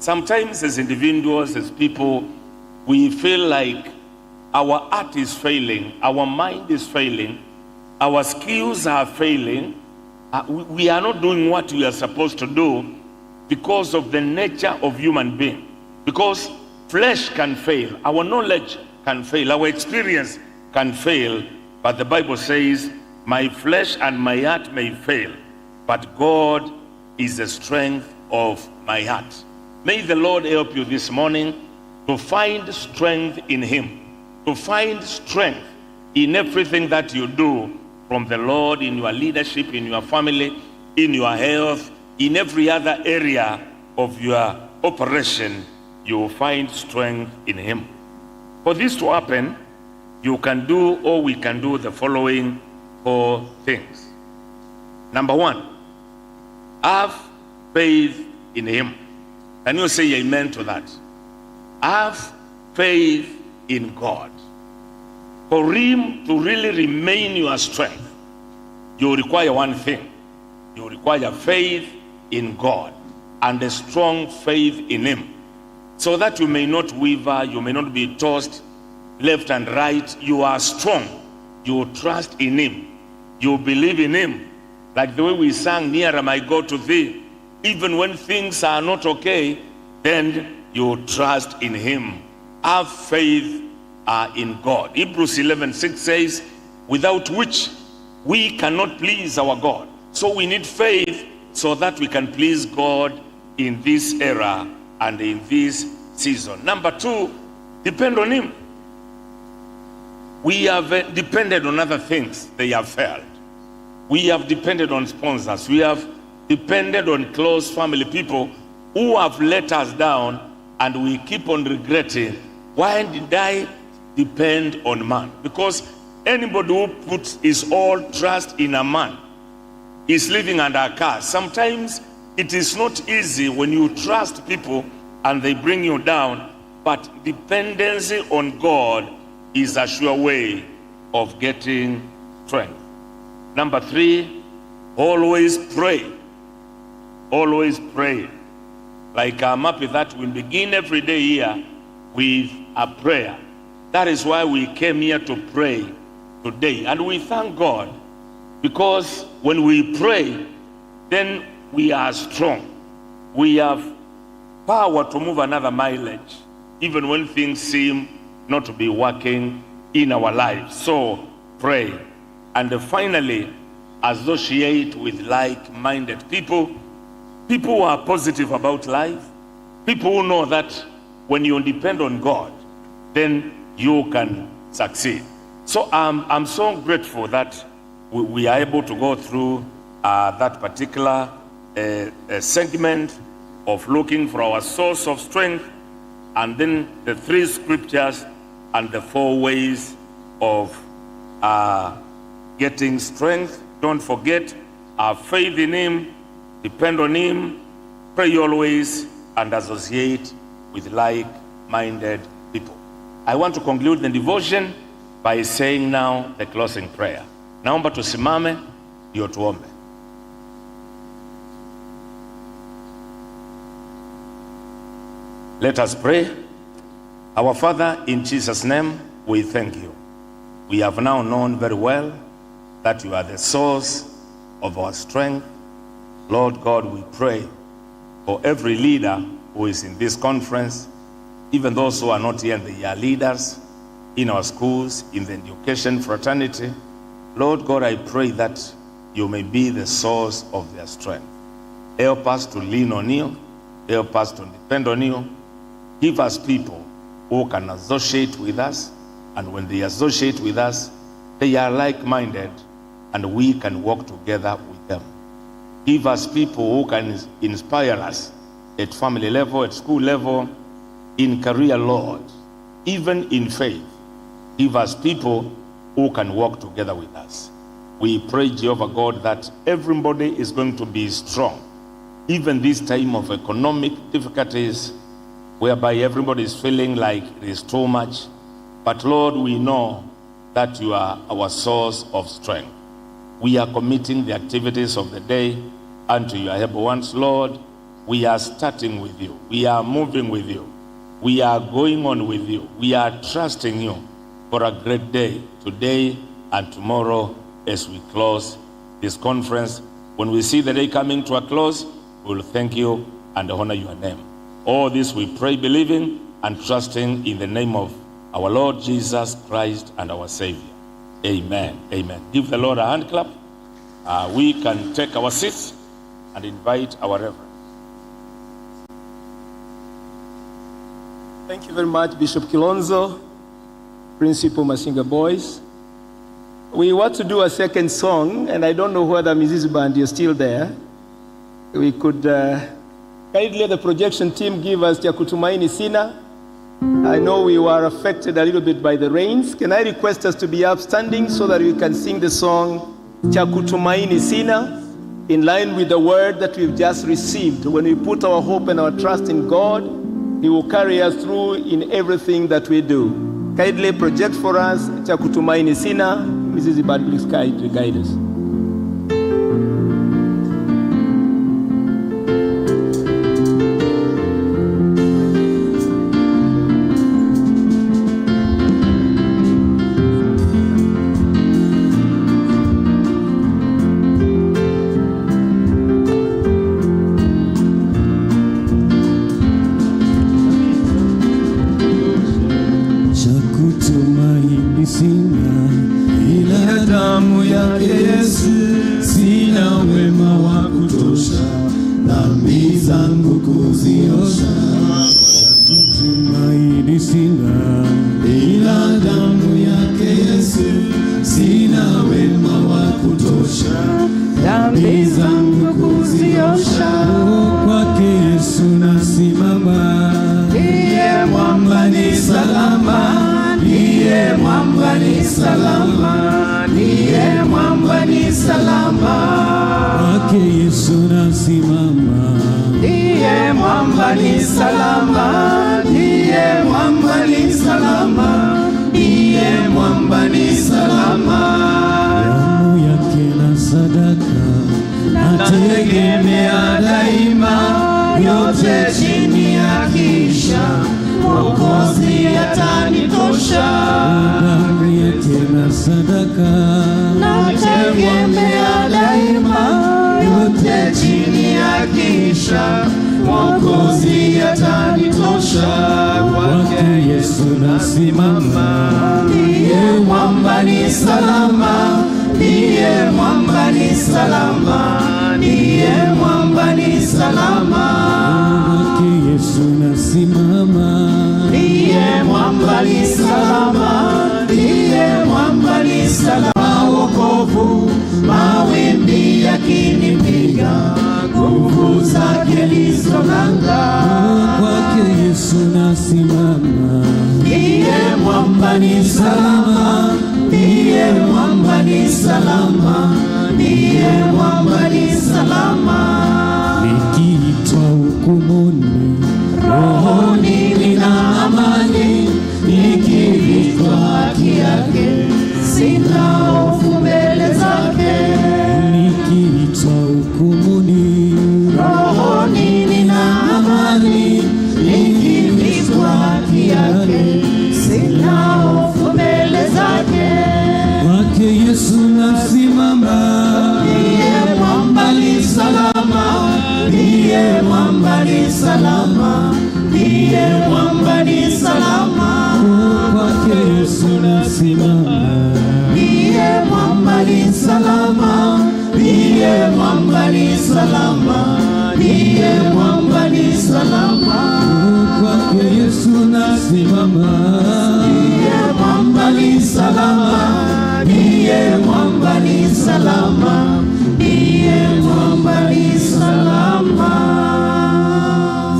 sometimes as individuals, as people, we feel like our art is failing, our mind is failing, our skills are failing. We are not doing what we are supposed to do because of the nature of human being. Because flesh can fail, our knowledge can fail, our experience can fail. But the Bible says, my flesh and my heart may fail, but God is the strength of my heart. May the Lord help you this morning to find strength in him, to find strength in everything that you do from the Lord, in your leadership, in your family, in your health, in every other area of your operation. You will find strength in him. For this to happen, you can do, or we can do, the following 4 things. Number 1, have faith in him. Can you say amen to that? Have faith in God. For him to really remain your strength, you require one thing. You require faith in God and a strong faith in him, so that you may not waver, you may not be tossed left and right. You are strong. You trust in him. You believe in him. Like the way we sang, "Nearer my God to thee." Even when things are not okay, then you trust in him. Have faith in God. Hebrews 11:6 says, without which we cannot please our God. So we need faith so that we can please God in this era and in this season. Number 2, depend on him. We have depended on other things, they have failed. We have depended on sponsors. We have depended on close family people who have let us down, and we keep on regretting, why did I depend on man? Because anybody who puts his all trust in a man is living under a curse. Sometimes it is not easy when you trust people and they bring you down, but dependency on God is a sure way of getting strength. Number 3, always pray. Always pray. Like I'm happy that we begin every day here with a prayer. That is why we came here to pray today. And we thank God, because when we pray, then we are strong. We have power to move another mileage, even when things seem not to be working in our lives. So pray. And finally, associate with like-minded people. People who are positive about life. People who know that when you depend on God, then you can succeed. So I'm so grateful that we are able to go through that particular segment of looking for our source of strength, and then the 3 scriptures and the 4 ways of getting strength. Don't forget, have faith in him, depend on him, pray always, and associate with like-minded people. I want to conclude the devotion by saying now the closing prayer. Naomba tusimame ndio tuombe. Let us pray. Our Father, in Jesus' name, we thank you. We have now known very well that you are the source of our strength. Lord God, we pray for every leader who is in this conference, even those who are not yet the leaders in our schools, in the education fraternity. Lord God, I pray that you may be the source of their strength. Help us to lean on you. Help us to depend on you. Give us people who can associate with us, and when they associate with us, they are like-minded, and we can work together with them. Give us people who can inspire us at family level, at school level, in career, Lord, even in faith. Give us people who can work together with us. We pray, Jehovah God, that everybody is going to be strong, even this time of economic difficulties, whereby everybody is feeling like there is too much. But Lord, we know that you are our source of strength. We are committing the activities of the day unto your able ones, Lord. We are starting with you. We are moving with you. We are going on with you. We are trusting you for a great day today and tomorrow as we close this conference. When we see the day coming to a close, we will thank you and honor your name. All this we pray, believing and trusting in the name of our Lord Jesus Christ and our Savior. Amen. Amen. Give the Lord a hand clap. We can take our seats and invite our Reverend. Thank you very much, Bishop Kilonzo, Principal Masinga Boys. We want to do a second song, and I don't know whether Mrs. Band is still there. We could kindly the projection team give us Chakutumaini Sina. I know we were affected a little bit by the rains. Can I request us to be upstanding so that we can sing the song Chakutumaini Sina in line with the word that we've just received? When we put our hope and our trust in God, He will carry us through in everything that we do. Kindly project for us Chakutumaini Sina. Mrs. Ibad, please kindly guide us.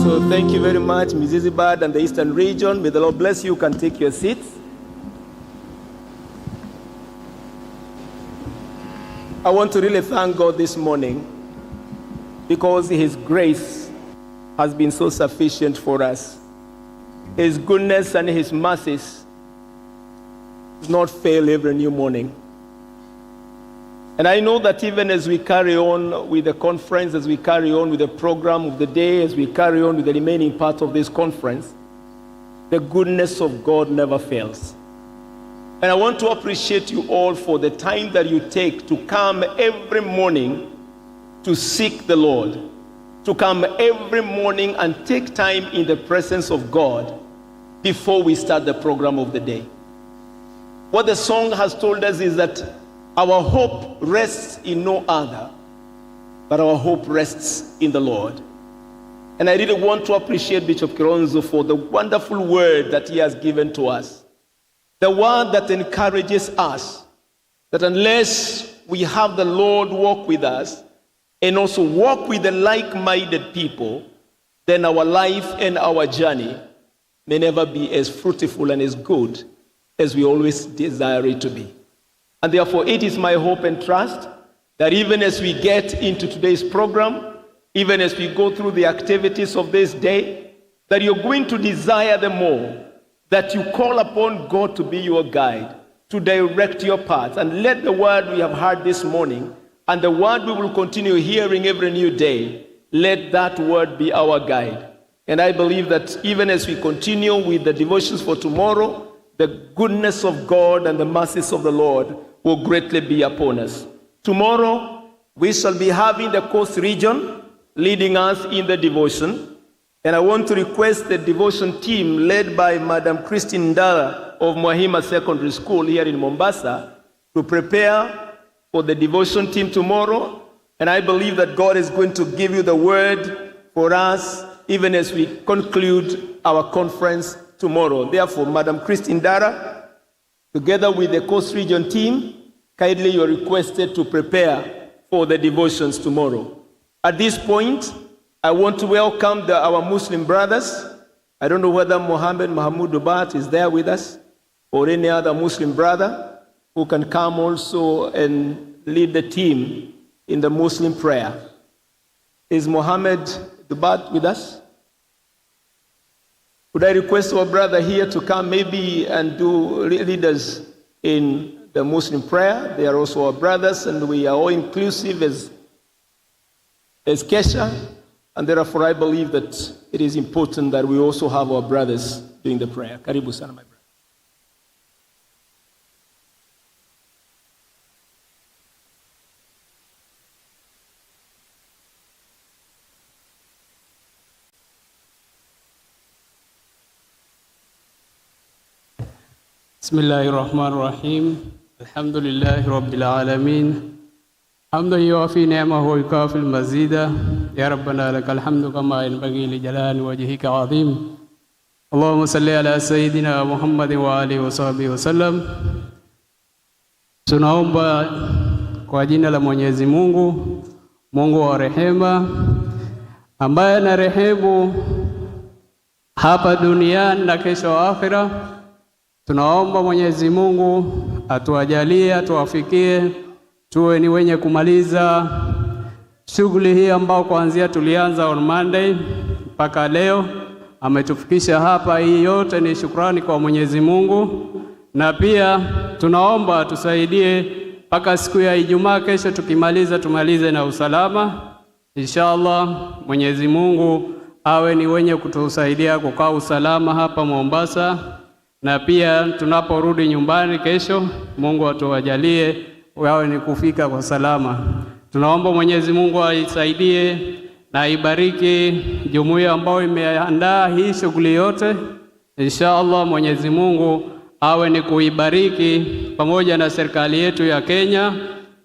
So thank you very much, Mrs. Ibad and the Eastern region. May the Lord bless you. You can take your seats. I want to really thank God this morning because His grace has been so sufficient for us. His goodness and His mercies does not fail every new morning. And I know that even as we carry on with the conference, as we carry on with the program of the day, as we carry on with the remaining part of this conference, the goodness of God never fails. And I want to appreciate you all for the time that you take to come every morning to seek the Lord, to come every morning and take time in the presence of God before we start the program of the day. What the song has told us is that our hope rests in no other, but our hope rests in the Lord. And I really want to appreciate Bishop Kilonzo for the wonderful word that he has given to us. The word that encourages us that unless we have the Lord walk with us and also walk with the like-minded people, then our life and our journey may never be as fruitful and as good as we always desire it to be. And therefore, it is my hope and trust that even as we get into today's program, even as we go through the activities of this day, that you're going to desire the more, that you call upon God to be your guide, to direct your path, and let the word we have heard this morning and the word we will continue hearing every new day, let that word be our guide. And I believe that even as we continue with the devotions for tomorrow, the goodness of God and the mercies of the Lord will greatly be upon us. Tomorrow, we shall be having the Coast region leading us in the devotion. And I want to request the devotion team led by Madam Christine Ndala of Mwahima Secondary School here in Mombasa to prepare for the devotion team tomorrow. And I believe that God is going to give you the word for us even as we conclude our conference tomorrow. Therefore, Madam Christine Ndala, together with the Coast Region team, kindly you are requested to prepare for the devotions tomorrow. At this point, I want to welcome our Muslim brothers. I don't know whether Mohammed Mahmoud Dubat is there with us or any other Muslim brother who can come also and lead the team in the Muslim prayer. Is Mohammed Dubat with us? Would I request our brother here to come maybe and lead us in the Muslim prayer? They are also our brothers, and we are all inclusive as Kesha, and therefore I believe that it is important that we also have our brothers doing the prayer. Karibu sana, my brother. بسم الله الرحمن الرحيم الحمد لله رب العالمين حمدا يوافي نعمه ويكافي المزيد يا ربنا لك الحمد كما ينبغي لجلال وجهك عظيم اللهم صل على سيدنا محمد وآله وصحبه وسلم. Tunaomba kwa jina la Mwenyezi Mungu, Mungu wa rehema, ambaye ana rehemu hapa duniani na kesho akhira. Tunaomba Mwenyezi Mungu atuajalie, atuwafikie, tuwe ni wenye kumaliza shughuli hii ambao kuanzia tulianza on Monday mpaka leo ametufikisha hapa. Hii yote ni shukrani kwa Mwenyezi Mungu, na pia tunaomba tusaidie mpaka siku ya Ijumaa kesho tukimaliza tumalize na usalama inshallah. Mwenyezi Mungu awe ni wenye kutusaidia kukaa usalama hapa Mombasa, na pia tunaporudi nyumbani kesho Mungu atuwajalie wawe ni kufika kwa salama. Tunaomba Mwenyezi Mungu aisaidie na aibariki jumuiya ambayo imeandaa hii shughuli yote inshallah. Mwenyezi Mungu awe ni kuibariki pamoja na serikali yetu ya Kenya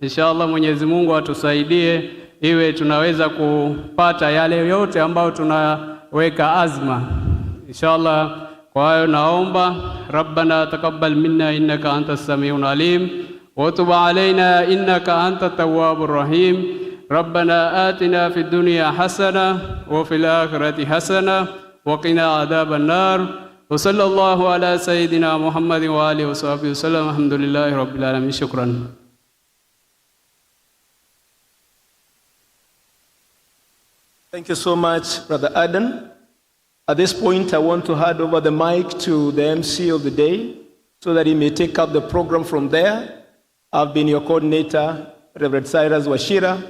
inshallah. Mwenyezi Mungu atusaidie iwe tunaweza kupata yale yote ambayo tunaweka azma inshallah. Kwa hayo naomba Rabbana taqabbal minna innaka antas samiun alim wa tub alaina innaka antat tawwabur rahim. Rabbana atina fid dunya hasana wa fil akhirati hasana wa qina adhaban nar. Wa sallallahu ala sayidina Muhammadin wa alihi wa sahbihi wasallam. Alhamdulillahi rabbil alamin. Shukran. Thank you so much, Brother Aden. At this point, I want to hand over the mic to the MC of the day so that he may take up the program from there. I've been your coordinator, Reverend Cyrus Wachira,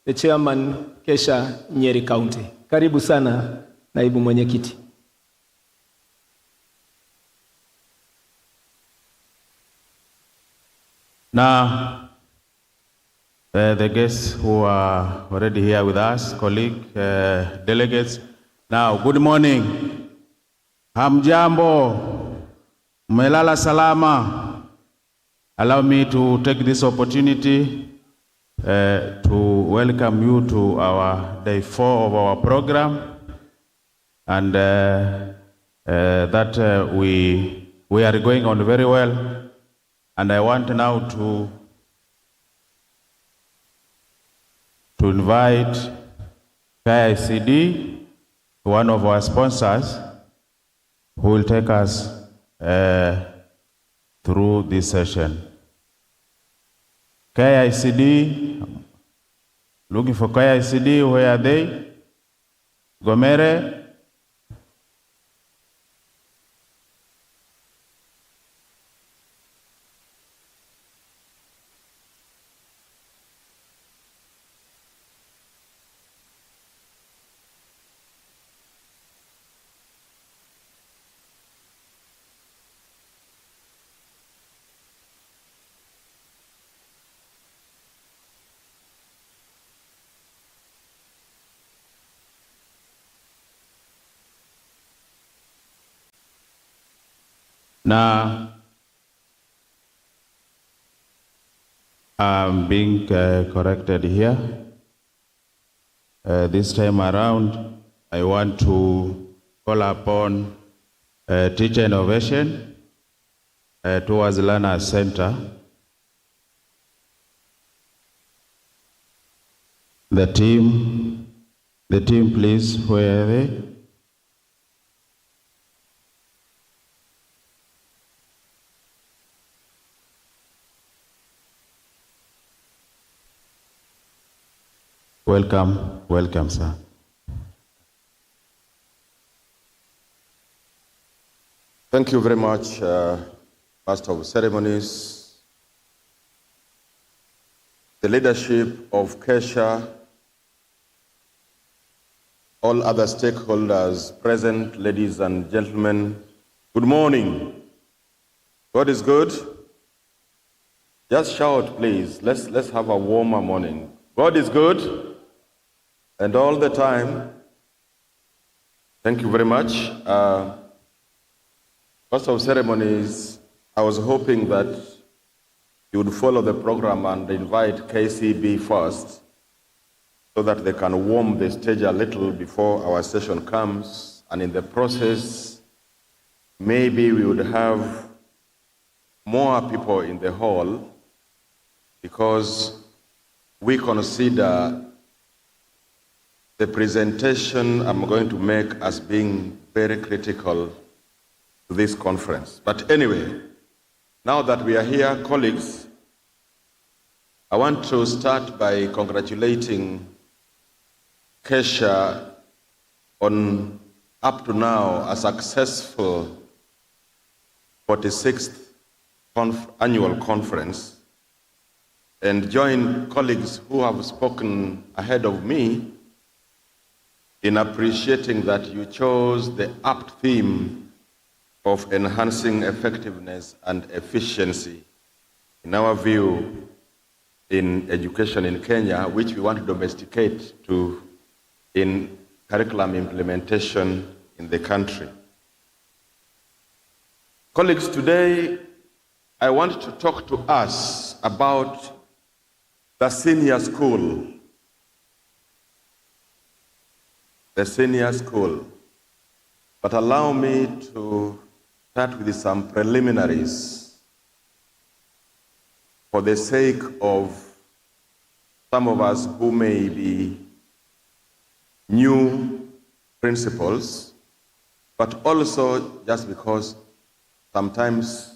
the chairman, Kesha Nyeri County. Karibu sana, naibu mwenyekiti. Now, the guests who are already here with us, colleagues, delegates. Now, good morning. Hamjambo. Melala salama. Allow me to take this opportunity to welcome you to our day 4 of our program, and that we are going on very well. And I want now to invite KICD, one of our sponsors, who will take us through this session. KICD, looking for KICD, where are they? Gomere. Now, I'm being corrected here. This time around, I want to call upon Teacher Innovation towards Learner Center. The team, please, where are they? Welcome, sir. Thank you very much, Master of Ceremonies, the leadership of Kesha, all other stakeholders present, ladies and gentlemen. Good morning. God is good. Just shout, please. Let's have a warmer morning. God is good. And all the time. Thank you very much. First of Ceremonies, I was hoping that you would follow the program and invite KCB first so that they can warm the stage a little before our session comes. And in the process, maybe we would have more people in the hall, because we consider the presentation I'm going to make as being very critical to this conference. But anyway, now that we are here, colleagues, I want to start by congratulating Kesha on, up to now, a successful 46th annual conference, and join colleagues who have spoken ahead of me in appreciating that you chose the apt theme of enhancing effectiveness and efficiency, in our view, in education in Kenya, which we want to domesticate in curriculum implementation in the country. Colleagues, today I want to talk to us about the senior school. The senior school. But allow me to start with some preliminaries for the sake of some of us who may be new principals, but also just because sometimes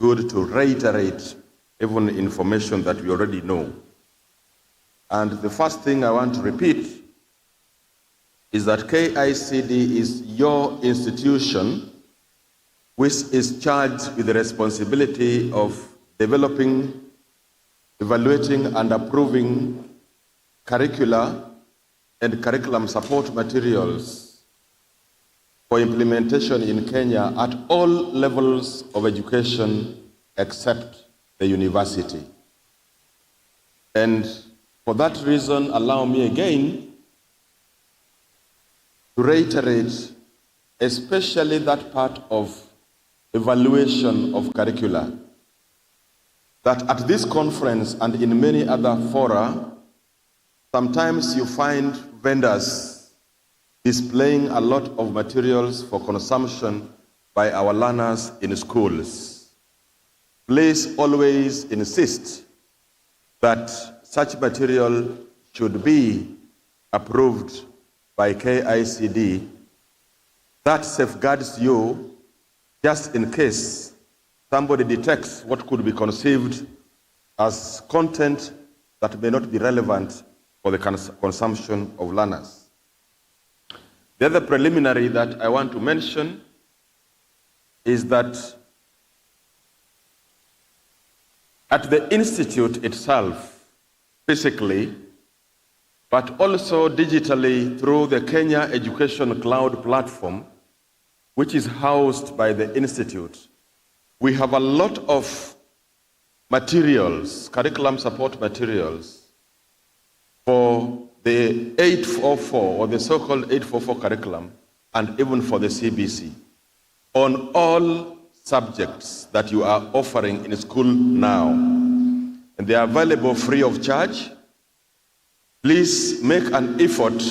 good to reiterate even information that we already know. And the first thing I want to repeat is that KICD is your institution which is charged with the responsibility of developing evaluating and approving curricula and curriculum support materials for implementation in Kenya at all levels of education except the university. And for that reason, allow me again to reiterate especially that part of evaluation of curricula, that at this conference and in many other fora, sometimes you find vendors displaying a lot of materials for consumption by our learners in schools. Please always insist that such material should be approved by KICD. That safeguards you just in case somebody detects what could be conceived as content that may not be relevant for the consumption of learners. The other preliminary that I want to mention is that at the institute itself, physically, but also digitally through the Kenya Education Cloud platform, which is housed by the institute, we have a lot of materials, curriculum support materials, for the 844 or the so-called 844 curriculum, and even for the CBC, on all subjects that you are offering in school now. And they are available free of charge. Please make an effort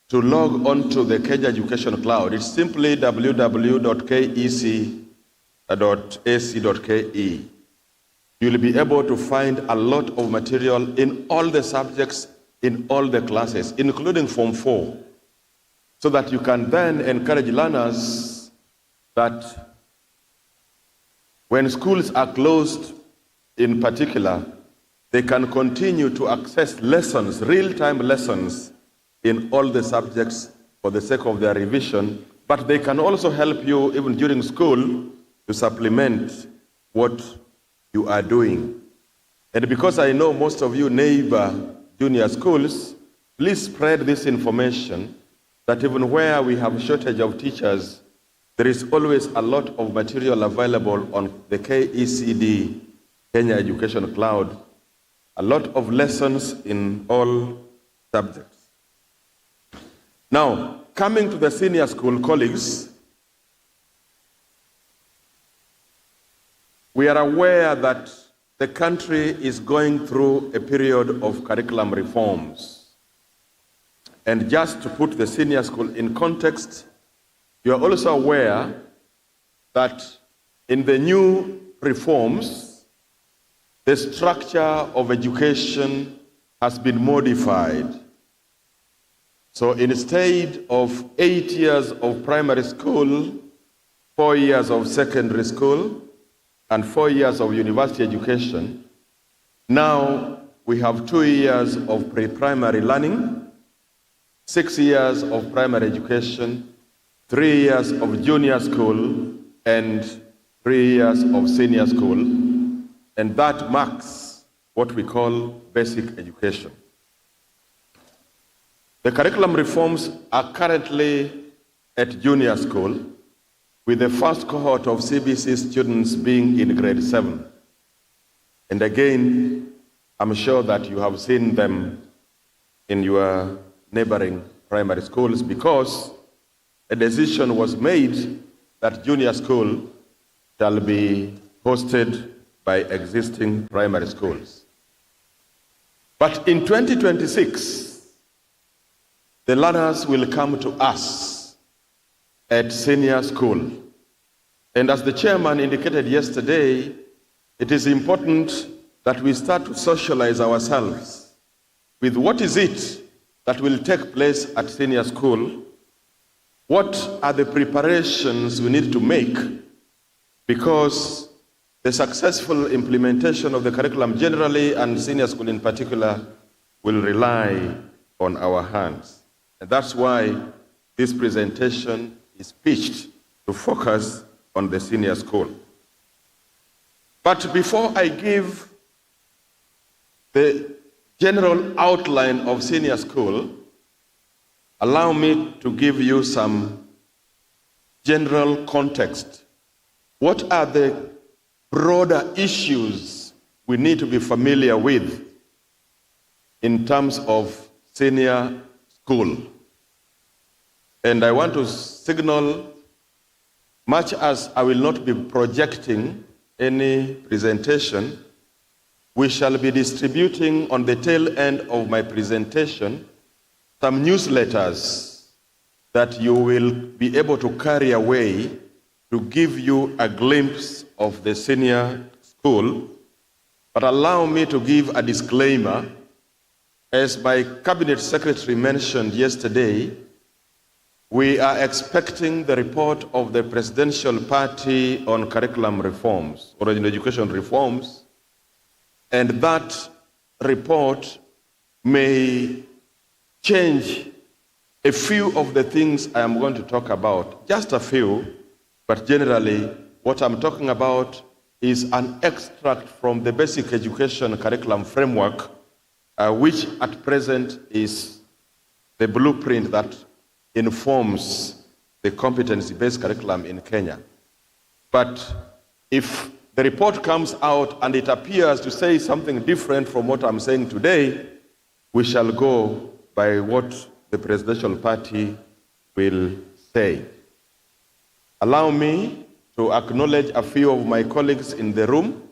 to log on to the Kenya Education Cloud. It's simply www.kec.ac.ke. You'll be able to find a lot of material in all the subjects, in all the classes, including Form 4, so that you can then encourage learners that when schools are closed in particular, they can continue to access lessons, real-time lessons in all the subjects for the sake of their revision, but they can also help you even during school to supplement what you are doing. And because I know most of you neighbor junior schools, please spread this information that even where we have shortage of teachers, there is always a lot of material available on the KECD, Kenya Education Cloud, a lot of lessons in all subjects. Now, coming to the senior school colleagues, we are aware that the country is going through a period of curriculum reforms. And just to put the senior school in context, you are also aware that in the new reforms, the structure of education has been modified. So instead of 8 years of primary school, 4 years of secondary school, and 4 years of university education, now we have 2 years of pre-primary learning, 6 years of primary education, 3 years of junior school, and 3 years of senior school, and that marks what we call basic education. The curriculum reforms are currently at junior school, with the first cohort of CBC students being in grade 7. And again, I'm sure that you have seen them in your neighboring primary schools, because a decision was made that junior school shall be hosted by existing primary schools. But in 2026, the learners will come to us at senior school. And as the chairman indicated yesterday, it is important that we start to socialize ourselves with what is it that will take place at senior school. What are the preparations we need to make? Because the successful implementation of the curriculum generally and senior school in particular will rely on our hands. And that's why this presentation is pitched to focus on the senior school. But before I give the general outline of senior school, allow me to give you some general context. What are the broader issues we need to be familiar with in terms of senior school? And I want to signal, much as I will not be projecting any presentation, we shall be distributing on the tail end of my presentation some newsletters that you will be able to carry away to give you a glimpse of the senior school. But allow me to give a disclaimer. As my cabinet secretary mentioned yesterday, we are expecting the report of the presidential party on curriculum reforms, or in education reforms, and that report may change a few of the things I am going to talk about, just a few, but generally what I'm talking about is an extract from the basic education curriculum framework, which at present is the blueprint that informs the competency-based curriculum in Kenya. But if the report comes out and it appears to say something different from what I'm saying today, we shall go by what the presidential party will say. Allow me to acknowledge a few of my colleagues in the room,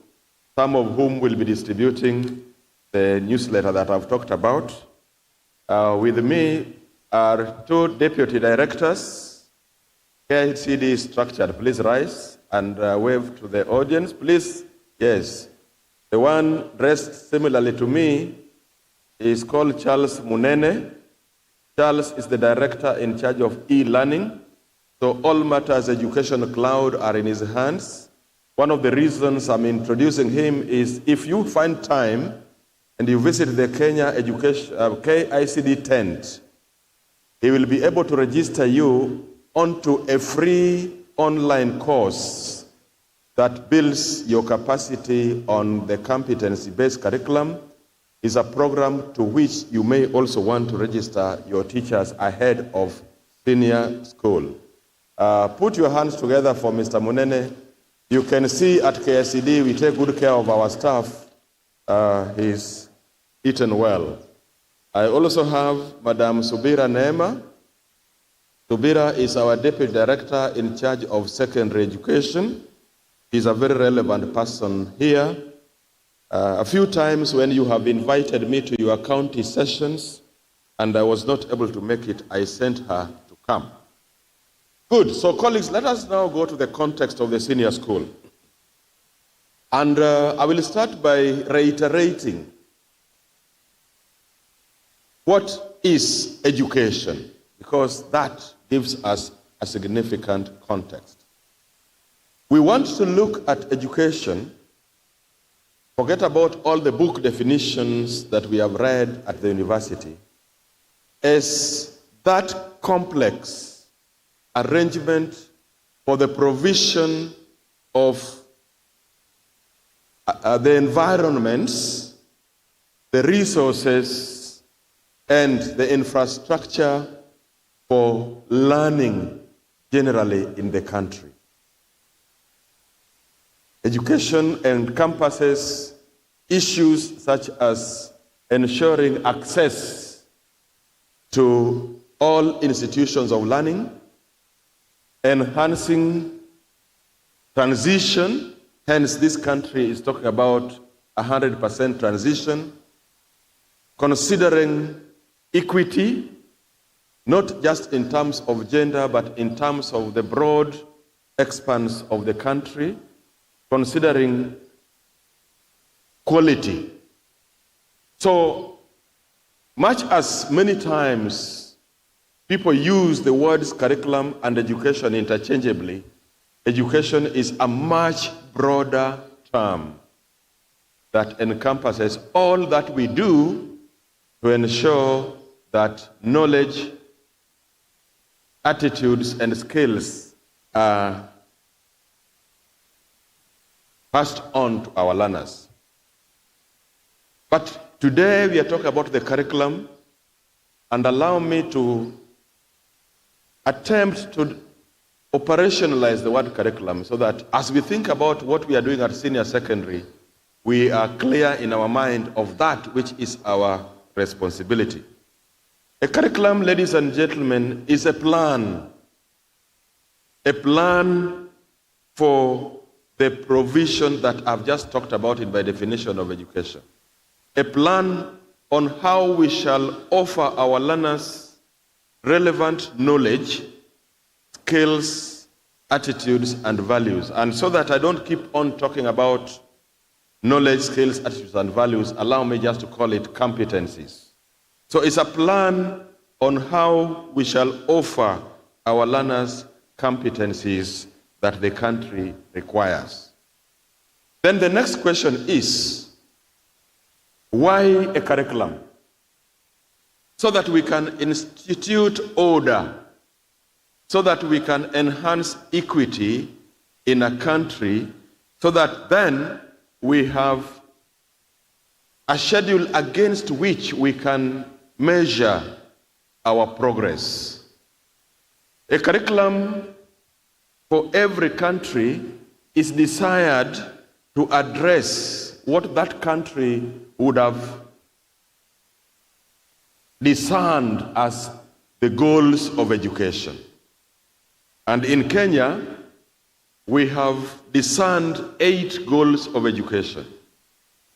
some of whom will be distributing the newsletter that I've talked about. With me are two deputy directors. KICD is structured. Please rise and wave to the audience, please. Yes. The one dressed similarly to me is called Charles Munene. Charles is the director in charge of e-learning. So all matters education cloud are in his hands. One of the reasons I'm introducing him is if you find time and you visit the Kenya KICD tent, he will be able to register you onto a free online course that builds your capacity on the competency-based curriculum. Is a program to which you may also want to register your teachers ahead of senior school. Put your hands together for Mr. Munene. You can see at KICD we take good care of our staff. He's eaten well. I also have Madam Subira Neema. Subira is our Deputy Director in charge of secondary education. He's a very relevant person here. A few times when you have invited me to your county sessions and I was not able to make it, I sent her to come. Good. So colleagues, let us now go to the context of the senior school. And I will start by reiterating what is education, because that gives us a significant context. We want to look at education. Forget about all the book definitions that we have read at the university, as that complex arrangement for the provision of the environments, the resources, and the infrastructure for learning generally in the country. Education encompasses issues such as ensuring access to all institutions of learning, enhancing transition, hence this country is talking about 100% transition, considering equity, not just in terms of gender, but in terms of the broad expanse of the country, considering quality. So much as many times people use the words curriculum and education interchangeably, education is a much broader term that encompasses all that we do to ensure that knowledge, attitudes, and skills are passed on to our learners. But today we are talking about the curriculum, and allow me to attempt to operationalize the word curriculum so that as we think about what we are doing at senior secondary, we are clear in our mind of that which is our responsibility. A curriculum, ladies and gentlemen, is a plan for the provision that I've just talked about in by definition of education. A plan on how we shall offer our learners relevant knowledge, skills, attitudes, and values. And so that I don't keep on talking about knowledge, skills, attitudes, and values, allow me just to call it competencies. So it's a plan on how we shall offer our learners competencies that the country requires. Then the next question is, why a curriculum? So that we can institute order, so that we can enhance equity in a country, so that then we have a schedule against which we can measure our progress. A curriculum for every country is desired to address what that country would have discerned as the goals of education. And in Kenya, we have discerned 8 goals of education.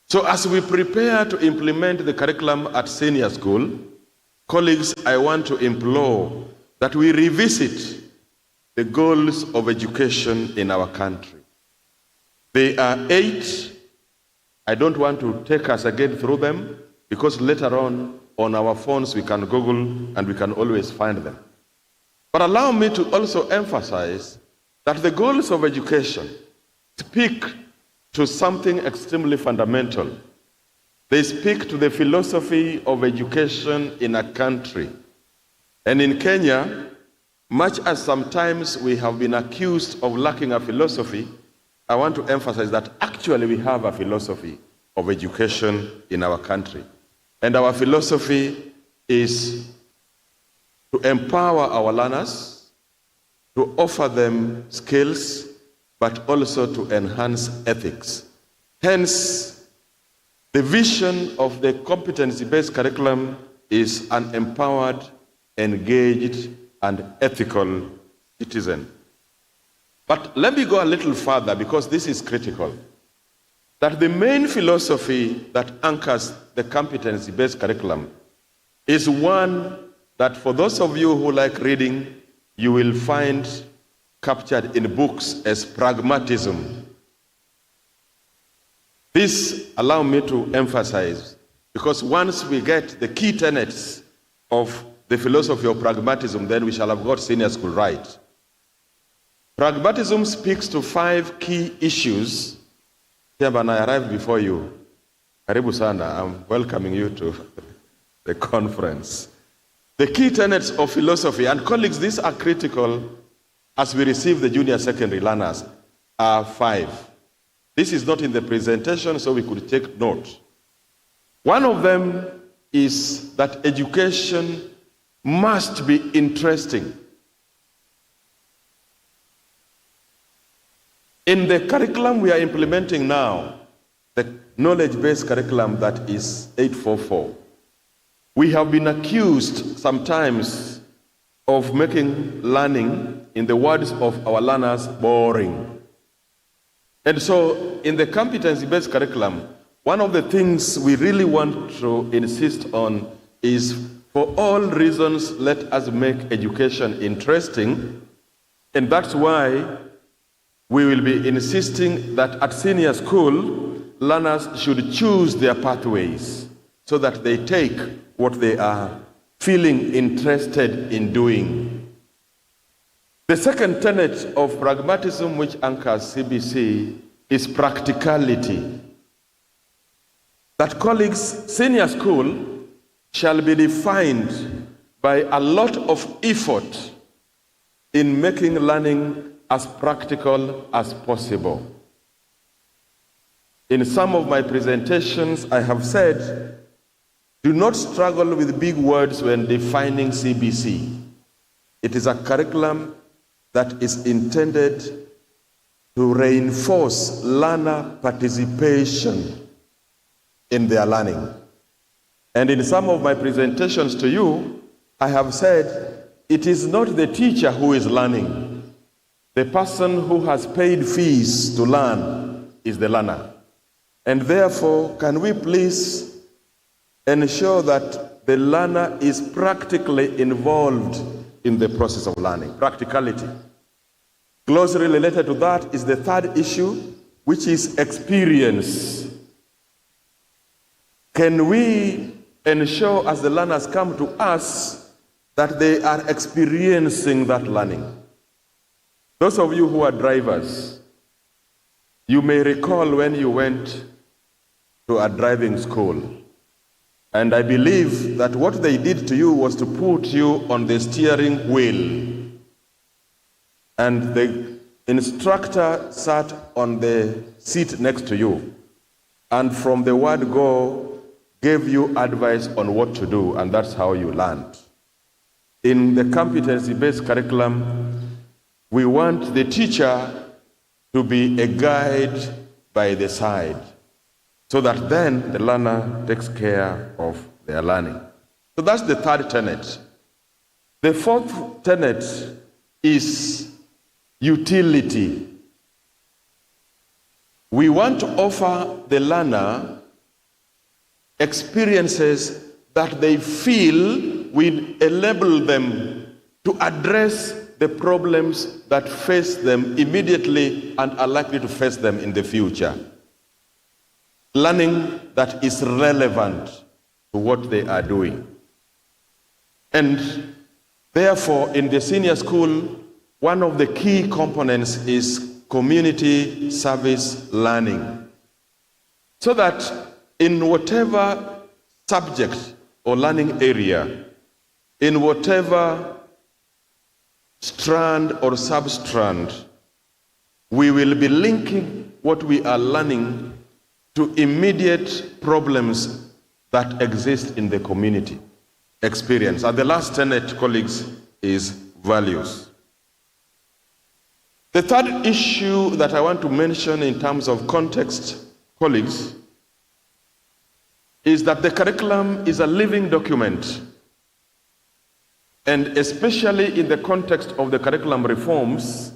So as we prepare to implement the curriculum at senior school, colleagues, I want to implore that we revisit the goals of education in our country. They are 8. I don't want to take us again through them, because later on our phones we can Google and we can always find them. But allow me to also emphasize that the goals of education speak to something extremely fundamental. They speak to the philosophy of education in a country. And in Kenya, much as sometimes we have been accused of lacking a philosophy, I want to emphasize that actually we have a philosophy of education in our country. And our philosophy is to empower our learners, to offer them skills, but also to enhance ethics. Hence, the vision of the competency-based curriculum is an empowered, engaged, and ethical citizen. But let me go a little further, because this is critical. That the main philosophy that anchors the competency-based curriculum is one that, for those of you who like reading, you will find captured in books as pragmatism. This, allow me to emphasize, because once we get the key tenets of the philosophy of pragmatism, then we shall have got senior school right. Pragmatism speaks to 5 key issues. When I arrived before you, Karibu Sana, I'm welcoming you to the conference. The key tenets of philosophy, and colleagues, these are critical as we receive the junior secondary learners, are 5. This is not in the presentation, so we could take note. One of them is that education must be interesting. In the curriculum we are implementing now, the knowledge-based curriculum that is 844, we have been accused sometimes of making learning, in the words of our learners, boring. And so in the competency-based curriculum, one of the things we really want to insist on is, for all reasons, let us make education interesting. And that's why we will be insisting that at senior school, learners should choose their pathways so that they take what they are feeling interested in doing. The second tenet of pragmatism which anchors CBC is practicality. That, colleagues, senior school shall be defined by a lot of effort in making learning as practical as possible. In some of my presentations, I have said Do not struggle with big words when defining CBC. It is a curriculum that is intended to reinforce learner participation in their learning. And in some of my presentations to you, I have said it is not the teacher who is learning. The person who has paid fees to learn is the learner. And therefore, can we please ensure that the learner is practically involved in the process of learning? Practicality. Closely related to that is the third issue, which is experience. Can we ensure, as the learners come to us, that they are experiencing that learning? Those of you who are drivers, you may recall when you went to a driving school, and I believe that what they did to you was to put you on the steering wheel, and the instructor sat on the seat next to you, and from the word go, gave you advice on what to do, and that's how you learned. In the competency-based curriculum, we want the teacher to be a guide by the side, so that then the learner takes care of their learning. So that's the third tenet. The fourth tenet is utility. We want to offer the learner experiences that they feel will enable them to address the problems that face them immediately and are likely to face them in the future. Learning that is relevant to what they are doing. And therefore, in the senior school, one of the key components is community service learning. So that in whatever subject or learning area, in whatever strand or substrand, we will be linking what we are learning to immediate problems that exist in the community experience. And the last tenet, colleagues, is values. The third issue that I want to mention in terms of context, colleagues, is that the curriculum is a living document. And especially in the context of the curriculum reforms,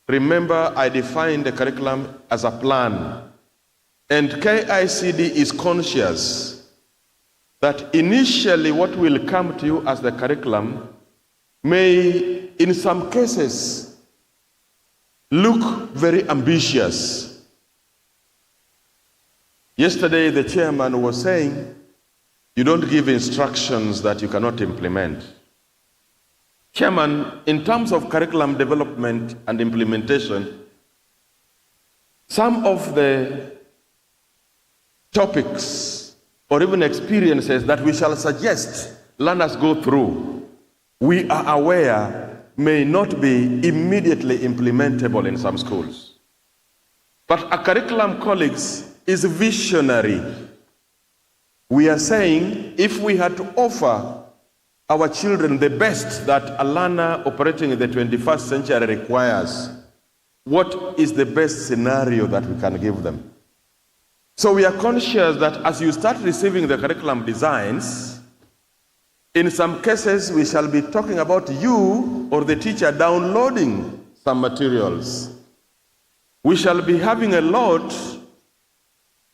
remember I defined the curriculum as a plan. And KICD is conscious that initially what will come to you as the curriculum may, in some cases, look very ambitious. Yesterday, the chairman was saying, you don't give instructions that you cannot implement. Chairman, in terms of curriculum development and implementation, some of the topics or even experiences that we shall suggest learners go through, we are aware may not be immediately implementable in some schools. But a curriculum, colleagues, is visionary. We are saying if we had to offer our children the best that a learner operating in the 21st century requires, what is the best scenario that we can give them? So we are conscious that as you start receiving the curriculum designs, in some cases we shall be talking about you or the teacher downloading some materials. We shall be having a lot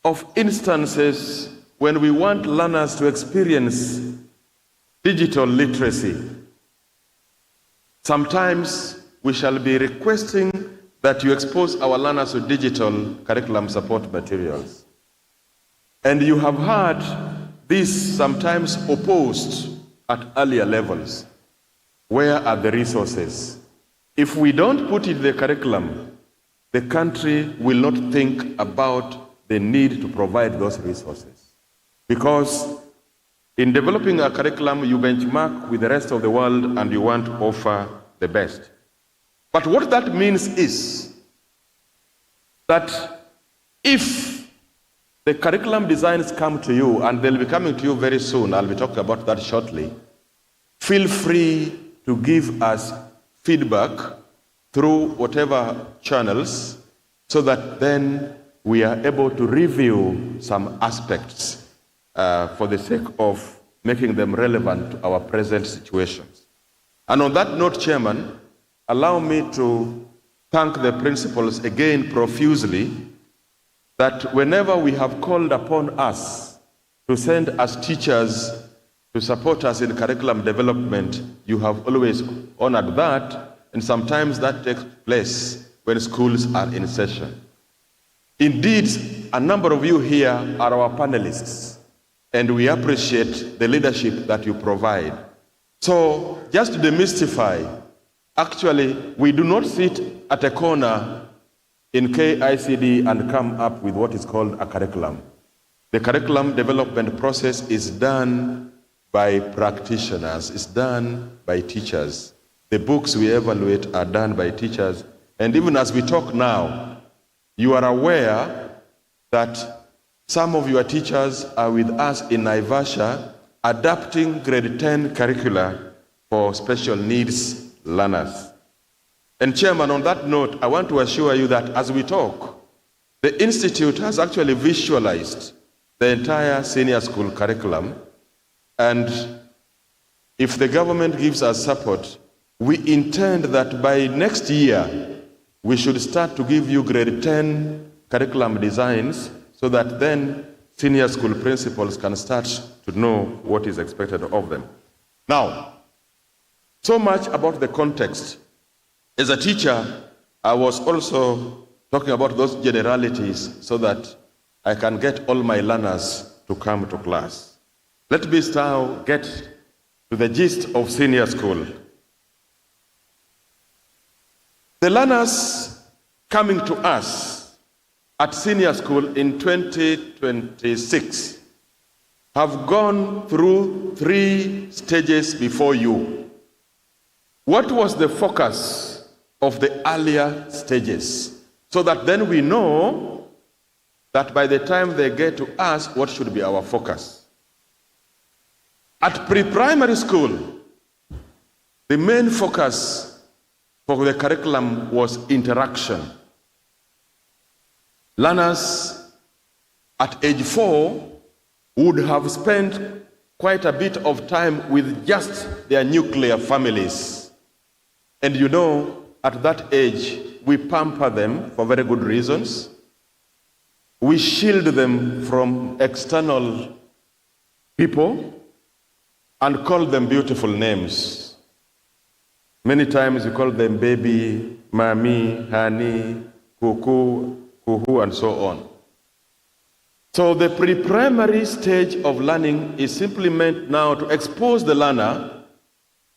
of instances when we want learners to experience digital literacy. Sometimes we shall be requesting that you expose our learners to digital curriculum support materials. And you have heard this sometimes opposed at earlier levels. Where are the resources? If we don't put it in the curriculum, the country will not think about the need to provide those resources. Because in developing a curriculum, you benchmark with the rest of the world and you want to offer the best. But what that means is that if the curriculum designs come to you, and they'll be coming to you very soon. I'll be talking about that shortly. Feel free to give us feedback through whatever channels, so that then we are able to review some aspects for the sake of making them relevant to our present situations. And on that note, Chairman, allow me to thank the principals again profusely, that whenever we have called upon us to send us teachers to support us in curriculum development, you have always honored that, and sometimes that takes place when schools are in session. Indeed, a number of you here are our panelists, and we appreciate the leadership that you provide. So, just to demystify, actually, we do not sit at a corner in KICD and come up with what is called a curriculum. The curriculum development process is done by practitioners, it's done by teachers. The books we evaluate are done by teachers. And even as we talk now, you are aware that some of your teachers are with us in Naivasha adapting grade 10 curricula for special needs learners. And Chairman, on that note, I want to assure you that as we talk, the Institute has actually visualized the entire senior school curriculum, and if the government gives us support, we intend that by next year, we should start to give you grade 10 curriculum designs, so that then senior school principals can start to know what is expected of them. Now, so much about the context. As a teacher, I was also talking about those generalities so that I can get all my learners to come to class. Let me now get to the gist of senior school. The learners coming to us at senior school in 2026 have gone through 3 stages before you. What was the focus of the earlier stages? So that then we know that by the time they get to us, what should be our focus? At pre-primary school, the main focus for the curriculum was interaction. Learners at age 4 would have spent quite a bit of time with just their nuclear families. And you know, at that age, we pamper them for very good reasons. We shield them from external people and call them beautiful names. Many times we call them baby, mommy, honey, cuckoo, kuhu, and so on. So the pre-primary stage of learning is simply meant now to expose the learner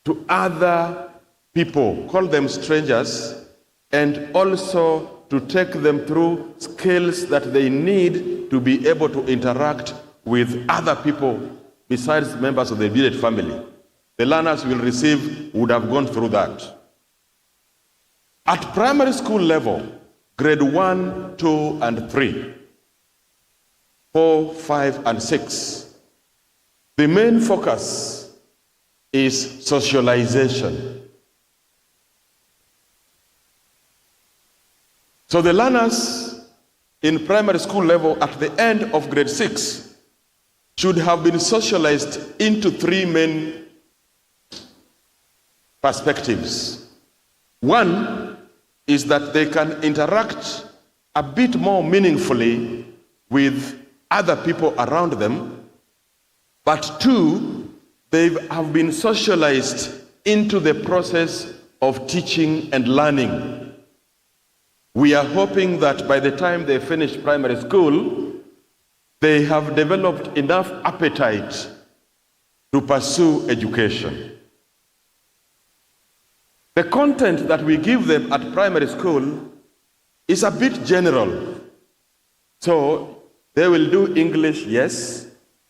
to other people, call them strangers, and also to take them through skills that they need to be able to interact with other people besides members of the immediate family. The learners will receive would have gone through that. At primary school level, grade 1, 2, and 3, 4, 5, and 6, the main focus is socialization. So the learners in primary school level at the end of grade 6 should have been socialized into 3 main perspectives. One is that they can interact a bit more meaningfully with other people around them, but 2, they have been socialized into the process of teaching and learning. We are hoping that by the time they finish primary school, they have developed enough appetite to pursue education. The content that we give them at primary school is a bit general. So they will do English, yes.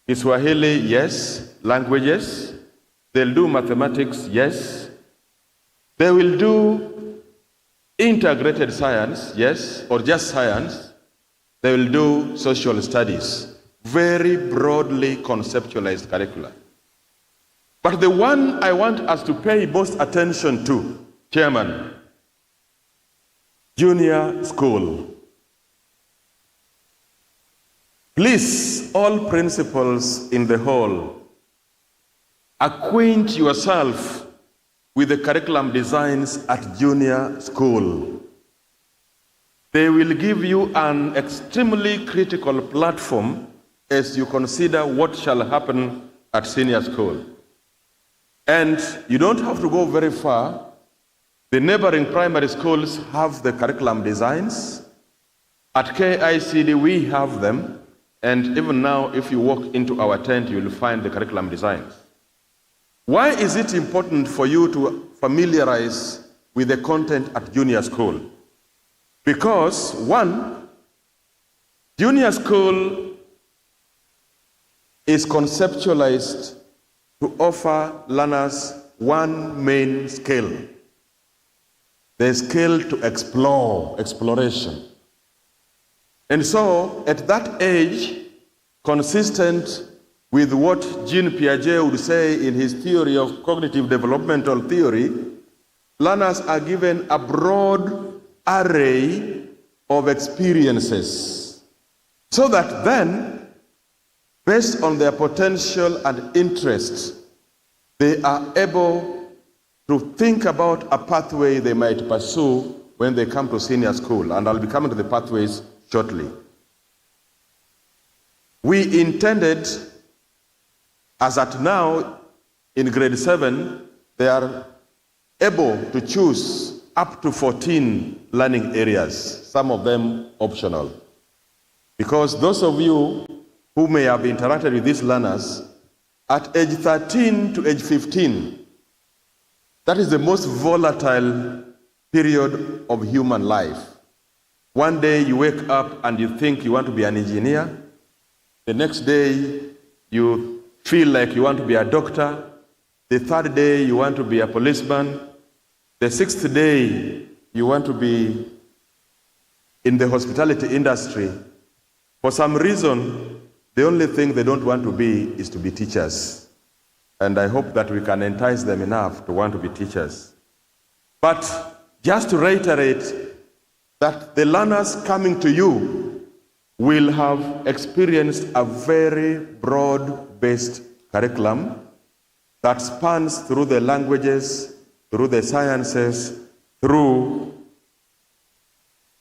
Kiswahili, yes. Languages. They'll do mathematics, yes. They will do integrated science, yes, or just science. they will do social studies. Very broadly conceptualized curricula. But the one I want us to pay most attention to, Chairman, junior school. Please, all principals in the hall, acquaint yourself with the curriculum designs at junior school. They will give you an extremely critical platform as you consider what shall happen at senior school. And you don't have to go very far. The neighboring primary schools have the curriculum designs. At KICD, we have them. And even now, if you walk into our tent, you will find the curriculum designs. Why is it important for you to familiarize with the content at junior school? Because, one, junior school is conceptualized to offer learners one main skill. The skill to explore, exploration. And so, at that age, consistent with what Jean Piaget would say in his theory of cognitive developmental theory, learners are given a broad array of experiences, so that then, based on their potential and interests, they are able to think about a pathway they might pursue when they come to senior school. And I'll be coming to the pathways shortly. We intended, as at now, in grade 7, they are able to choose up to 14 learning areas, some of them optional. Because those of you who may have interacted with these learners, at age 13 to age 15, that is the most volatile period of human life. One day you wake up and you think you want to be an engineer. The next day you feel like you want to be a doctor. The third day you want to be a policeman. The sixth day you want to be in the hospitality industry. For some reason, the only thing they don't want to be is to be teachers. And I hope that we can entice them enough to want to be teachers. But just to reiterate that the learners coming to you will have experienced a very broad-based curriculum that spans through the languages, through the sciences, through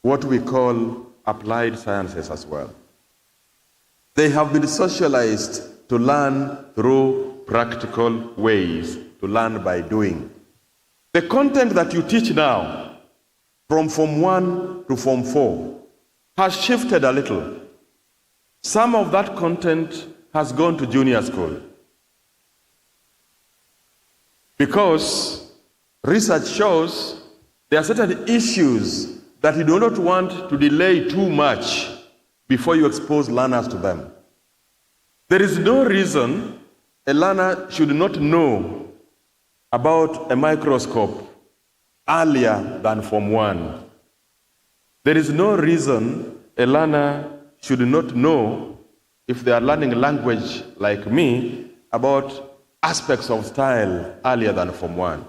what we call applied sciences as well. They have been socialized to learn through practical ways, to learn by doing. The content that you teach now, from Form 1 to Form 4, has shifted a little. Some of that content has gone to junior school. Because research shows there are certain issues that you do not want to delay too much before you expose learners to them. There is no reason a learner should not know about a microscope earlier than Form 1. There is no reason a learner should not know, if they are learning language like me, about aspects of style earlier than Form 1.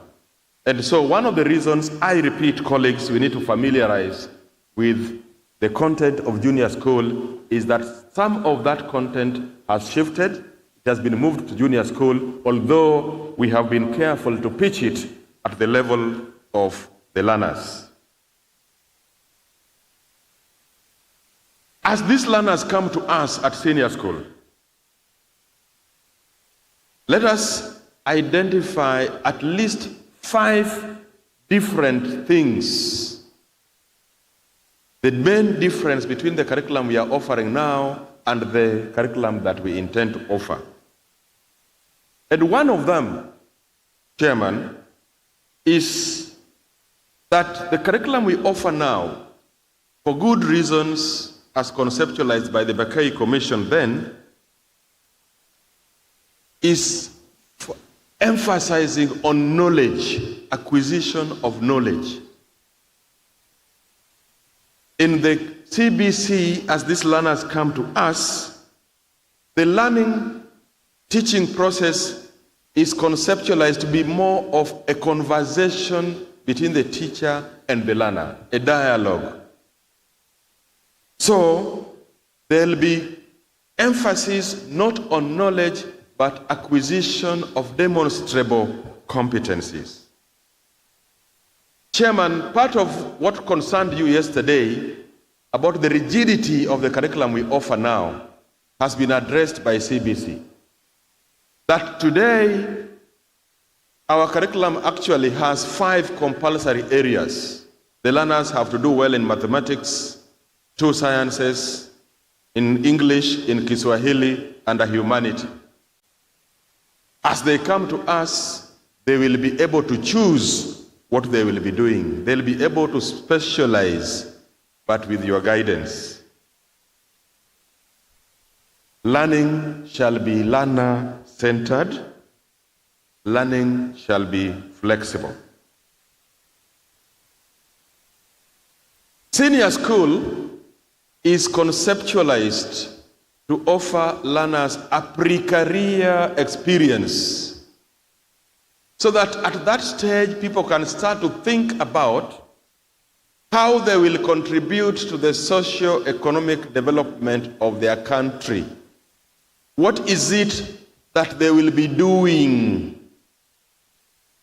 And so one of the reasons, I repeat, colleagues, we need to familiarize with the content of junior school is that some of that content has shifted. It has been moved to junior school, although we have been careful to pitch it at the level of the learners. As these learners come to us at senior school, let us identify at least 5 different things. The main difference between the curriculum we are offering now and the curriculum that we intend to offer. And one of them, Chairman, is that the curriculum we offer now, for good reasons, as conceptualized by the Bakai Commission then, is emphasizing on knowledge, acquisition of knowledge. in the CBC, as these learners come to us, the learning teaching process is conceptualized to be more of a conversation between the teacher and the learner, a dialogue. So there'll be emphasis not on knowledge, but acquisition of demonstrable competencies. Chairman, part of what concerned you yesterday about the rigidity of the curriculum we offer now has been addressed by CBC. That today, our curriculum actually has 5 compulsory areas. The learners have to do well in mathematics, 2 sciences, in English, in Kiswahili, and humanity. As they come to us, they will be able to choose what they will be doing. They'll be able to specialize, but with your guidance. Learning shall be learner-centered. Learning shall be flexible. Senior school is conceptualized to offer learners a pre-career experience so that at that stage people can start to think about how they will contribute to the socio-economic development of their country. What is it that they will be doing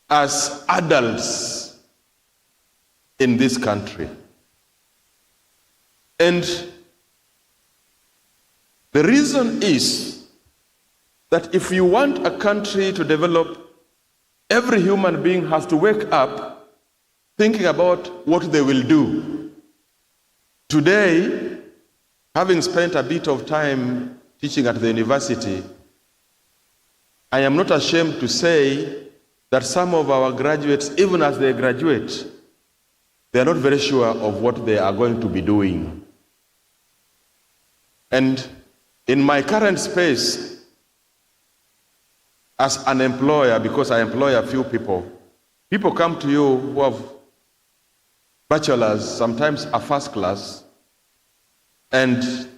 as adults in this country? And the reason is that if you want a country to develop, every human being has to wake up thinking about what they will do. Today, having spent a bit of time teaching at the university, I am not ashamed to say that some of our graduates, even as they graduate, they are not very sure of what they are going to be doing. And in my current space, as an employer, because I employ a few people come to you who have bachelors, sometimes a first class, and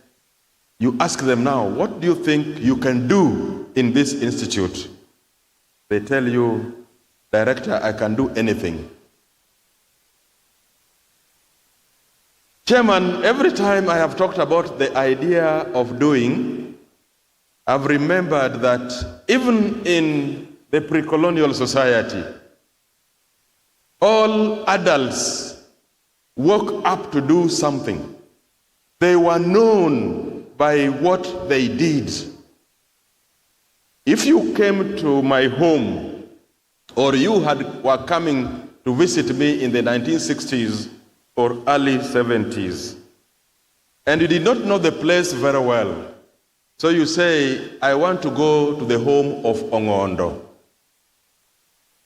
you ask them now, what do you think you can do in this institute? They tell you, Director, I can do anything. Chairman, every time I have talked about the idea of doing, I've remembered that even in the pre-colonial society, all adults woke up to do something. They were known by what they did. If you came to my home, or you were coming to visit me in the 1960s or early 70s, and you did not know the place very well, so you say, I want to go to the home of Ongondo.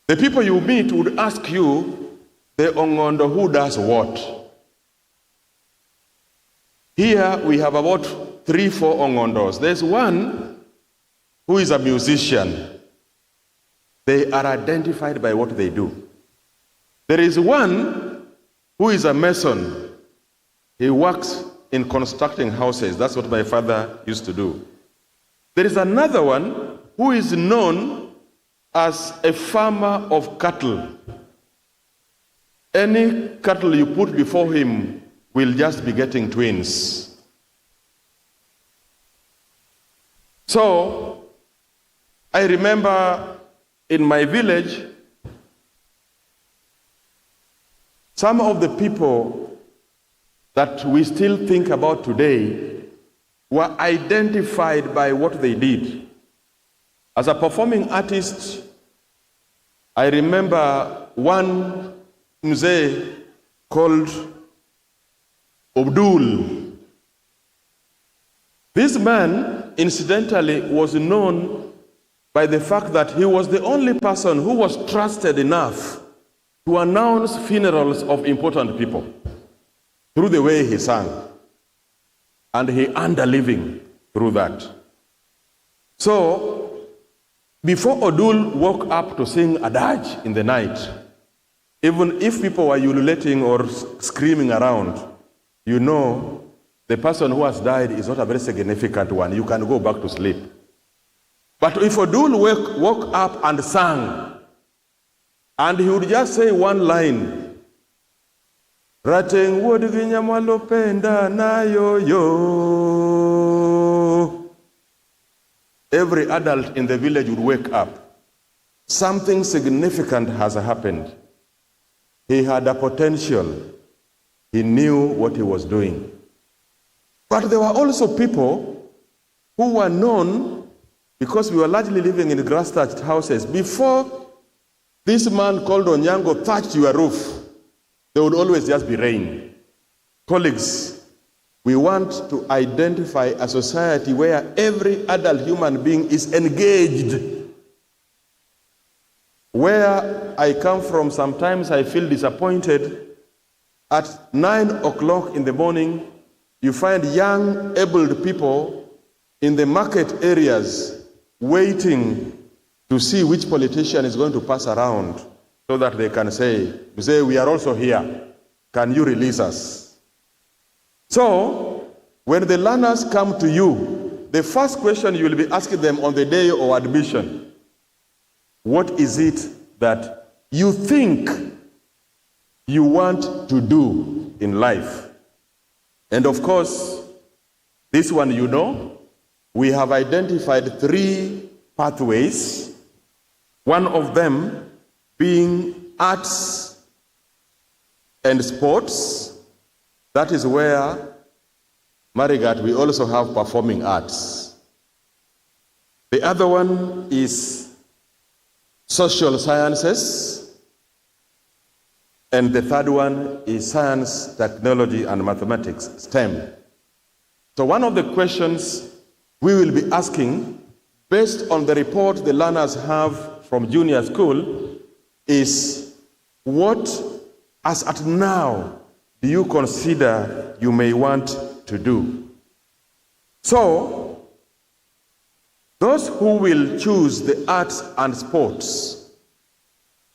The people you meet would ask you, the Ongondo who does what? Here we have about 3-4 Ongondos. There's one who is a musician. They are identified by what they do. There is one who is a mason. He works in constructing houses. That's what my father used to do. There is another one who is known as a farmer of cattle. Any cattle you put before him will just be getting twins. So, I remember in my village, some of the people that we still think about today were identified by what they did. As a performing artist, I remember one mzee called Abdul. This man, incidentally, was known by the fact that he was the only person who was trusted enough to announce funerals of important people through the way he sang. And he earned a living through that. So, before Odul woke up to sing a dirge in the night, even if people were ululating or screaming around, you know the person who has died is not a very significant one. You can go back to sleep. But if Odul woke up and sang, and he would just say one line, Rateng wood vinyamwalopenda na yo. Every adult in the village would wake up. Something significant has happened. He had a potential. He knew what he was doing. But there were also people who were known, because we were largely living in grass-thatched houses. Before this man called Onyango thatched your roof, there would always just be rain. Colleagues, we want to identify a society where every adult human being is engaged. Where I come from, sometimes I feel disappointed. At 9 o'clock in the morning, you find young, abled people in the market areas waiting to see which politician is going to pass around so that they can say, we are also here. Can you release us? So, when the learners come to you, the first question you will be asking them on the day of admission, what is it that you think you want to do in life? And of course, this one you know, we have identified 3 pathways, one of them being arts and sports. That is where, Marigat, we also have performing arts. The other one is social sciences. And the third one is science, technology, and mathematics, STEM. So one of the questions we will be asking, based on the report the learners have from junior school, is what, as at now, do you consider you may want to do? So, those who will choose the arts and sports,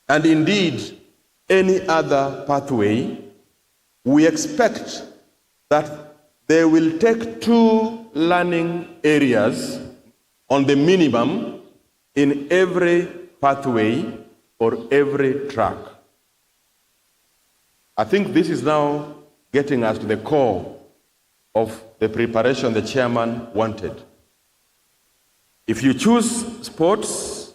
and indeed any other pathway, we expect that they will take 2 learning areas on the minimum in every pathway or every track. I think this is now getting us to the core of the preparation the chairman wanted. If you choose sports,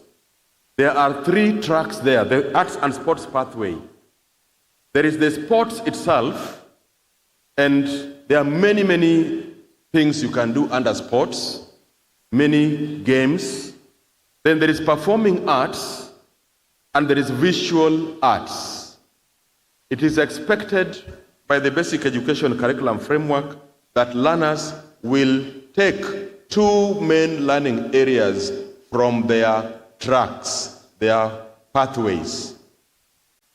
there are 3 tracks there, the arts and sports pathway. There is the sports itself, and there are many, many things you can do under sports, many games. Then there is performing arts, and there is visual arts. It is expected by the basic education curriculum framework that learners will take 2 main learning areas from their tracks, their pathways.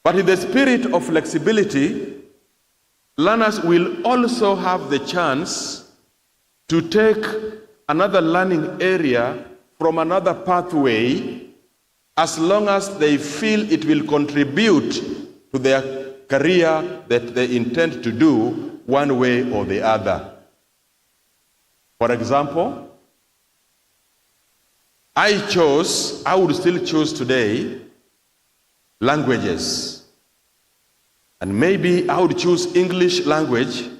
But in the spirit of flexibility, learners will also have the chance to take another learning area from another pathway, as long as they feel it will contribute to their career that they intend to do one way or the other. For example, I would still choose today languages. And maybe I would choose English language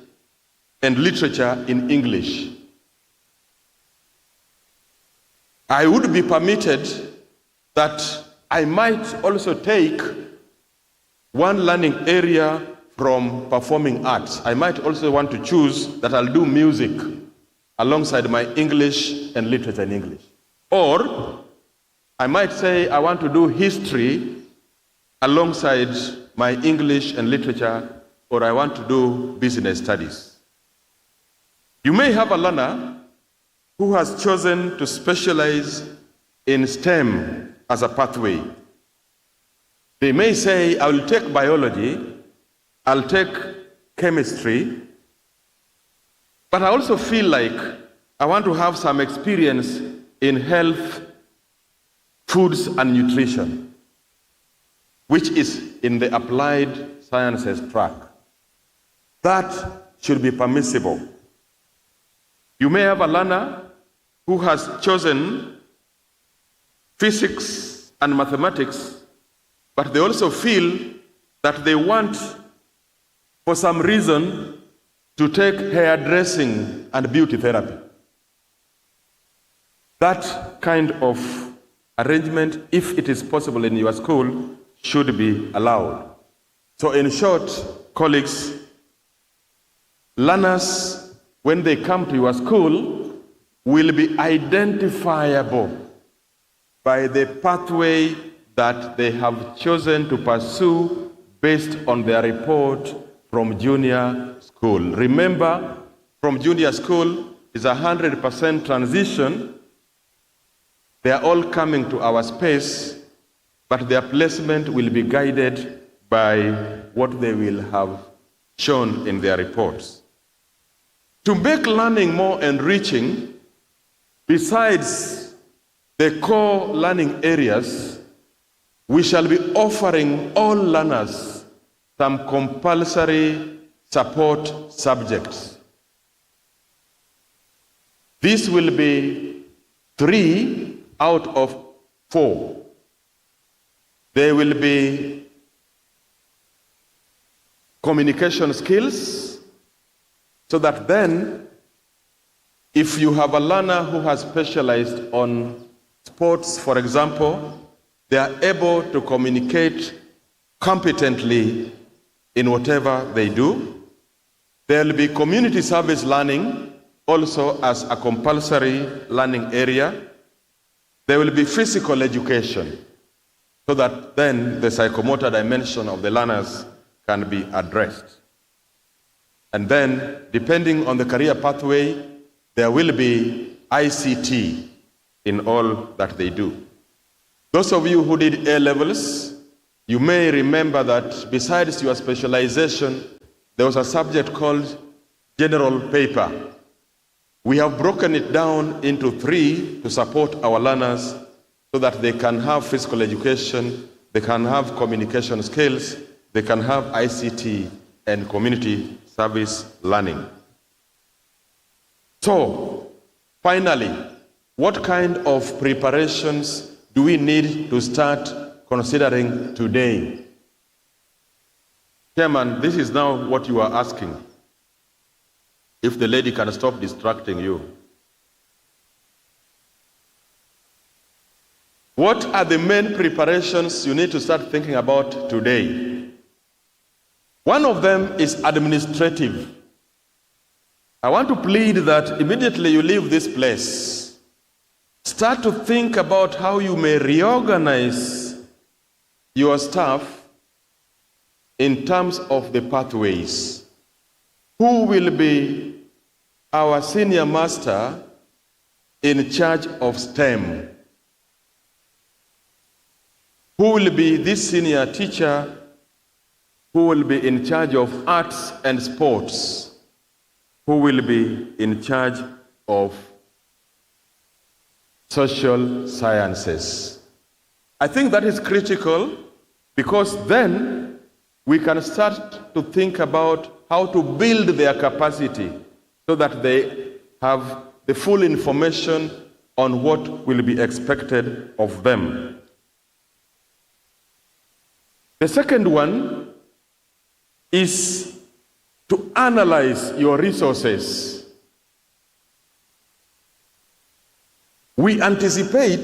and literature in English. I would be permitted that I might also take one learning area from performing arts. I might also want to choose that I'll do music alongside my English and literature in English. Or I might say I want to do history alongside my English and literature, or I want to do business studies. You may have a learner who has chosen to specialize in STEM as a pathway. They may say, I will take biology, I'll take chemistry, but I also feel like I want to have some experience in health, foods, and nutrition, which is in the applied sciences track. That should be permissible. You may have a learner who has chosen physics and mathematics, but they also feel that they want, for some reason, to take hairdressing and beauty therapy. That kind of arrangement, if it is possible in your school, should be allowed. So in short, colleagues, learners, when they come to your school, will be identifiable by the pathway that they have chosen to pursue based on their report from junior school. Remember, from junior school is 100% transition. They are all coming to our space, but their placement will be guided by what they will have shown in their reports. To make learning more enriching, besides the core learning areas, we shall be offering all learners some compulsory support subjects. This will be 3 out of 4. There will be communication skills, so that then, if you have a learner who has specialized on sports, for example, they are able to communicate competently in whatever they do. There will be community service learning also as a compulsory learning area. There will be physical education, so that then the psychomotor dimension of the learners can be addressed. And then, depending on the career pathway, there will be ICT in all that they do. Those of you who did A-levels, you may remember that besides your specialization, there was a subject called general paper. We have broken it down into 3 to support our learners so that they can have physical education, they can have communication skills, they can have ICT and community service learning. So, finally, what kind of preparations do we need to start considering today? Chairman, this is now what you are asking. If the lady can stop distracting you. What are the main preparations you need to start thinking about today? One of them is administrative. I want to plead that immediately you leave this place, start to think about how you may reorganize your staff in terms of the pathways. Who will be our senior master in charge of STEM? Who will be this senior teacher who will be in charge of arts and sports? Who will be in charge of social sciences? I think that is critical, because then we can start to think about how to build their capacity so that they have the full information on what will be expected of them. The second one is to analyze your resources. We anticipate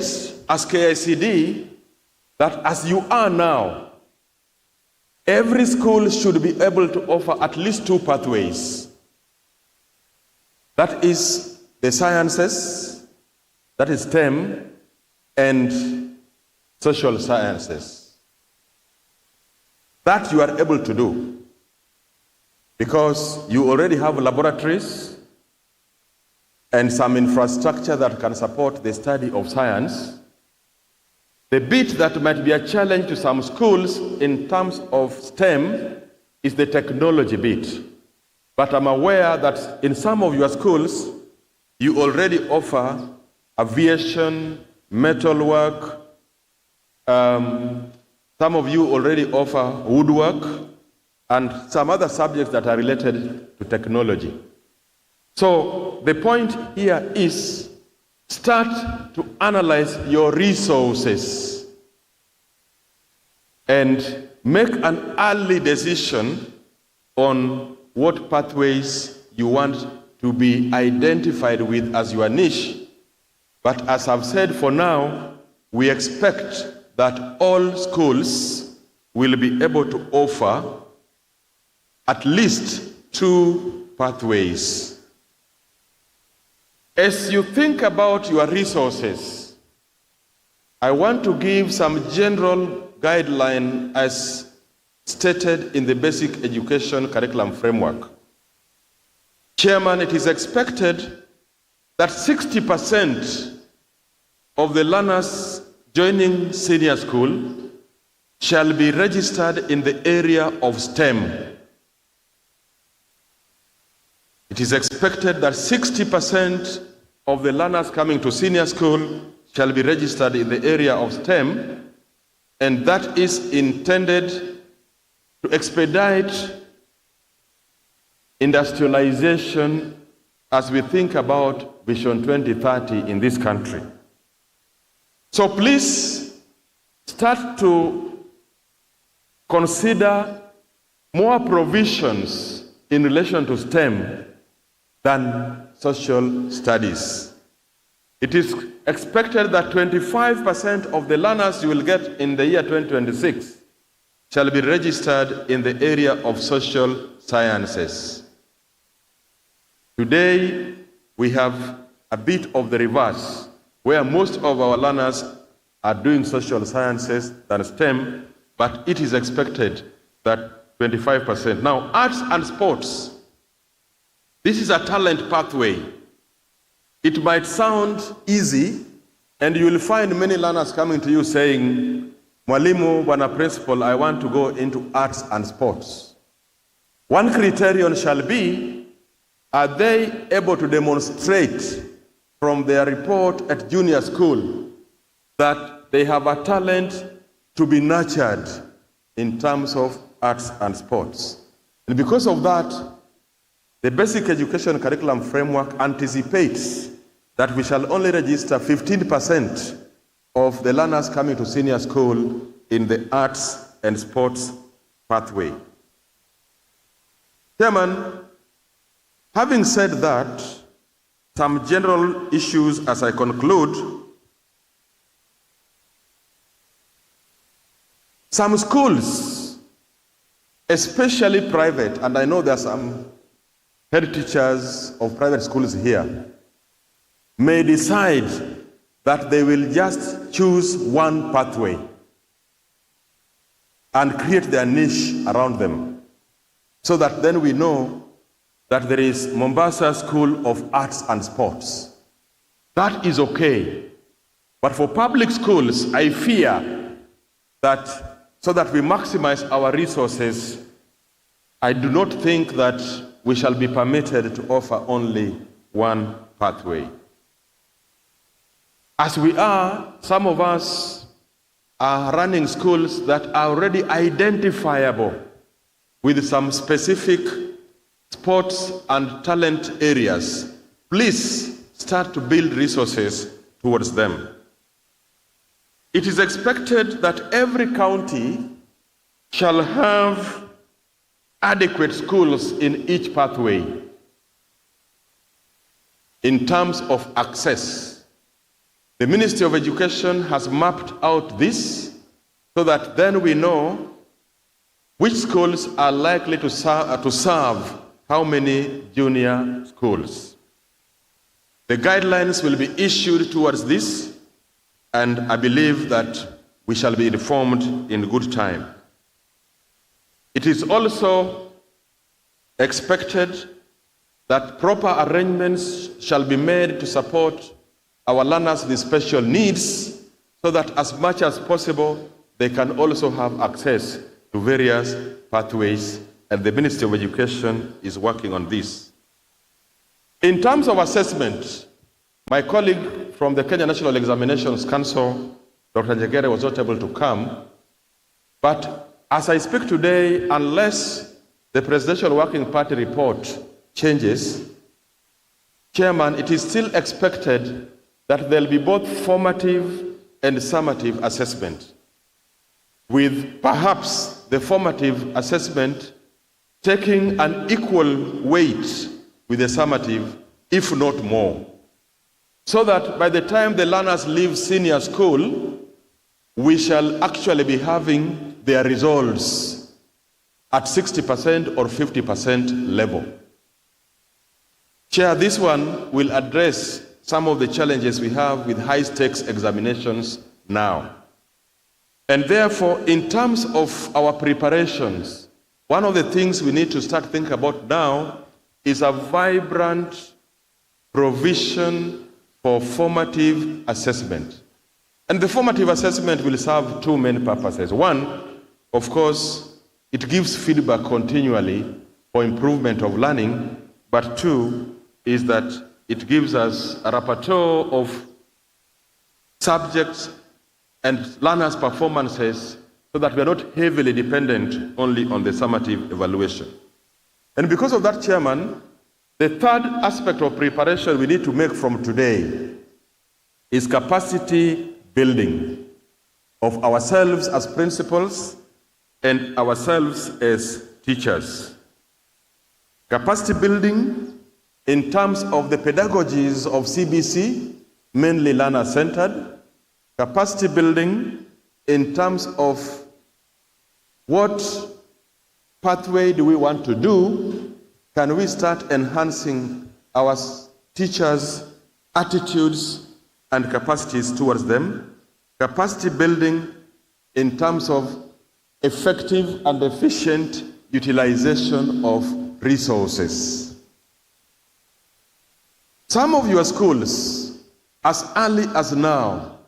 as KICD that as you are now, every school should be able to offer at least 2 pathways. That is the sciences, that is STEM, and social sciences. That you are able to do because you already have laboratories and some infrastructure that can support the study of science. The bit that might be a challenge to some schools in terms of STEM is the technology bit. But I'm aware that in some of your schools, you already offer aviation, metalwork, some of you already offer woodwork, and some other subjects that are related to technology. So the point here is start to analyze your resources and make an early decision on what pathways you want to be identified with as your niche. But as I've said, for now, we expect that all schools will be able to offer at least 2 pathways. As you think about your resources, I want to give some general guideline as stated in the Basic Education Curriculum Framework. Chairman, it is expected that 60% of the learners joining senior school shall be registered in the area of STEM. It is expected that 60% of the learners coming to senior school shall be registered in the area of STEM, and that is intended to expedite industrialization as we think about Vision 2030 in this country. So please start to consider more provisions in relation to STEM than social studies. It is expected that 25% of the learners you will get in the year 2026 shall be registered in the area of social sciences. Today, we have a bit of the reverse, where most of our learners are doing social sciences than STEM, but it is expected that 25%. Now, arts and sports. This is a talent pathway. It might sound easy, and you will find many learners coming to you saying, Mwalimu, Bwana Principal, I want to go into arts and sports. One criterion shall be, are they able to demonstrate from their report at junior school that they have a talent to be nurtured in terms of arts and sports? And because of that, the Basic Education Curriculum Framework anticipates that we shall only register 15% of the learners coming to senior school in the arts and sports pathway. Chairman, having said that, some general issues as I conclude. Some schools, especially private, and I know there are some head teachers of private schools here, may decide that they will just choose one pathway and create their niche around them, so that then we know that there is Mombasa School of Arts and Sports. That is okay. But for public schools, I fear that so that we maximize our resources, I do not think that we shall be permitted to offer only one pathway. As we are, some of us are running schools that are already identifiable with some specific sports and talent areas. Please start to build resources towards them. It is expected that every county shall have adequate schools in each pathway in terms of access. The Ministry of Education has mapped out this so that then we know which schools are likely to serve how many junior schools. The guidelines will be issued towards this, and I believe that we shall be informed in good time. It is also expected that proper arrangements shall be made to support our learners with special needs, so that as much as possible, they can also have access to various pathways, and the Ministry of Education is working on this. In terms of assessment, my colleague from the Kenya National Examinations Council, Dr. Njegere, was not able to come, but as I speak today, unless the Presidential Working Party report changes, Chairman, it is still expected that there will be both formative and summative assessment, with perhaps the formative assessment taking an equal weight with the summative, if not more, so that by the time the learners leave senior school, we shall actually be having their results at 60% or 50% level. Chair, this one will address some of the challenges we have with high-stakes examinations now. And therefore, in terms of our preparations, one of the things we need to start thinking about now is a vibrant provision for formative assessment. And the formative assessment will serve two main purposes. One, of course, it gives feedback continually for improvement of learning, but two is that it gives us a repertoire of subjects and learners' performances so that we are not heavily dependent only on the summative evaluation. And because of that, Chairman, the third aspect of preparation we need to make from today is capacity building of ourselves as principals and ourselves as teachers. Capacity building in terms of the pedagogies of CBC, mainly learner-centered. Capacity building in terms of what pathway do we want to do? Can we start enhancing our teachers' attitudes and capacities towards them? Capacity building in terms of effective and efficient utilization of resources. Some of your schools, as early as now,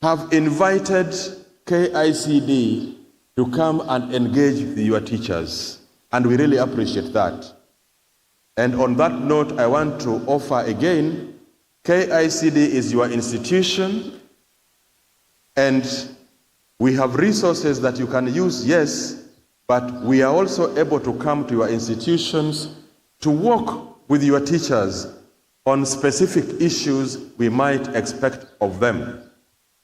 have invited KICD to come and engage with your teachers, and we really appreciate that. And on that note, I want to offer again, KICD is your institution, and we have resources that you can use, yes, but we are also able to come to your institutions to work with your teachers on specific issues we might expect of them.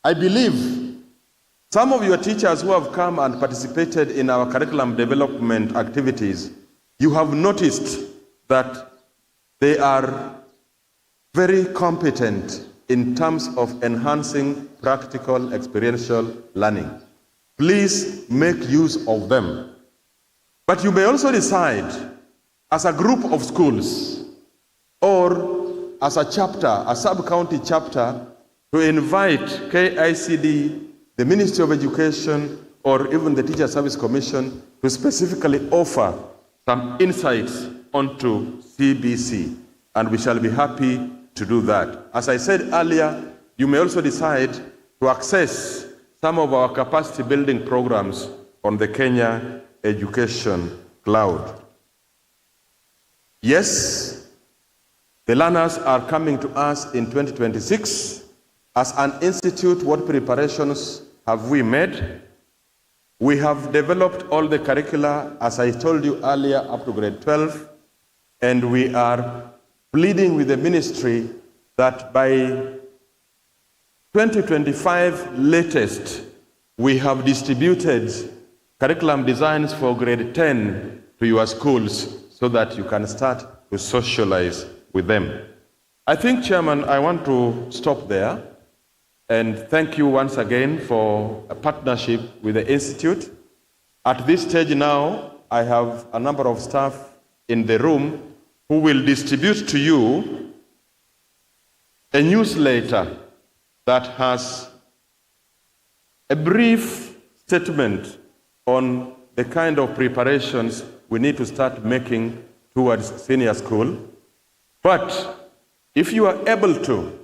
I believe some of your teachers who have come and participated in our curriculum development activities, you have noticed that they are very competent in terms of enhancing practical experiential learning. Please make use of them. But you may also decide as a group of schools or as a chapter, a sub-county chapter, to invite KICD, the Ministry of Education, or even the Teacher Service Commission to specifically offer some insights onto CBC. And we shall be happy to do that. As I said earlier, you may also decide to access some of our capacity building programs on the Kenya Education Cloud. Yes, the learners are coming to us in 2026. As an institute, what preparations have we made? We have developed all the curricula, as I told you earlier, up to grade 12, and we are pleading with the ministry that by 2025 latest, we have distributed curriculum designs for grade 10 to your schools so that you can start to socialize with them. I think, Chairman, I want to stop there and thank you once again for a partnership with the Institute. At this stage now, I have a number of staff in the room who will distribute to you a newsletter that has a brief statement on the kind of preparations we need to start making towards senior school. But if you are able to,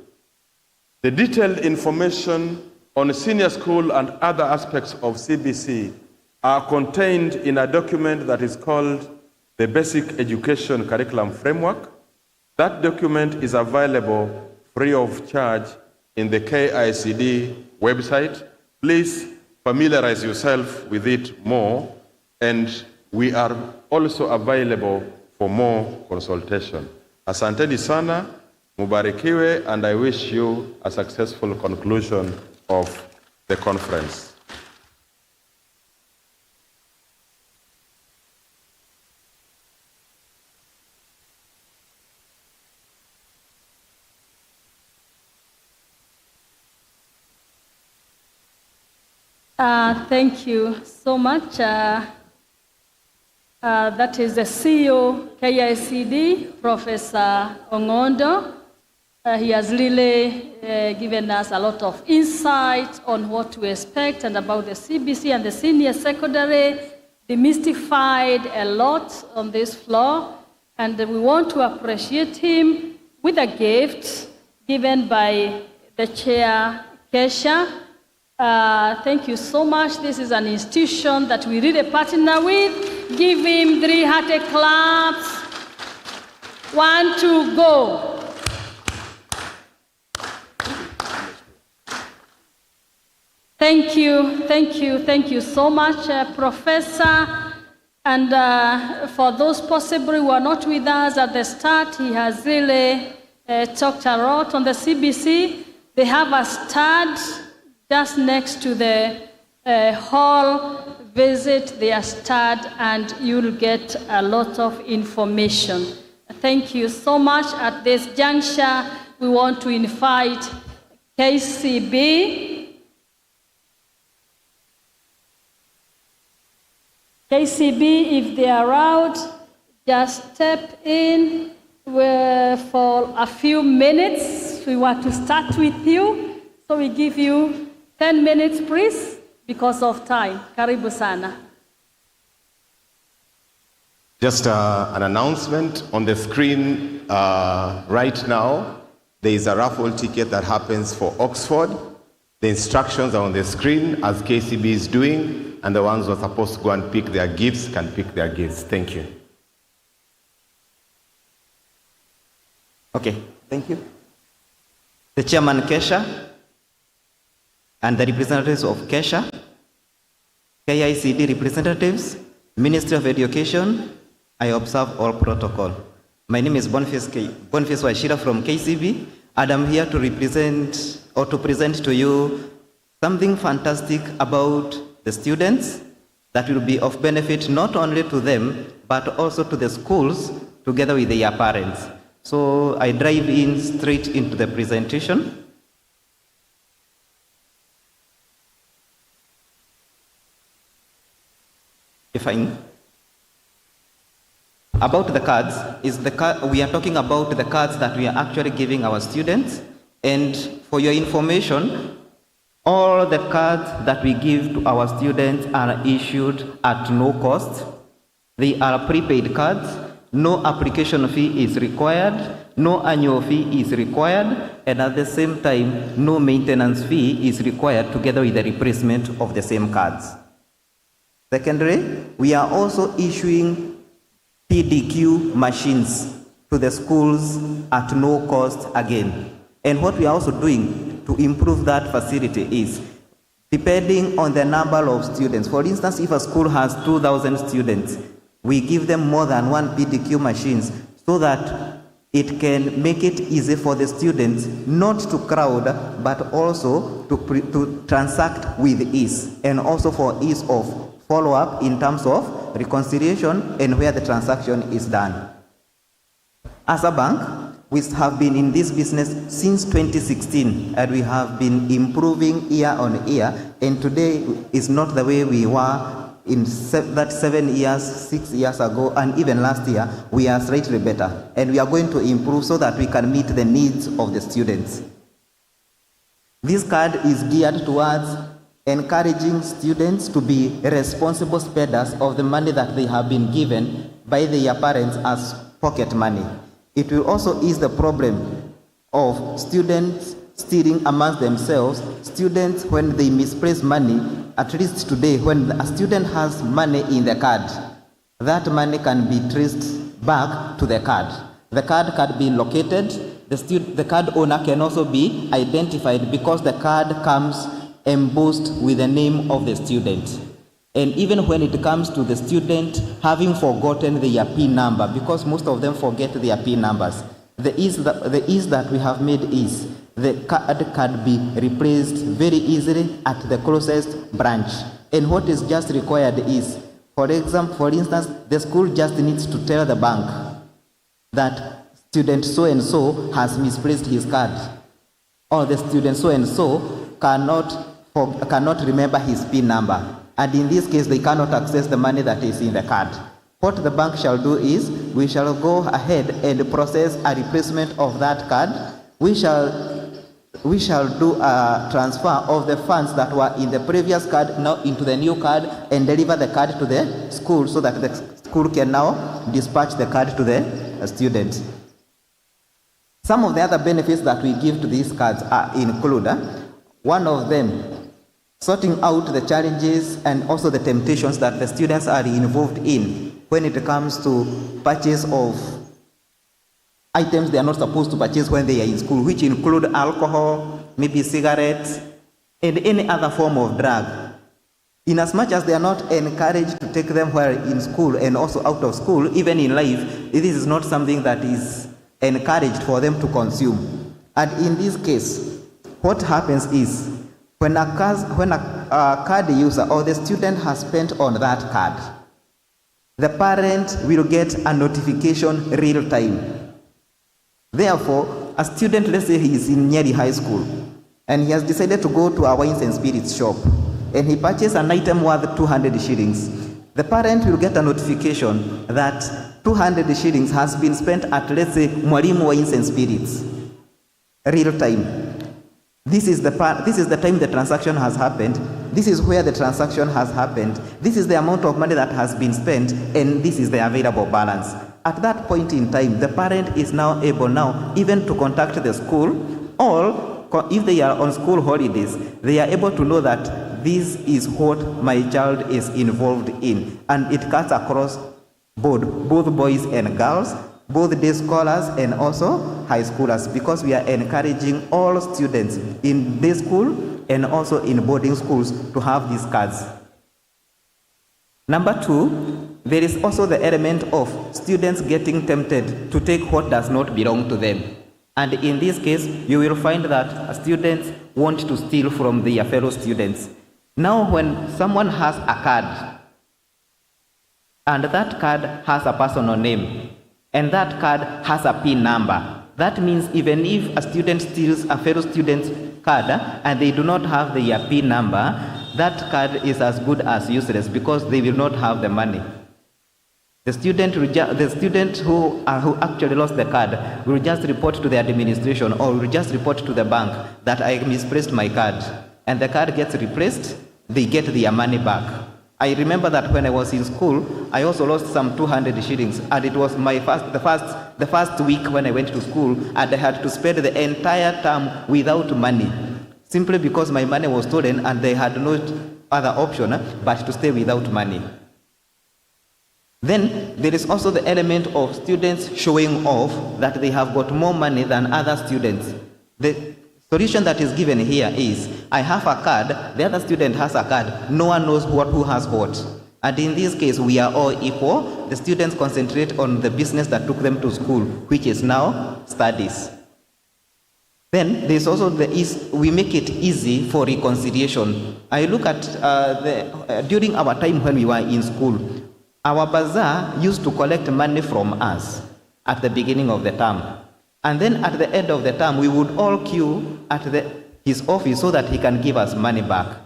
the detailed information on senior school and other aspects of CBC are contained in a document that is called the Basic Education Curriculum Framework. That document is available free of charge in the KICD website. Please familiarize yourself with it more. And we are also available for more consultation. Asanteni sana, mubarikiwe, and I wish you a successful conclusion of the conference. Thank you so much. That is the CEO, KICD, Professor Ongondo. He has really given us a lot of insight on what to expect and about the CBC and the senior secondary, demystified a lot on this floor. And we want to appreciate him with a gift given by the chair, Kesha. Thank you so much. This is an institution that we really partner with. Give him 3 hearty claps. 1, 2, go. Thank you so much, Professor. And for those possibly who are not with us at the start, he has really talked a lot on the CBC. They have a stud just next to the hall. Visit their stud and you'll get a lot of information. Thank you so much. At this juncture, we want to invite KCB. KCB, if they are out, just step in for a few minutes. We want to start with you, so we give you 10 minutes, please, because of time. Karibu sana. Just an announcement on the screen right now. There is a raffle ticket that happens for Oxford. The instructions are on the screen as KCB is doing, and the ones who are supposed to go and pick their gifts can pick their gifts. Thank you. Okay, thank you. The chairman, Kesha, and the representatives of Kesha, KICD representatives, Ministry of Education, I observe all protocol. My name is Boniface Waishira from KCB, and I'm here to represent or to present to you something fantastic about the students that will be of benefit not only to them, but also to the schools together with their parents. So I dive in straight into the presentation. About the cards, we are talking about the cards that we are actually giving our students. And for your information, all the cards that we give to our students are issued at no cost. They are prepaid cards. No application fee is required. No annual fee is required. And at the same time, no maintenance fee is required together with the replacement of the same cards. Secondly, we are also issuing PDQ machines to the schools at no cost again. And what we are also doing to improve that facility is, depending on the number of students. For instance, if a school has 2,000 students, we give them more than one PDQ machines so that it can make it easy for the students not to crowd, but also to transact with ease, and also for ease of follow-up in terms of reconciliation and where the transaction is done. As a bank, we have been in this business since 2016, and we have been improving year on year, and today is not the way we were in that 7 years, 6 years ago, and even last year. We are slightly better, and we are going to improve so that we can meet the needs of the students. This card is geared towards encouraging students to be responsible spenders of the money that they have been given by their parents as pocket money. It will also ease the problem of students stealing amongst themselves. Students, when they misplace money, at least today, when a student has money in the card, that money can be traced back to the card. The card can be located. The card owner can also be identified because the card comes embossed with the name of the student. And even when it comes to the student having forgotten their PIN number, because most of them forget their PIN numbers, the ease that we have made is the card can be replaced very easily at the closest branch. And what is just required is, for instance, the school just needs to tell the bank that student so-and-so has misplaced his card, or the student so-and-so cannot remember his PIN number. And in this case, they cannot access the money that is in the card. What the bank shall do is, we shall go ahead and process a replacement of that card. We shall do a transfer of the funds that were in the previous card now into the new card and deliver the card to the school so that the school can now dispatch the card to the student. Some of the other benefits that we give to these cards include one of them, sorting out the challenges and also the temptations that the students are involved in when it comes to purchase of items they are not supposed to purchase when they are in school, which include alcohol, maybe cigarettes, and any other form of drug. In as much as they are not encouraged to take them while in school and also out of school, even in life, this is not something that is encouraged for them to consume. And in this case, what happens is, when a card user or the student has spent on that card, the parent will get a notification real time. Therefore, a student, let's say he is in Nyeri High School, and he has decided to go to a wines and spirits shop, and he purchased an item worth 200 shillings. The parent will get a notification that 200 shillings has been spent at, let's say, Mwalimu Wines and Spirits, real time. This is the time the transaction has happened. This is where the transaction has happened. This is the amount of money that has been spent, and this is the available balance. At that point in time, the parent is now able even to contact the school, or if they are on school holidays, they are able to know that this is what my child is involved in. And it cuts across both boys and girls, both day scholars and also high schoolers, because we are encouraging all students in day school and also in boarding schools to have these cards. Number two, there is also the element of students getting tempted to take what does not belong to them. And in this case, you will find that students want to steal from their fellow students. Now, when someone has a card, and that card has a personal name, and that card has a PIN number, that means even if a student steals a fellow student's card and they do not have their PIN number, that card is as good as useless because they will not have the money. The student who actually lost the card will just report to the administration or will just report to the bank that I misplaced my card, and the card gets replaced, they get their money back. I remember that when I was in school, I also lost some 200 shillings, and it was the first week when I went to school, and I had to spend the entire term without money, simply because my money was stolen and they had no other option but to stay without money. Then there is also the element of students showing off that they have got more money than other students. The solution that is given here is, I have a card, the other student has a card, no one knows who has what. And in this case, we are all equal. The students concentrate on the business that took them to school, which is now studies. Then there's also we make it easy for reconciliation. I look at during our time when we were in school, our bazaar used to collect money from us at the beginning of the term. And then at the end of the term, we would all queue at his office so that he can give us money back.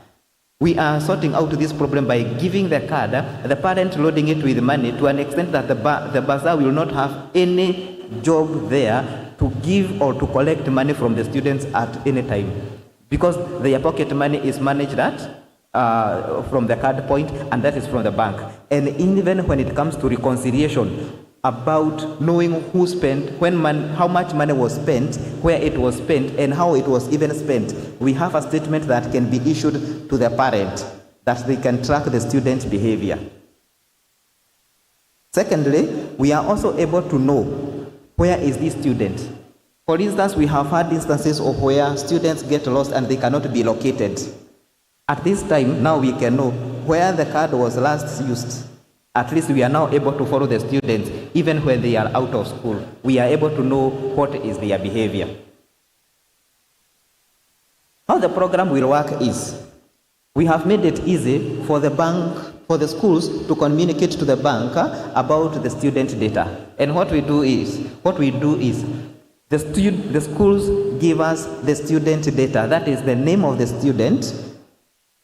We are sorting out this problem by giving the card, the parent loading it with money to an extent that the bazaar will not have any job there to give or to collect money from the students at any time, because their pocket money is managed from the card point, and that is from the bank. And even when it comes to reconciliation, about knowing who spent, how much money was spent, where it was spent, and how it was even spent, we have a statement that can be issued to the parent that they can track the student's behavior. Secondly, we are also able to know where is this student. For instance, we have had instances of where students get lost and they cannot be located. At this time, now we can know where the card was last used. At least we are now able to follow the students even when they are out of school. We are able to know what is their behavior. How the program will work is, we have made it easy for the bank, for the schools to communicate to the bank about the student data. And what we do is the schools give us the student data. That is the name of the student,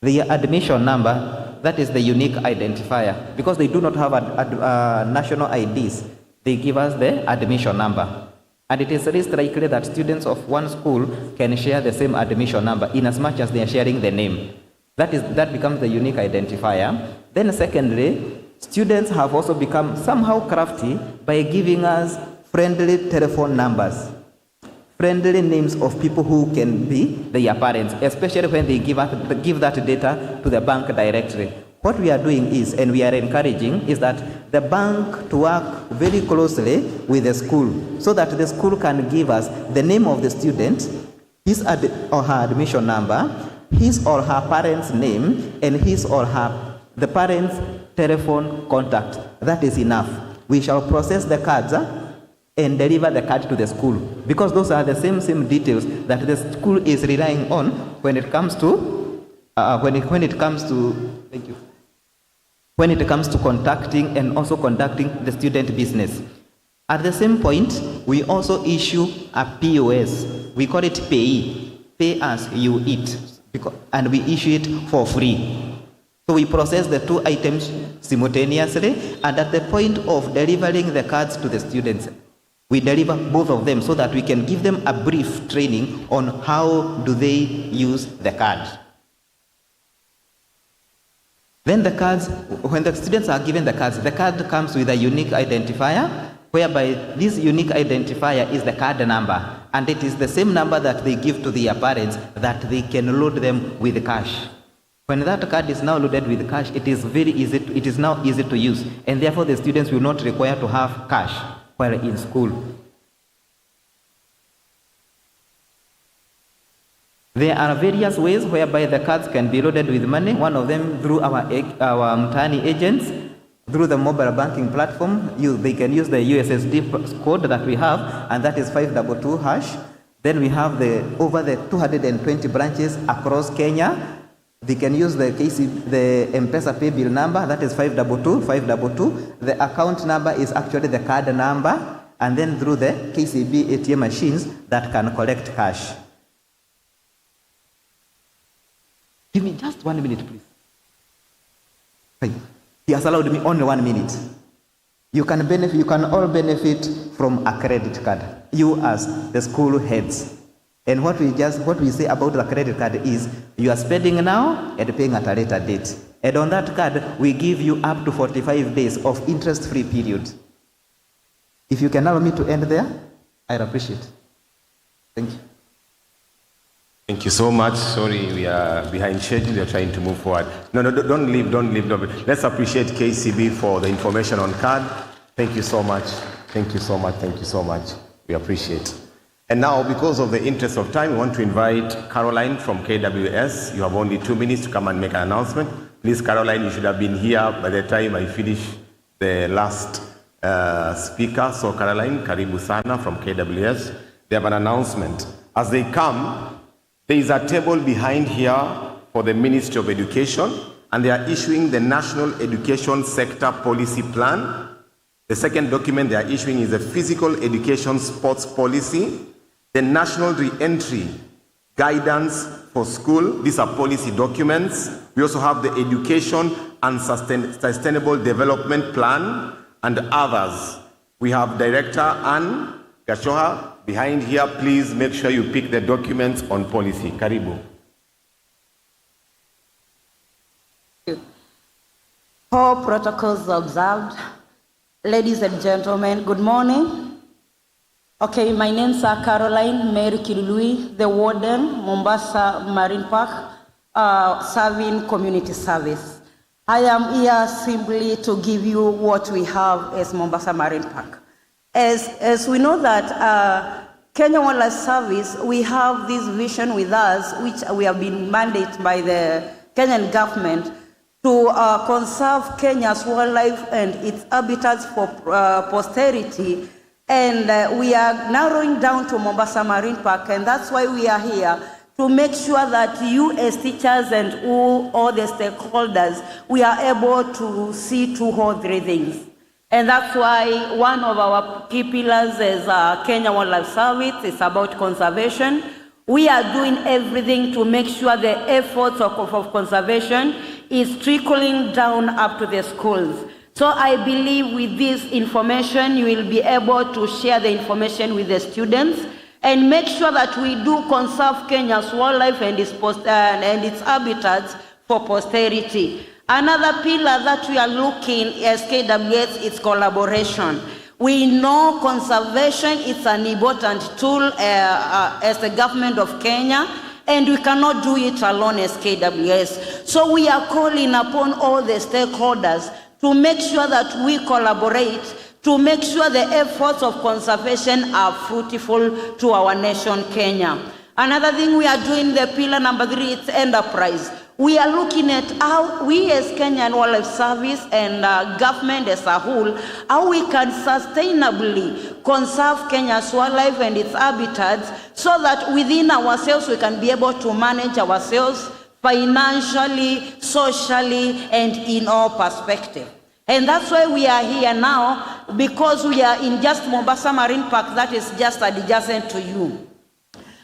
the admission number, that is the unique identifier. Because they do not have a national IDs, they give us the admission number. And it is least likely that students of one school can share the same admission number in as much as they are sharing the name. That becomes the unique identifier. Then secondly, students have also become somehow crafty by giving us friendly telephone numbers, friendly names of people who can be their parents, especially when they give that data to the bank directly. What we are doing is, and we are encouraging, is that the bank to work very closely with the school so that the school can give us the name of the student, his or her admission number, his or her parent's name, and his or her the parent's telephone contact. That is enough. We shall process the cards and deliver the card to the school, because those are the same details that the school is relying on when it comes to contacting and also conducting the student business. At the same point, we also issue a POS. We call it pay as you eat, and we issue it for free. So we process the two items simultaneously, and at the point of delivering the cards to the students, we deliver both of them so that we can give them a brief training on how do they use the card. Then the cards, when the students are given the card comes with a unique identifier, whereby this unique identifier is the card number, and it is the same number that they give to their parents that they can load them with cash. When that card is now loaded with cash, it is very easy. It is now easy to use, and therefore the students will not require to have cash while in school. There are various ways whereby the cards can be loaded with money. One of them through our Mtaani agents, through the mobile banking platform. They can use the USSD code that we have, and that is 522#. Then we have over the 220 branches across Kenya. They can use the M-Pesa pay bill number, that is 522. The account number is actually the card number, and then through the KCB ATM machines that can collect cash. Give me just 1 minute, please. He has allowed me only 1 minute. You can all benefit from a credit card, you as the school heads. And what we say about the credit card is, you are spending now and paying at a later date. And on that card, we give you up to 45 days of interest-free period. If you can allow me to end there, I'd appreciate it. Thank you. Thank you so much. Sorry, we are behind schedule. We are trying to move forward. No, don't leave. Let's appreciate KCB for the information on card. Thank you so much. Thank you so much. We appreciate. And now, because of the interest of time, we want to invite Caroline from KWS. You have only 2 minutes to come and make an announcement. Please, Caroline, you should have been here by the time I finish the last speaker. So, Caroline, karibu sana from KWS. They have an announcement. As they come, there is a table behind here for the Ministry of Education, and they are issuing the National Education Sector Policy Plan. The second document they are issuing is the Physical Education Sports Policy, the National Re-Entry Guidance for School. These are policy documents. We also have the Education and Sustainable Development Plan and others. We have Director Anne Gashoha behind here. Please make sure you pick the documents on policy. Karibu. All protocols observed. Ladies and gentlemen, good morning. Okay, my name's Caroline Mary Kilului, the warden, Mombasa Marine Park, serving community service. I am here simply to give you what we have as Mombasa Marine Park. As we know that Kenya Wildlife Service, we have this vision with us, which we have been mandated by the Kenyan government to conserve Kenya's wildlife and its habitats for posterity. And we are narrowing down to Mombasa Marine Park, and that's why we are here, to make sure that you as teachers and all the stakeholders, we are able to see 2 or 3 things. And that's why one of our key pillars is Kenya Wildlife Service. It's about conservation. We are doing everything to make sure the efforts of conservation is trickling down up to the schools. So I believe with this information, you will be able to share the information with the students and make sure that we do conserve Kenya's wildlife and its habitats for posterity. Another pillar that we are looking as KWS is collaboration. We know conservation is an important tool as the government of Kenya, and we cannot do it alone as KWS. So we are calling upon all the stakeholders to make sure that we collaborate, to make sure the efforts of conservation are fruitful to our nation, Kenya. Another thing we are doing, the pillar number 3, is enterprise. We are looking at how we as Kenyan Wildlife Service and government as a whole, how we can sustainably conserve Kenya's wildlife and its habitats, so that within ourselves we can be able to manage ourselves financially, socially, and in all perspective. And that's why we are here now, because we are in just Mombasa Marine Park, that is just adjacent to you.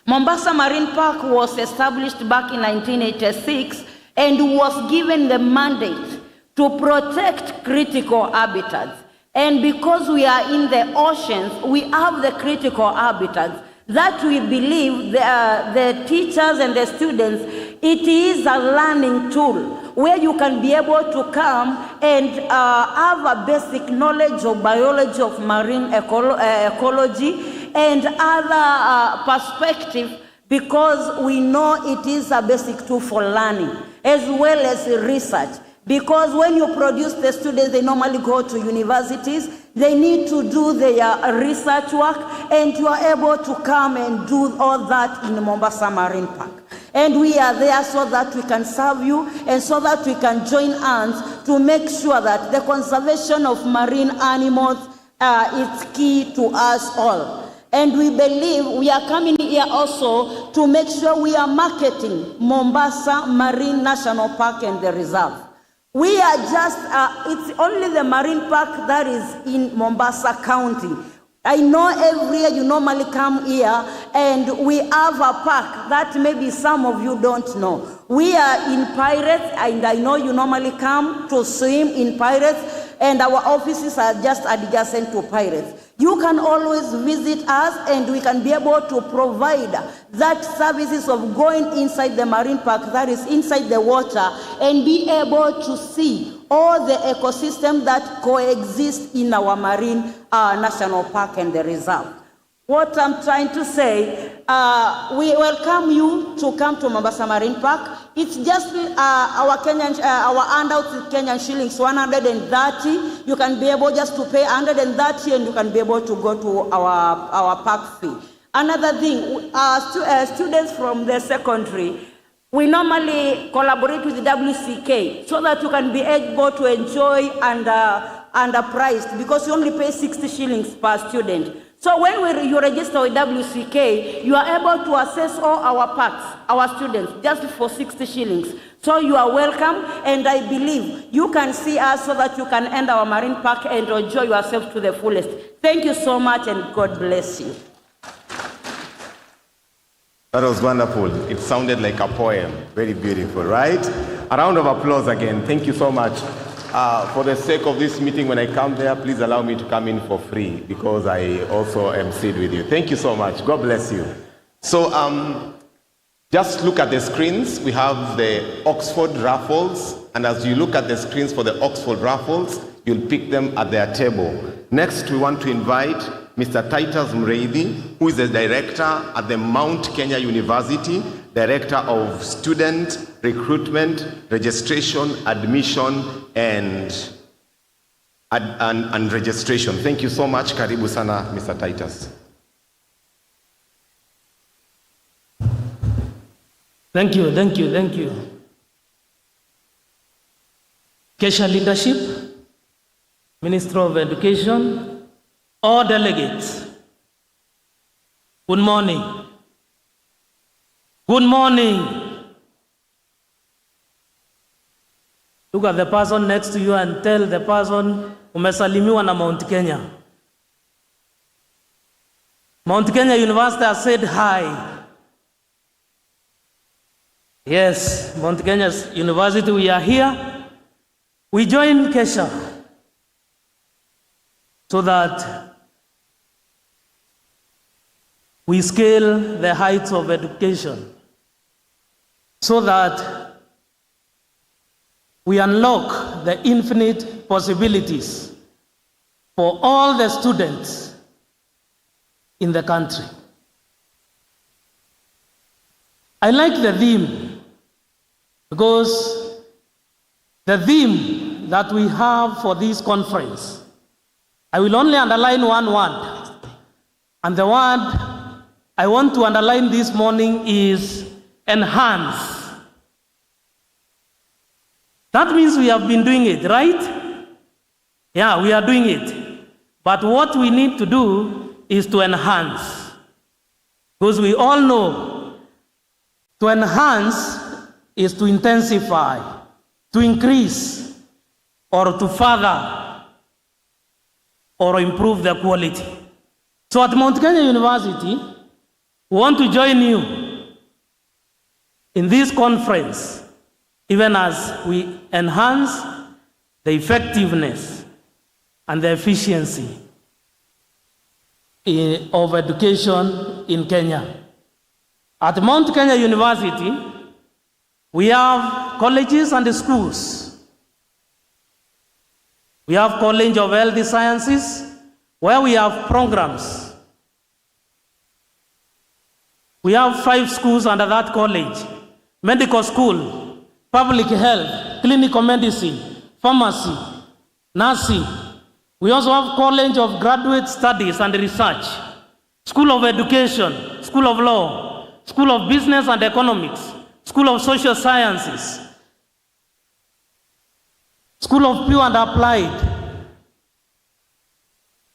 Mombasa Marine Park was established back in 1986 and was given the mandate to protect critical habitats. And because we are in the oceans, we have the critical habitats that we believe the teachers and the students, it is a learning tool where you can be able to come and have a basic knowledge of biology, of marine ecology, and other perspective, because we know it is a basic tool for learning, as well as research. Because when you produce the students, they normally go to universities, they need to do their research work, and you are able to come and do all that in Mombasa Marine Park. And we are there so that we can serve you, and so that we can join hands to make sure that the conservation of marine animals is key to us all. And we believe we are coming here also to make sure we are marketing Mombasa Marine National Park and the reserve. We are just, it's only the marine park that is in Mombasa County. I know every year you normally come here and we have a park that maybe some of you don't know. We are in Pirates, and I know you normally come to swim in Pirates, and our offices are just adjacent to Pirates. You can always visit us, and we can be able to provide that services of going inside the marine park, that is inside the water, and be able to see all the ecosystem that coexist in our marine national park and the reserve. What I'm trying to say, we welcome you to come to Mombasa Marine Park. It's just our handout is Kenyan shillings 130. You can be able just to pay 130, and you can be able to go to our park fee. Another thing, students from the secondary, we normally collaborate with the WCK so that you can be able to enjoy underpriced, because you only pay 60 shillings per student. So when you register with WCK, you are able to access all our parks, our students, just for 60 shillings. So you are welcome, and I believe you can see us so that you can enter our marine park and enjoy yourself to the fullest. Thank you so much, and God bless you. That was wonderful. It sounded like a poem. Very beautiful, right? A round of applause again. Thank you so much. For the sake of this meeting, when I come there, please allow me to come in for free, because I also emceed with you. Thank you so much. God bless you. So just look at the screens. We have the Oxford raffles, and as you look at the screens for the Oxford raffles, you'll pick them at their table. Next, we want to invite Mr. Titus Mreithi, who is the director at the Mount Kenya University, Director of Student Recruitment, Registration, Admission, and Registration. Thank you so much. Karibu sana, Mr. Titus. Thank you. Kesha leadership, Minister of Education, all delegates, good morning. Good morning. Look at the person next to you and tell the person, umesalimiwa na Mount Kenya. Mount Kenya University has said hi. Yes, Mount Kenya University, we are here. We join Kesha so that we scale the heights of education, so that we unlock the infinite possibilities for all the students in the country. I like the theme because the theme that we have for this conference, I will only underline one word, and the word I want to underline this morning is enhance. That means we have been doing it, right? Yeah, we are doing it. But what we need to do is to enhance. Because we all know to enhance is to intensify, to increase, or to further, or improve the quality. So at Mount Kenya University, we want to join you in this conference, even as we enhance the effectiveness and the efficiency of education in Kenya. At Mount Kenya University, we have colleges and schools. We have College of Health Sciences, where we have programs. We have 5 schools under that college: medical school, public health, clinical medicine, pharmacy, nursing. We also have College of Graduate Studies and Research, School of Education, School of Law, School of Business and Economics, School of Social Sciences, School of Pure and Applied,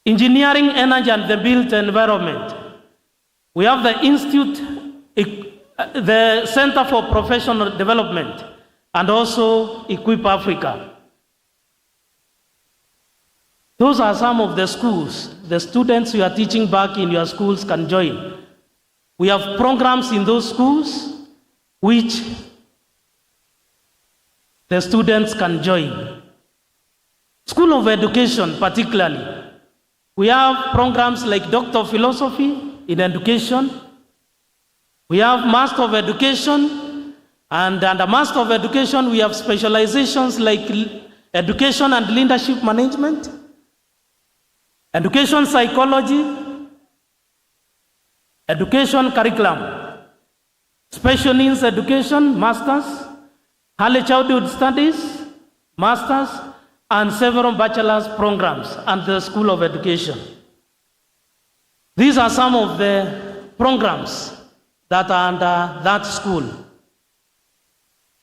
Engineering, Energy and the Built Environment. We have the Institute, the Center for Professional Development, and also Equip Africa. Those are some of the schools. The students you are teaching back in your schools can join. We have programs in those schools which the students can join. School of Education particularly. We have programs like Doctor of Philosophy in Education. We have Master of Education, and under Master of Education we have specializations like Education and Leadership Management, Education Psychology, Education Curriculum, Special Needs Education, Masters, Early Childhood Studies, Masters, and several bachelor's programs and the School of Education. These are some of the programs that are under that school.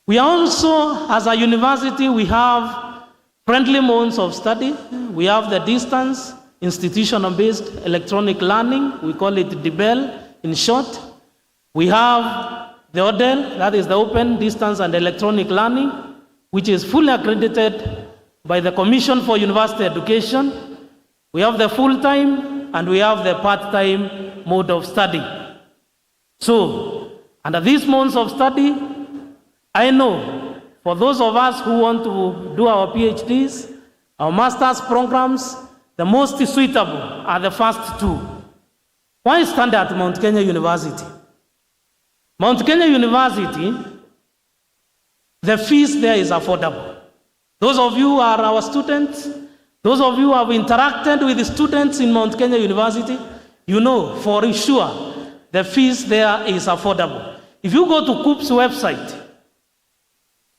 We also, as a university, we have friendly modes of study. We have the distance, institutional-based electronic learning. We call it DBEL in short. We have the ODEL, that is the Open Distance and Electronic Learning, which is fully accredited by the Commission for University Education. We have the full-time and we have the part-time mode of study. So, under these modes of study, I know for those of us who want to do our PhDs, our master's programs, the most suitable are the first 2. Why stand at Mount Kenya University? Mount Kenya University, the fees there is affordable. Those of you who are our students, those of you who have interacted with the students in Mount Kenya University, you know for sure the fees there is affordable. If you go to COOP's website,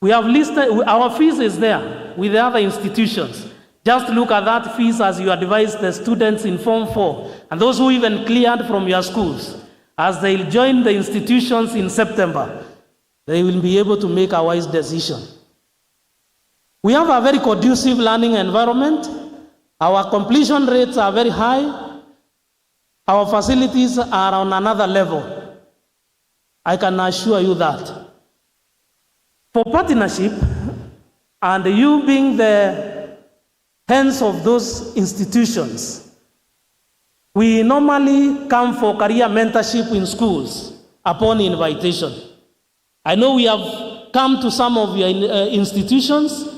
we have listed, our fees is there with the other institutions. Just look at that fees as you advise the students in Form 4 and those who even cleared from your schools. As they join the institutions in September, they will be able to make a wise decision. We have a very conducive learning environment. Our completion rates are very high. Our facilities are on another level. I can assure you that. For partnership, and you being the hands of those institutions, we normally come for career mentorship in schools upon invitation. I know we have come to some of your institutions.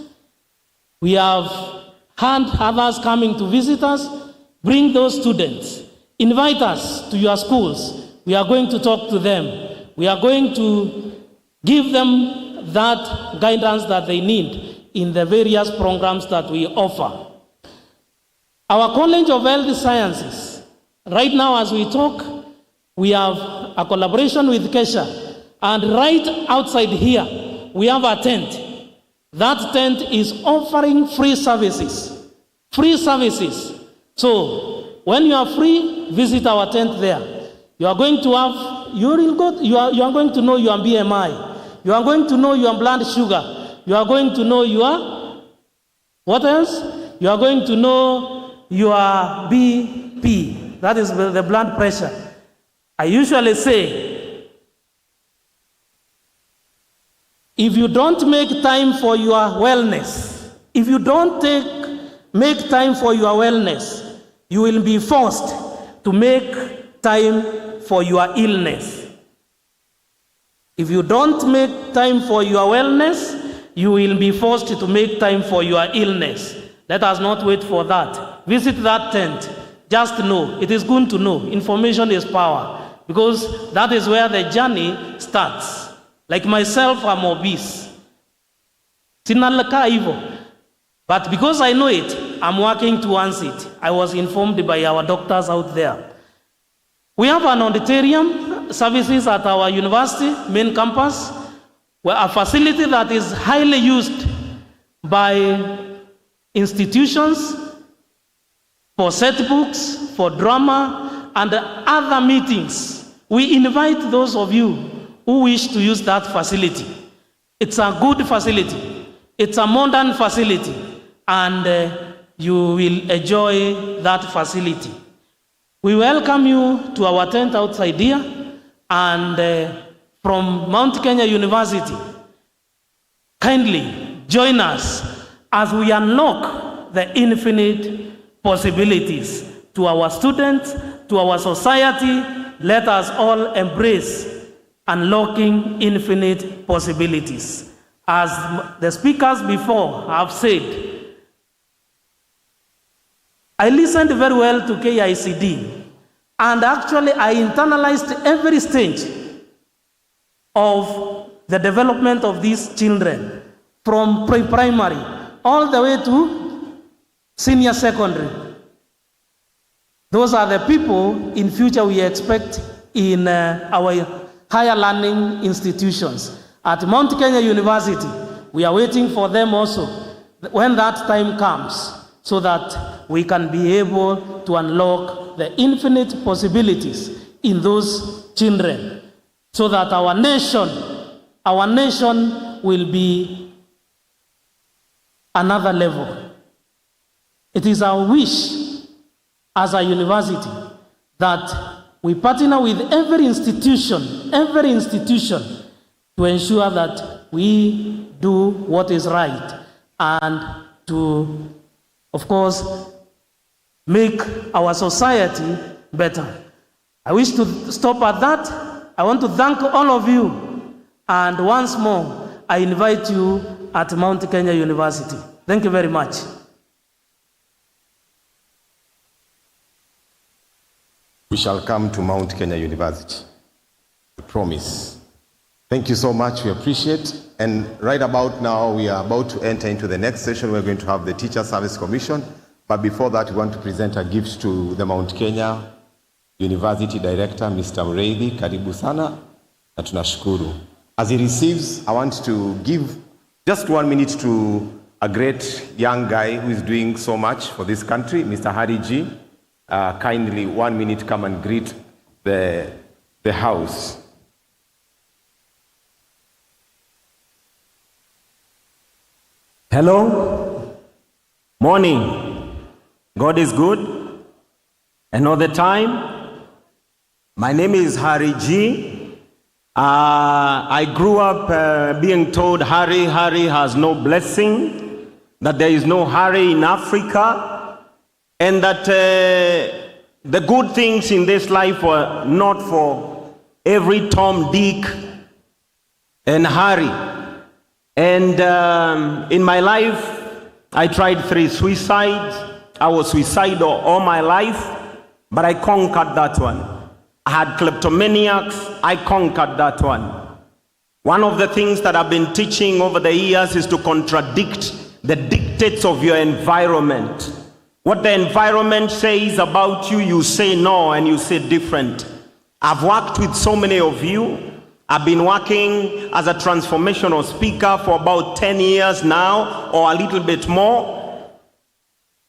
We have had others coming to visit us. Bring those students. Invite us to your schools. We are going to talk to them. We are going to give them that guidance that they need in the various programs that we offer. Our College of Health Sciences, right now as we talk, we have a collaboration with Kesha. And right outside here, we have a tent. That tent is offering free services. Free services. So, when you are free, visit our tent there. You are going to have, you are going to know your BMI. You are going to know your blood sugar. You are going to know your, what else? You are going to know your BP. That is the blood pressure. I usually say, if you don't make time for your wellness, if you don't make time for your wellness, you will be forced to make time for your illness. If you don't make time for your wellness, you will be forced to make time for your illness. Let us not wait for that. Visit that tent. Just know, it is good to know. Information is power, because that is where the journey starts. Like myself, I'm obese. But because I know it, I'm working towards it. I was informed by our doctors out there. We have an auditorium services at our university, main campus, where a facility that is highly used by institutions for set books, for drama, and other meetings. We invite those of you who wish to use that facility. It's a good facility. It's a modern facility, and you will enjoy that facility. We welcome you to our tent outside here, and from Mount Kenya University, kindly join us as we unlock the infinite possibilities to our students, to our society. Let us all embrace unlocking infinite possibilities. As the speakers before have said, I listened very well to KICD, and actually I internalized every stage of the development of these children, from pre-primary all the way to senior secondary. Those are the people in future we expect in our higher learning institutions. At Mount Kenya University, we are waiting for them also when that time comes, so that we can be able to unlock the infinite possibilities in those children, so that our nation will be another level. It is our wish as a university that we partner with every institution to ensure that we do what is right, and to, of course, make our society better. I wish to stop at that. I want to thank all of you, and once more, I invite you at Mount Kenya University. Thank you very much. We shall come to Mount Kenya University. We promise. Thank you so much. We appreciate. And right about now, we are about to enter into the next session. We're going to have the Teacher Service Commission. But before that, we want to present a gift to the Mount Kenya University Director, Mr. Mreithi. Karibu sana, na tunashukuru. As he receives, I want to give just 1 minute to a great young guy who is doing so much for this country, Mr. Hari G. Kindly, 1 minute, come and greet the house. Hello. Morning. God is good. And all the time. My name is Harry G. I grew up being told Harry has no blessing, that there is no Harry in Africa, and that the good things in this life were not for every Tom, Dick, and Harry. And in my life, I tried 3 suicides. I was suicidal all my life, but I conquered that one. I had kleptomaniacs. I conquered that one. One of the things that I've been teaching over the years is to contradict the dictates of your environment. What the environment says about you, you say no and you say different. I've worked with so many of you. I've been working as a transformational speaker for about 10 years now, or a little bit more.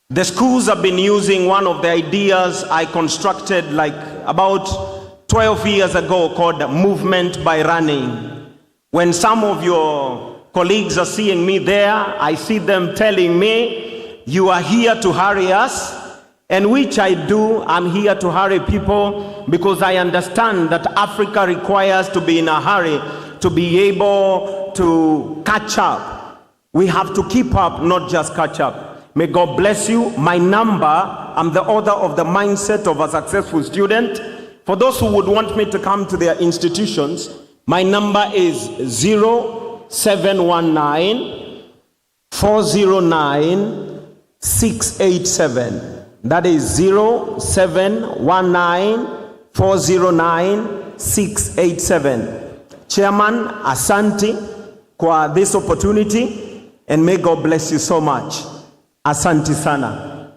The schools have been using one of the ideas I constructed like about 12 years ago called movement by running. When some of your colleagues are seeing me there, I see them telling me, you are here to hurry us. And which I do. I'm here to hurry people because I understand that Africa requires to be in a hurry to be able to catch up. We have to keep up, not just catch up. May God bless you. My number, I'm the author of The Mindset of a Successful Student. For those who would want me to come to their institutions, my number is 0719 409 687. That is 0719 409 687. Chairman, asante kwa this opportunity, and may God bless you so much. Asante sana.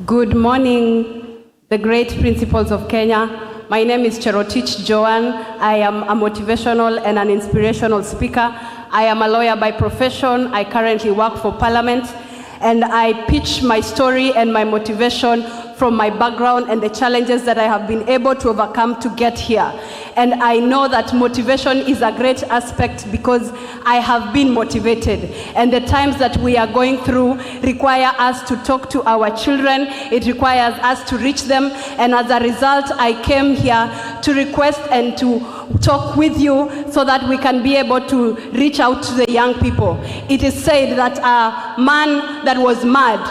Good morning, the great principals of Kenya. My name is Cherotich Joan. I am a motivational and an inspirational speaker. I am a lawyer by profession. I currently work for Parliament, and I pitch my story and my motivation from my background and the challenges that I have been able to overcome to get here. And I know that motivation is a great aspect because I have been motivated. And the times that we are going through require us to talk to our children. It requires us to reach them. And as a result, I came here to request and to talk with you so that we can be able to reach out to the young people. It is said that a man that was mad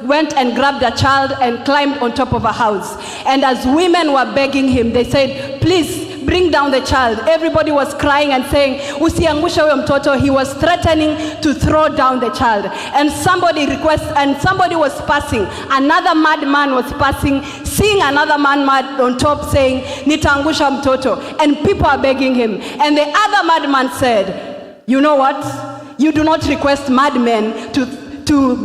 went and grabbed a child and climbed on top of a house. And as women were begging him, they said, please bring down the child. Everybody was crying and saying, usiangushe huyo mtoto. He was threatening to throw down the child. And somebody was passing. Another madman was passing, seeing another man mad on top saying, nitaangusha mtoto. And people are begging him. And the other madman said, you know what? You do not request madmen to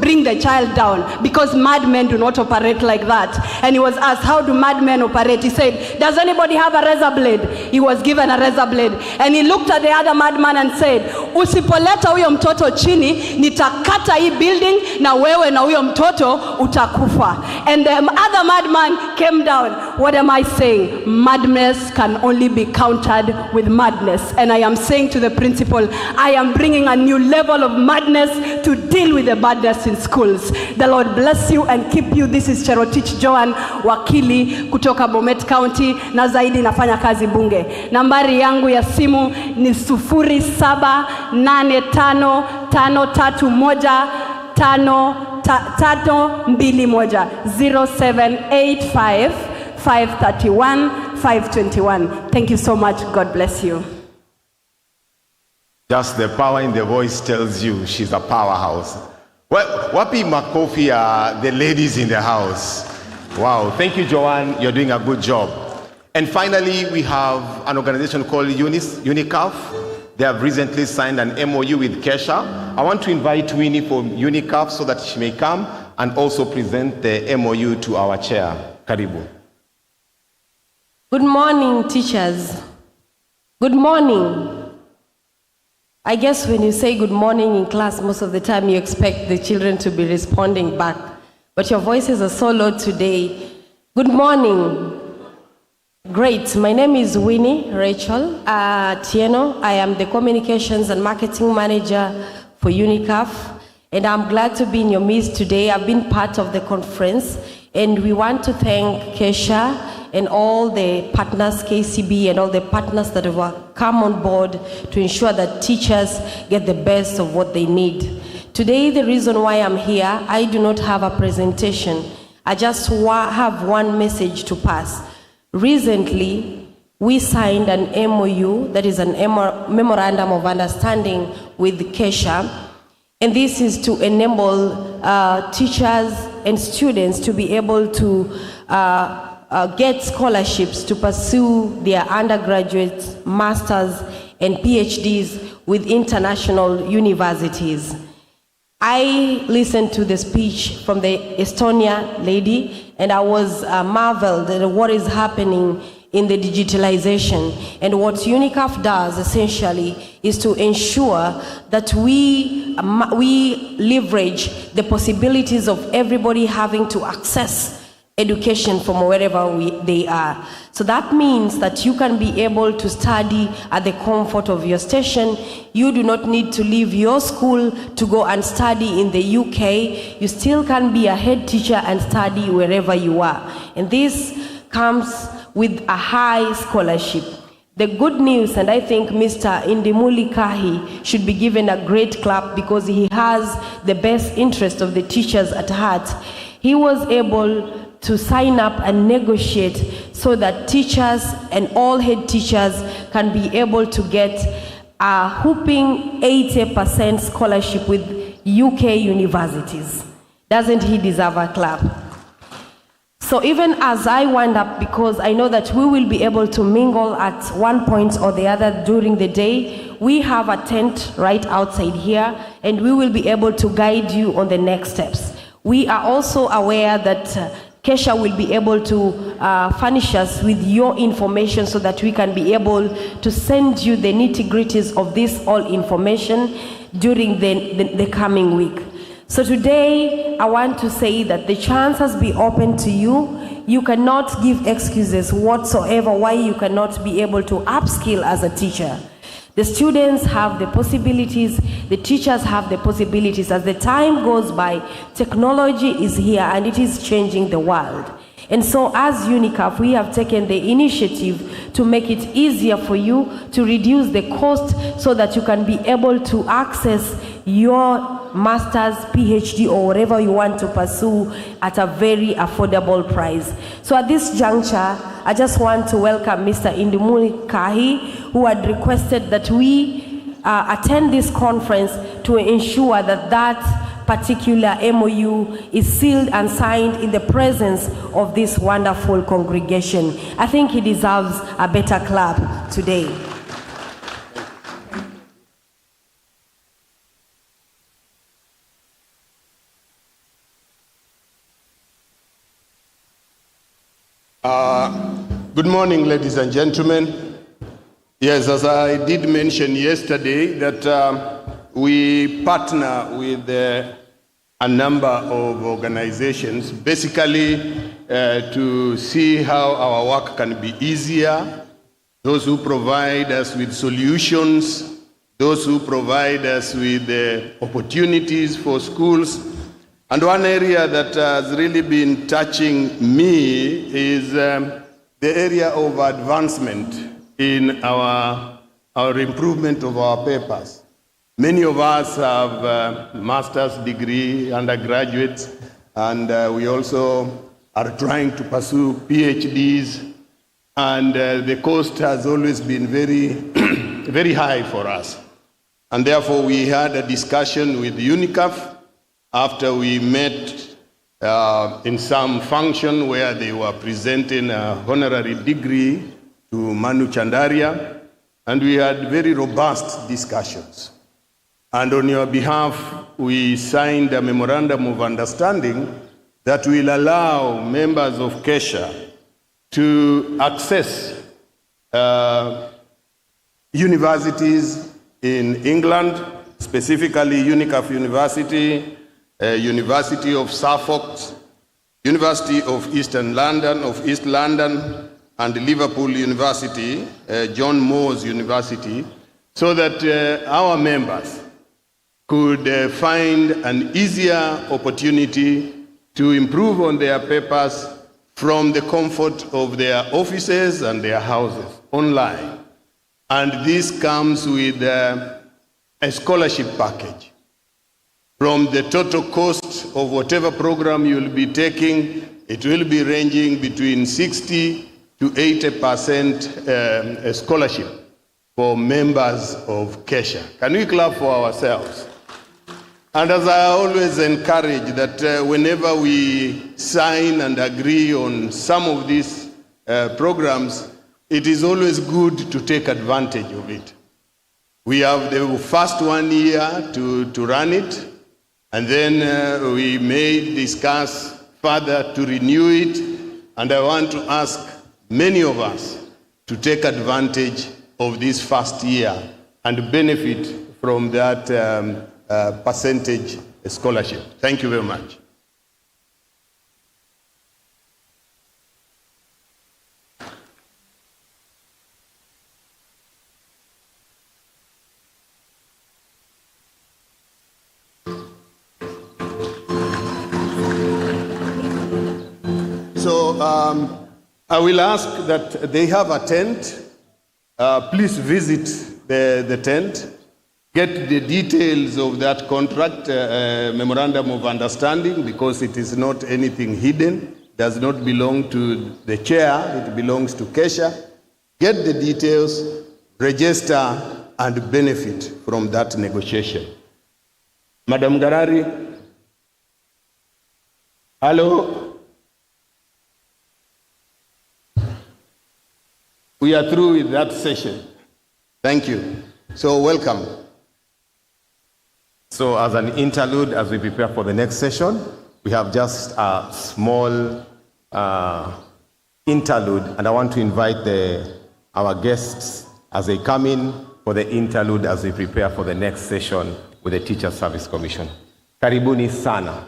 bring the child down, because madmen do not operate like that. And he was asked, how do madmen operate? He said, does anybody have a razor blade? He was given a razor blade. And he looked at the other madman and said, usipoleta huyo mtoto chini, nitakata hii building na wewe na huyo mtoto utakufa. And the other madman came down. What am I saying? Madness can only be countered with madness. And I am saying to the principal, I am bringing a new level of madness to deal with the madness in schools. The Lord bless you and keep you. This is Cherotich Joan, wakili kutoka Bomet County, na zaidi nafanya kazi bunge. Nambari yangu ya simu ni 0785531521 0785531521. Thank you so much. God bless you. Just the power in the voice tells you she's a powerhouse. Well, wapi makofi are the ladies in the house. Wow, thank you, Joanne. You're doing a good job. And finally, we have an organization called UNICAF. They have recently signed an MOU with Kesha. I want to invite Winnie from UNICAF so that she may come and also present the MOU to our chair. Karibu. Good morning, teachers. Good morning. I guess when you say good morning in class, most of the time you expect the children to be responding back. But your voices are so low today. Good morning. Great. My name is Winnie Rachel Tieno. I am the Communications and Marketing Manager for UNICAF, and I'm glad to be in your midst today. I've been part of the conference, and we want to thank Kesha and all the partners, KCB, and all the partners that have come on board to ensure that teachers get the best of what they need. Today, the reason why I'm here, I do not have a presentation. I just have one message to pass. Recently, we signed an MOU, that is an Memorandum of Understanding with Kesha, and this is to enable teachers and students to be able to get scholarships to pursue their undergraduates, masters, and PhDs with international universities. I listened to the speech from the Estonia lady, and I was marveled at what is happening in the digitalization. And what UNICAF does essentially is to ensure that we leverage the possibilities of everybody having to access education from wherever they are. So that means that you can be able to study at the comfort of your station. You do not need to leave your school to go and study in the UK. You still can be a head teacher and study wherever you are. And this comes with a high scholarship. The good news, and I think Mr. Indimuli Kahi should be given a great clap because he has the best interest of the teachers at heart. He was able to sign up and negotiate so that teachers and all head teachers can be able to get a whopping 80% scholarship with UK universities. Doesn't he deserve a clap? So even as I wind up, because I know that we will be able to mingle at one point or the other during the day, we have a tent right outside here, and we will be able to guide you on the next steps. We are also aware that Kesha will be able to furnish us with your information so that we can be able to send you the nitty-gritties of this all information during the coming week. So today, I want to say that the chance has been open to you. You cannot give excuses whatsoever why you cannot be able to upskill as a teacher. The students have the possibilities, the teachers have the possibilities. As the time goes by, technology is here and it is changing the world. And so as UNICAF, we have taken the initiative to make it easier for you to reduce the cost so that you can be able to access your master's, PhD, or whatever you want to pursue at a very affordable price. So at this juncture, I just want to welcome Mr. Indimuli Kahi, who had requested that we attend this conference to ensure that that particular MOU is sealed and signed in the presence of this wonderful congregation. I think he deserves a better clap today. Good morning, ladies and gentlemen. Yes, as I did mention yesterday, that we partner with a number of organizations, basically to see how our work can be easier, those who provide us with solutions, those who provide us with opportunities for schools. And one area that has really been touching me is the area of advancement in our improvement of our papers. Many of us have master's degree, undergraduates, and we also are trying to pursue PhDs, and the cost has always been very, very high for us. And therefore we had a discussion with UNICAF after we met in some function where they were presenting a honorary degree to Manu Chandaria, and we had very robust discussions. And on your behalf, we signed a memorandum of understanding that will allow members of Kesha to access universities in England, specifically UNICAF University, University of Suffolk, University of East London, and Liverpool University, John Moores University, so that our members could find an easier opportunity to improve on their papers from the comfort of their offices and their houses online. And this comes with a scholarship package. From the total cost of whatever program you'll be taking, it will be ranging between 60 to 80% scholarship for members of Kesha. Can we clap for ourselves? And as I always encourage that whenever we sign and agree on some of these programs, it is always good to take advantage of it. We have the first 1 year to run it, and then we may discuss further to renew it. And I want to ask many of us to take advantage of this first year and benefit from that percentage scholarship. Thank you very much. So I will ask that they have a tent. Please visit the tent. Get the details of that contract, memorandum of understanding, because it is not anything hidden. It does not belong to the chair, it belongs to Kesha. Get the details, register, and benefit from that negotiation. Madam Garari? Hello? We are through with that session. Thank you. So welcome. So as an interlude, as we prepare for the next session, we have just a small interlude, and I want to invite our guests as they come in for the interlude as we prepare for the next session with the Teacher Service Commission. Karibuni sana.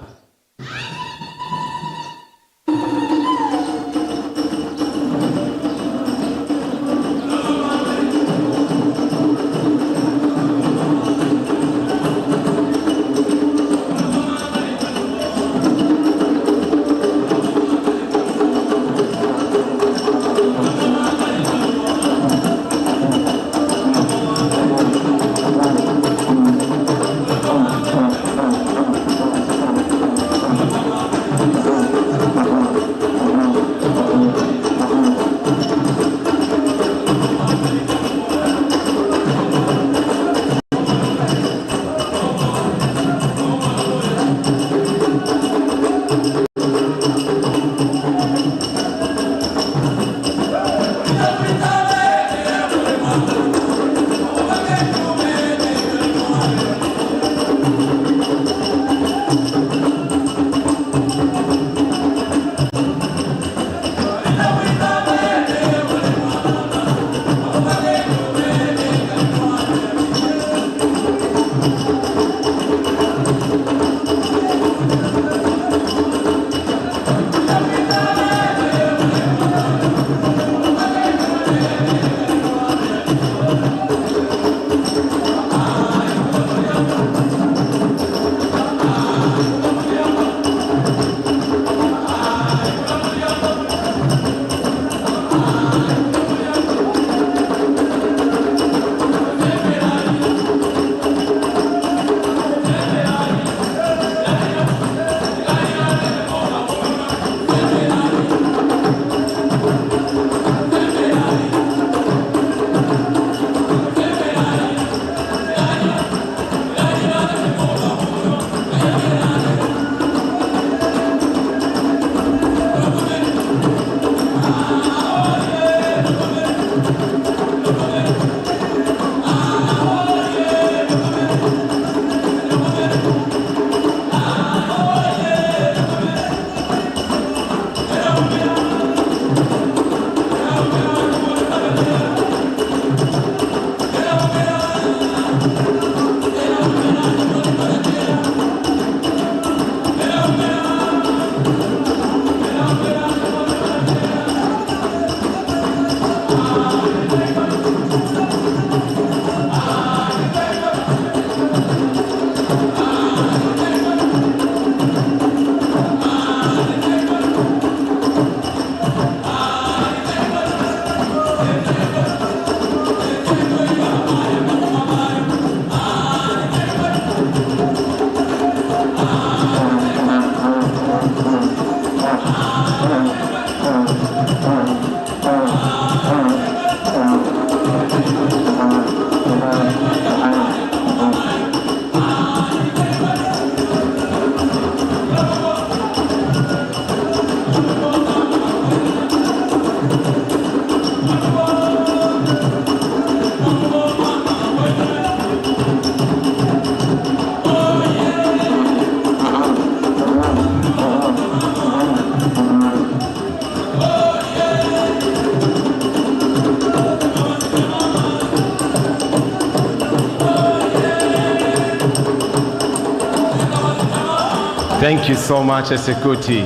Thank you so much, Esekuti.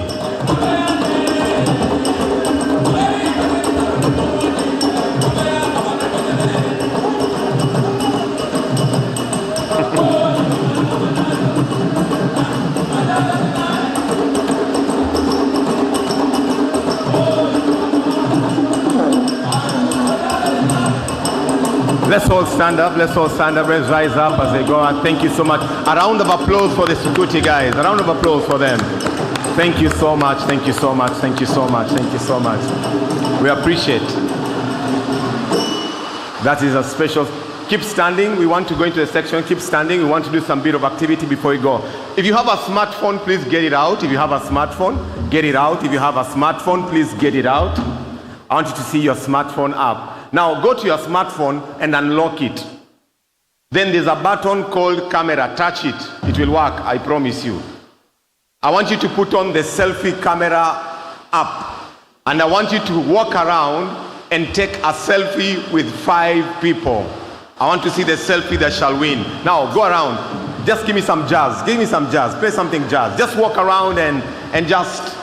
Let's all stand up, let's rise up as they go out. Thank you so much. A round of applause for the Esekuti guys. A round of applause for them. Thank you so much, thank you so much, thank you so much, thank you so much. We appreciate. That is a special. Keep standing. We want to go into the section. Keep standing. We want to do some bit of activity before we go. If you have a smartphone, please get it out. If you have a smartphone, get it out. If you have a smartphone, please get it out. I want you to see your smartphone app. Now go to your smartphone and unlock it. Then there's a button called camera. Touch it. It will work, I promise you. I want you to put on the selfie camera app. And I want you to walk around and take a selfie with 5 people. I want to see the selfie that shall win. Now go around. Just give me some jazz. Give me some jazz. Play something jazz. Just walk around and just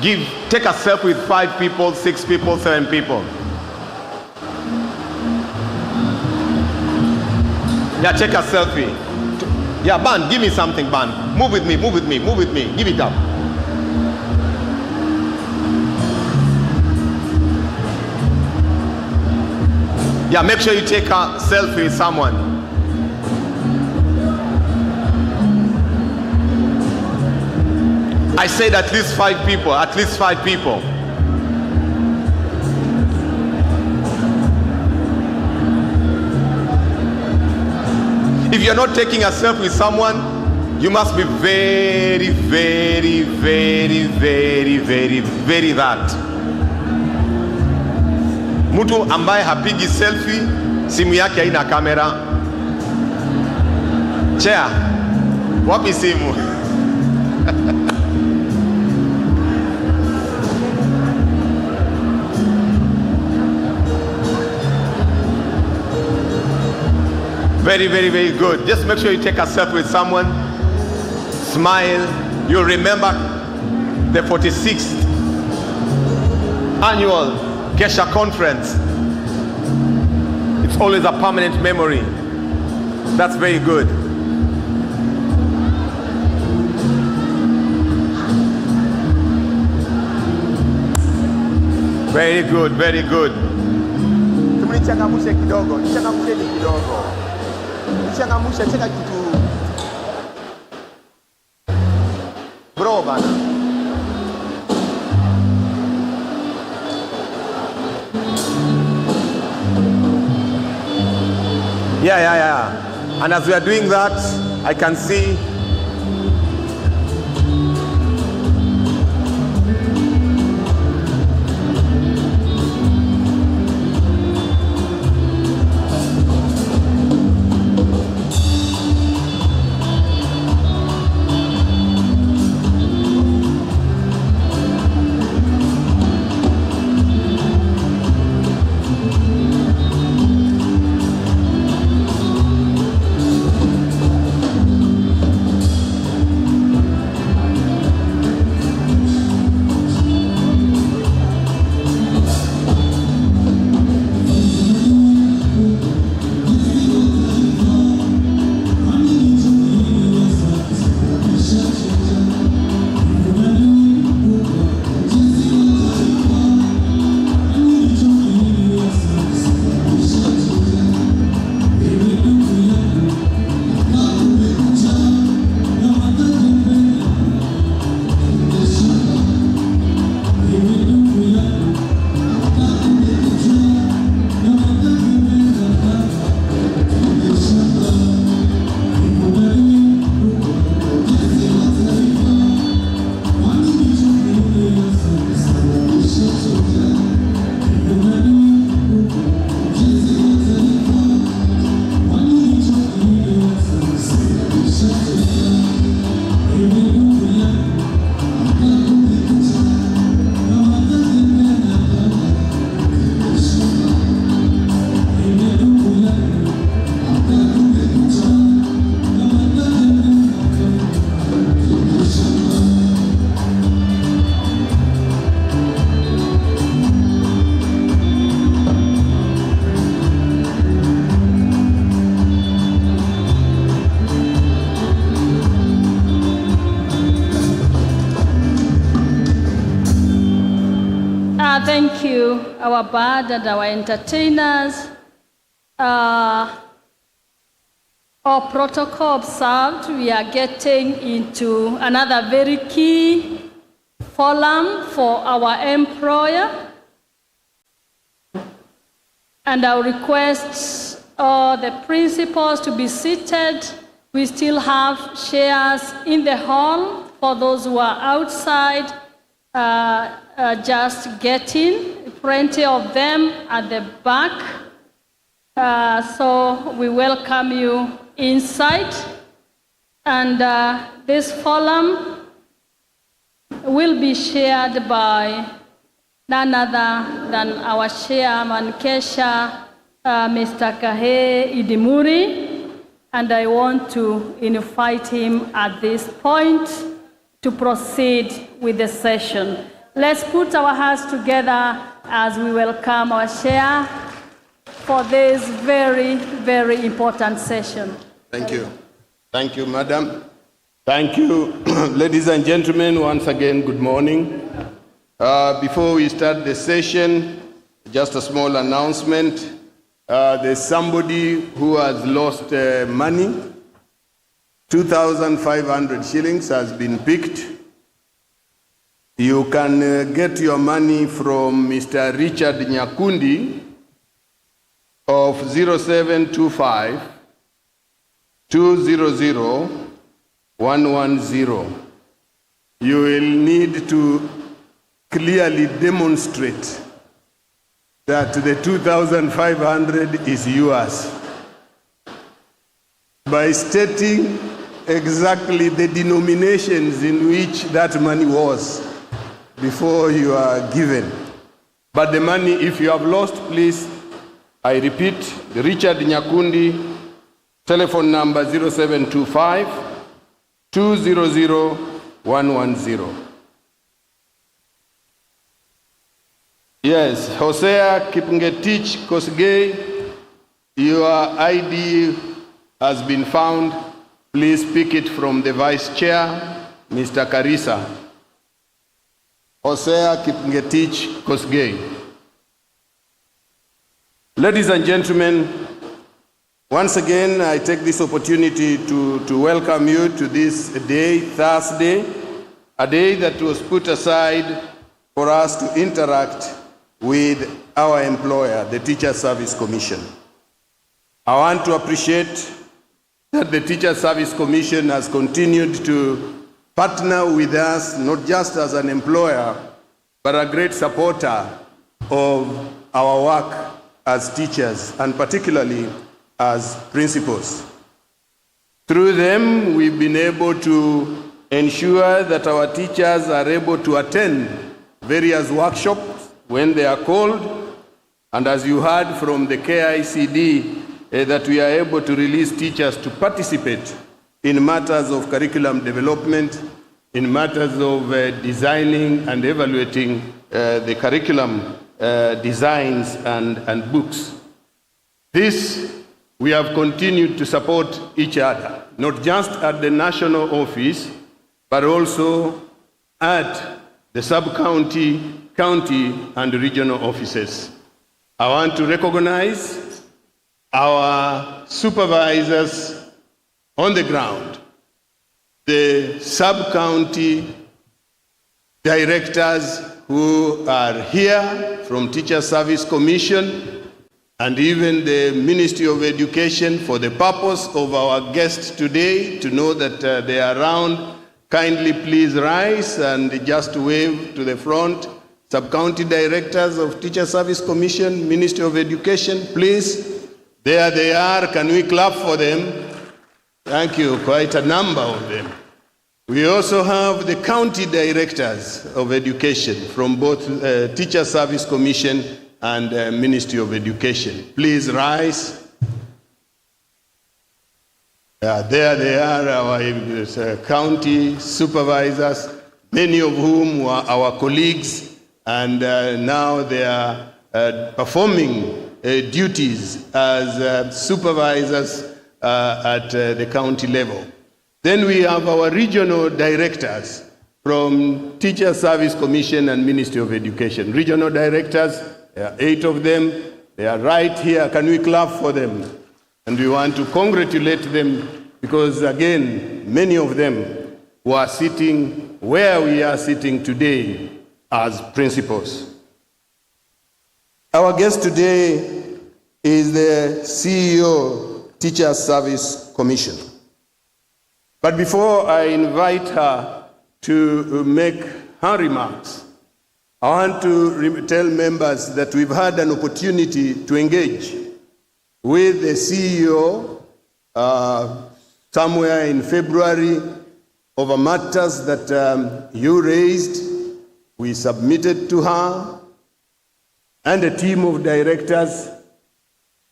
take a selfie with 5 people, 6 people, 7 people. Yeah, take a selfie. Yeah, Ban, give me something, Ban. Move with me, move with me, move with me. Give it up. Yeah, make sure you take a selfie with someone. I said at least 5 people, at least 5 people. If you're not taking a selfie with someone, you must be very, very, very, very, very, very that. Mtu ambaye hapigi selfie, simu yake haina kamera. Chair, wapi simu? Very, very, very good. Just make sure you take a selfie with someone. Smile. You'll remember the 46th annual Kesha conference. It's always a permanent memory. That's very good. Very good, very good. Tumnichangamshe kidogo, nichangamsheni kidogo. Nichangamshe cheka kitu. Bro bana. Yeah. And as we are doing that, I can see Thank you, our band and our entertainers. Our protocol observed, we are getting into another very key forum for our employer. And I'll request the principals to be seated. We still have chairs in the hall for those who are outside. Just get in, plenty of them at the back. So we welcome you inside. And this forum will be shared by none other than our chairman, Kesha, Mr. Kahe Idimuri. And I want to invite him at this point to proceed with the session. Let's put our hands together as we welcome our chair for this very, very important session. Thank you. Thank you, madam. Thank you, ladies and gentlemen, once again, good morning. Before we start the session, just a small announcement. There's somebody who has lost money. 2,500 shillings has been picked. You can get your money from Mr. Richard Nyakundi of 0725 200 110. You will need to clearly demonstrate that the 2,500 is yours by stating exactly the denominations in which that money was before you are given. But the money, if you have lost, please, I repeat, Richard Nyakundi, telephone number 0725 200 110. Yes, Hosea Kipngetich Kosgei, your ID has been found. Please pick it from the Vice Chair, Mr. Karisa. Hosea Kipngetich Kosgei. Ladies and gentlemen, once again, I take this opportunity to welcome you to this day, Thursday, a day that was put aside for us to interact with our employer, the Teacher Service Commission. I want to appreciate that the Teacher Service Commission has continued to partner with us, not just as an employer, but a great supporter of our work as teachers, and particularly as principals. Through them, we've been able to ensure that our teachers are able to attend various workshops when they are called, and as you heard from the KICD, that we are able to release teachers to participate in matters of curriculum development, in matters of designing and evaluating the curriculum designs and books. This, we have continued to support each other, not just at the national office, but also at the sub-county, county, and regional offices. I want to recognize our supervisors on the ground, the sub-county directors who are here from Teacher Service Commission, and even the Ministry of Education, for the purpose of our guests today to know that they are around. Kindly please rise and just wave to the front. Sub-county directors of Teacher Service Commission, Ministry of Education, please. There they are. Can we clap for them? Thank you. Quite a number of them. We also have the county directors of education from both Teacher Service Commission and Ministry of Education. Please rise. There they are, our county supervisors, many of whom were our colleagues, and now they are performing duties as supervisors at the county level. Then we have our regional directors from Teacher Service Commission and Ministry of Education. Regional directors, there are 8 of them. They are right here. Can we clap for them? And we want to congratulate them because, again, many of them were sitting where we are sitting today as principals. Our guest today is the CEO, Teacher Service Commission. But before I invite her to make her remarks, I want to tell members that we've had an opportunity to engage with the CEO somewhere in February over matters that you raised. We submitted to her and a team of directors.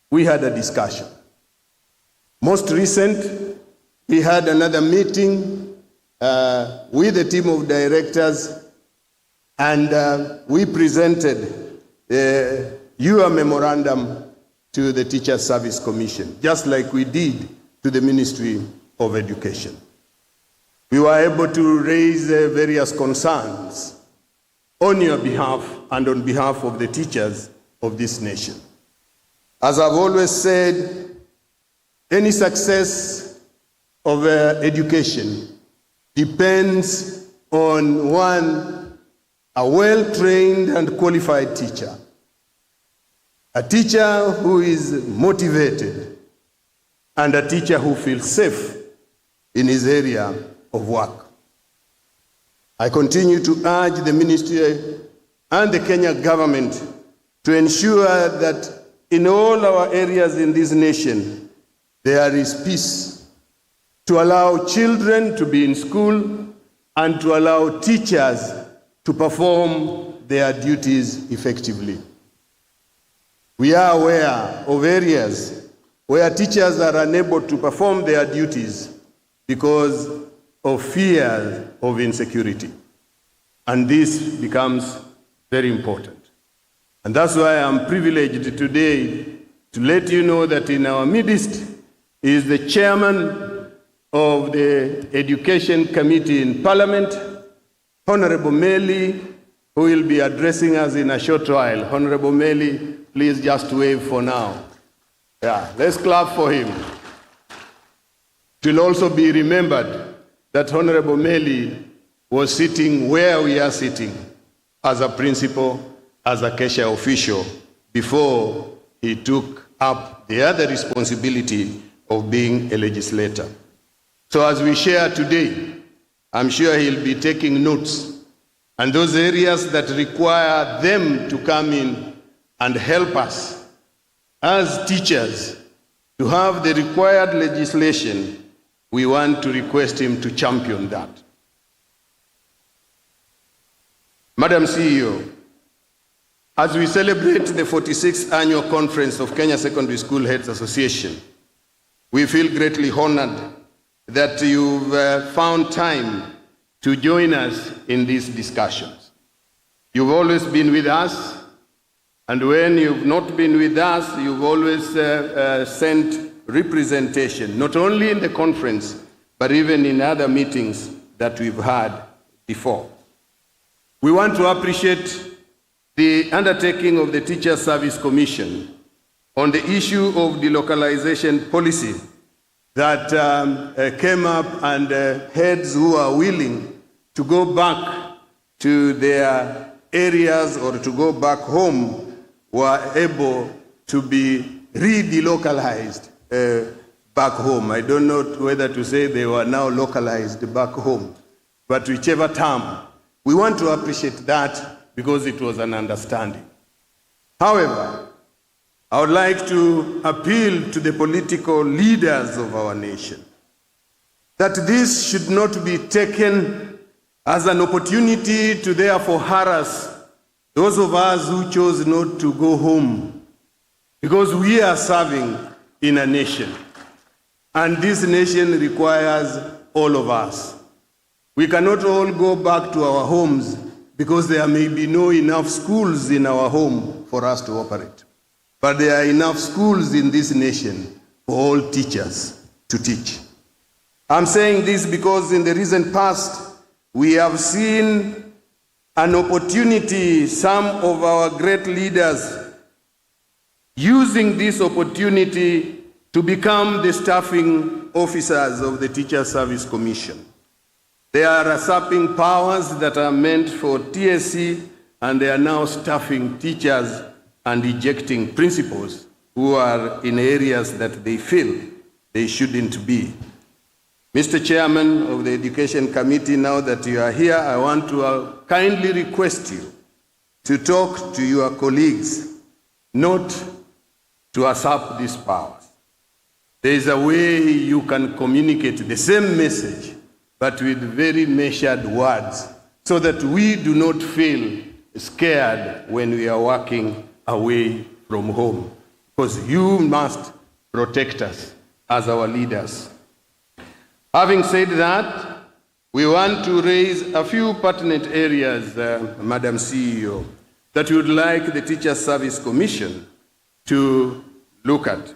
We had a discussion. Most recent, we had another meeting with a team of directors, and we presented your memorandum to the Teacher Service Commission, just like we did to the Ministry of Education. We were able to raise various concerns on your behalf and on behalf of the teachers of this nation. As I've always said, any success of education depends on one, a well-trained and qualified teacher. A teacher who is motivated and a teacher who feels safe in his area of work. I continue to urge the ministry and the Kenya government to ensure that in all our areas in this nation, there is peace, to allow children to be in school and to allow teachers to perform their duties effectively. We are aware of areas where teachers are unable to perform their duties because of fear of insecurity. And this becomes very important. And that's why I'm privileged today to let you know that in our midst is the chairman of the Education Committee in Parliament, Honorable Meli, who will be addressing us in a short while. Honorable Meli, please just wave for now. Yeah, let's clap for him. It will also be remembered that Honorable Meli was sitting where we are sitting as a principal, as a Kesha official, before he took up the other responsibility of being a legislator. So as we share today, I'm sure he'll be taking notes, and those areas that require them to come in and help us as teachers to have the required legislation, we want to request him to champion that. Madam CEO, as we celebrate the 46th annual conference of Kenya Secondary School Heads Association, we feel greatly honored that you've found time to join us in these discussions. You've always been with us, and when you've not been with us, you've always sent representation, not only in the conference, but even in other meetings that we've had before. We want to appreciate the undertaking of the Teacher Service Commission on the issue of delocalization policy that came up, and heads who are willing to go back to their areas or to go back home were able to be re-delocalized back home. I don't know whether to say they were now localized back home, but whichever term, we want to appreciate that because it was an understanding. However, I would like to appeal to the political leaders of our nation that this should not be taken as an opportunity to therefore harass those of us who chose not to go home, because we are serving in a nation, and this nation requires all of us. We cannot all go back to our homes because there may be no enough schools in our home for us to operate. But there are enough schools in this nation for all teachers to teach. I'm saying this because in the recent past, We have seen an opportunity, some of our great leaders using this opportunity to become the staffing officers of the Teacher Service Commission. They are usurping powers that are meant for TSC, and they are now staffing teachers and ejecting principals who are in areas that they feel they shouldn't be. Mr. Chairman of the Education Committee, now that you are here, I want to kindly request you to talk to your colleagues, not to usurp these powers. There is a way you can communicate the same message, but with very measured words, so that we do not feel scared when we are working away from home, because you must protect us as our leaders. Having said that, we want to raise a few pertinent areas, Madam CEO, that we would like the Teacher Service Commission to look at.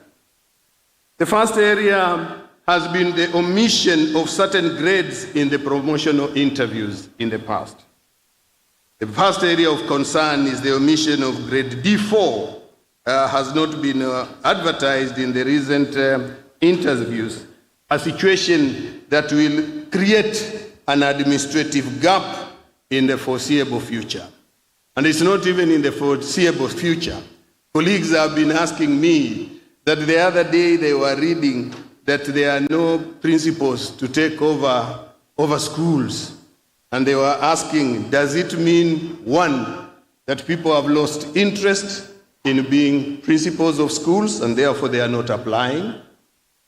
The first area has been the omission of certain grades in the promotional interviews in the past. The first area of concern is the omission of grade D4 has not been advertised in the recent interviews, a situation that will create an administrative gap in the foreseeable future. And it's not even in the foreseeable future. Colleagues have been asking me that the other day they were reading that there are no principals to take over schools. And they were asking, does it mean, one, that people have lost interest in being principals of schools and therefore they are not applying?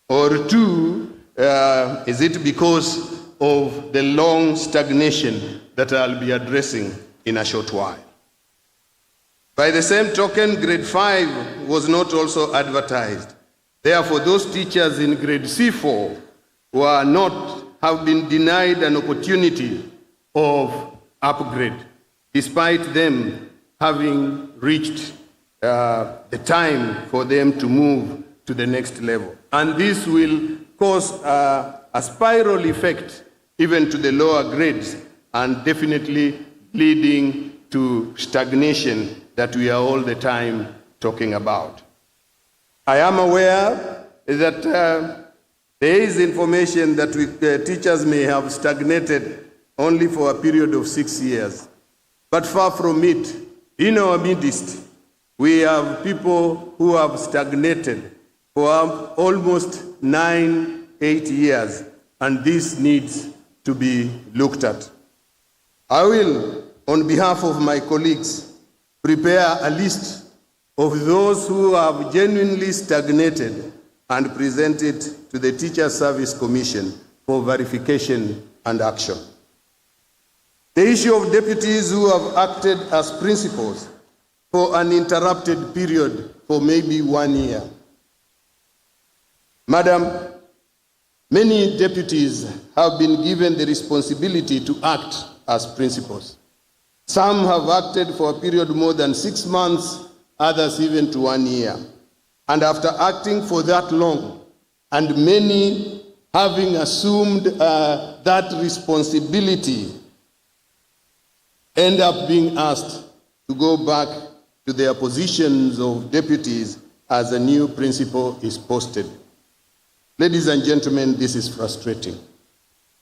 Or two, is it because of the long stagnation that I'll be addressing in a short while? By the same token, grade 5 was not also advertised. Therefore, those teachers in grade C4 who have been denied an opportunity of upgrade, despite them having reached the time for them to move to the next level. And this will cause a spiral effect even to the lower grades, and definitely leading to stagnation that we are all the time talking about. I am aware that there is information that teachers may have stagnated only for a period of 6 years. But far from it, in our midst, we have people who have stagnated for almost 9-8 years, and this needs to be looked at. I will, on behalf of my colleagues, prepare a list of those who have genuinely stagnated and present it to the Teacher Service Commission for verification and action. The issue of deputies who have acted as principals for an interrupted period for maybe 1 year. Madam, many deputies have been given the responsibility to act as principals. Some have acted for a period more than 6 months, others even to 1 year. And after acting for that long, and many having assumed that responsibility, end up being asked to go back to their positions of deputies as a new principal is posted. Ladies and gentlemen, this is frustrating.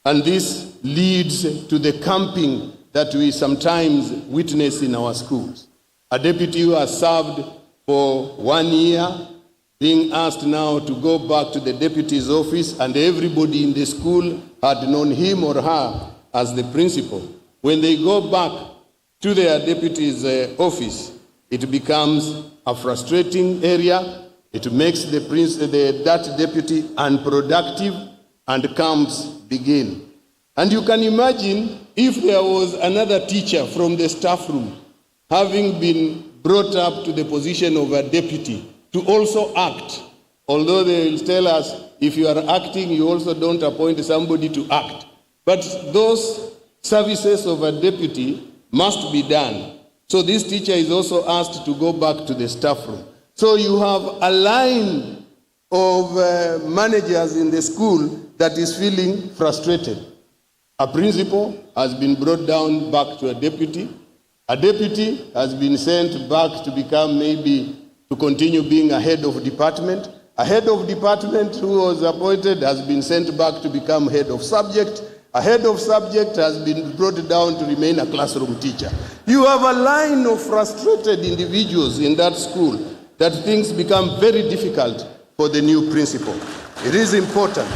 And this leads to the camping that we sometimes witness in our schools. A deputy who has served for 1 year, being asked now to go back to the deputy's office, and everybody in the school had known him or her as the principal. When they go back to their deputy's office, it becomes a frustrating area. It makes that deputy unproductive, and camps begin. And you can imagine if there was another teacher from the staff room having been brought up to the position of a deputy to also act, although they will tell us if you are acting, you also don't appoint somebody to act. But those services of a deputy must be done. So this teacher is also asked to go back to the staff room. So you have a line of managers in the school that is feeling frustrated. A principal has been brought down back to a deputy. A deputy has been sent back to become maybe to continue being a head of department. A head of department who was appointed has been sent back to become head of subject. A head of subject has been brought down to remain a classroom teacher. You have a line of frustrated individuals in that school that things become very difficult for the new principal. It is important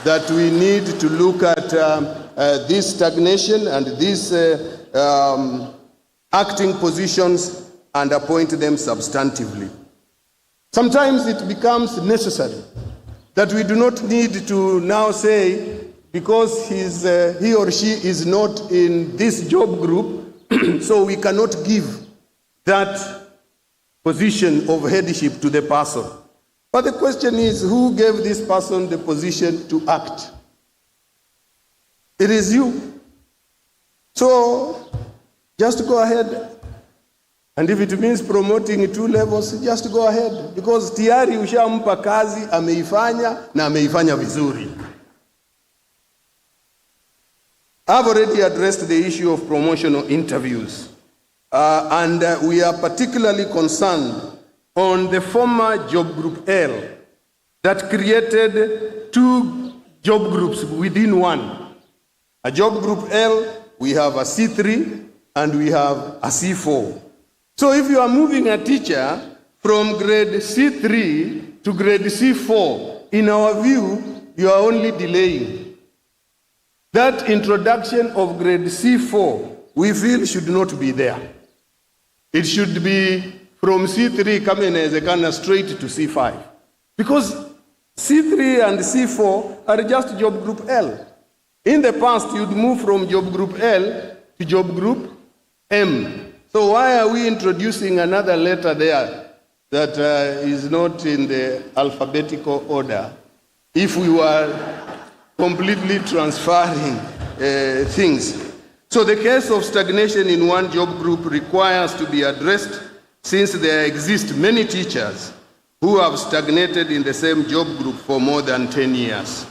that we need to look at this stagnation and these acting positions and appoint them substantively. Sometimes it becomes necessary that we do not need to now say, because he or she is not in this job group, so we cannot give that position of headship to the person. But the question is, who gave this person the position to act? It is you. So just go ahead. And if it means promoting 2 levels, just go ahead. Because tayari ushampa kazi, ameifanya na ameifanya vizuri. I've already addressed the issue of promotional interviews. And we are particularly concerned on the former Job Group L that created 2 job groups within one. A Job Group L, we have a C3 and we have a C4. So if you are moving a teacher from grade C3 to grade C4, in our view, you are only delaying. That introduction of grade C4, we feel should not be there. It should be from C3 coming as a kind of straight to C5. Because C3 and C4 are just Job Group L. In the past, you'd move from Job Group L to Job Group M. So why are we introducing another letter there that is not in the alphabetical order if we were completely transferring things? So the case of stagnation in one job group requires to be addressed, since there exist many teachers who have stagnated in the same job group for more than 10 years.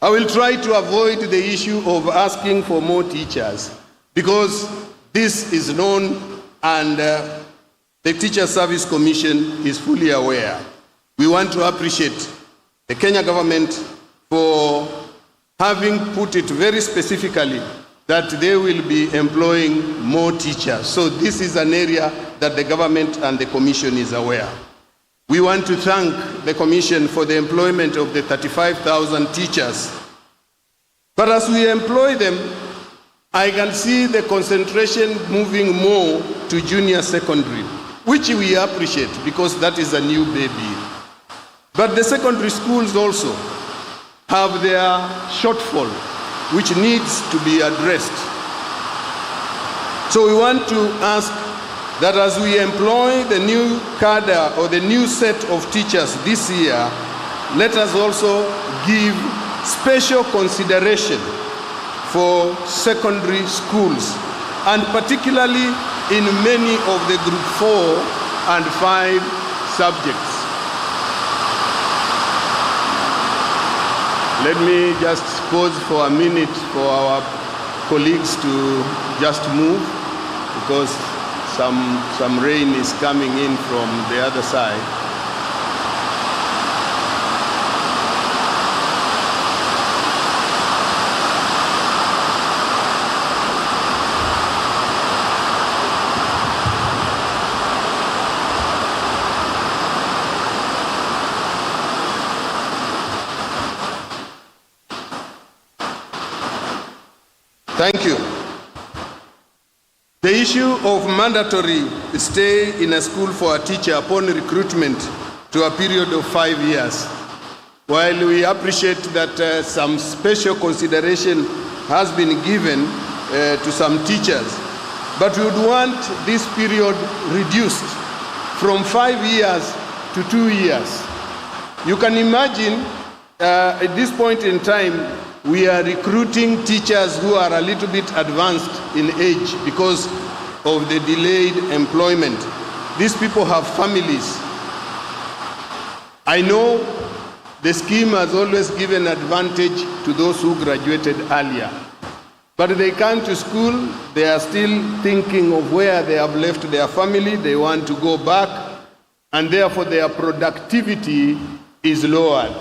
I will try to avoid the issue of asking for more teachers, because this is known and the Teacher Service Commission is fully aware. We want to appreciate the Kenya government for having put it very specifically that they will be employing more teachers. So this is an area that the government and the commission is aware. We want to thank the commission for the employment of the 35,000 teachers. But as we employ them, I can see the concentration moving more to junior secondary, which we appreciate because that is a new baby. But the secondary schools also have their shortfall, which needs to be addressed. So we want to ask that as we employ the new cadre or the new set of teachers this year, let us also give special consideration for secondary schools, and particularly in many of the group 4 and 5 subjects. Let me just pause for a minute for our colleagues to just move, because some rain is coming in from the other side. Thank you. The issue of mandatory stay in a school for a teacher upon recruitment to a period of 5 years. While we appreciate that some special consideration has been given to some teachers, but we would want this period reduced from 5 years to 2 years. You can imagine at this point in time, we are recruiting teachers who are a little bit advanced in age because of the delayed employment. These people have families. I know the scheme has always given advantage to those who graduated earlier. But they come to school, they are still thinking of where they have left their family, they want to go back, and therefore their productivity is lowered.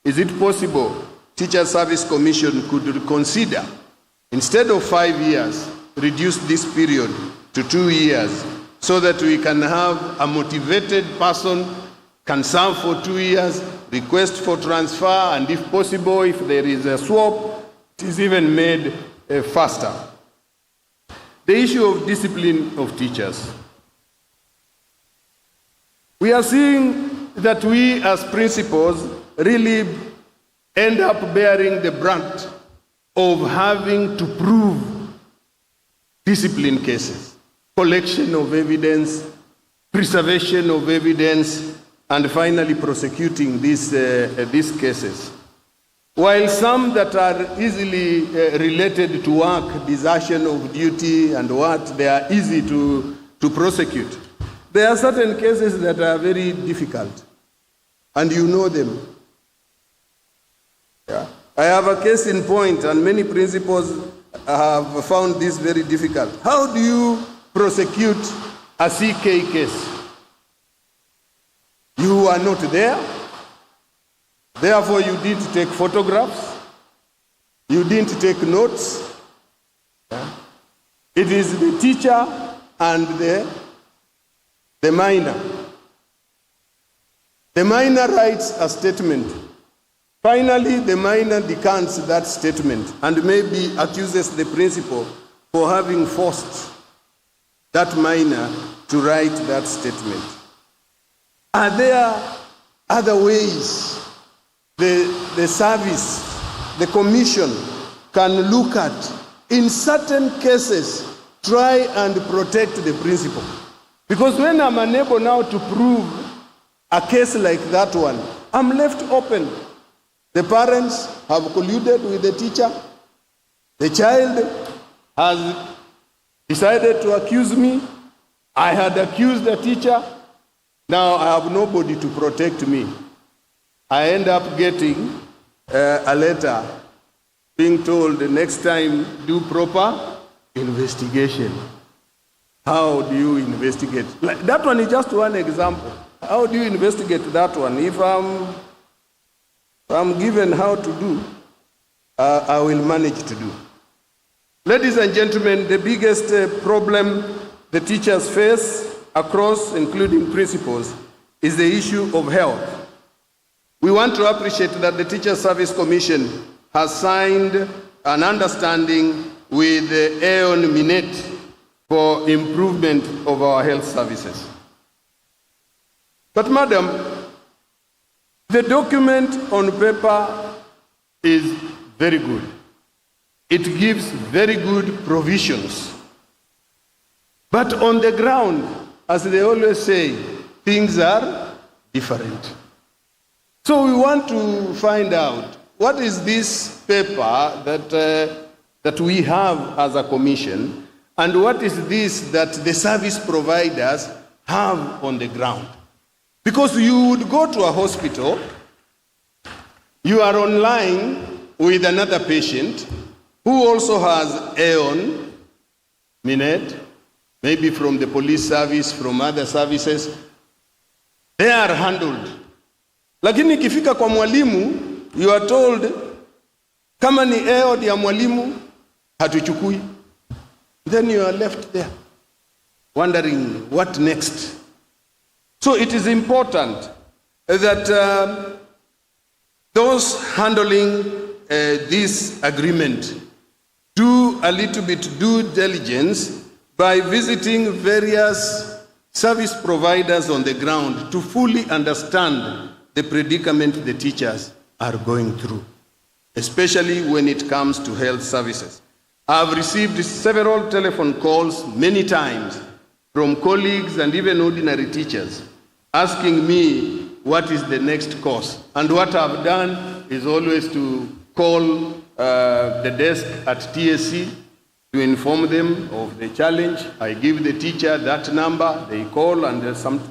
Is it possible Teacher Service Commission could consider, instead of 5 years, reduce this period to 2 years, so that we can have a motivated person can serve for 2 years, request for transfer, and if possible, if there is a swap, it is even made faster. The issue of discipline of teachers. We are seeing that we as principals really end up bearing the brunt of having to prove discipline cases, collection of evidence, preservation of evidence, and finally prosecuting these cases. While some that are easily related to work, desertion of duty and what, they are easy to prosecute. There are certain cases that are very difficult, and you know them. Yeah. I have a case in point, and many principals have found this very difficult. How do you prosecute a CK case? You are not there. Therefore, you didn't take photographs. You didn't take notes. Yeah. It is the teacher and the minor. The minor writes a statement. Finally, the minor decants that statement and maybe accuses the principal for having forced that minor to write that statement. Are there other ways the service, the commission can look at, in certain cases, try and protect the principal? Because when I'm unable now to prove a case like that one, I'm left open. The parents have colluded with the teacher. The child has decided to accuse me. I had accused the teacher. Now I have nobody to protect me. I end up getting a letter being told the next time do proper investigation. How do you investigate? Like, that one is just one example. How do you investigate that one? If I'm given how to do, I will manage to do. Ladies and gentlemen, the biggest problem the teachers face across, including principals, is the issue of health. We want to appreciate that the Teacher Service Commission has signed an understanding with Aeon Minet for improvement of our health services. But madam, the document on paper is very good. It gives very good provisions. But on the ground, as they always say, things are different. So we want to find out what is this paper that we have as a commission, and what is this that the service providers have on the ground. Because you would go to a hospital, you are online with another patient who also has Aeon Minet, maybe from the police service, from other services. They are handled. Lakini ikifika kwa mwalimu, you are told, kama ni Aeon ya mwalimu, hatuchukui. Then you are left there, wondering what next. So it is important that those handling this agreement do a little bit due diligence by visiting various service providers on the ground to fully understand the predicament the teachers are going through, especially when it comes to health services. I have received several telephone calls many times from colleagues and even ordinary teachers asking me what is the next course. And what I've done is always to call the desk at TSC to inform them of the challenge. I give the teacher that number, they call, and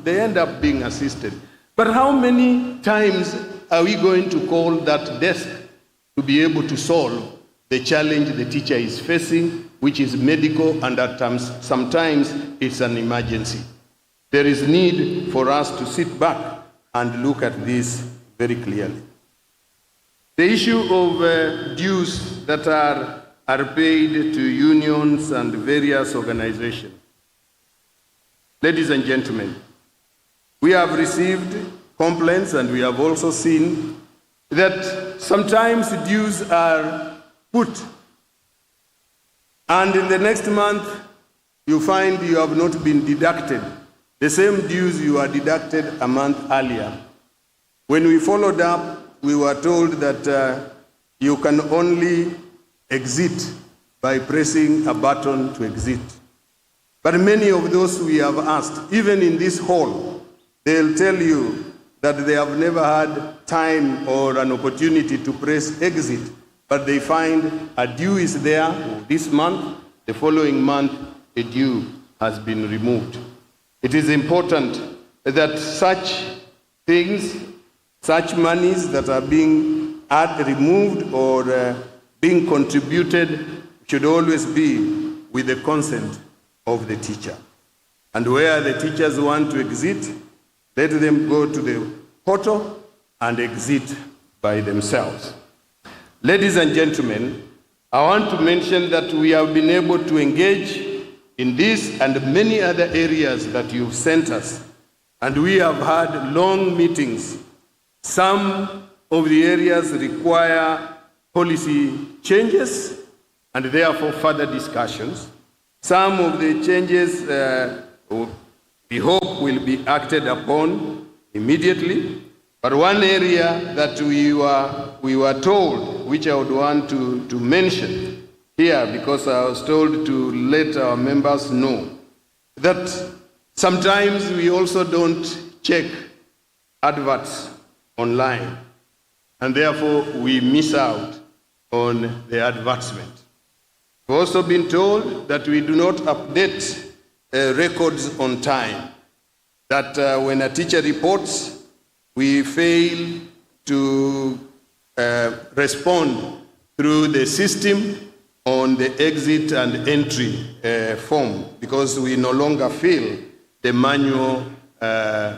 they end up being assisted. But how many times are we going to call that desk to be able to solve the challenge the teacher is facing, which is medical, and at times, sometimes it's an emergency. There is need for us to sit back and look at this very clearly. The issue of dues that are paid to unions and various organizations. Ladies and gentlemen, we have received complaints and we have also seen that sometimes dues are put, and in the next month you find you have not been deducted the same dues you are deducted a month earlier. When we followed up, we were told that you can only exit by pressing a button to exit. But many of those we have asked, even in this hall, they'll tell you that they have never had time or an opportunity to press exit, but they find a due is there this month, the following month a due has been removed. It is important that such things, such monies that are being removed or being contributed should always be with the consent of the teacher. And where the teachers want to exit, let them go to the portal and exit by themselves. Ladies and gentlemen, I want to mention that we have been able to engage in this and many other areas that you've sent us. And we have had long meetings. Some of the areas require policy changes and therefore further discussions. Some of the changes we hope will be acted upon immediately. But one area that we were told, which I would want to mention here, because I was told to let our members know, that sometimes we also don't check adverts online, and therefore we miss out on the advertisement. We've also been told that we do not update records on time, that when a teacher reports, we fail to respond through the system on the exit and entry form, because we no longer fill the manual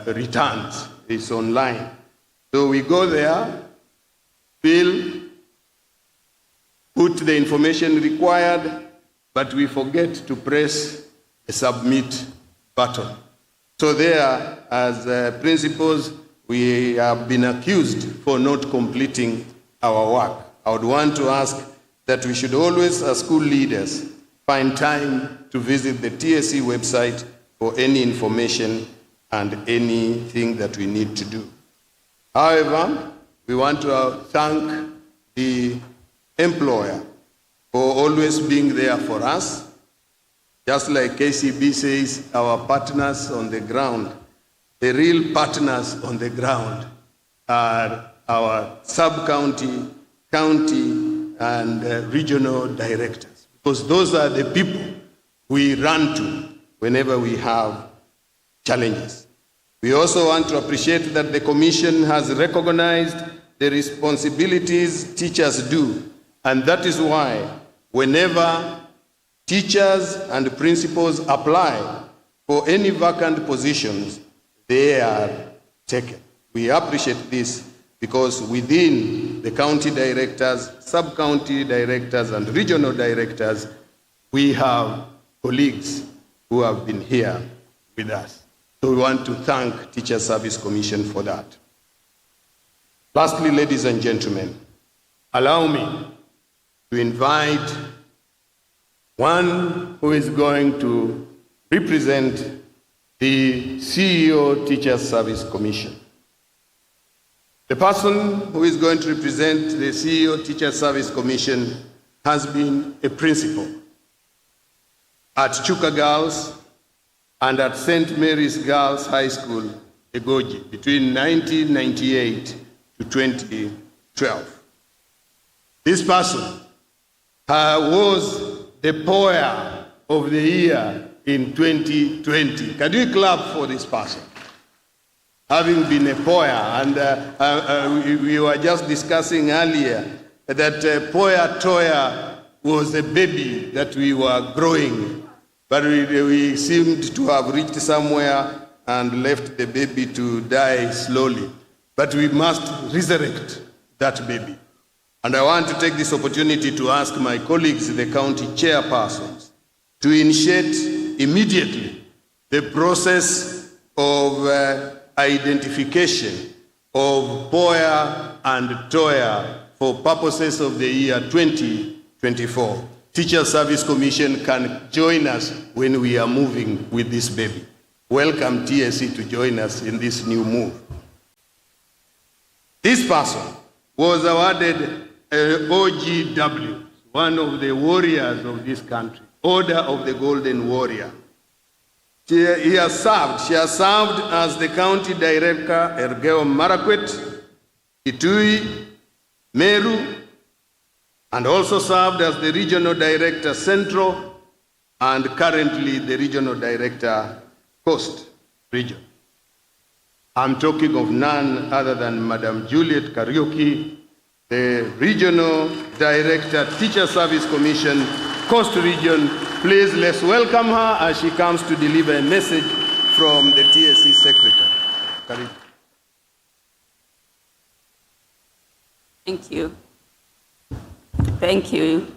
returns. It's online. So we go there, fill, put the information required, but we forget to press the submit button. So there, as principals, we have been accused for not completing our work. I would want to ask that we should always, as school leaders, find time to visit the TSC website for any information and anything that we need to do. However, we want to thank the employer for always being there for us. Just like KCB says, our partners on the ground, the real partners on the ground are our sub-county, county, and regional directors, because those are the people we run to whenever we have challenges. We also want to appreciate that the Commission has recognized the responsibilities teachers do, and that is why whenever teachers and principals apply for any vacant positions, they are taken. We appreciate this because within the county directors, sub-county directors, and regional directors, we have colleagues who have been here with us. So we want to thank Teacher Service Commission for that. Lastly, ladies and gentlemen, allow me to invite one who is going to represent the CEO Teacher Service Commission. The person who is going to represent the CEO Teacher Service Commission has been a principal at Chuka Girls and at St. Mary's Girls High School, Egoji, between 1998 to 2012. This person was the Poet of the Year in 2020. Can we clap for this person? having been a Poya. And we were just discussing earlier that Poya Toya was a baby that we were growing, but we seemed to have reached somewhere and left the baby to die slowly. But we must resurrect that baby. And I want to take this opportunity to ask my colleagues, the county chairpersons, to initiate immediately the process of identification of Poya and Toya for purposes of the year 2024. Teacher Service Commission can join us when we are moving with this baby. Welcome TSC to join us in this new move. This person was awarded OGW, one of the warriors of this country, Order of the Golden Warrior. She has served as the county director, Elgeyo Marakwet, Kitui, Meru, and also served as the regional director, Central, and currently the regional director, Coast Region. I'm talking of none other than Madam Juliet Kariuki, the Regional Director, Teacher Service Commission, Coast Region. Please, let's welcome her as she comes to deliver a message from the TSC Secretary. Kariuki. Thank you. Thank you,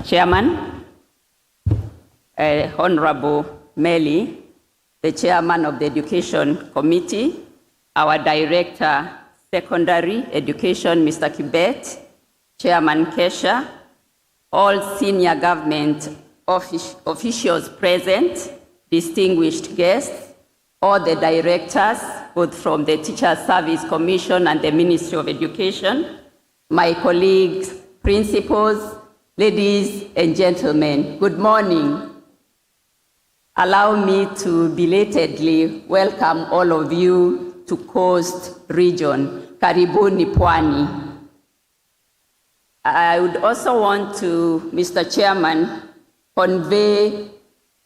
Chairman, Honorable Meli, the Chairman of the Education Committee, our Director, Secondary Education, Mr. Kibet, Chairman Kesha, all senior government officials present, distinguished guests, all the directors, both from the Teacher Service Commission and the Ministry of Education, my colleagues, principals, ladies and gentlemen, good morning. Allow me to belatedly welcome all of you to Coast Region. Karibuni Pwani. I would also want to, Mr. Chairman, convey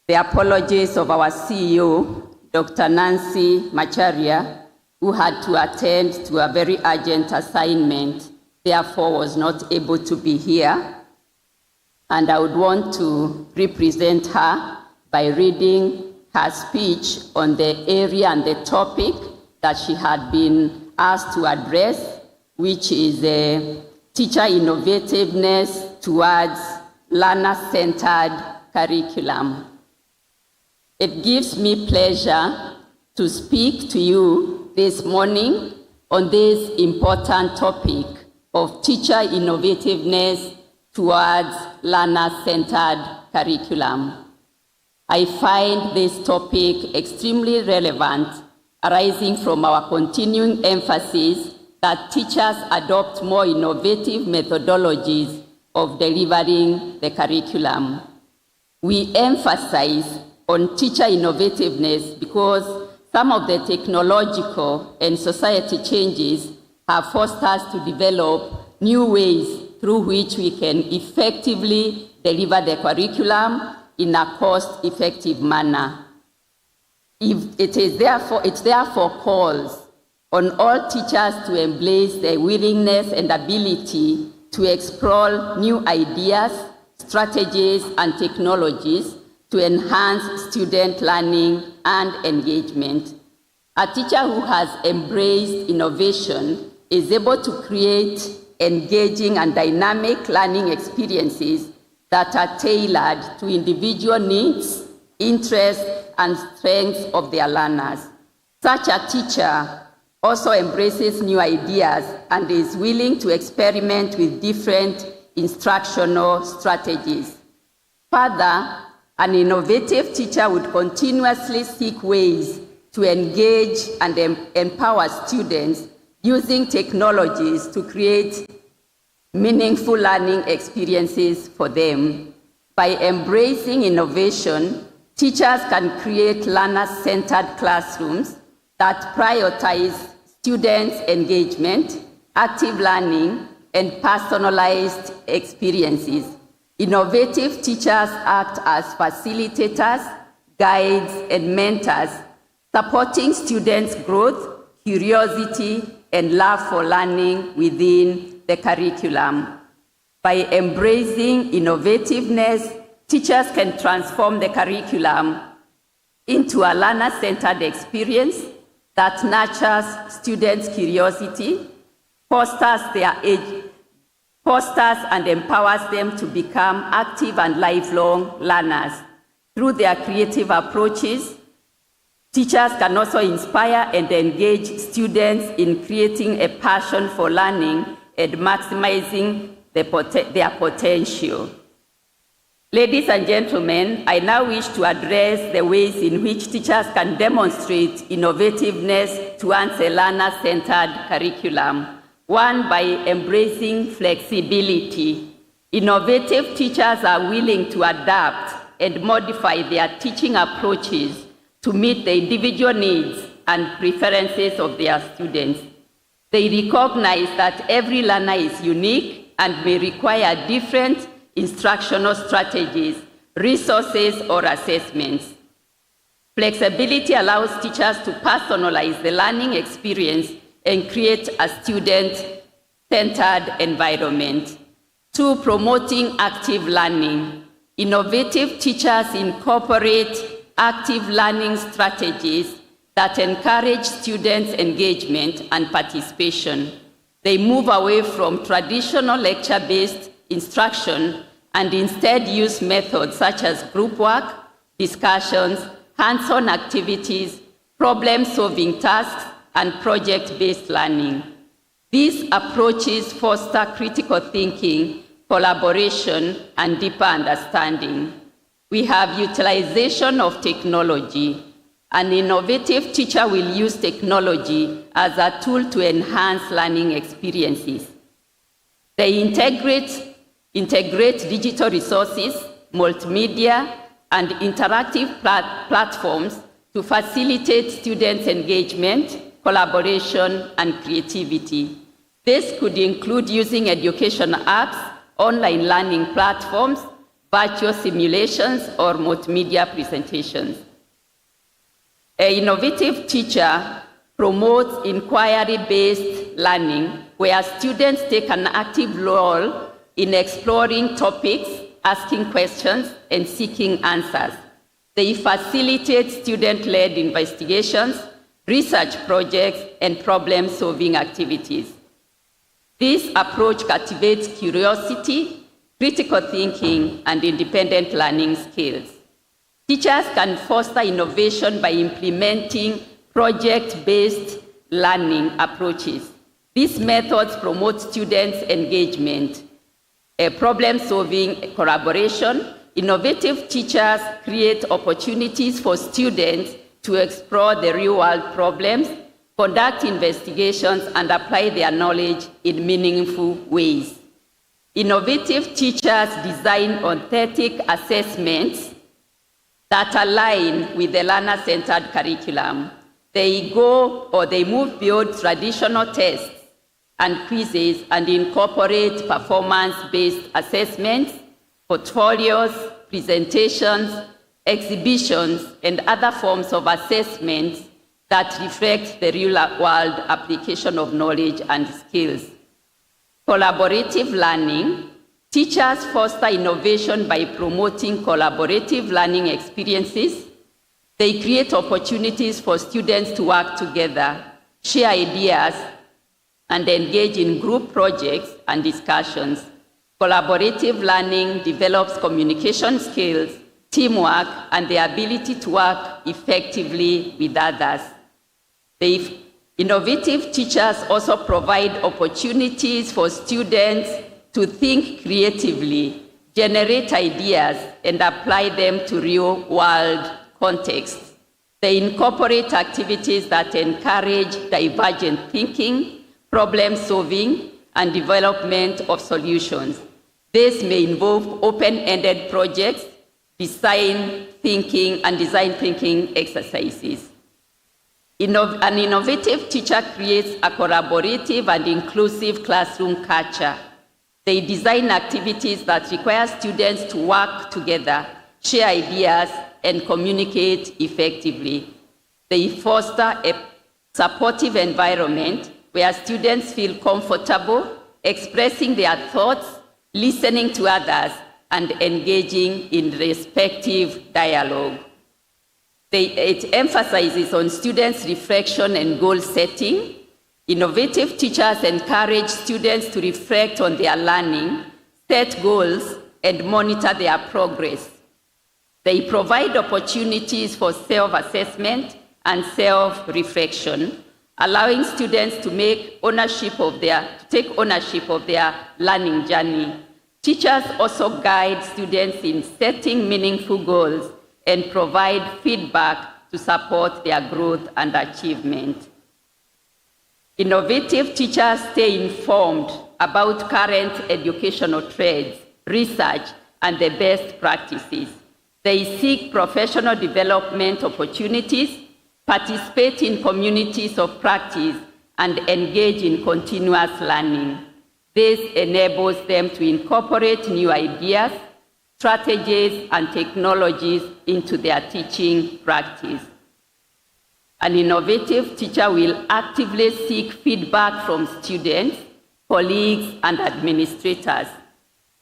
the apologies of our CEO, Dr. Nancy Macharia, who had to attend to a very urgent assignment, therefore was not able to be here. And I would want to represent her by reading her speech on the area and the topic that she had been asked to address, which is teacher innovativeness towards learner-centered curriculum. It gives me pleasure to speak to you this morning on this important topic of teacher innovativeness towards learner-centered curriculum. I find this topic extremely relevant, arising from our continuing emphasis that teachers adopt more innovative methodologies of delivering the curriculum. We emphasize on teacher innovativeness because some of the technological and society changes have forced us to develop new ways through which we can effectively deliver the curriculum in a cost-effective manner. It therefore calls on all teachers to embrace their willingness and ability to explore new ideas, strategies, and technologies to enhance student learning and engagement. A teacher who has embraced innovation is able to create engaging and dynamic learning experiences that are tailored to individual needs, interests, and strengths of their learners. Such a teacher also embraces new ideas and is willing to experiment with different instructional strategies. Further, an innovative teacher would continuously seek ways to engage and empower students using technologies to create meaningful learning experiences for them. By embracing innovation, teachers can create learner-centered classrooms that prioritize students' engagement, active learning, and personalized experiences. Innovative teachers act as facilitators, guides, and mentors, supporting students' growth, curiosity, and love for learning within the curriculum. By embracing innovativeness, teachers can transform the curriculum into a learner-centered experience that nurtures students' curiosity, fosters and empowers them to become active and lifelong learners. Through their creative approaches, teachers can also inspire and engage students in creating a passion for learning and maximizing their potential. Ladies and gentlemen, I now wish to address the ways in which teachers can demonstrate innovativeness towards a learner-centered curriculum. One, by embracing flexibility. Innovative teachers are willing to adapt and modify their teaching approaches to meet the individual needs and preferences of their students. They recognize that every learner is unique and may require different instructional strategies, resources, or assessments. Flexibility allows teachers to personalize the learning experience and create a student-centered environment. Two, promoting active learning. Innovative teachers incorporate active learning strategies that encourage students' engagement and participation. They move away from traditional lecture-based instruction and instead use methods such as group work, discussions, hands-on activities, problem-solving tasks, and project-based learning. These approaches foster critical thinking, collaboration, and deeper understanding. We have utilization of technology. An innovative teacher will use technology as a tool to enhance learning experiences. They integrate digital resources, multimedia, and interactive platforms to facilitate students' engagement, collaboration, and creativity. This could include using education apps, online learning platforms, virtual simulations, or multimedia presentations. An innovative teacher promotes inquiry-based learning, where students take an active role in exploring topics, asking questions, and seeking answers. They facilitate student-led investigations, research projects, and problem-solving activities. This approach cultivates curiosity, critical thinking, and independent learning skills. Teachers can foster innovation by implementing project-based learning approaches. These methods promote students' engagement, problem-solving, collaboration. Innovative teachers create opportunities for students to explore the real-world problems, conduct investigations, and apply their knowledge in meaningful ways. Innovative teachers design authentic assessments that align with the learner-centered curriculum. They move beyond traditional tests and quizzes and incorporate performance-based assessments, portfolios, presentations, exhibitions, and other forms of assessments that reflect the real-world application of knowledge and skills. Collaborative learning. Teachers foster innovation by promoting collaborative learning experiences. They create opportunities for students to work together, share ideas, and engage in group projects and discussions. Collaborative learning develops communication skills, teamwork, and the ability to work effectively with others. The innovative teachers also provide opportunities for students to think creatively, generate ideas, and apply them to real-world contexts. They incorporate activities that encourage divergent thinking, problem-solving, and development of solutions. This may involve open-ended projects, design thinking exercises. An innovative teacher creates a collaborative and inclusive classroom culture. They design activities that require students to work together, share ideas, and communicate effectively. They foster a supportive environment where students feel comfortable expressing their thoughts, listening to others, and engaging in respectful dialogue. It emphasizes on students' reflection and goal setting. Innovative teachers encourage students to reflect on their learning, set goals, and monitor their progress. They provide opportunities for self-assessment and self-reflection, allowing students to take ownership of their learning journey. Teachers also guide students in setting meaningful goals and provide feedback to support their growth and achievement. Innovative teachers stay informed about current educational trends, research, and the best practices. They seek professional development opportunities, participate in communities of practice, and engage in continuous learning. This enables them to incorporate new ideas, strategies, and technologies into their teaching practice. An innovative teacher will actively seek feedback from students, colleagues, and administrators.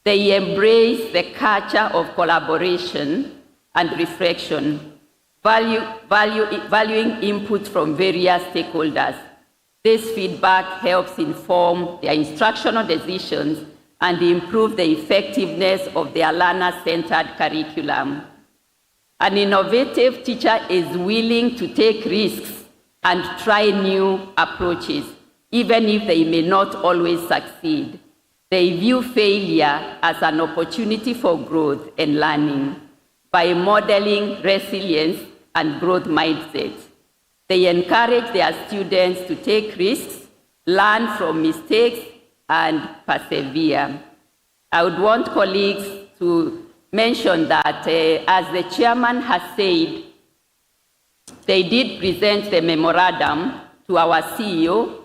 They embrace the culture of collaboration and reflection, valuing input from various stakeholders. This feedback helps inform their instructional decisions and improve the effectiveness of their learner-centered curriculum. An innovative teacher is willing to take risks and try new approaches, even if they may not always succeed. They view failure as an opportunity for growth and learning. By modeling resilience and growth mindset, they encourage their students to take risks, learn from mistakes, and persevere. I would want colleagues to mention that, as the chairman has said, they did present the memorandum to our CEO.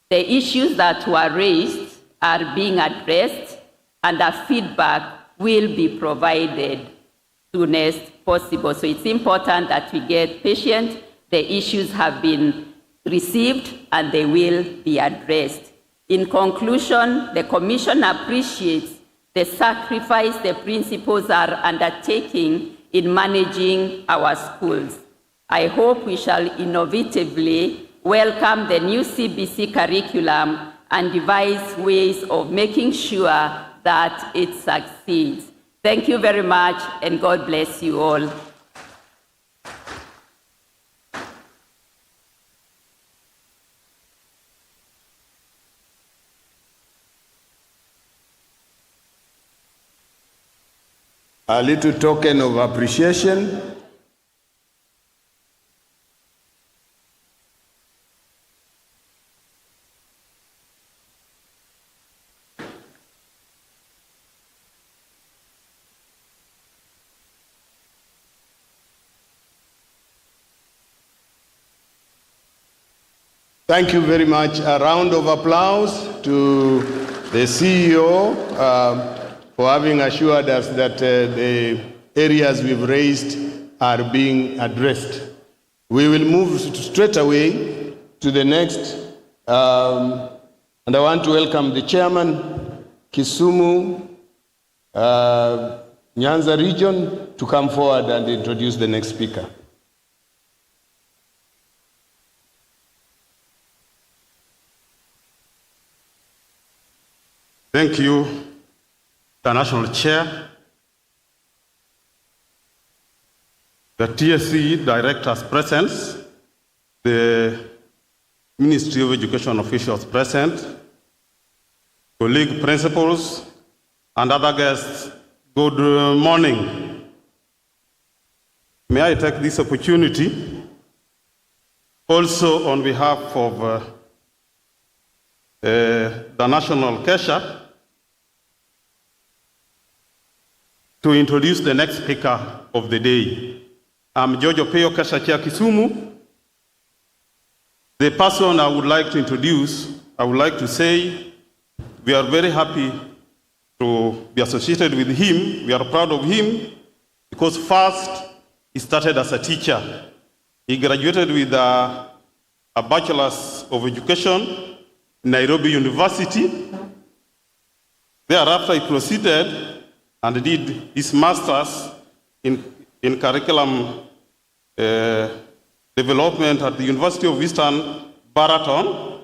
The issues that were raised are being addressed, and a feedback will be provided soonest possible. So it's important that we get patient. The issues have been received, and they will be addressed. In conclusion, the Commission appreciates the sacrifice the principals are undertaking in managing our schools. I hope we shall innovatively welcome the new CBC curriculum and devise ways of making sure that it succeeds. Thank you very much, and God bless you all. A little token of appreciation. Thank you very much. A round of applause to the CEO for having assured us that the areas we've raised are being addressed. We will move straight away to the next, and I want to welcome the chairman, Kisumu, Nyanza region, to come forward and introduce the next speaker. Thank you, the National Chair, the TSC Director's presence, the Ministry of Education officials present, colleague principals, and other guests, good morning. May I take this opportunity also on behalf of the National Kesha to introduce the next speaker of the day. I'm George Opeyo Kesha Chair Kisumu. The person I would like to introduce, I would like to say we are very happy to be associated with him. We are proud of him because first he started as a teacher. He graduated with a a Bachelor's of Education, Nairobi University. Thereafter, he proceeded and did his master's in curriculum development at the University of Eastern Baraton.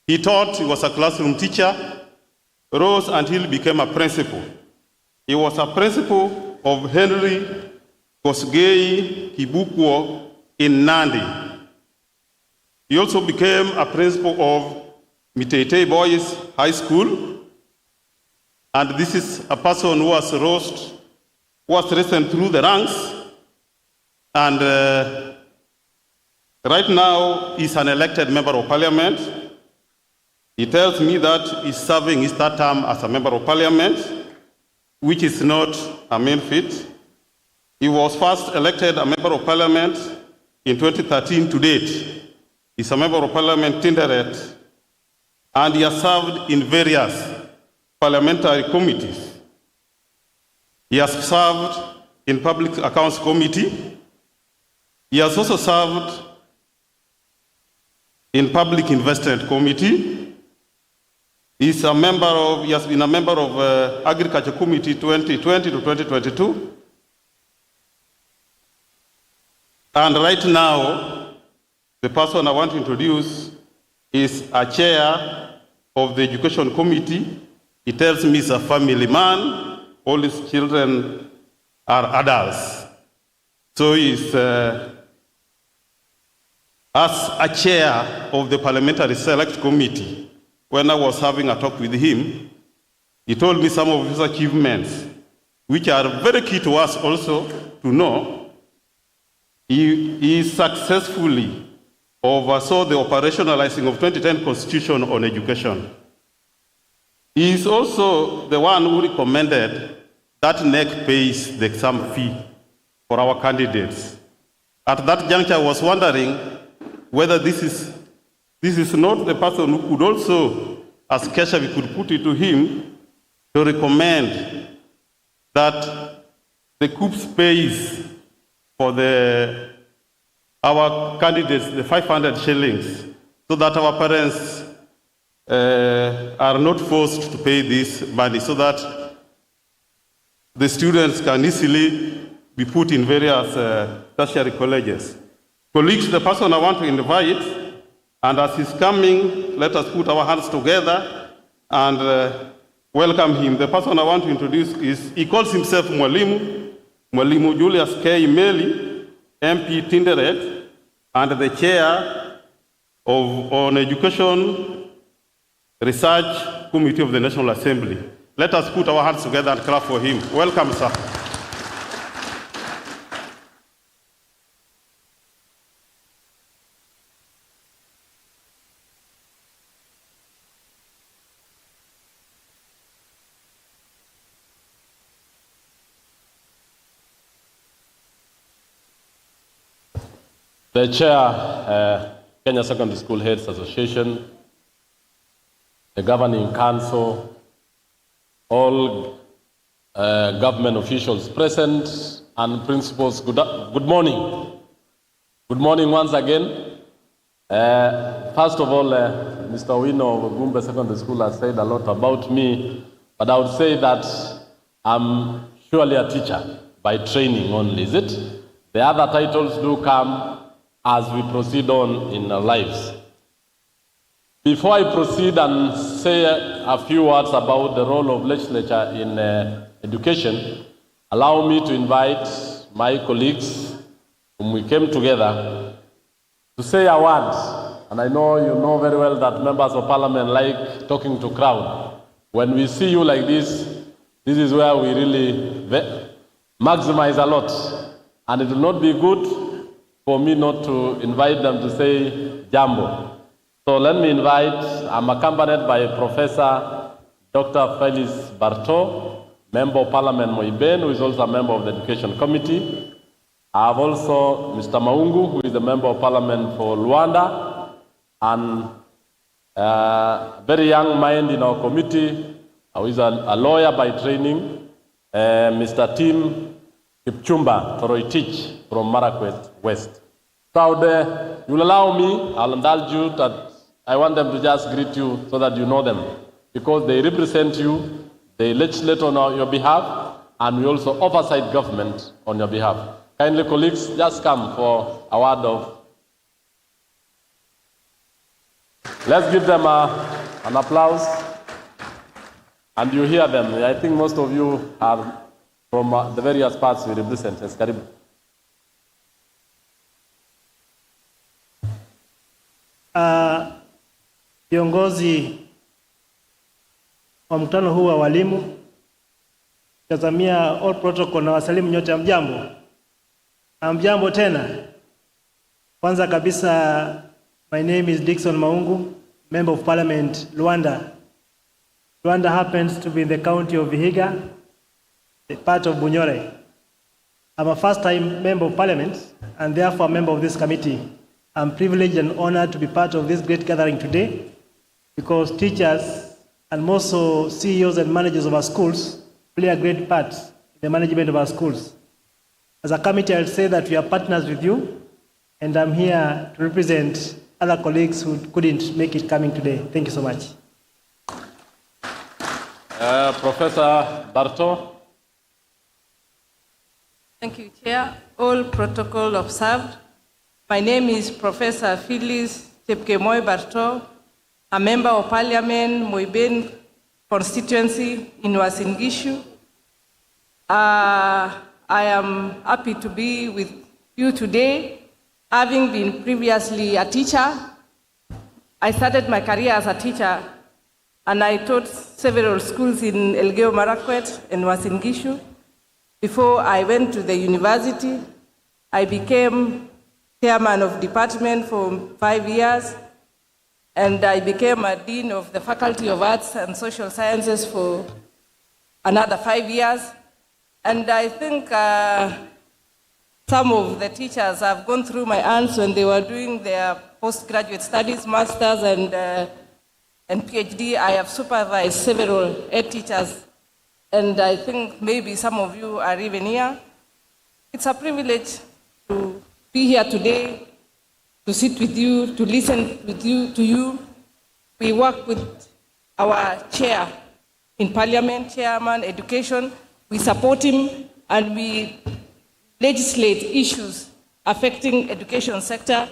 He taught, he was a classroom teacher, rose until he became a principal. He was a principal of Henry Kosgei Kibukwo in Nandi. He also became a principal of Mitete Boys High School. And this is a person who was risen through the ranks. And right now, he's an elected member of parliament. He tells me that he's serving his third term as a member of parliament, which is not a mean feat. He was first elected a member of parliament in 2013 to date. He's a member of parliament Tinderet, and he has served in various parliamentary committees. He has served in Public Accounts Committee. He has also served in Public Investment Committee. He has been a member of Agriculture Committee 2020 to 2022. And right now, the person I want to introduce is a chair of the Education Committee. He tells me he's a family man. All his children are adults. So he's, as a chair of the Parliamentary Select Committee, when I was having a talk with him, he told me some of his achievements, which are very key to us also to know. He successfully oversaw the operationalizing of 2010 Constitution on education. He is also the one who recommended that NEC pays the exam fee for our candidates. At that juncture, I was wondering whether this is not the person who could also, as Kesha, we could put it to him to recommend that the COOPS pays for our candidates the 500 shillings, so that our parents are not forced to pay this money, so that the students can easily be put in various tertiary colleges. Colleagues, the person I want to invite, and as he's coming, let us put our hands together and welcome him. The person I want to introduce he calls himself Mwalimu Julius K. Meli, MP Tinderet, and the chair on Education Research Committee of the National Assembly. Let us put our hands together and clap for him. Welcome, sir. The chair, Kenya Secondary School Heads Association, the governing council, all government officials present, and principals, good morning. Good morning once again. First of all, Mr. Owino of Gumbe Secondary School has said a lot about me, but I would say that I'm surely a teacher by training only, is it? The other titles do come as we proceed on in our lives. Before I proceed and say a few words about the role of legislature in education, allow me to invite my colleagues whom we came together to say a word. And I know you know very well that members of parliament like talking to crowd. When we see you like this is where we really maximize a lot. And it will not be good for me not to invite them to say jambo. So let me invite, I'm accompanied by Professor Dr. Felix Barto, Member of Parliament Moiben, who is also a member of the Education Committee. I have also Mr. Maungu, who is a member of Parliament for Luanda, and a very young mind in our committee, who is a lawyer by training, Mr. Tim Kipchumba Toroitich from Marakwet West. So I would you'll allow me, I'll indulge you that I want them to just greet you so that you know them. Because they represent you, they legislate on your behalf, and we also oversight government on your behalf. Kindly, colleagues, just come for a word of. Let's give them an applause. And you hear them. I think most of you are from the various parts we represent. Yes, Karibu. Viongozi wa mkutano huu wa walimu, tazamia all protocol na wasalimu nyote, amjambo. Amjambo tena. Kwanza kabisa, my name is Dickson Maungu, Member of Parliament, Luanda. Luanda happens to be in the county of Vihiga, the part of Bunyore. I'm a first-time Member of Parliament and therefore a member of this committee. I'm privileged and honored to be part of this great gathering today because teachers and most so CEOs and managers of our schools play a great part in the management of our schools. As a committee, I'll say that we are partners with you, and I'm here to represent other colleagues who couldn't make it coming today. Thank you so much. Professor Barto. Thank you, Chair. All protocol observed. My name is Professor Phyllis Chepkemoi Barto, a member of Parliament, Moiben constituency in Uasin Gishu. I am happy to be with you today, having been previously a teacher. I started my career as a teacher, and I taught several schools in Elgeyo Marakwet and Uasin Gishu. Before I went to the university, I became chairman of department for 5 years, and I became a dean of the Faculty of Arts and Social Sciences for another 5 years. And I think some of the teachers have gone through my hands when they were doing their postgraduate studies, masters and PhD. I have supervised several head teachers, and I think maybe some of you are even here. It's a privilege to be here today, to sit with you, to listen to you. We work with our chair in Parliament, Chairman, Education. We support him, and we legislate issues affecting education sector.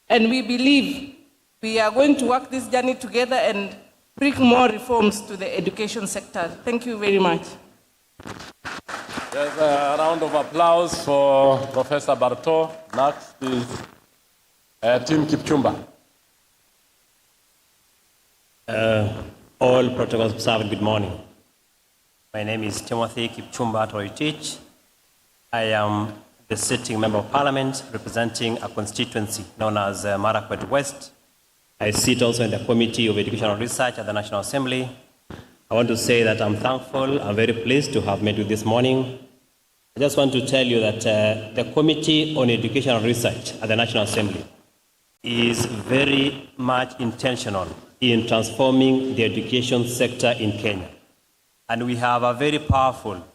And we believe we are going to work this journey together and bring more reforms to the education sector. Thank you very much. There's a round of applause for Professor Barto. Next is Tim Kipchumba. All protocols observed, good morning. My name is Timothy Kipchumba Toritich. I am the sitting member of parliament representing a constituency known as Marakwet West. I sit also in the Committee of Educational Research at the National Assembly. I want to say that I'm thankful, I'm very pleased to have met you this morning. I just want to tell you that the Committee on Educational Research at the National Assembly is very much intentional in transforming the education sector in Kenya. And we have a very powerful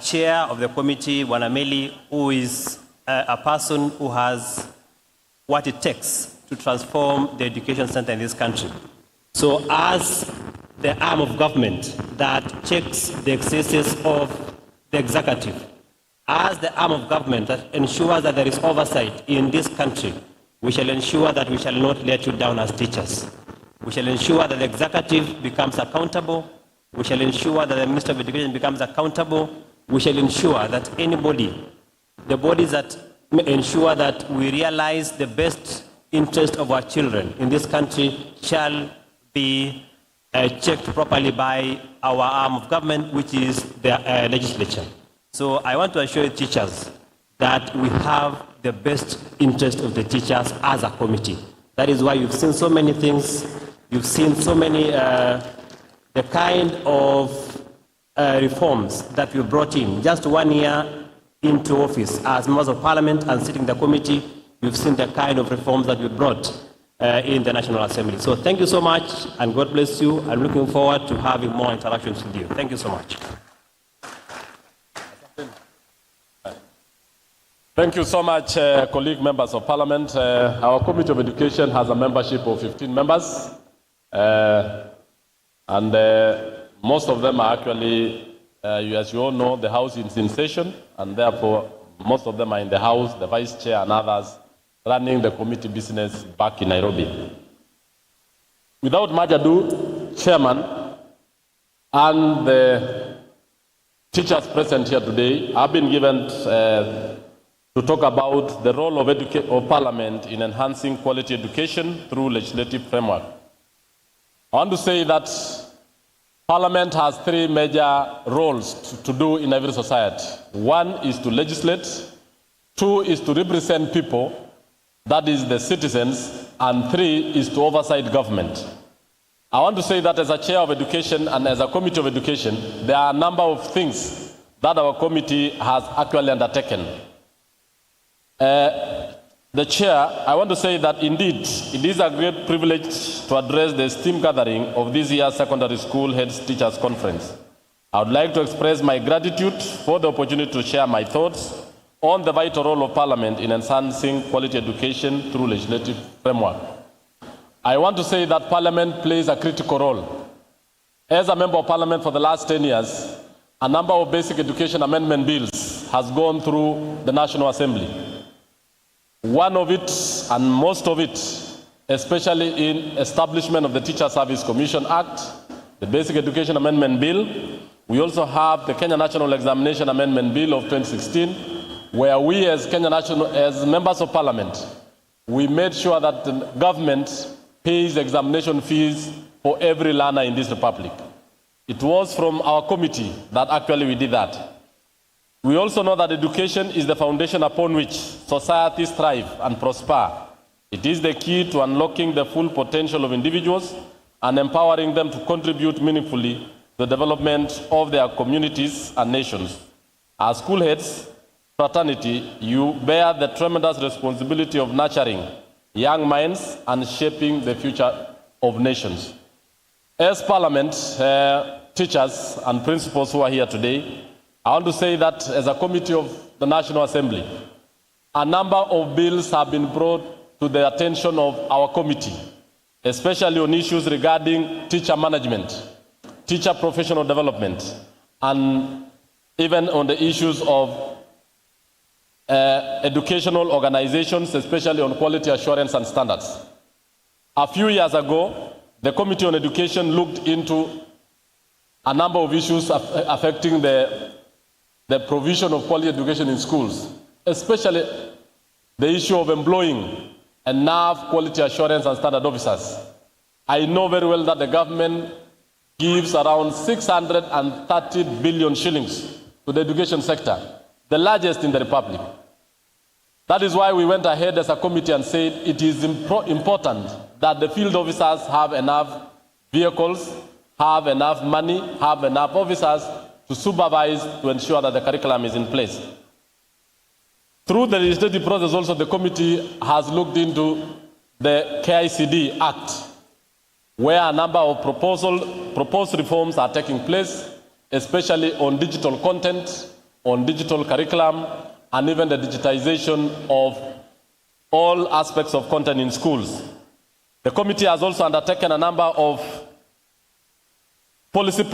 chair of the committee, Wanameli, who is a person who has what it takes to transform the education center in this country. So as the arm of government that checks the excesses of the executive, as the arm of government that ensures that there is oversight in this country, we shall ensure that we shall not let you down as teachers. We shall ensure that the executive becomes accountable. We shall ensure that the Minister of Education becomes accountable. We shall ensure that anybody, the bodies that ensure that we realize the best interest of our children in this country shall be checked properly by our arm of government, which is the legislature. So I want to assure you, teachers, that we have the best interest of the teachers as a committee. That is why you've seen so many things. You've seen so many, the kind of reforms that we brought in. Just 1 year into office as members of parliament and sitting in the committee, you've seen the kind of reforms that we brought in the National Assembly. So thank you so much, and God bless you. I'm looking forward to having more interactions with you. Thank you so much. Thank you so much, colleague members of parliament. Our Committee of Education has a membership of 15 members, and most of them are actually, as you all know, the House is in session, and therefore most of them are in the House, the Vice Chair and others running the committee business back in Nairobi. Without much ado, Chairman and the teachers present here today have been given to talk about the role of Parliament in enhancing quality education through legislative framework. I want to say that Parliament has three major roles to do in every society. One is to legislate, two is to represent people, that is the citizens, and three is to oversight government. I want to say that as a chair of education and as a committee of education, there are a number of things that our committee has actually undertaken. The chair, I want to say that indeed it is a great privilege to address the esteemed gathering of this year's Secondary School Heads Teachers Conference. I would like to express my gratitude for the opportunity to share my thoughts on the vital role of Parliament in enhancing quality education through legislative framework. I want to say that Parliament plays a critical role. As a member of Parliament for the last 10 years, a number of basic education amendment bills has gone through the National Assembly. One of it, and most of it, especially in establishment of the Teacher Service Commission Act, the Basic Education Amendment Bill. We also have the Kenya National Examination Amendment Bill of 2016, where we as as members of Parliament, we made sure that the government pays examination fees for every learner in this republic. It was from our committee that actually we did that. We also know that education is the foundation upon which societies thrive and prosper. It is the key to unlocking the full potential of individuals and empowering them to contribute meaningfully to the development of their communities and nations. As school heads, fraternity, you bear the tremendous responsibility of nurturing young minds and shaping the future of nations. As Parliament, teachers and principals who are here today, I want to say that as a committee of the National Assembly, a number of bills have been brought to the attention of our committee, especially on issues regarding teacher management, teacher professional development, and even on the issues of educational organizations, especially on quality assurance and standards. A few years ago, the Committee on Education looked into a number of issues affecting the provision of quality education in schools, especially the issue of employing enough quality assurance and standard officers. I know very well that the government gives around 630 billion shillings to the education sector, the largest in the republic. That is why we went ahead as a committee and said it is important that the field officers have enough vehicles, have enough money, have enough officers to supervise, to ensure that the curriculum is in place. Through the legislative process also, the committee has looked into the KICD Act, where a number of proposed reforms are taking place, especially on digital content, on digital curriculum, and even the digitization of all aspects of content in schools. The committee has also undertaken a number of policy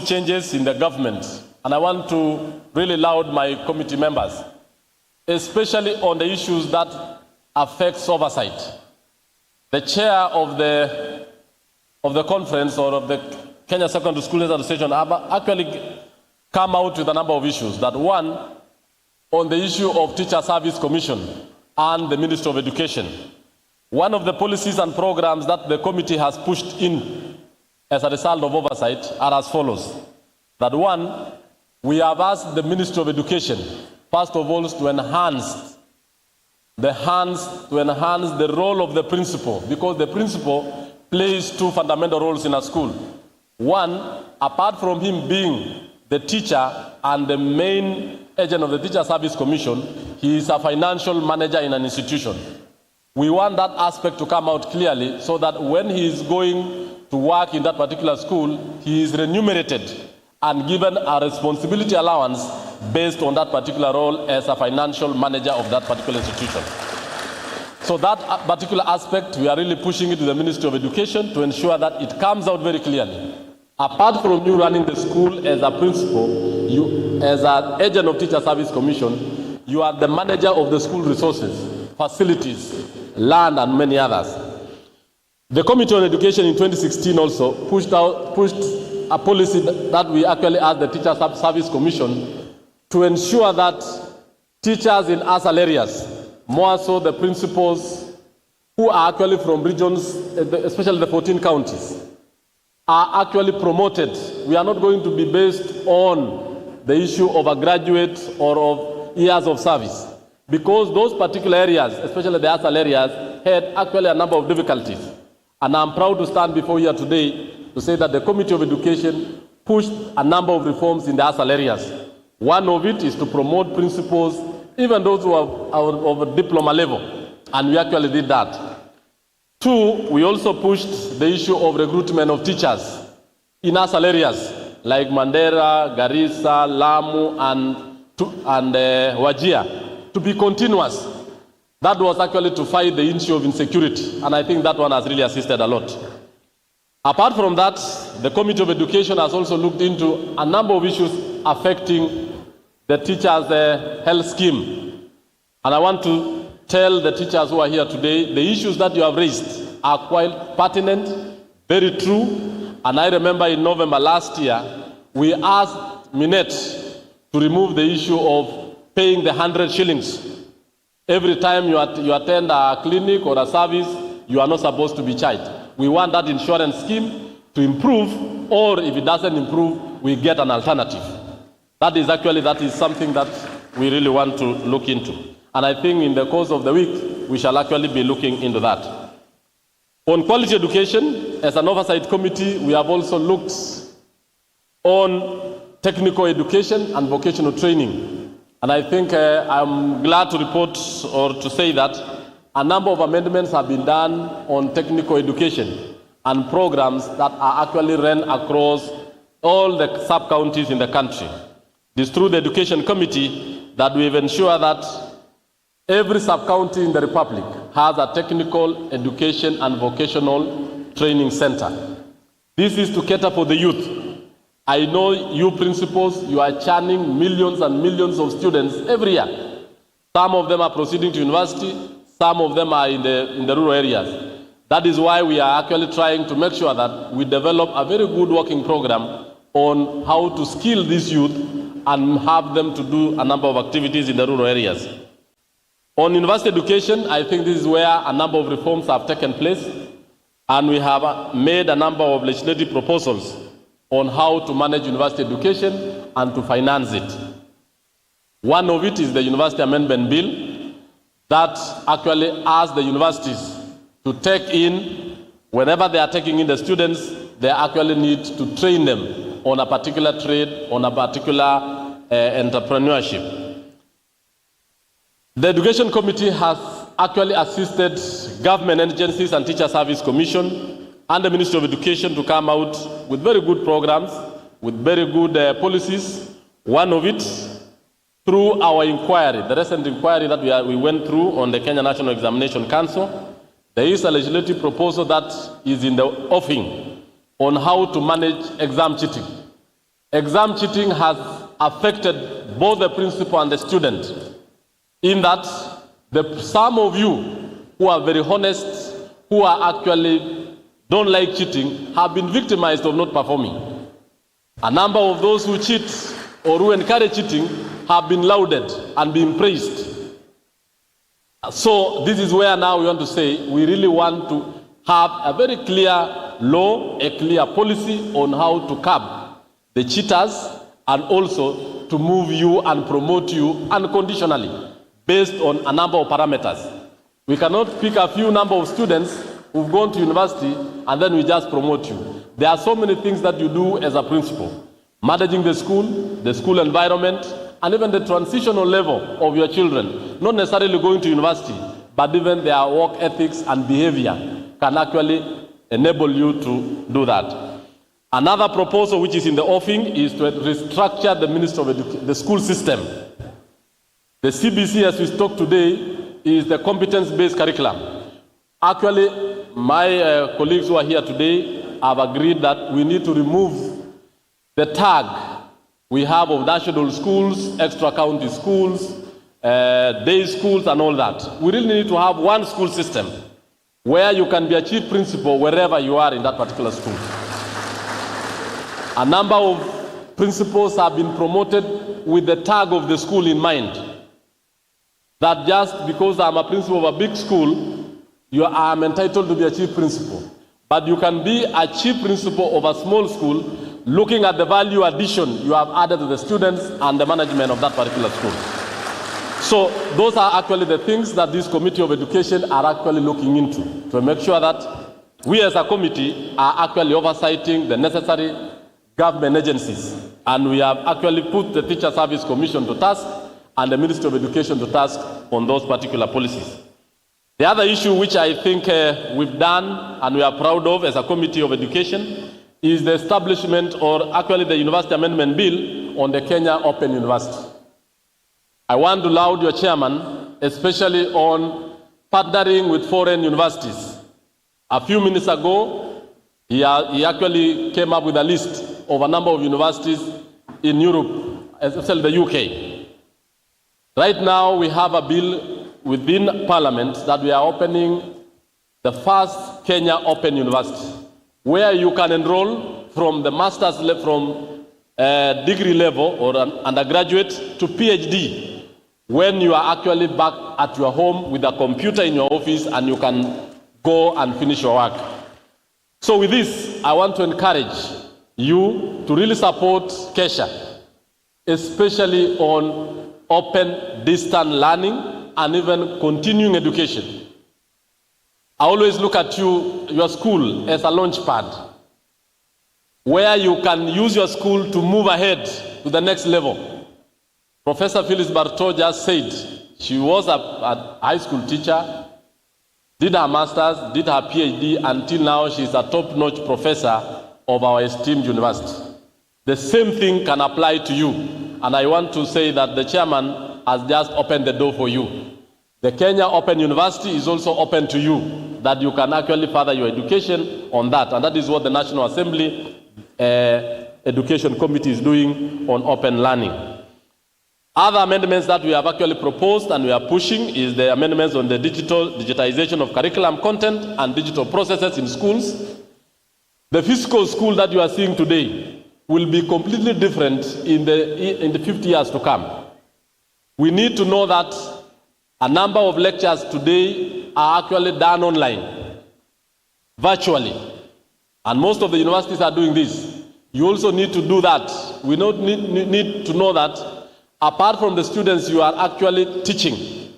changes in the government, and I want to really laud my committee members, especially on the issues that affects oversight. The chair of the conference or of the Kenya Secondary School Association have actually come out with a number of issues. That one, on the issue of Teacher Service Commission and the Ministry of Education. One of the policies and programs that the committee has pushed in as a result of oversight are as follows. That one, we have asked the Ministry of Education, first of all, to enhance the role of the principal, because the principal plays two fundamental roles in a school. One, apart from him being the teacher and the main agent of the Teacher Service Commission, he is a financial manager in an institution. We want that aspect to come out clearly so that when he is going to work in that particular school, he is remunerated and given a responsibility allowance based on that particular role as a financial manager of that particular institution. So that particular aspect, we are really pushing it to the Ministry of Education to ensure that it comes out very clearly. Apart from you running the school as a principal, you as an agent of Teacher Service Commission, you are the manager of the school resources, facilities, land, and many others. The Committee on Education in 2016 also pushed a policy that we actually asked the Teacher Service Commission to ensure that teachers in ASAL areas, more so the principals who are actually from regions, especially the 14 counties, are actually promoted. We are not going to be based on the issue of a graduate or of years of service, because those particular areas, especially the ASAL areas, had actually a number of difficulties. And I'm proud to stand before you today to say that the Committee of Education pushed a number of reforms in the ASAL areas. One of it is to promote principals, even those who are of a diploma level, and we actually did that. Two, we also pushed the issue of recruitment of teachers in ASAL areas like Mandera, Garissa, Lamu, and Wajir to be continuous. That was actually to fight the issue of insecurity, and I think that one has really assisted a lot. Apart from that, the Committee of Education has also looked into a number of issues affecting the teachers' health scheme. And I want to tell the teachers who are here today, the issues that you have raised are quite pertinent, very true. And I remember in November last year, we asked Minet to remove the issue of paying the 100 shillings. Every time you attend a clinic or a service, you are not supposed to be charged. We want that insurance scheme to improve, or if it doesn't improve, we get an alternative. That is something that we really want to look into. And I think in the course of the week, we shall actually be looking into that. On quality education, as an oversight committee, we have also looked on technical education and vocational training. And I think I'm glad to report or to say that a number of amendments have been done on technical education and programs that are actually run across all the sub-counties in the country. It is through the Education Committee that we've ensured that every sub-county in the Republic has a technical education and vocational training center. This is to cater for the youth. I know you principals, you are churning millions and millions of students every year. Some of them are proceeding to university, some of them are in the rural areas. That is why we are actually trying to make sure that we develop a very good working program on how to skill this youth and have them to do a number of activities in the rural areas. On university education, I think this is where a number of reforms have taken place, and we have made a number of legislative proposals on how to manage university education and to finance it. One of it is the University Amendment Bill that actually asks the universities to take in, whenever they are taking in the students, they actually need to train them on a particular trade, on a particular entrepreneurship. The Education Committee has actually assisted government agencies and Teacher Service Commission and the Ministry of Education to come out with very good programs, with very good policies. One of it, through our inquiry, the recent inquiry that we went through on the Kenya National Examination Council, there is a legislative proposal that is in the offing on how to manage exam cheating. Exam cheating has affected both the principal and the student, in that some of you who are very honest, who are actually don't like cheating, have been victimized of not performing. A number of those who cheat or who encourage cheating have been lauded and been praised. So this is where now we want to say we really want to have a very clear law, a clear policy on how to curb the cheaters and also to move you and promote you unconditionally based on a number of parameters. We cannot pick a few number of students who've gone to university and then we just promote you. There are so many things that you do as a principal. Managing the school environment, and even the transitional level of your children. Not necessarily going to university, but even their work ethics and behavior can actually enable you to do that. Another proposal which is in the offing is to restructure the Ministry of the school system. The CBC, as we talk today, is the competence-based curriculum. Actually, my colleagues who are here today have agreed that we need to remove the tag we have of national schools, extra-county schools, day schools, and all that. We really need to have one school system where you can be a chief principal wherever you are in that particular school. A number of principals have been promoted with the tag of the school in mind. That just because I'm a principal of a big school, I'm entitled to be a chief principal. But you can be a chief principal of a small school looking at the value addition you have added to the students and the management of that particular school. So those are actually the things that this Committee of Education are actually looking into to make sure that we as a committee are actually oversighting the necessary government agencies. And we have actually put the Teacher Service Commission to task and the Ministry of Education to task on those particular policies. The other issue which I think we've done and we are proud of as a Committee of Education is the establishment, or actually the University Amendment Bill on the Kenya Open University. I want to laud your chairman, especially on partnering with foreign universities. A few minutes ago, he actually came up with a list of a number of universities in Europe, especially the UK. Right now, we have a bill within Parliament that we are opening the first Kenya Open University, where you can enroll from the master's level, from degree level or an undergraduate to PhD, when you are actually back at your home with a computer in your office and you can go and finish your work. So with this, I want to encourage you to really support Kesha, especially on open distance learning and even continuing education. I always look at your school as a launch pad, where you can use your school to move ahead to the next level. Professor Phyllis Bartow just said she was a high school teacher, did her master's, did her PhD, until now she's a top-notch professor of our esteemed university. The same thing can apply to you. And I want to say that the chairman has just opened the door for you. The Kenya Open University is also open to you, that you can actually further your education on that. And that is what the National Assembly Education Committee is doing on open learning. Other amendments that we have actually proposed and we are pushing is the amendments on the digitization of curriculum content and digital processes in schools. The physical school that you are seeing today will be completely different in the 50 years to come. We need to know that a number of lectures today are actually done online, virtually. And most of the universities are doing this. You also need to do that. We need to know that apart from the students you are actually teaching,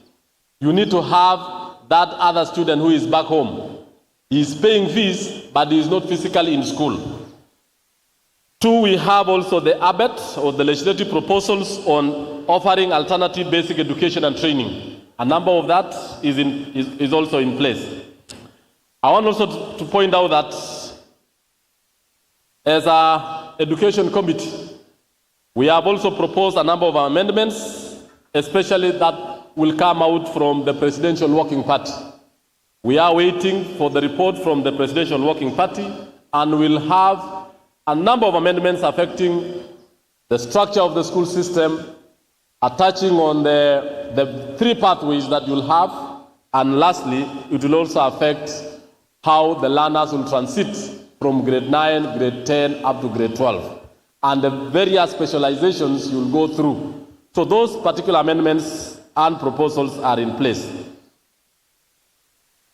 you need to have that other student who is back home. He is paying fees, but he is not physically in school. Two, we have also the ABET, or the legislative proposals on offering alternative basic education and training. A number of that is also in place. I want also to point out that as an education committee, we have also proposed a number of amendments, especially that will come out from the Presidential Working Party. We are waiting for the report from the Presidential Working Party, and we'll have a number of amendments affecting the structure of the school system, attaching on the three pathways that you'll have, and lastly, it will also affect how the learners will transit from grade 9, grade 10, up to grade 12. And the various specializations you'll go through. So those particular amendments and proposals are in place.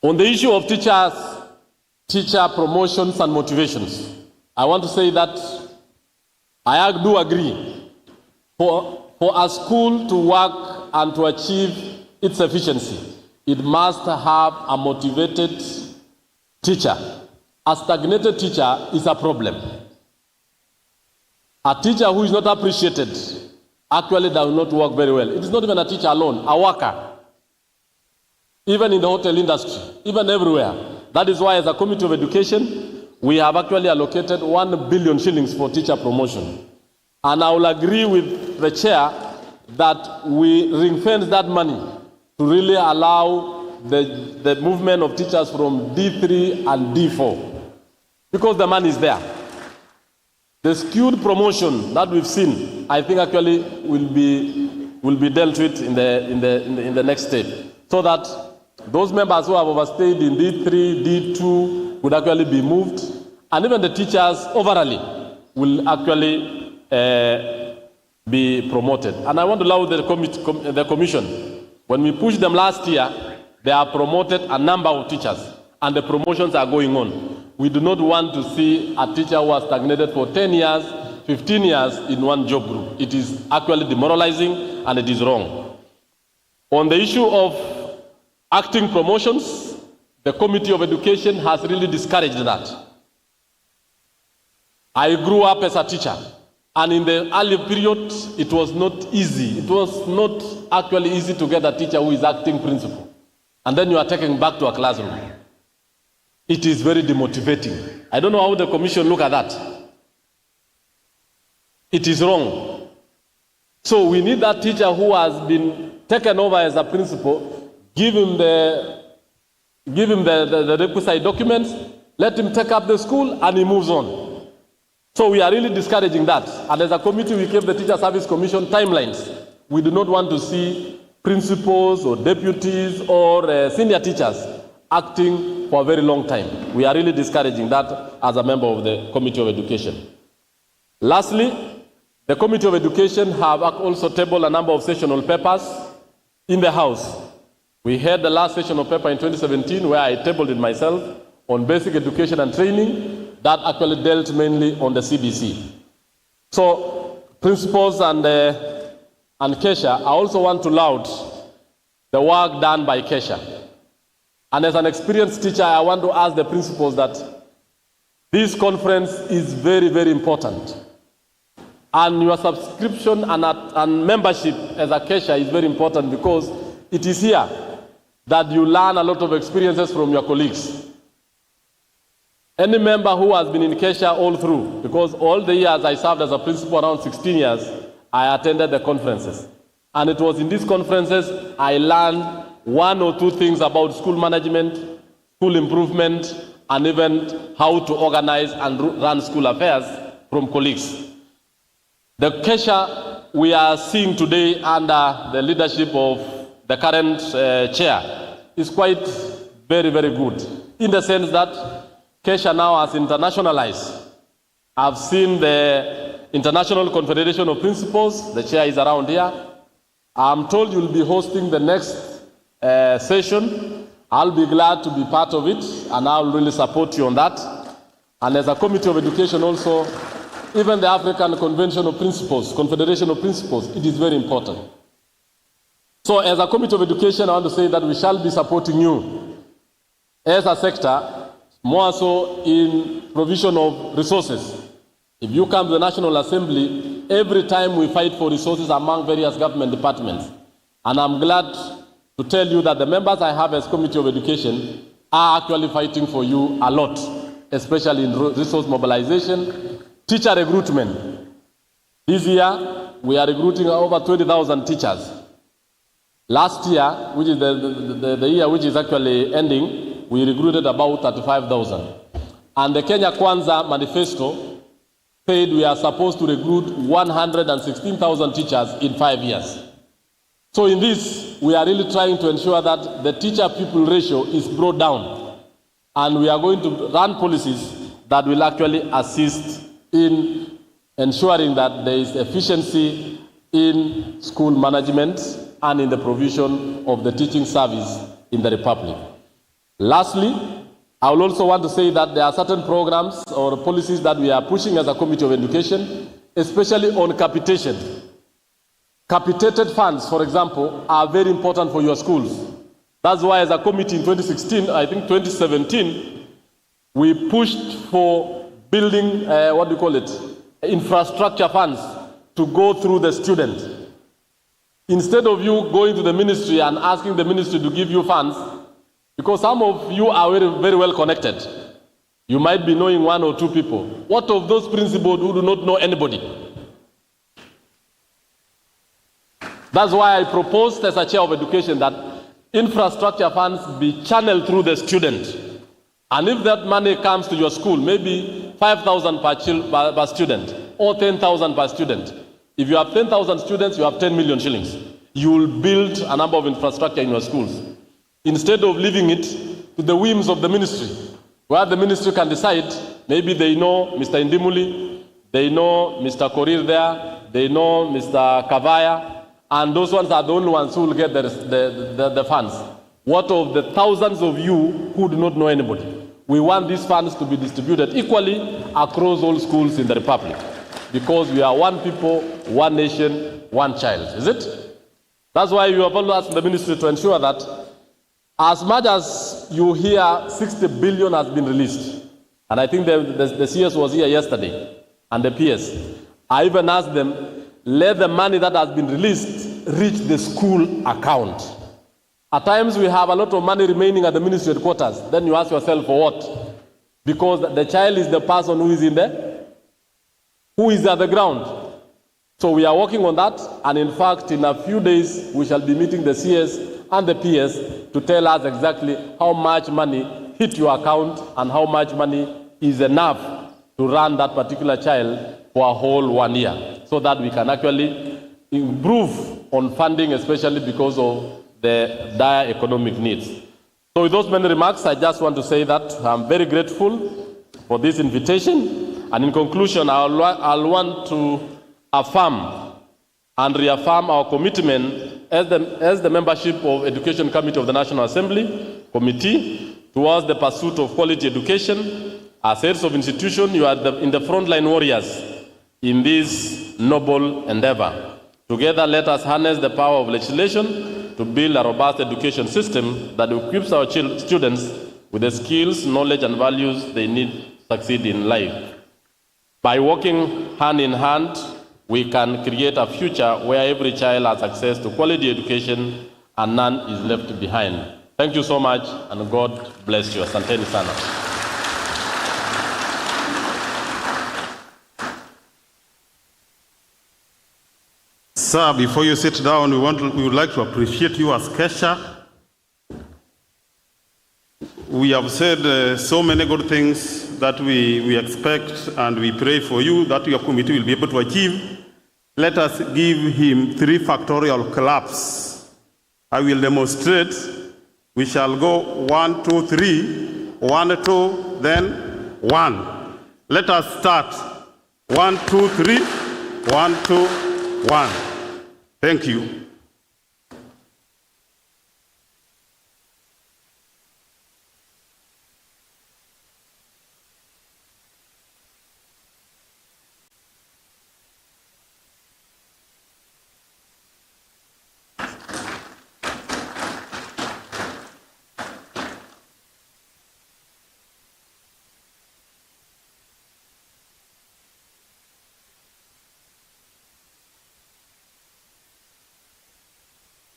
On the issue of teacher promotions and motivations, I want to say that I do agree. For a school to work and to achieve its efficiency, it must have a motivated teacher. A stagnated teacher is a problem. A teacher who is not appreciated actually does not work very well. It is not even a teacher alone, a worker. Even in the hotel industry, even everywhere. That is why as a Committee of Education, we have actually allocated 1 billion shillings for teacher promotion. And I will agree with the chair that we ring-fence that money to really allow the movement of teachers from D3 and D4, because the money is there. The skewed promotion that we've seen, I think actually will be dealt with in the next step, so that those members who have overstayed in D3, D2 would actually be moved, and even the teachers overall will actually be promoted. And I want to allow the commission, when we pushed them last year, they have promoted a number of teachers, and the promotions are going on. We do not want to see a teacher who has stagnated for 10 years, 15 years in one job group. It is actually demoralizing and it is wrong. On the issue of acting promotions, the Committee of Education has really discouraged that. I grew up as a teacher, and in the early period, it was not easy. It was not actually easy to get a teacher who is acting principal, and then you are taken back to a classroom. It is very demotivating. I don't know how the commission look at that. It is wrong. So we need that teacher who has been taken over as a principal, give him the requisite documents, let him take up the school, and he moves on. So we are really discouraging that. And as a committee, we gave the Teacher Service Commission timelines. We do not want to see principals or deputies or senior teachers acting for a very long time. We are really discouraging that as a member of the Committee of Education. Lastly, the Committee of Education have also tabled a number of sessional papers in the House. We had the last sessional paper in 2017 where I tabled it myself on basic education and training that actually dealt mainly on the CBC. So principals and Kesha, I also want to laud the work done by Kesha. And as an experienced teacher, I want to ask the principals that this conference is very, very important. And your subscription and membership as a Kesha is very important, because it is here that you learn a lot of experiences from your colleagues. Any member who has been in Kesha all through, because all the years I served as a principal, around 16 years, I attended the conferences. And it was in these conferences I learned 1 or 2 things about school management, school improvement, and even how to organize and run school affairs from colleagues. The Kesha we are seeing today under the leadership of the current chair is quite very, very good, in the sense that Kesha now has internationalized. I've seen the International Confederation of Principals, the chair is around here. I'm told you'll be hosting the next session. I'll be glad to be part of it, and I'll really support you on that. And as a Committee of Education also, even the African Convention of Principals, Confederation of Principals, it is very important. So as a Committee of Education, I want to say that we shall be supporting you as a sector, more so in provision of resources. If you come to the National Assembly, every time we fight for resources among various government departments. And I'm glad to tell you that the members I have as Committee of Education are actually fighting for you a lot, especially in resource mobilization, teacher recruitment. This year, we are recruiting over 20,000 teachers. Last year, which is the year which is actually ending, we recruited about 35,000. And the Kenya Kwanza manifesto said we are supposed to recruit 116,000 teachers in 5 years. So in this, we are really trying to ensure that the teacher-pupil ratio is brought down. And we are going to run policies that will actually assist in ensuring that there is efficiency in school management and in the provision of the teaching service in the Republic. Lastly, I will also want to say that there are certain programs or policies that we are pushing as a Committee of Education, especially on capitation. Capitated funds, for example, are very important for your schools. That's why as a committee in 2016, I think 2017, we pushed for building, infrastructure funds to go through the student. Instead of you going to the ministry and asking the ministry to give you funds, because some of you are very, very well connected. You might be knowing one or two people. What of those principals who do not know anybody? That's why I proposed as a chair of education that infrastructure funds be channeled through the student. And if that money comes to your school, maybe 5,000 per student or 10,000 per student. If you have 10,000 students, you have 10 million shillings. You will build a number of infrastructure in your schools. Instead of leaving it to the whims of the ministry, where the ministry can decide, maybe they know Mr. Indimuli, they know Mr. Korir there, they know Mr. Kavaya, and those ones are the only ones who will get the funds. What of the thousands of you who do not know anybody? We want these funds to be distributed equally across all schools in the Republic, because we are one people, one nation, one child. Is it? That's why you have also asked the ministry to ensure that as much as you hear 60 billion has been released, and I think the CS was here yesterday, and the PS, I even asked them, let the money that has been released reach the school account. At times we have a lot of money remaining at the ministry headquarters. Then you ask yourself, for what? Because the child is the person who is in there, who is at the ground. So we are working on that, and in fact, in a few days, we shall be meeting the CS and the PS to tell us exactly how much money hit your account and how much money is enough to run that particular child for a whole 1 year, so that we can actually improve on funding, especially because of the dire economic needs. So with those many remarks, I just want to say that I'm very grateful for this invitation. And in conclusion, I'll want to affirm and reaffirm our commitment as the membership of Education Committee of the National Assembly Committee towards the pursuit of quality education. As heads of institution, you are in the frontline warriors in this noble endeavor. Together, let us harness the power of legislation to build a robust education system that equips our students with the skills, knowledge, and values they need to succeed in life. By working hand in hand, we can create a future where every child has access to quality education and none is left behind. Thank you so much, and God bless you. Asanteni sana. Sir, before you sit down, we would like to appreciate you as Kesha. We have said so many good things that we expect, and we pray for you that your committee will be able to achieve. Let us give him 3 factorial claps. I will demonstrate. We shall go 1, 2, 3, 1, 2, then 1. Let us start. 1, 2, 3, 1, 2, 1. Thank you.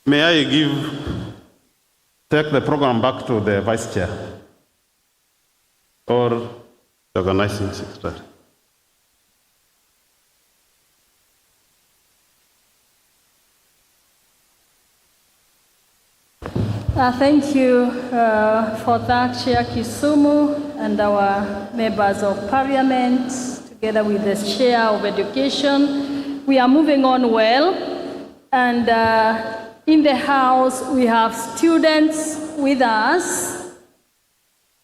May I take the program back to the Vice Chair or the organizing secretary? Thank you for that, Chair Kisumu, and our members of Parliament, together with the Chair of Education. We are moving on well, and in the House, we have students with us,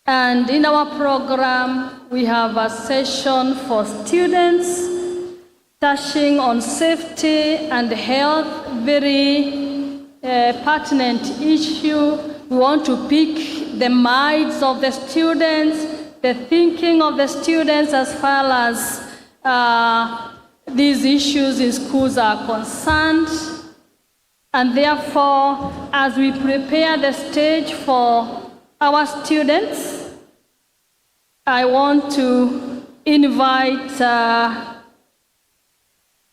and in our program, we have a session for students touching on safety and health, very pertinent issue. We want to pick the minds of the students, the thinking of the students as far as these issues in schools are concerned. And therefore, as we prepare the stage for our students, I want to invite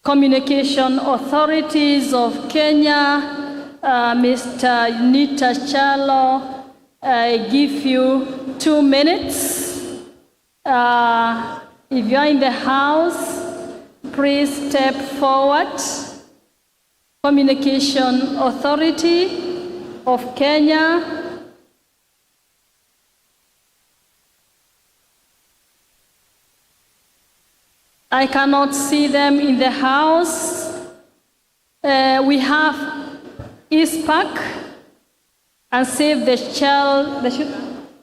communication authorities of Kenya, Mr. Nita Chalo, I give you 2 minutes If you're in the house, please step forward. Communication Authority of Kenya. I cannot see them in the house. We have ISPAC and Save the Child.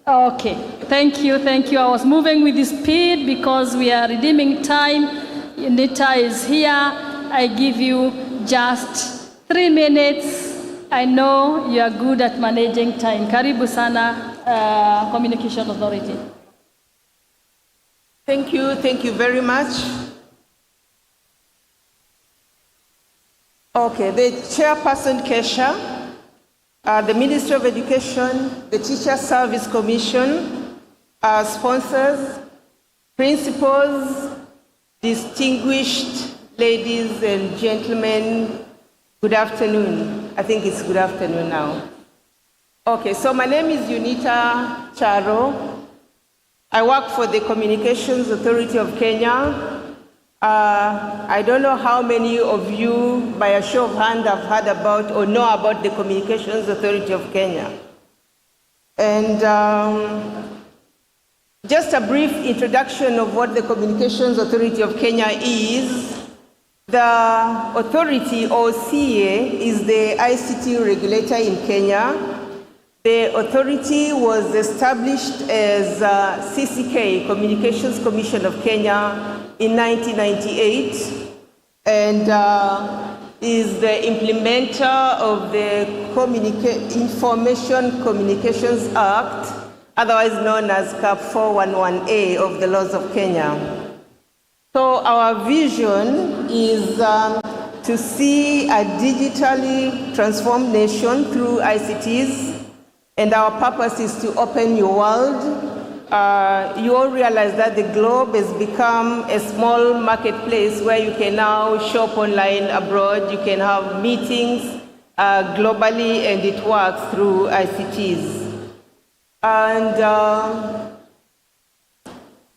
Okay, thank you. I was moving with the speed because we are redeeming time. Nita is here. I give you just 3 minutes. I know you are good at managing time. Karibu sana, Communication Authority. Thank you very much. Okay, the Chairperson Kesha, the Ministry of Education, the Teacher Service Commission, our sponsors, principals, distinguished ladies and gentlemen, good afternoon. I think it's good afternoon now. Okay, so my name is Unita Charo. I work for the Communications Authority of Kenya. I don't know how many of you, by a show of hand, have heard about or know about the Communications Authority of Kenya. And just a brief introduction of what the Communications Authority of Kenya is. The authority, or CA, is the ICT regulator in Kenya. The authority was established as CCK, Communications Commission of Kenya, in 1998, and is the implementer of the Information Communications Act, otherwise known as CAP 411A of the laws of Kenya. So our vision is to see a digitally transformed nation through ICTs, and our purpose is to open your world. You all realize that the globe has become a small marketplace where you can now shop online abroad, you can have meetings globally, and it works through ICTs. And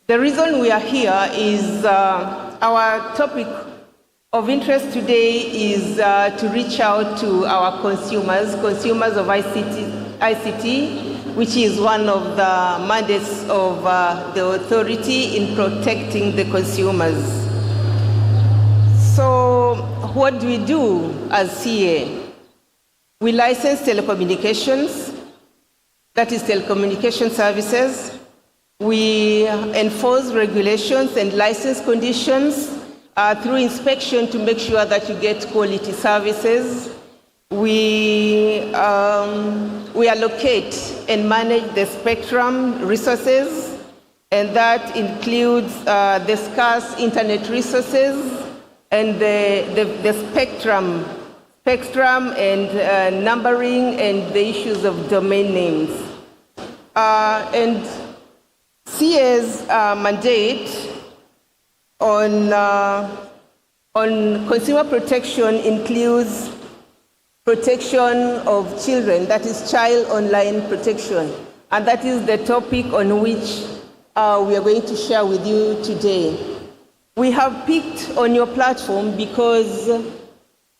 the reason we are here is our topic of interest today is to reach out to our consumers of ICT, which is one of the mandates of the authority in protecting the consumers. So what do we do as CA? We license telecommunications, that is telecommunication services. We enforce regulations and license conditions through inspection to make sure that you get quality services. We allocate and manage the spectrum resources, and that includes the scarce internet resources and the spectrum and numbering and the issues of domain names. And CA's mandate on consumer protection includes protection of children, that is child online protection. And that is the topic on which we are going to share with you today. We have picked on your platform because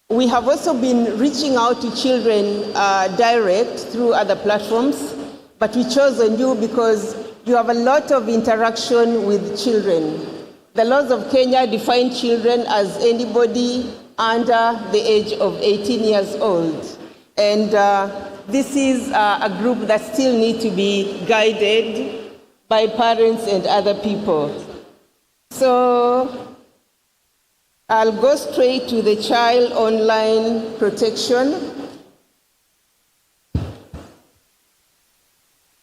we have also been reaching out to children direct through other platforms, but we chose on you because you have a lot of interaction with children. The laws of Kenya define children as anybody under the age of 18 years old. And this is a group that still needs to be guided by parents and other people. So I'll go straight to the child online protection.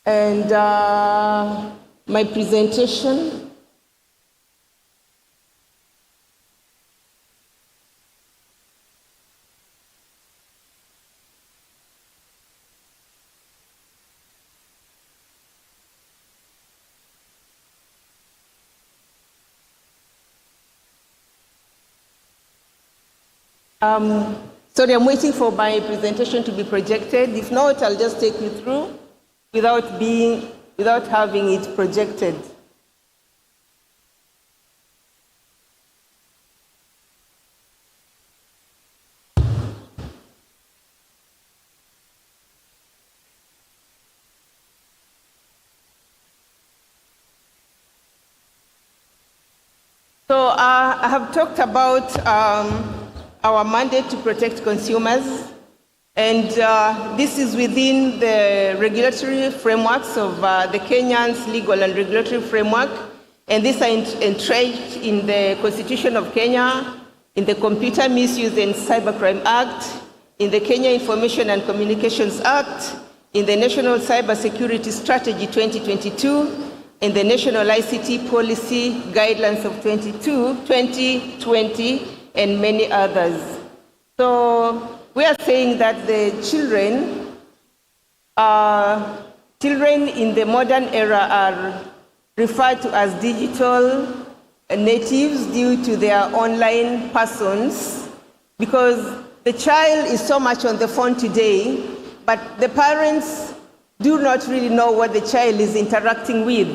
And my presentation. Sorry, I'm waiting for my presentation to be projected. If not, I'll just take you through without having it projected. So I have talked about our mandate to protect consumers, and this is within the regulatory frameworks of the Kenyan's legal and regulatory framework, and these are entrenched in the Constitution of Kenya, in the Computer Misuse and Cybercrime Act, in the Kenya Information and Communications Act, in the National Cybersecurity Strategy 2022, in the National ICT Policy Guidelines of 2020, and many others. So we are saying that the children in the modern era are referred to as digital natives due to their online persons, because the child is so much on the phone today, but the parents do not really know what the child is interacting with.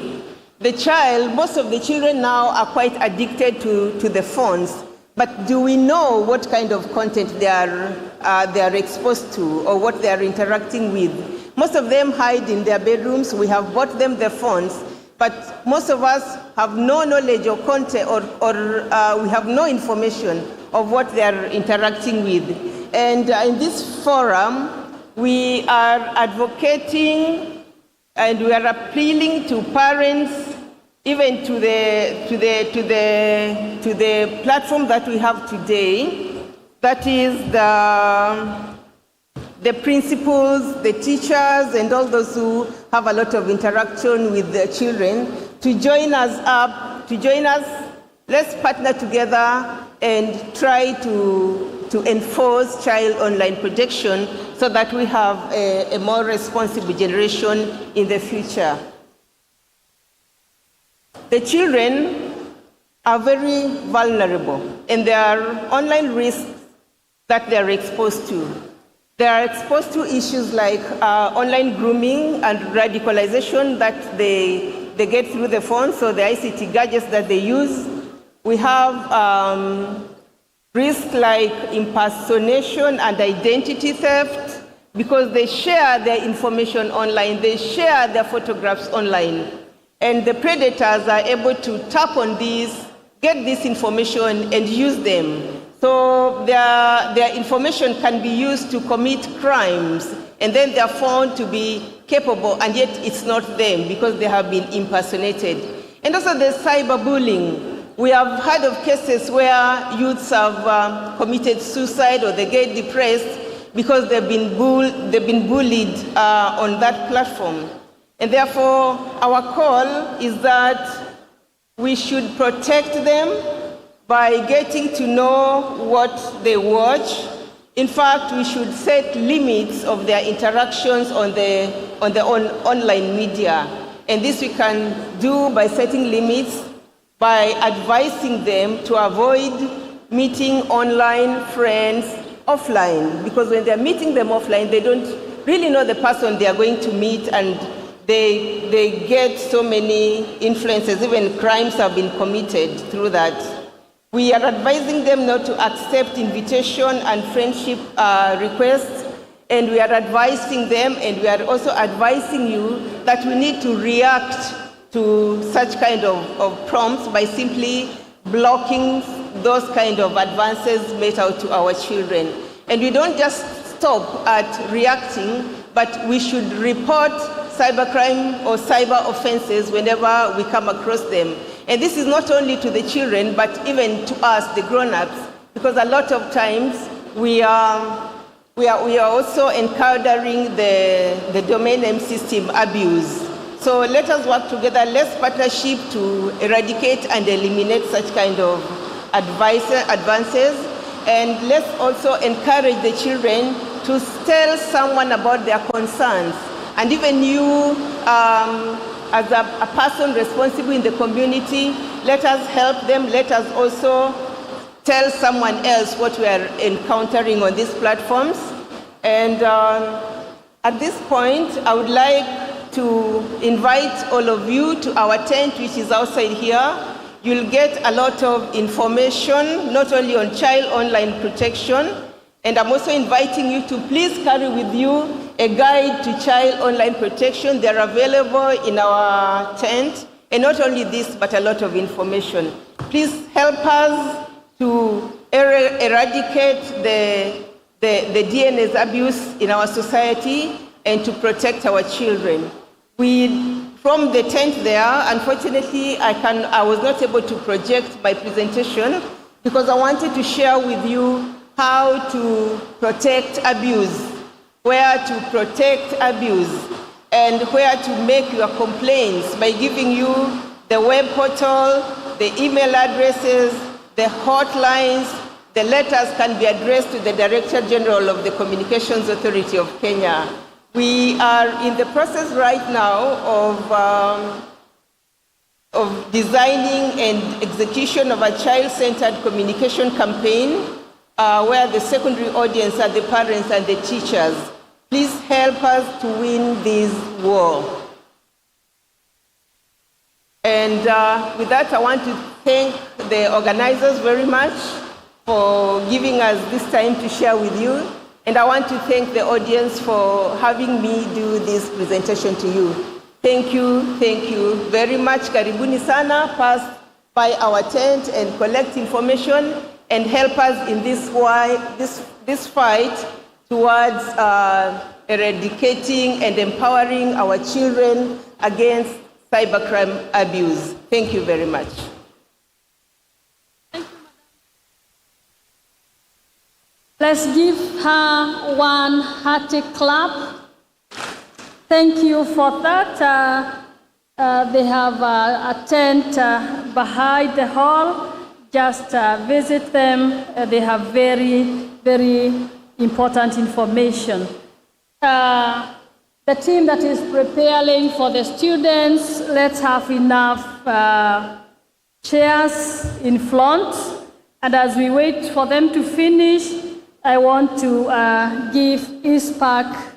The child, most of the children now are quite addicted to the phones, but do we know what kind of content they are exposed to or what they are interacting with? Most of them hide in their bedrooms. We have bought them the phones, but most of us have no knowledge or content, or we have no information of what they are interacting with. And in this forum, we are advocating and we are appealing to parents, even to the platform that we have today, that is the principals, the teachers, and all those who have a lot of interaction with the children, to join us up, let's partner together and try to enforce child online protection so that we have a more responsible generation in the future. The children are very vulnerable, and there are online risks that they are exposed to. They are exposed to issues like online grooming and radicalization that they get through the phone, so the ICT gadgets that they use. We have risks like impersonation and identity theft, because they share their information online, they share their photographs online. And the predators are able to tap on these, get this information, and use them. So their information can be used to commit crimes, and then they're found to be capable, and yet it's not them because they have been impersonated. And also there's cyberbullying. We have heard of cases where youths have committed suicide, or they get depressed because they've been bullied on that platform. And therefore, our call is that we should protect them by getting to know what they watch. In fact, we should set limits of their interactions on the online media. And this we can do by setting limits, by advising them to avoid meeting online friends offline, because when they're meeting them offline, they don't really know the person they are going to meet, and they get so many influences. Even crimes have been committed through that. We are advising them not to accept invitation and friendship requests, and we are advising them, and we are also advising you that we need to react to such kind of prompts by simply blocking those kind of advances made out to our children. And we don't just stop at reacting, but we should report cybercrime or cyber offenses whenever we come across them. And this is not only to the children, but even to us, the grown-ups, because a lot of times we are also encountering the domain name system abuse. So let us work together, let's partnership to eradicate and eliminate such kind of advances. And let's also encourage the children to tell someone about their concerns. And even you, as a person responsible in the community, let us help them. Let us also tell someone else what we are encountering on these platforms. And at this point, I would like to invite all of you to our tent, which is outside here. You'll get a lot of information, not only on child online protection, and I'm also inviting you to please carry with you a guide to child online protection. They're available in our tent, and not only this, but a lot of information. please help us to eradicate the DNS abuse in our society and to protect our children. From the tent there, unfortunately, I was not able to project my presentation because I wanted to share with you how to protect abuse, where to protect abuse, and where to make your complaints by giving you the web portal, the email addresses, the hotlines. The letters can be addressed to the Director General of the Communications Authority of Kenya. We are in the process right now of designing and execution of a child-centered communication campaign where the secondary audience are the parents and the teachers. Please help us to win this war. And with that, I want to thank the organizers very much for giving us this time to share with you. And I want to thank the audience for having me do this presentation to you. Thank you very much. Karibuni sana, pass by our tent and collect information and help us in this fight towards eradicating and empowering our children against cybercrime abuse. Thank you very much. Let's give her one hearty clap. Thank you for that. They have a tent behind the hall. Just visit them. They have very, very important information. The team that is preparing for the students, let's have enough chairs in front. And as we wait for them to finish, I want to give ISPAC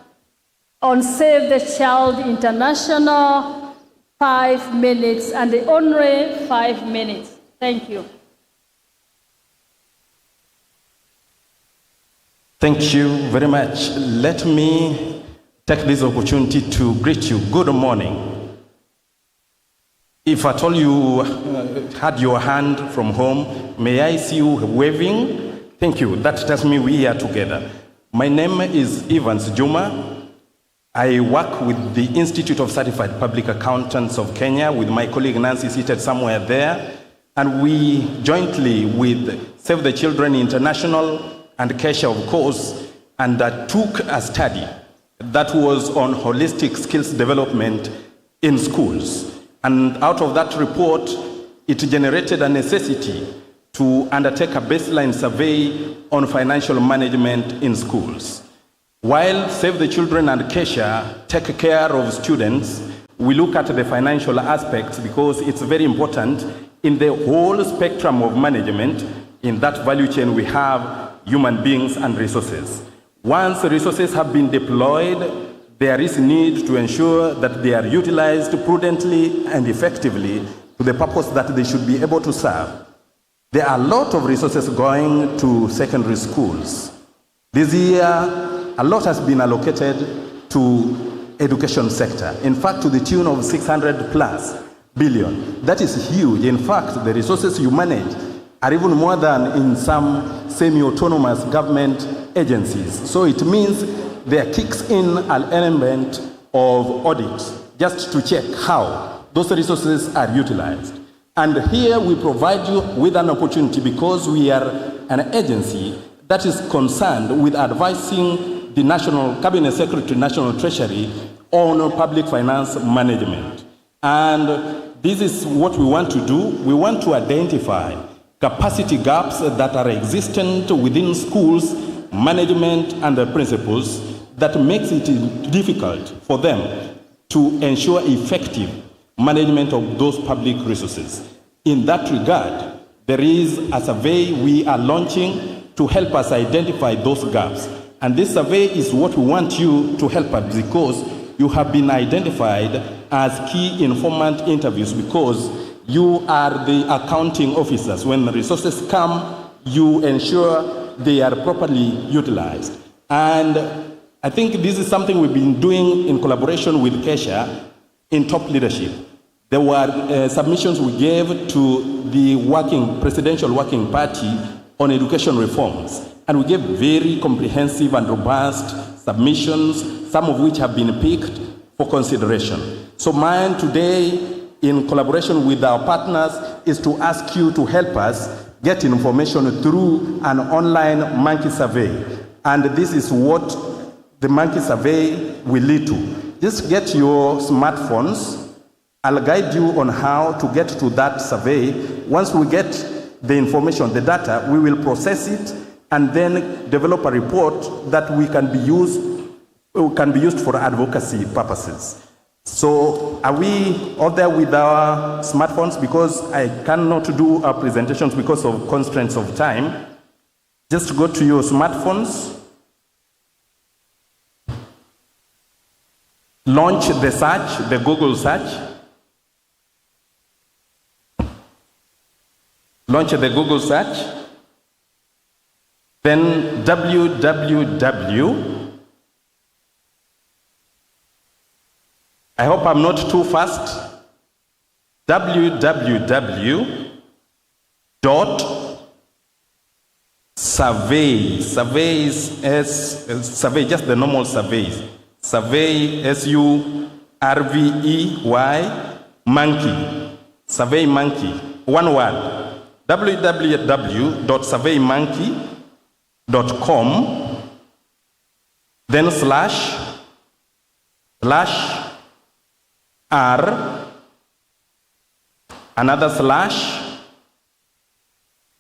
on Save the Child International 5 minutes, and the honorary 5 minutes. Thank you. Thank you very much. Let me take this opportunity to greet you. Good morning. If at all you had your hand from home, may I see you waving? Thank you. That tells me we are together. My name is Evans Juma. I work with the Institute of Certified Public Accountants of Kenya with my colleague Nancy seated somewhere there. And we jointly with Save the Children International and Kesha, of course, undertook a study that was on holistic skills development in schools. And out of that report, it generated a necessity to undertake a baseline survey on financial management in schools. While Save the Children and Kesha take care of students, we look at the financial aspects because it's very important in the whole spectrum of management. In that value chain, we have human beings and resources. Once resources have been deployed, there is need to ensure that they are utilized prudently and effectively to the purpose that they should be able to serve. There are a lot of resources going to secondary schools. This year, a lot has been allocated to education sector. In fact, to the tune of 600+ billion. That is huge. In fact, the resources you manage are even more than in some semi-autonomous government agencies. So it means there kicks in an element of audit just to check how those resources are utilized. And here we provide you with an opportunity because we are an agency that is concerned with advising the National Cabinet Secretary, National Treasury on public finance management. And this is what we want to do. We want to identify capacity gaps that are existent within schools, management, and the principals that makes it difficult for them to ensure effective management of those public resources. In that regard, there is a survey we are launching to help us identify those gaps. And this survey is what we want you to help us because you have been identified as key informant interviews because you are the accounting officers. When the resources come, you ensure they are properly utilized. And I think this is something we've been doing in collaboration with Kesha in top leadership. There were submissions we gave to the Presidential Working Party on education reforms. And we gave very comprehensive and robust submissions, some of which have been picked for consideration. So mine today, in collaboration with our partners, is to ask you to help us get information through an online monkey survey. And this is what the monkey survey will lead to. Just get your smartphones. I'll guide you on how to get to that survey. Once we get the information, the data, we will process it and then develop a report that can be used for advocacy purposes. So are we all there with our smartphones? Because I cannot do our presentations because of constraints of time. Just go to your smartphones, launch the search, the Google search. Launch the Google search, then www. I hope I'm not too fast. www.survey. Survey is survey, just the normal surveys. Survey, SURVEY, monkey. Survey monkey. One word. www.surveymonkey.com, then /r, another /.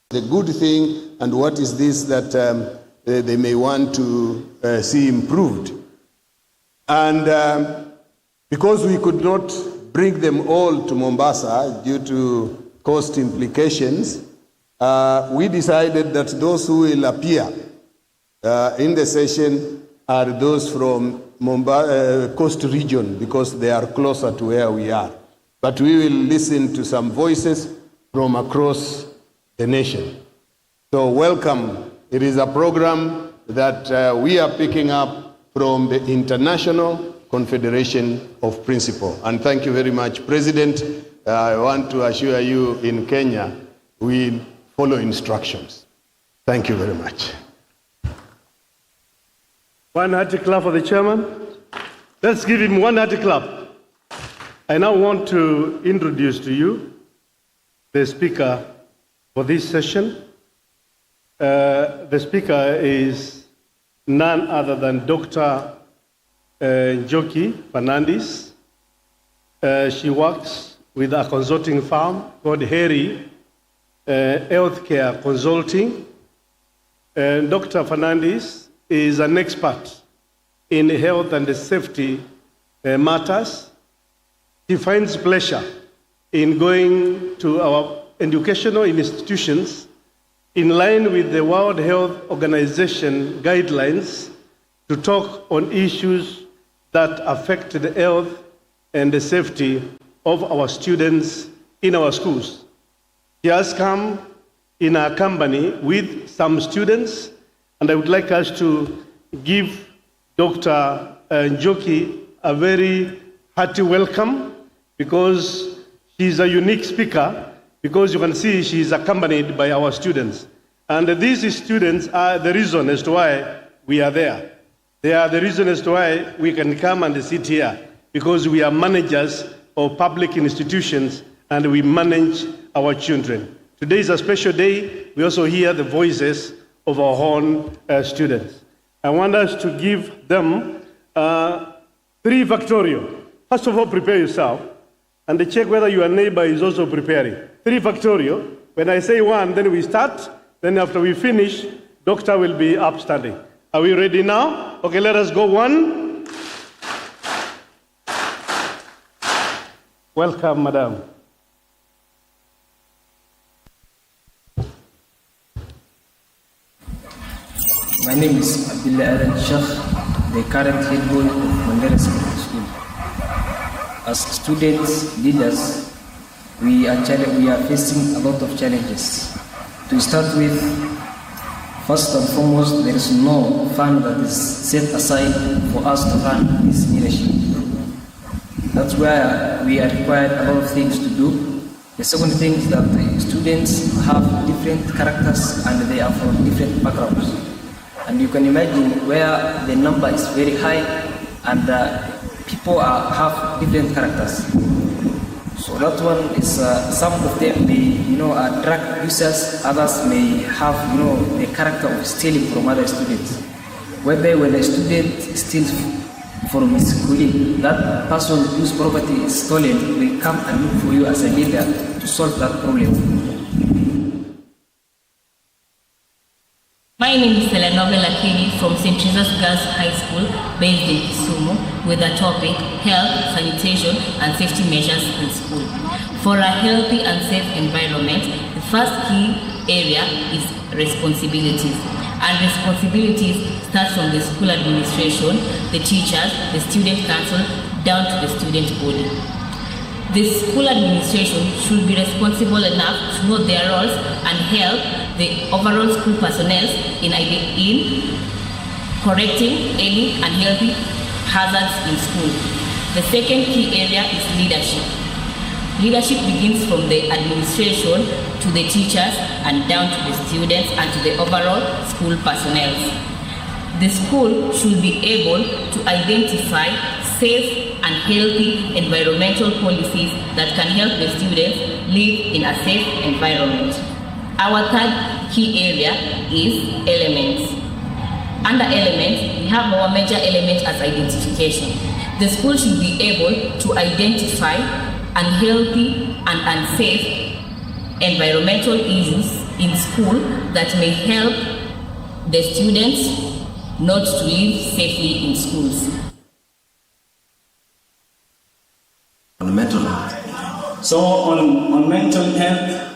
The good thing, and what is this that they may want to see improved. And because we could not bring them all to Mombasa due to cost implications, we decided that those who will appear in the session are those from Coast region, because they are closer to where we are. But we will listen to some voices from across the nation. So welcome. It is a program that we are picking up from the International Confederation of Principal. And thank you very much, President. I want to assure you, in Kenya, we follow instructions. Thank you very much. One hearty clap for the chairman. Let's give him one hearty clap. I now want to introduce to you the speaker for this session. The speaker is none other than Dr. Njoki Fernandes. She works with a consulting firm called Harry Healthcare Consulting. Dr. Fernandes is an expert in health and safety matters. She finds pleasure in going to our educational institutions in line with the World Health Organization guidelines to talk on issues that affect the health and the safety of our students in our schools. She has come in our company with some students, and I would like us to give Dr. Njoki a very hearty welcome, because she's a unique speaker, because you can see she's accompanied by our students. And these students are the reason as to why we are there. They are the reason as to why we can come and sit here, because we are managers of public institutions and we manage our children. Today is a special day. We also hear the voices of our own students. I want us to give them 3 factorial. First of all, prepare yourself and check whether your neighbor is also preparing. 3 factorial. When I say 1, then we start. Then after we finish, doctor will be upstanding. Are we ready now? Okay, let us go. 1. Welcome, madam. My name is Abdullah Adan Sheikh, the current head boy of Mandera Secondary School. As students, leaders, we are facing a lot of challenges. To start with, first and foremost, there is no fund that is set aside for us to run this leadership program. That's where we are required a lot of things to do. The second thing is that the students have different characters and they are from different backgrounds. And you can imagine where the number is very high and people have different characters. So that one is some of them may, are drug users. Others may have, the character of stealing from other students. Whether when a student steals from his colleague, that person whose property is stolen will come and look for you as a leader to solve that problem. My name is Selenove Lakini from St. Teresa's Girls High School based in Kisumu with the topic Health, Sanitation and Safety Measures in School. For a healthy and safe environment, the first key area is responsibilities. And responsibilities start from the school administration, the teachers, the student council, down to the student body. The school administration should be responsible enough to know their roles and help the overall school personnel in correcting any unhealthy hazards in school. The second key area is leadership. Leadership begins from the administration to the teachers and down to the students and to the overall school personnel. The school should be able to identify safe and healthy environmental policies that can help the students live in a safe environment. Our third key area is elements. Under elements, we have our major element as identification. The school should be able to identify unhealthy and unsafe environmental issues in school that may help the students not to live safely in schools. On mental health. So on mental health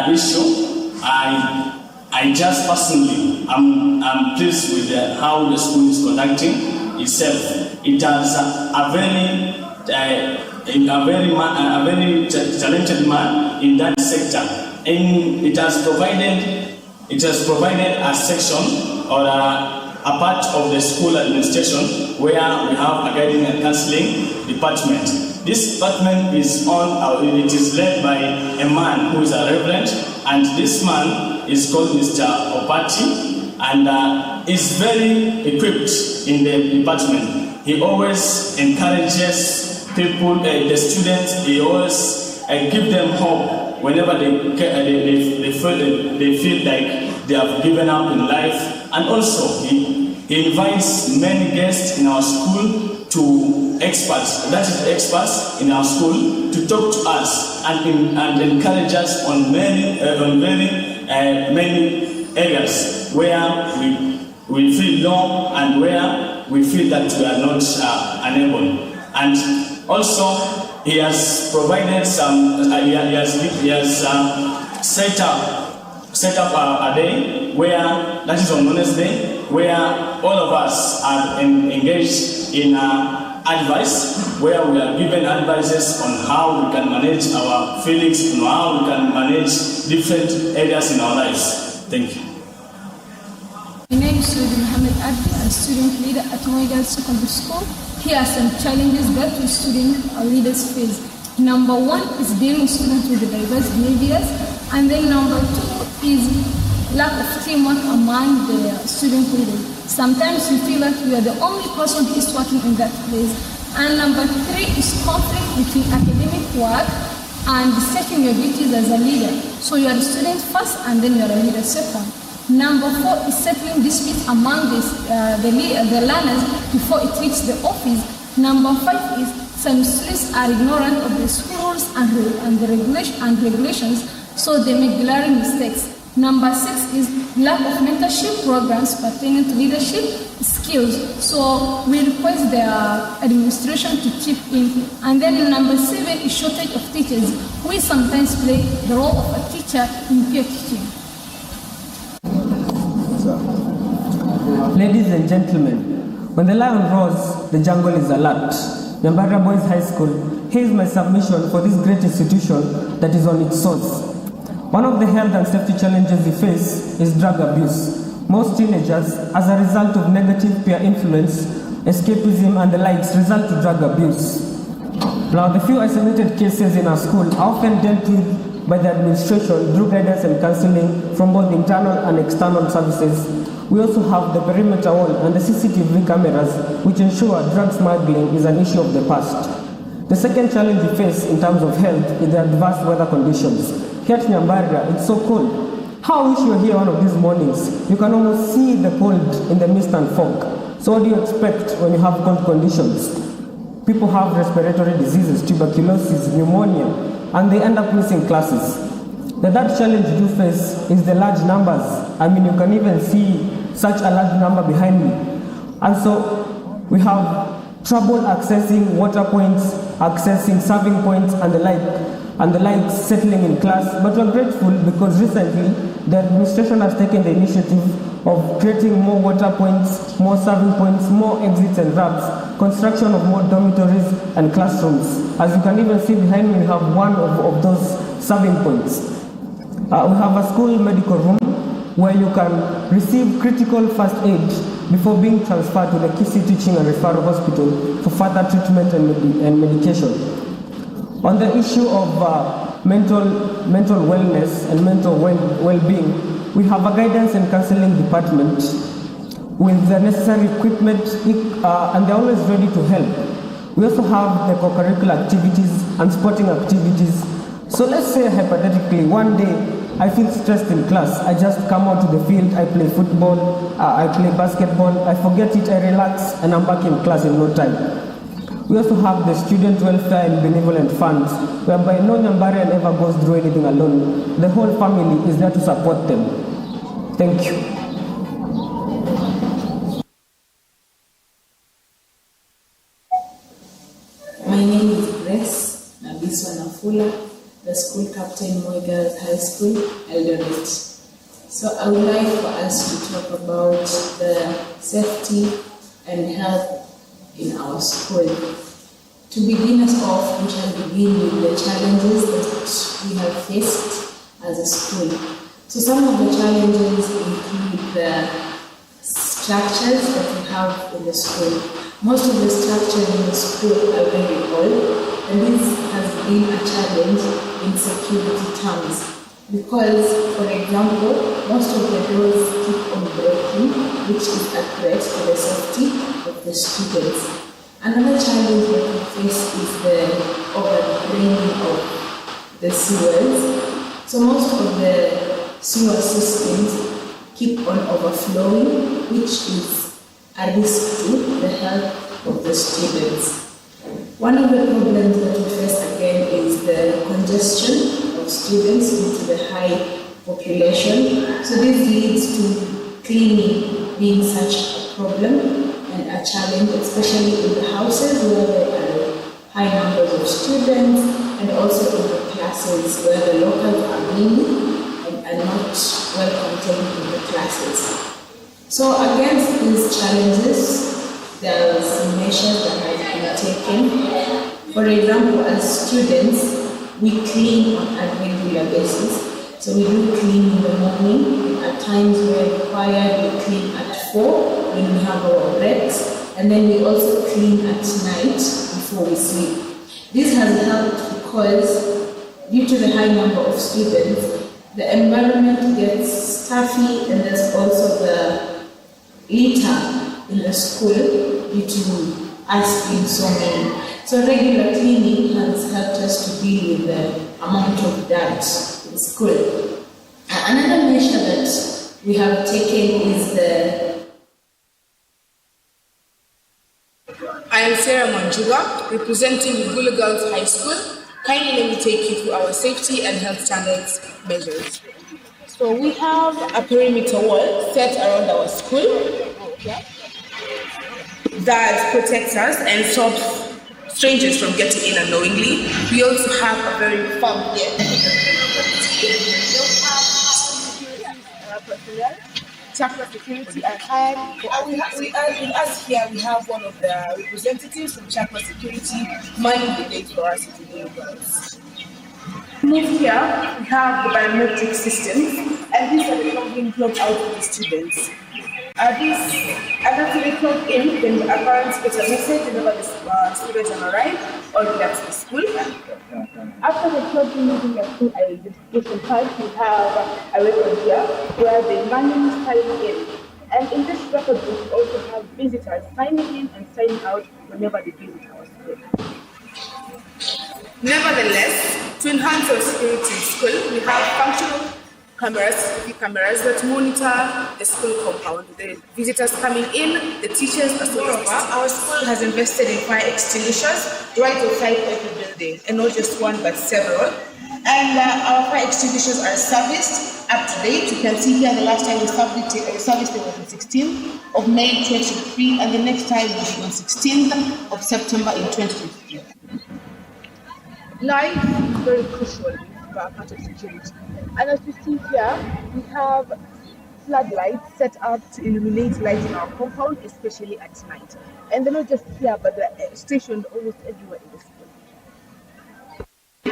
issue, I just personally I'm pleased with how the school is conducting itself. It has a very talented man in that sector, and it has provided a section or a part of the school administration where we have a guiding and counseling department. This department is led by a man who is a reverend, and this man is called Mr. Opati, and is very equipped in the department. He always encourages people, the students. He always give them hope whenever they feel like they have given up in life. And also, he invites many guests in our school to experts in our school, to talk to us and encourage us on many areas where we feel low and where we feel that we are not unable. And also, he has provided some. He has set up a day where that is on Wednesday, where all of us are engaged in advice, where we are given advices on how we can manage our feelings, and how we can manage different areas in our lives. Thank you. My name is Sudi Mohammed Abdi, a student leader at Moigal Secondary School. Here are some challenges that we student leaders face. Number one is dealing with students with diverse behaviors, and then number two is lack of teamwork among the student leaders. Sometimes you feel like you are the only person who is working in that place. And number three is conflict between academic work and setting your duties as a leader. So you are the student first and then you are a leader second. Number four is settling disputes among the learners before it reaches the office. Number five is some students are ignorant of the school rules and regulations, so they make glaring mistakes. Number six is lack of mentorship programs pertaining to leadership skills. So we request the administration to chip in. And then number seven is shortage of teachers. We sometimes play the role of a teacher in peer teaching. Ladies and gentlemen, when the lion roars, the jungle is alert. Nyambara Boys High School, here is my submission for this great institution that is on its source. One of the health and safety challenges we face is drug abuse. Most teenagers, as a result of negative peer influence, escapism and the likes, result to drug abuse. Now, the few isolated cases in our school are often dealt with by the administration through guidance and counseling from both internal and external services. We also have the perimeter wall and the CCTV cameras, which ensure drug smuggling is an issue of the past. The second challenge we face in terms of health is the adverse weather conditions. Here at Nyambaria, it's so cold. How I wish you were here one of these mornings. You can almost see the cold in the mist and fog. So what do you expect when you have cold conditions? People have respiratory diseases, tuberculosis, pneumonia, and they end up missing classes. The third challenge you face is the large numbers. I mean, you can even see such a large number behind me. And so we have trouble accessing water points, accessing serving points, and the like settling in class. But we're grateful because recently the administration has taken the initiative of creating more water points, more serving points, more exits and ramps, construction of more dormitories and classrooms. As you can even see behind me, we have one of those serving points. We have a school medical room where you can receive critical first aid before being transferred to the Kisii Teaching and Referral Hospital for further treatment and medication. On the issue of mental wellness and mental well-being, we have a guidance and counseling department with the necessary equipment, and they're always ready to help. We also have the co-curricular activities and sporting activities. So let's say hypothetically, one day I feel stressed in class. I just come out to the field, I play football, I play basketball, I forget it, I relax, and I'm back in class in no time. We also have the student welfare and benevolent funds, whereby no Nyambarian ever goes through anything alone. The whole family is there to support them. Thank you. My name is Grace Nabiswa Nafula, the school captain, Moi Girls High School, Eldoret. So I would like for us to talk about the safety and health in our school. To begin us off, we shall begin with the challenges that we have faced as a school. So some of the challenges include the structures that we have in the school. Most of the structures in the school are very old, and this has been a challenge in security terms. Because, for example, most of the doors keep on breaking, which is a threat to the safety of the students. Another challenge that we face is the overdraining of the sewers. So most of the sewer systems keep on overflowing, which is a risk to the health of the students. One of the problems that we face again is the congestion of students due to the high population. So this leads to cleaning being such a problem and a challenge, especially in the houses where there are high numbers of students, and also in the classes where the locals are many and are not well contained in the classes. So against these challenges, there are some measures that have been taken. For example, as students, we clean on a regular basis. So we do clean in the morning. At times we're required, we clean at 4 when we have our breaks. And then we also clean at night before we sleep. This has helped because due to the high number of students, the environment gets stuffy, and there's also the litter in the school due to us being so many. So regular cleaning has helped us to deal with the amount of dirt in school. Another measure that we have taken is I am Sarah Manjuga, representing Gulu Girls High School. Kindly let me take you through our safety and health standards measures. So we have a perimeter wall set around our school that protects us and stops strangers from getting in unknowingly. We also have a very firm Chakra Security are hired. In us here, we have one of the representatives from Chakra Security manning the gate for us to do girls. Move here, we have the biometric systems, and these are the covering plug out for the students. These are actually called in when the parents get a message whenever the students have arrived or left the school. After the children leaving the school identification card, we have a record here where the manually sign in. And in this record book, we also have visitors signing in and signing out whenever they visit our school. Nevertheless, to enhance our security in school, we have functional cameras that monitor the school compound, the visitors coming in, the teachers as well as our school has invested in fire extinguishers right outside every building, and not just one but several. And our fire extinguishers are serviced up to date. You can see here the last time we serviced them was on 16th of May 2023, and the next time will be on 16th of September in 2023. Light is very crucial for our part of security. And as you see here, we have floodlights set up to illuminate light in our compound, especially at night. And they're not just here, but they're stationed almost everywhere in the school. You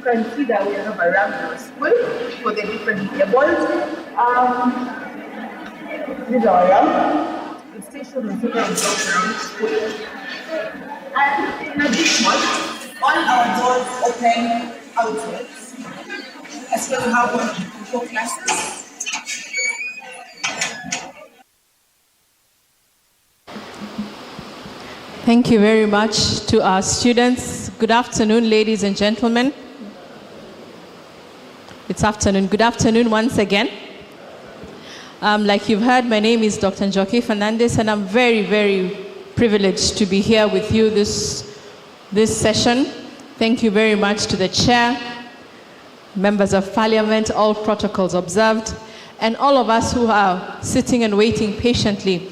can see that we have a ramp in our school for the different levels. This is our ramp. It's stationed on several blocks around the school. And in addition, all our doors open outwards. As well, we have one for classes. Thank you very much to our students. Good afternoon, ladies and gentlemen. It's afternoon. Good afternoon once again. Like you've heard, my name is Dr. Njoki Fernandez, and I'm very, very privileged to be here with you this session. Thank you very much to the chair, members of parliament, all protocols observed, and all of us who are sitting and waiting patiently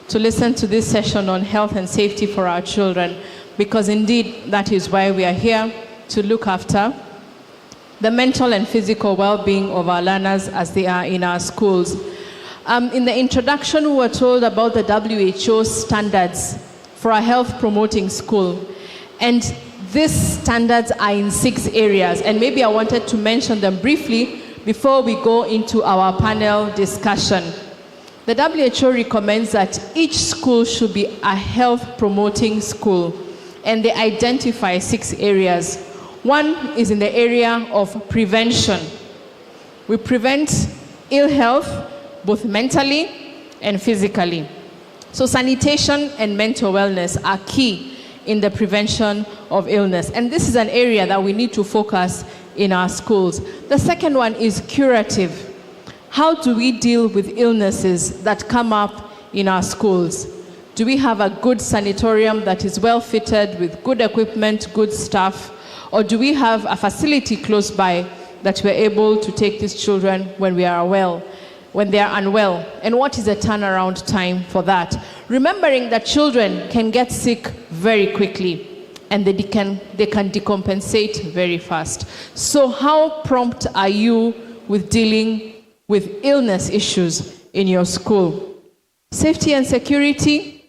to listen to this session on health and safety for our children, because indeed that is why we are here, to look after the mental and physical well-being of our learners as they are in our schools. In the introduction, we were told about the WHO standards for a health-promoting school. And these standards are in 6 areas, and maybe I wanted to mention them briefly before we go into our panel discussion. The WHO recommends that each school should be a health-promoting school, and they identify 6 areas. One is in the area of prevention. We prevent ill health, both mentally and physically. So sanitation and mental wellness are key in the prevention of illness. And this is an area that we need to focus in our schools. The second one is curative. How do we deal with illnesses that come up in our schools? Do we have a good sanatorium that is well fitted with good equipment, good staff? Or do we have a facility close by that we're able to take these children when they are unwell? And what is the turnaround time for that? Remembering that children can get sick very quickly and they can decompensate very fast. So how prompt are you with dealing with illness issues in your school? Safety and security.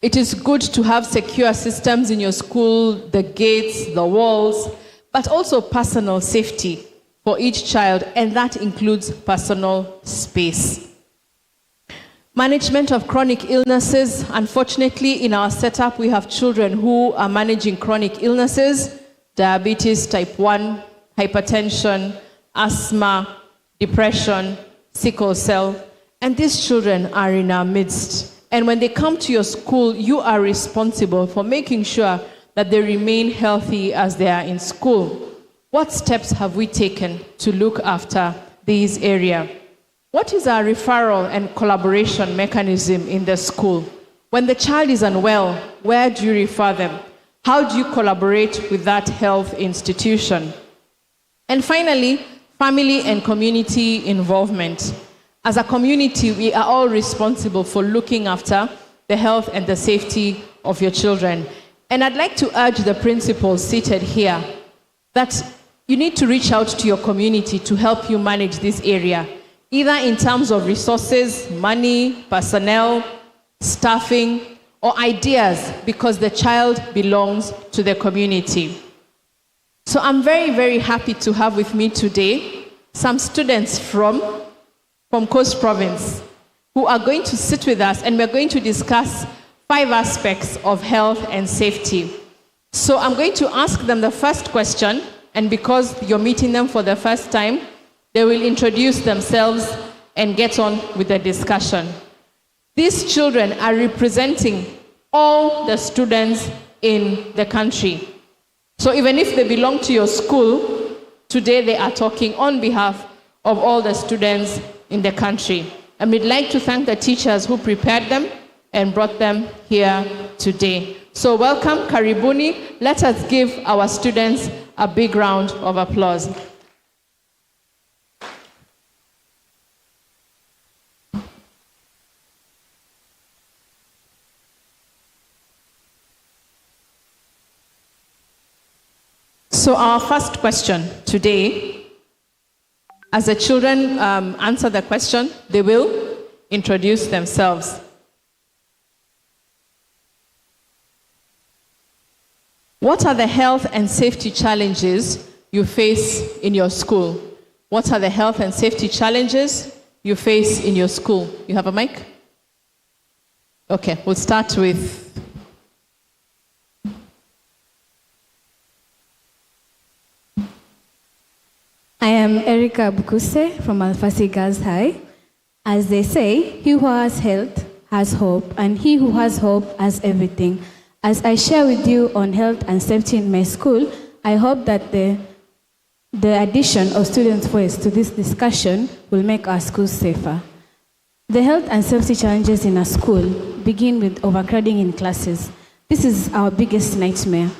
It is good to have secure systems in your school, the gates, the walls, but also personal safety for each child, and that includes personal space. Management of chronic illnesses. Unfortunately, in our setup, we have children who are managing chronic illnesses, diabetes type 1, hypertension, asthma, depression, sickle cell, and these children are in our midst. And when they come to your school, you are responsible for making sure that they remain healthy as they are in school. What steps have we taken to look after these areas? What is our referral and collaboration mechanism in the school? When the child is unwell, where do you refer them? How do you collaborate with that health institution? And finally, family and community involvement. As a community, we are all responsible for looking after the health and the safety of your children. And I'd like to urge the principals seated here that you need to reach out to your community to help you manage this area, either in terms of resources, money, personnel, staffing, or ideas, because the child belongs to the community. So I'm very, very happy to have with me today some students from from Coast Province who are going to sit with us, and we're going to discuss 5 aspects of health and safety. So I'm going to ask them the first question, and because you're meeting them for the first time, they will introduce themselves and get on with the discussion. These children are representing all the students in the country. So even if they belong to your school, today they are talking on behalf of all the students in the country. And we'd like to thank the teachers who prepared them and brought them here today. So welcome, Karibuni. Let us give our students a big round of applause. So our first question today, as the children answer the question, they will introduce themselves. What are the health and safety challenges you face in your school? What are the health and safety challenges you face in your school? You have a mic? Okay, we'll start with... I am Erica Bukuse from Alfasi Girls High. As they say, he who has health has hope, and he who has hope has everything. As I share with you on health and safety in my school, I hope that the addition of students' voice to this discussion will make our schools safer. The health and safety challenges in a school begin with overcrowding in classes. This is our biggest nightmare.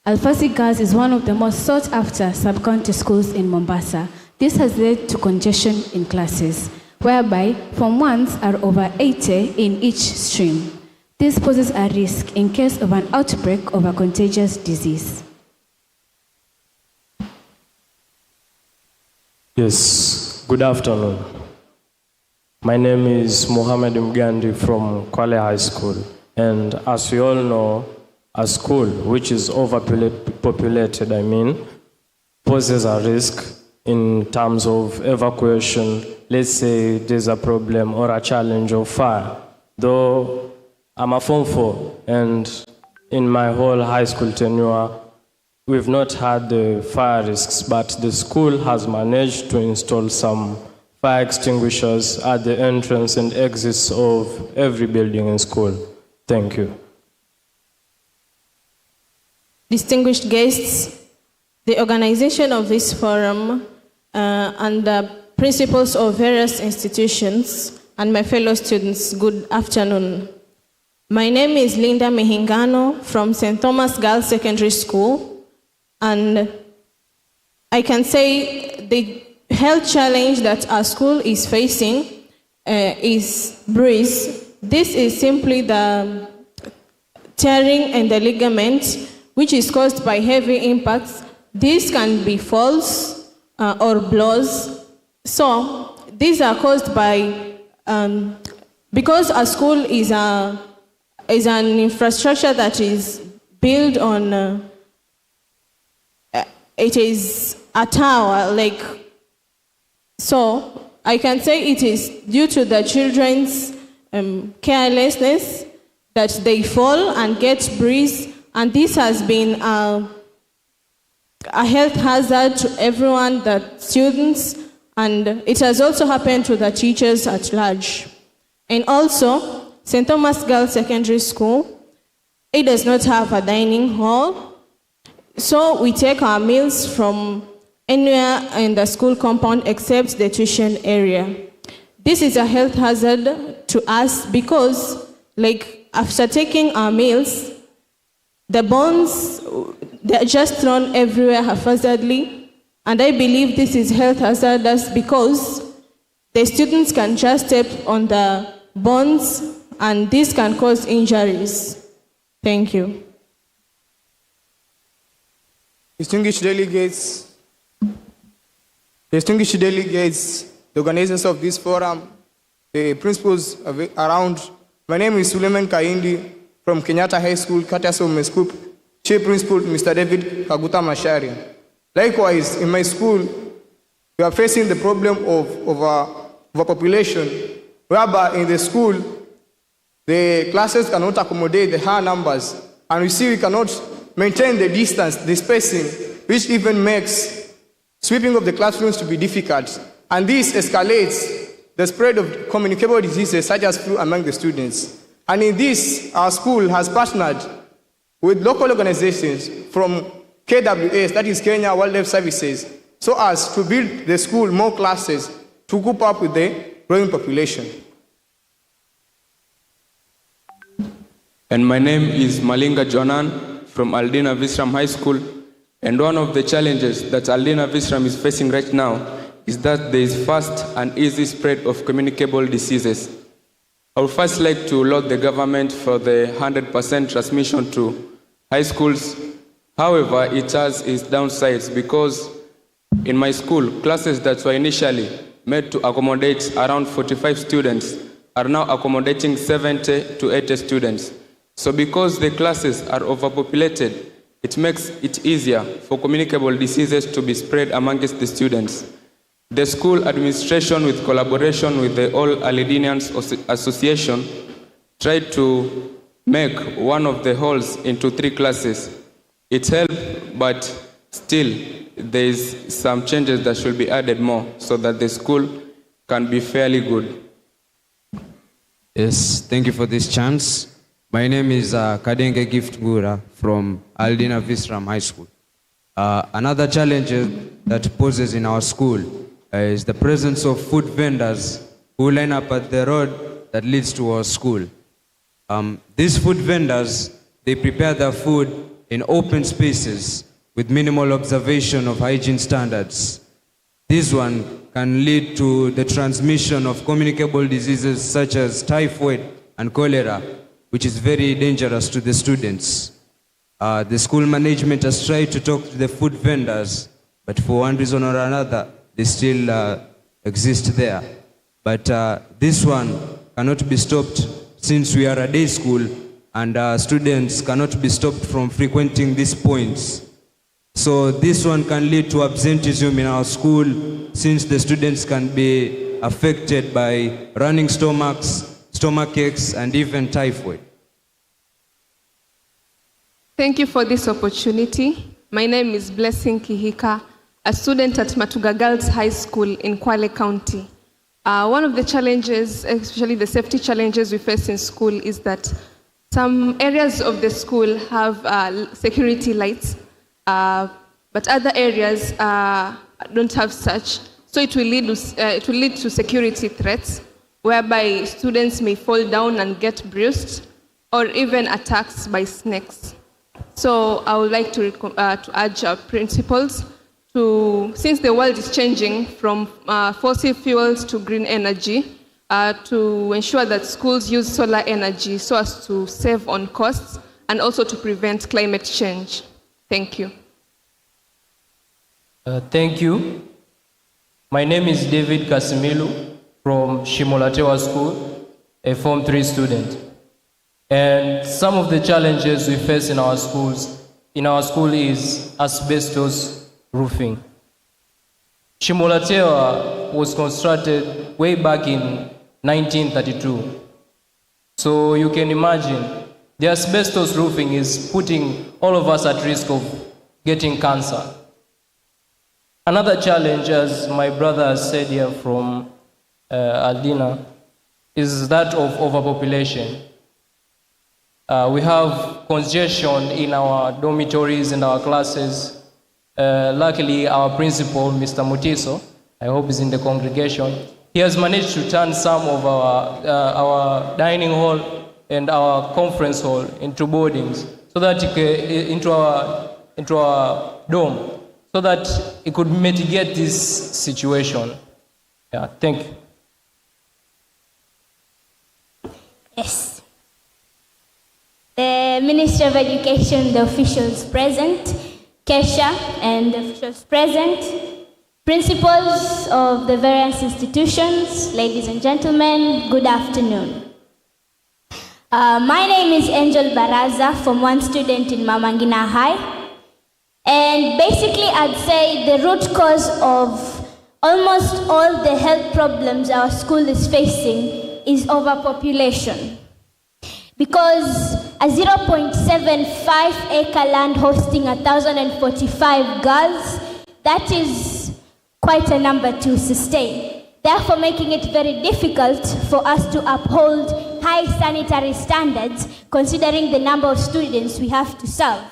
Alfasi Girls is one of the most sought-after sub-county schools in Mombasa. This has led to congestion in classes, whereby Form 1s are over 80 in each stream. This poses a risk in case of an outbreak of a contagious disease. Yes, good afternoon. My name is Mohammed Mgandi from Kwale High School. And as we all know, a school which is overpopulated, poses a risk in terms of evacuation. Let's say there's a problem or a challenge of fire. Though I'm a Form 4, and in my whole high school tenure, we've not had the fire risks, but the school has managed to install some fire extinguishers at the entrance and exits of every building in school. Thank you. Distinguished guests, the organization of this forum and the principals of various institutions and my fellow students, good afternoon. My name is Linda Mihingano from St. Thomas Girls Secondary School, and I can say the health challenge that our school is facing is bruise. This is simply the tearing and the ligament, which is caused by heavy impacts. These can be falls or blows. So these are caused by, because our school is an infrastructure that is built on, it is a tower, so I can say it is due to the children's carelessness that they fall and get bruised. And this has been a health hazard to everyone, the students, and it has also happened to the teachers at large. And also, St. Thomas Girls Secondary School, it does not have a dining hall, so we take our meals from anywhere in the school compound except the tuition area. This is a health hazard to us because, after taking our meals, the bones, they're just thrown everywhere haphazardly, and I believe this is health hazardous because the students can just step on the bones, and this can cause injuries. Thank you. Distinguished delegates, the organizers of this forum, the principals around, my name is Suleiman Kaindi from Kenyatta High School, courtesy of my school chief principal, Mr. David Kaguta Macharia. Likewise, in my school, we are facing the problem of overpopulation, whereby in the school, the classes cannot accommodate the high numbers, and we see we cannot maintain the distance, the spacing, which even makes sweeping of the classrooms to be difficult. And this escalates the spread of communicable diseases such as flu among the students. And in this, our school has partnered with local organizations from KWS, that is Kenya Wildlife Services, so as to build the school more classes to cope up with the growing population. And my name is Malinga Jonan from Aldina Visram High School. And one of the challenges that Aldina Visram is facing right now is that there is fast and easy spread of communicable diseases. I would first like to laud the government for the 100% transmission to high schools. However, it has its downsides because in my school, classes that were initially made to accommodate around 45 students are now accommodating 70 to 80 students. So because the classes are overpopulated, it makes it easier for communicable diseases to be spread amongst the students. The school administration, with collaboration with the All Aldinians Association, tried to make one of the halls into 3 classes. It helped, but still there is some changes that should be added more so that the school can be fairly good. Yes, thank you for this chance. My name is Kadenge Gift Gura from Aldina Visram High School. Another challenge that poses in our school is the presence of food vendors who line up at the road that leads to our school. These food vendors, they prepare their food in open spaces with minimal observation of hygiene standards. This one can lead to the transmission of communicable diseases such as typhoid and cholera, which is very dangerous to the students. The school management has tried to talk to the food vendors, but for one reason or another, they still exist there. But this one cannot be stopped since we are a day school and students cannot be stopped from frequenting these points. So this one can lead to absenteeism in our school since the students can be affected by running stomachs, stomach aches, and even typhoid. Thank you for this opportunity. My name is Blessing Kihika, a student at Matuga Girls High School in Kwale County. One of the challenges, especially the safety challenges we face in school, is that some areas of the school have security lights, but other areas don't have such. So it will lead to security threats, whereby students may fall down and get bruised, or even attacks by snakes. So I would like to urge our principals to, since the world is changing from fossil fuels to green energy, to ensure that schools use solar energy so as to save on costs and also to prevent climate change. Thank you. Thank you. My name is David Kasimilu from Shimolatewa School, a Form 3 student. And some of the challenges we face in our school is asbestos roofing. Shimolatewa was constructed way back in 1932. So you can imagine the asbestos roofing is putting all of us at risk of getting cancer. Another challenge, as my brother has said here from Aldina, is that of overpopulation. We have congestion in our dormitories and our classes. Luckily, our principal, Mr. Mutiso, I hope he's in the congregation, he has managed to turn some of our dining hall and our conference hall into boardings, so that into our dorm, so that it could mitigate this situation. Yeah, thank you. Yes. The Minister of Education, the officials present, Kesha and the officials present, principals of the various institutions, ladies and gentlemen, good afternoon. My name is Angel Baraza, Form 1 student in Mama Ngina High. And basically, I'd say the root cause of Almost all the health problems our school is facing is overpopulation. Because a 0.75 acre land hosting 1,045 girls, that is quite a number to sustain. Therefore, making it very difficult for us to uphold high sanitary standards, considering the number of students we have to serve.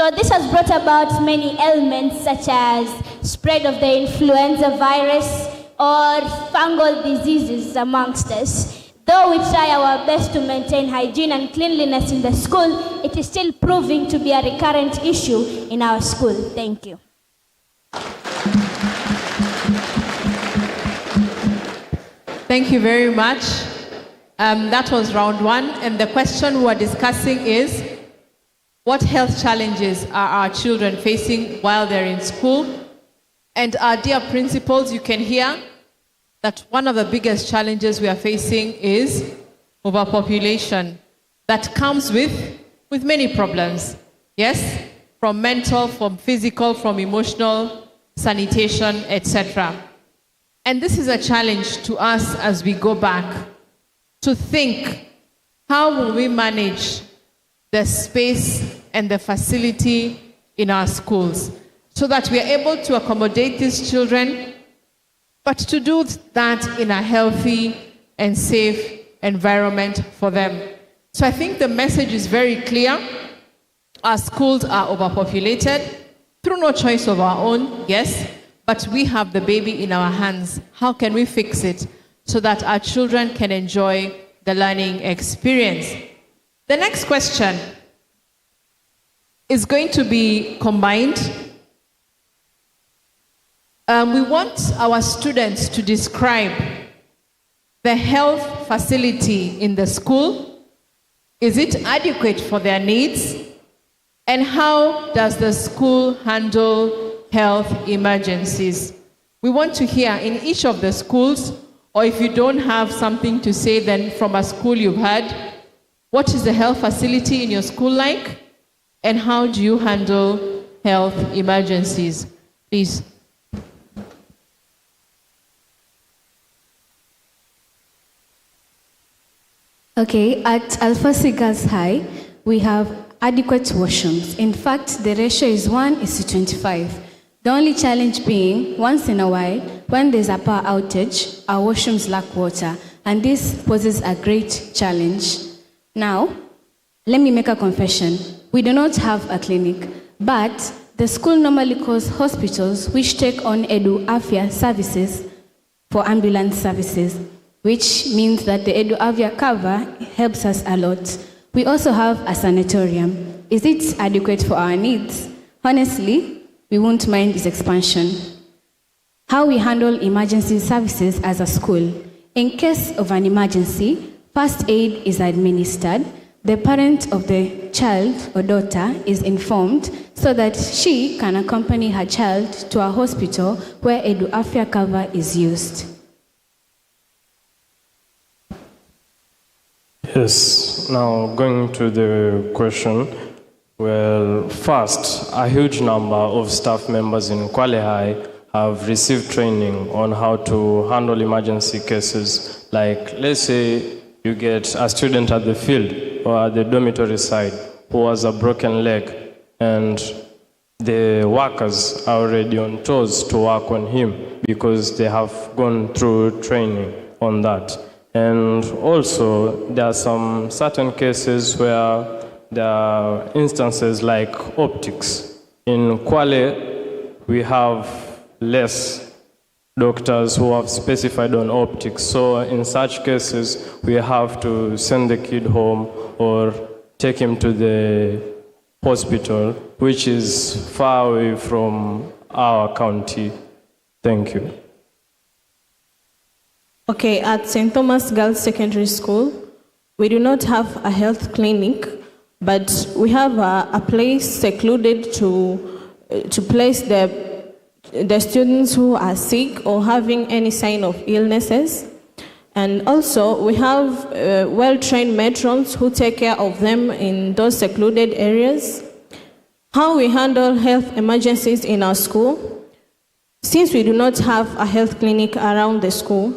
So this has brought about many ailments such as spread of the influenza virus or fungal diseases amongst us. Though we try our best to maintain hygiene and cleanliness in the school, it is still proving to be a recurrent issue in our school. Thank you. Thank you very much. That was round one, and the question we're discussing is, what health challenges are our children facing while they're in school? And our dear principals, you can hear that one of the biggest challenges we are facing is overpopulation that comes with many problems. Yes, from mental, from physical, from emotional, sanitation, etc. And this is a challenge to us as we go back to think, how will we manage the space and the facility in our schools so that we are able to accommodate these children, but to do that in a healthy and safe environment for them. So I think the message is very clear. Our schools are overpopulated through no choice of our own, yes, but we have the baby in our hands. How can we fix it so that our children can enjoy the learning experience? The next question is going to be combined. We want our students to describe the health facility in the school. Is it adequate for their needs? And how does the school handle health emergencies? We want to hear in each of the schools, or if you don't have something to say, then from a school you've had, what is the health facility in your school like? And how do you handle health emergencies? Please. Okay, at Alfasi Girls High, we have adequate washrooms. In fact, the ratio is 1:25. The only challenge being, once in a while, when there's a power outage, our washrooms lack water, and this poses a great challenge. Now, let me make a confession. We do not have a clinic, but the school normally calls hospitals which take on Edu Afya services for ambulance services, which means that the Edu Afya cover helps us a lot. We also have a sanatorium. Is it adequate for our needs? Honestly, we won't mind its expansion. How we handle emergency services as a school. In case of an emergency, first aid is administered. The parent of the child or daughter is informed so that she can accompany her child to a hospital where Edu Afya cover is used. Yes, now going to the question. Well, first, a huge number of staff members in Kwale High have received training on how to handle emergency cases. Like, let's say you get a student at the field or at the dormitory side who has a broken leg, and the workers are already on toes to work on him because they have gone through training on that. And also, there are some certain cases where there are instances like optics. In Kwale, we have less doctors who have specified on optics. So in such cases, we have to send the kid home or take him to the hospital, which is far away from our county. Thank you. Okay, at St. Thomas Girls Secondary School, we do not have a health clinic, but we have a place secluded to place the students who are sick or having any sign of illnesses. And also, we have well-trained matrons who take care of them in those secluded areas. How we handle health emergencies in our school. since we do not have a health clinic around the school,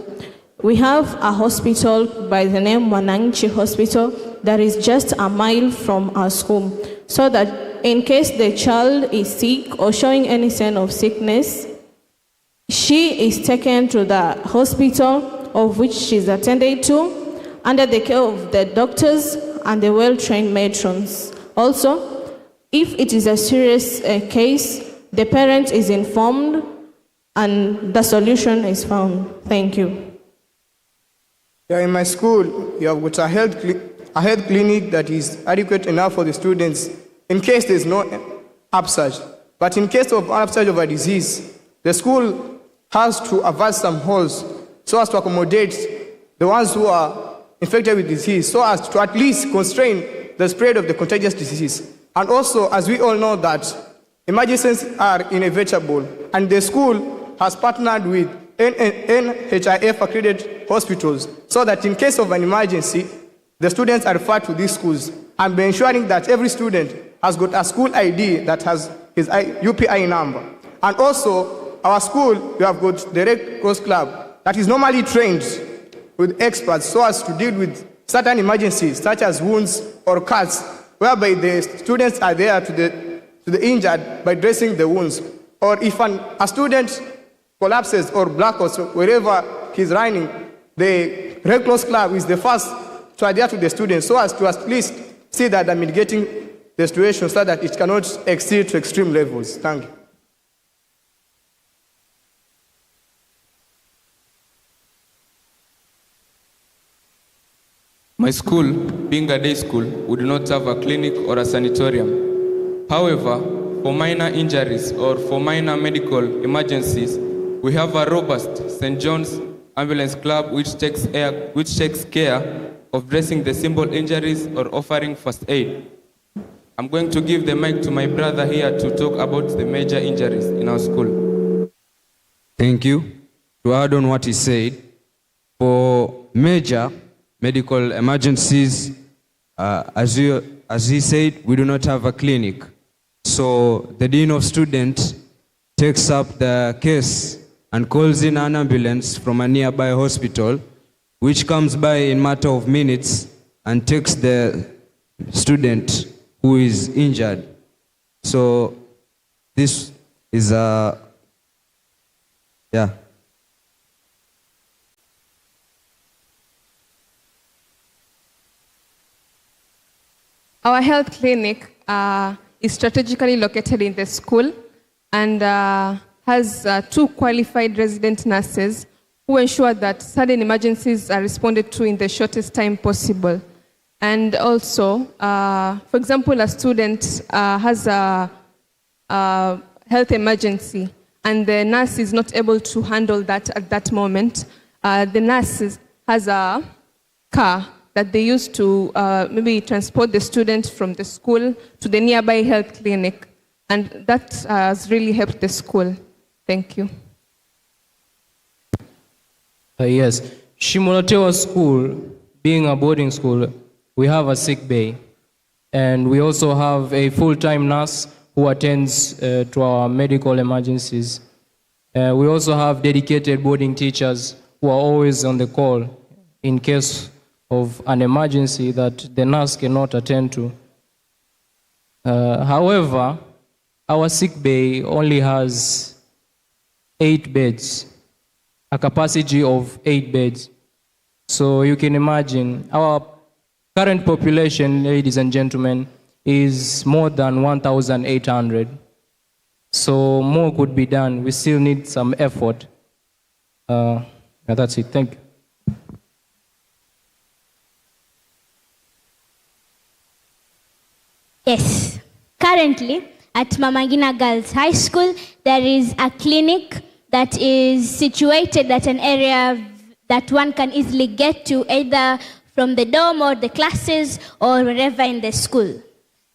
we have a hospital by the name Mwananchi Hospital that is just a mile from our school, so that in case the child is sick or showing any sign of sickness, she is taken to the hospital of which she is attended to under the care of the doctors and the well-trained matrons. Also, if it is a serious case, the parent is informed and the solution is found. Thank you. Yeah, in my school, you have got a health clinic that is adequate enough for the students in case there's no upsurge. But in case of upsurge of a disease, the school has to avert some halls so as to accommodate the ones who are infected with disease, so as to at least constrain the spread of the contagious disease. And also, as we all know that emergencies are inevitable, and the school has partnered with NHIF accredited hospitals so that in case of an emergency, the students are referred to these schools, and by ensuring that every student has got a school ID that has his UPI number. And also, our school, we have got the Red Cross Club that is normally trained with experts so as to deal with certain emergencies such as wounds or cuts, whereby the students are there to the injured by dressing the wounds. Or if a student collapses or blackouts wherever he's running, the Red Cross Club is the first to adhere to the students so as to at least see that they're mitigating the situation so that it cannot exceed to extreme levels. Thank you. My school, being a day school, would not have a clinic or a sanatorium. However, for minor injuries or for minor medical emergencies, we have a robust St. John's Ambulance Club which takes care of dressing the simple injuries or offering first aid. I'm going to give the mic to my brother here to talk about the major injuries in our school. Thank you. To add on what he said, for major medical emergencies, as he said, we do not have a clinic. So the Dean of Students takes up the case and calls in an ambulance from a nearby hospital, which comes by in a matter of minutes and takes the student who is injured. So this is a, yeah. Our health clinic is strategically located in the school and has 2 qualified resident nurses who ensure that sudden emergencies are responded to in the shortest time possible. And also, for example, a student has a health emergency and the nurse is not able to handle that at that moment. The nurse has a car that they use to maybe transport the student from the school to the nearby health clinic. And that has really helped the school. Thank you. Yes, Shimolotewa School, being a boarding school, we have a sick bay. And we also have a full-time nurse who attends to our medical emergencies. We also have dedicated boarding teachers who are always on the call in case of an emergency that the nurse cannot attend to. However, our sick bay only has 8 beds, a capacity of 8 beds. So you can imagine our current population, ladies and gentlemen, is more than 1,800. So more could be done. We still need some effort. That's it. Thank you. Yes. Currently, at Mama Ngina Girls High School, there is a clinic that is situated at an area that one can easily get to, either from the dorm or the classes or wherever in the school.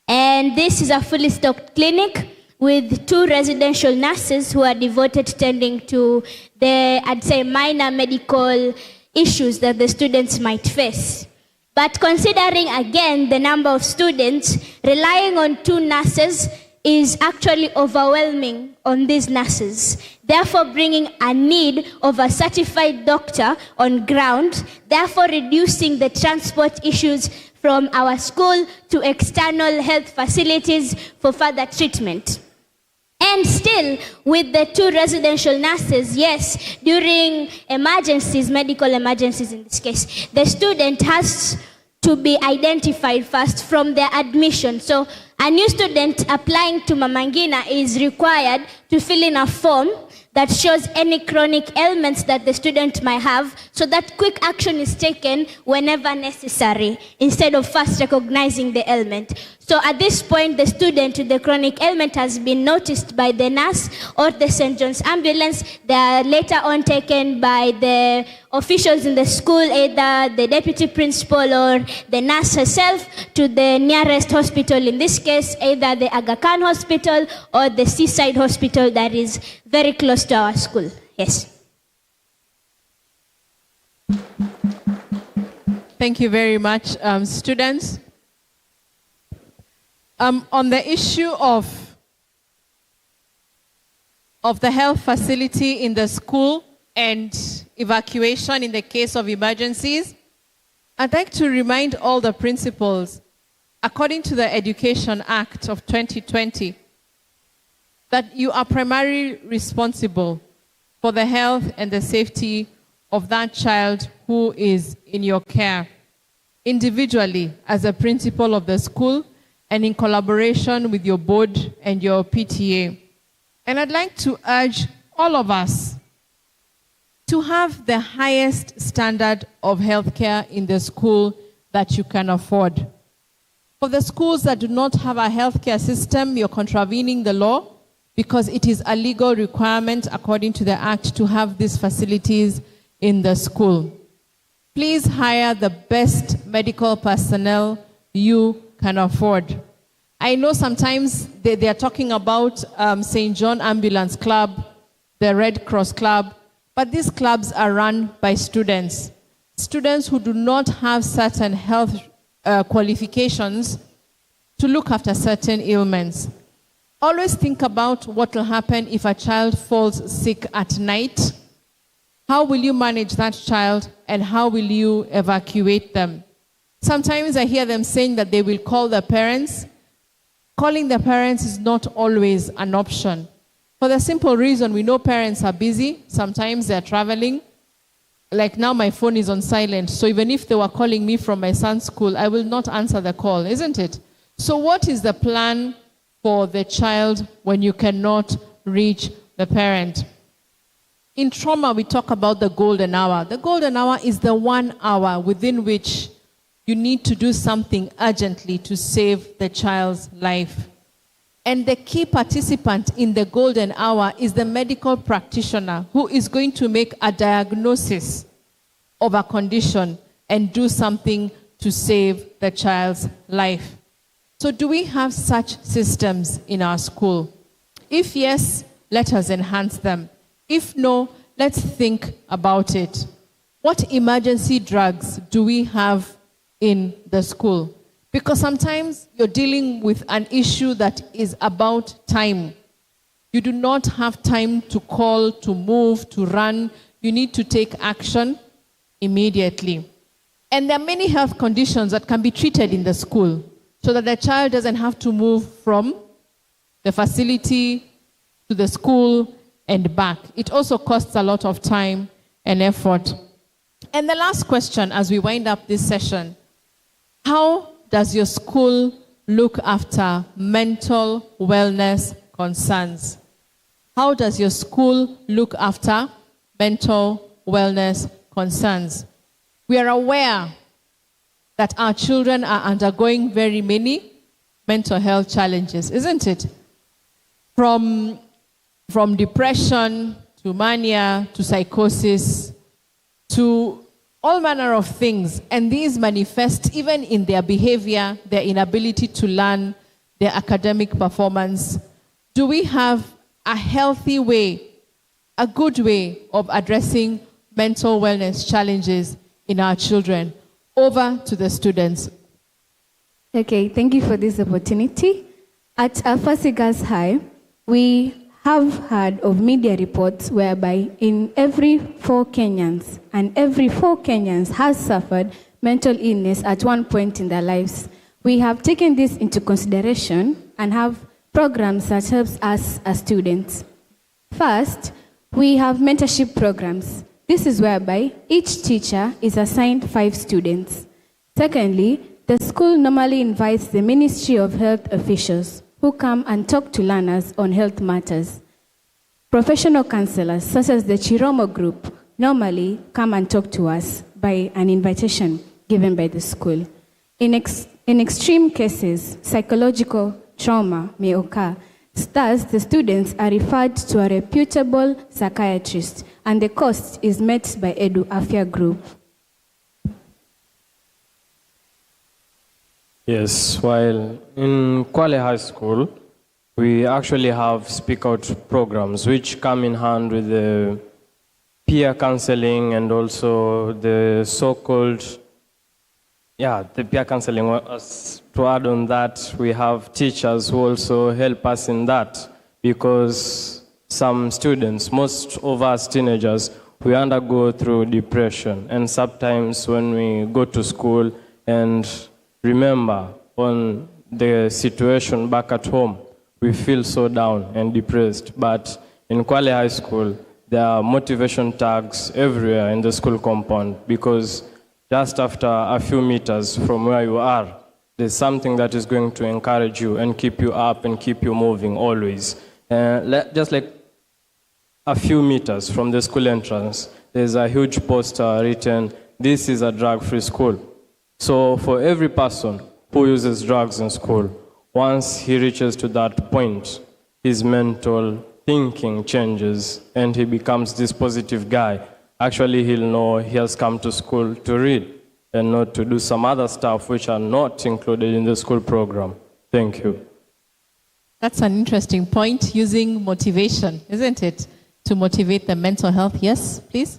And this is a fully stocked clinic with 2 residential nurses who are devoted to tending to the, I'd say, minor medical issues that the students might face. But considering again the number of students, relying on 2 nurses is actually overwhelming on these nurses, therefore bringing a need of a certified doctor on ground, therefore reducing the transport issues from our school to external health facilities for further treatment. And still, with the 2 residential nurses, yes, during emergencies, medical emergencies in this case, the student has to be identified first from their admission. So a new student applying to Mama Ngina is required to fill in a form that shows any chronic ailments that the student might have, so that quick action is taken whenever necessary, instead of first recognizing the ailment. So at this point, the student with the chronic ailment has been noticed by the nurse or the St. John's ambulance. They are later on taken by the officials in the school, either the deputy principal or the nurse herself, to the nearest hospital, in this case, either the Aga Khan Hospital or the Seaside Hospital that is very close to our school. Yes. Thank you very much, students. On the issue of the health facility in the school and evacuation in the case of emergencies, I'd like to remind all the principals, according to the Education Act of 2020, that you are primarily responsible for the health and the safety of that child who is in your care, individually as a principal of the school and in collaboration with your board and your PTA. And I'd like to urge all of us to have the highest standard of healthcare in the school that you can afford. For the schools that do not have a healthcare system, you're contravening the law, because it is a legal requirement according to the Act to have these facilities in the school. Please hire the best medical personnel you can afford. I know sometimes they are talking about St. John Ambulance Club, the Red Cross Club, but these clubs are run by students. Students who do not have certain health qualifications to look after certain ailments. Always think about what will happen if a child falls sick at night. How will you manage that child, and how will you evacuate them? Sometimes I hear them saying that they will call the parents. Calling the parents is not always an option. For the simple reason, we know parents are busy. Sometimes they're traveling. Like now, my phone is on silent. So even if they were calling me from my son's school, I will not answer the call, isn't it? So what is the plan for the child when you cannot reach the parent? In trauma, we talk about the golden hour. The golden hour is the 1 hour within which you need to do something urgently to save the child's life. And the key participant in the golden hour is the medical practitioner who is going to make a diagnosis of a condition and do something to save the child's life. So do we have such systems in our school? If yes, let us enhance them. If no, let's think about it. What emergency drugs do we have in the school? Because sometimes you're dealing with an issue that is about time. You do not have time to call, to move, to run. You need to take action immediately. And there are many health conditions that can be treated in the school so that the child doesn't have to move from the facility to the school and back. It also costs a lot of time and effort. And the last question as we wind up this session: how does your school look after mental wellness concerns? How does your school look after mental wellness concerns? We are aware that our children are undergoing very many mental health challenges, isn't it? From depression to mania to psychosis to all manner of things, and these manifest even in their behavior, their inability to learn, their academic performance. Do we have a healthy way, a good way of addressing mental wellness challenges in our children? Over to the students. Okay, thank you for this opportunity. At Alfasi Girls High, we have heard of media reports whereby in every 4 Kenyans, and every 4 Kenyans has suffered mental illness at one point in their lives. We have taken this into consideration and have programs that helps us as students. First, we have mentorship programs. This is whereby each teacher is assigned 5 students. Secondly, the school normally invites the Ministry of Health officials who come and talk to learners on health matters. Professional counselors, such as the Chiromo group, normally come and talk to us by an invitation given by the school. In extreme cases, psychological trauma may occur. Thus, the students are referred to a reputable psychiatrist, and the cost is met by Edu Afya Group. Yes, while in Kwale High School, we actually have speak out programs which come in hand with the peer counseling and also the so-called, the peer counseling. To add on that, we have teachers who also help us in that, because some students, most of us teenagers, we undergo through depression, and sometimes when we go to school and remember on the situation back at home, we feel so down and depressed. But in Kwale High School, there are motivation tags everywhere in the school compound, because just after a few meters from where you are, there's something that is going to encourage you and keep you up and keep you moving always. Just like a few meters from the school entrance, there's a huge poster written, "This is a drug-free school." So for every person who uses drugs in school, once he reaches to that point, his mental thinking changes and he becomes this positive guy. Actually, he'll know he has come to school to read and not to do some other stuff which are not included in the school program. Thank you. That's an interesting point, using motivation, isn't it? To motivate the mental health. Yes, please.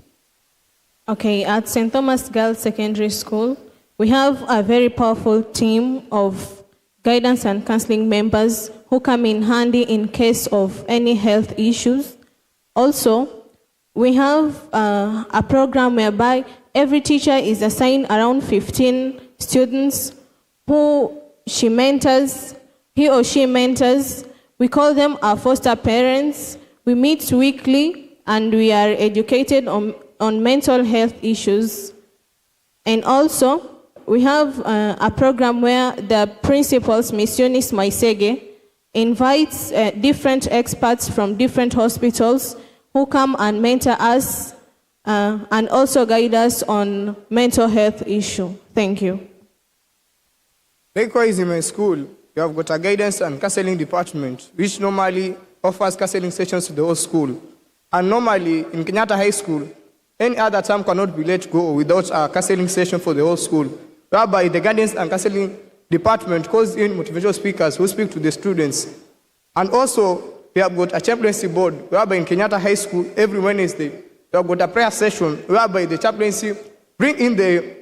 Okay, at St. Thomas Girls Secondary School, we have a very powerful team of guidance and counseling members who come in handy in case of any health issues. Also, we have a program whereby every teacher is assigned around 15 students who he or she mentors. We call them our foster parents. We meet weekly and we are educated on mental health issues. And also, we have a program where the principals, Miss Eunice Maisege, invites different experts from different hospitals who come and mentor us and also guide us on mental health issue. Thank you. Likewise, in my school, we have got a guidance and counseling department, which normally offers counseling sessions to the whole school. And normally, in Kenyatta High School, any other term cannot be let go without a counseling session for the whole school, whereby the guidance and counseling department calls in motivational speakers who speak to the students. And also, we have got a chaplaincy board, whereby in Kenyatta High School, every Wednesday, we have got a prayer session, whereby the chaplaincy bring in the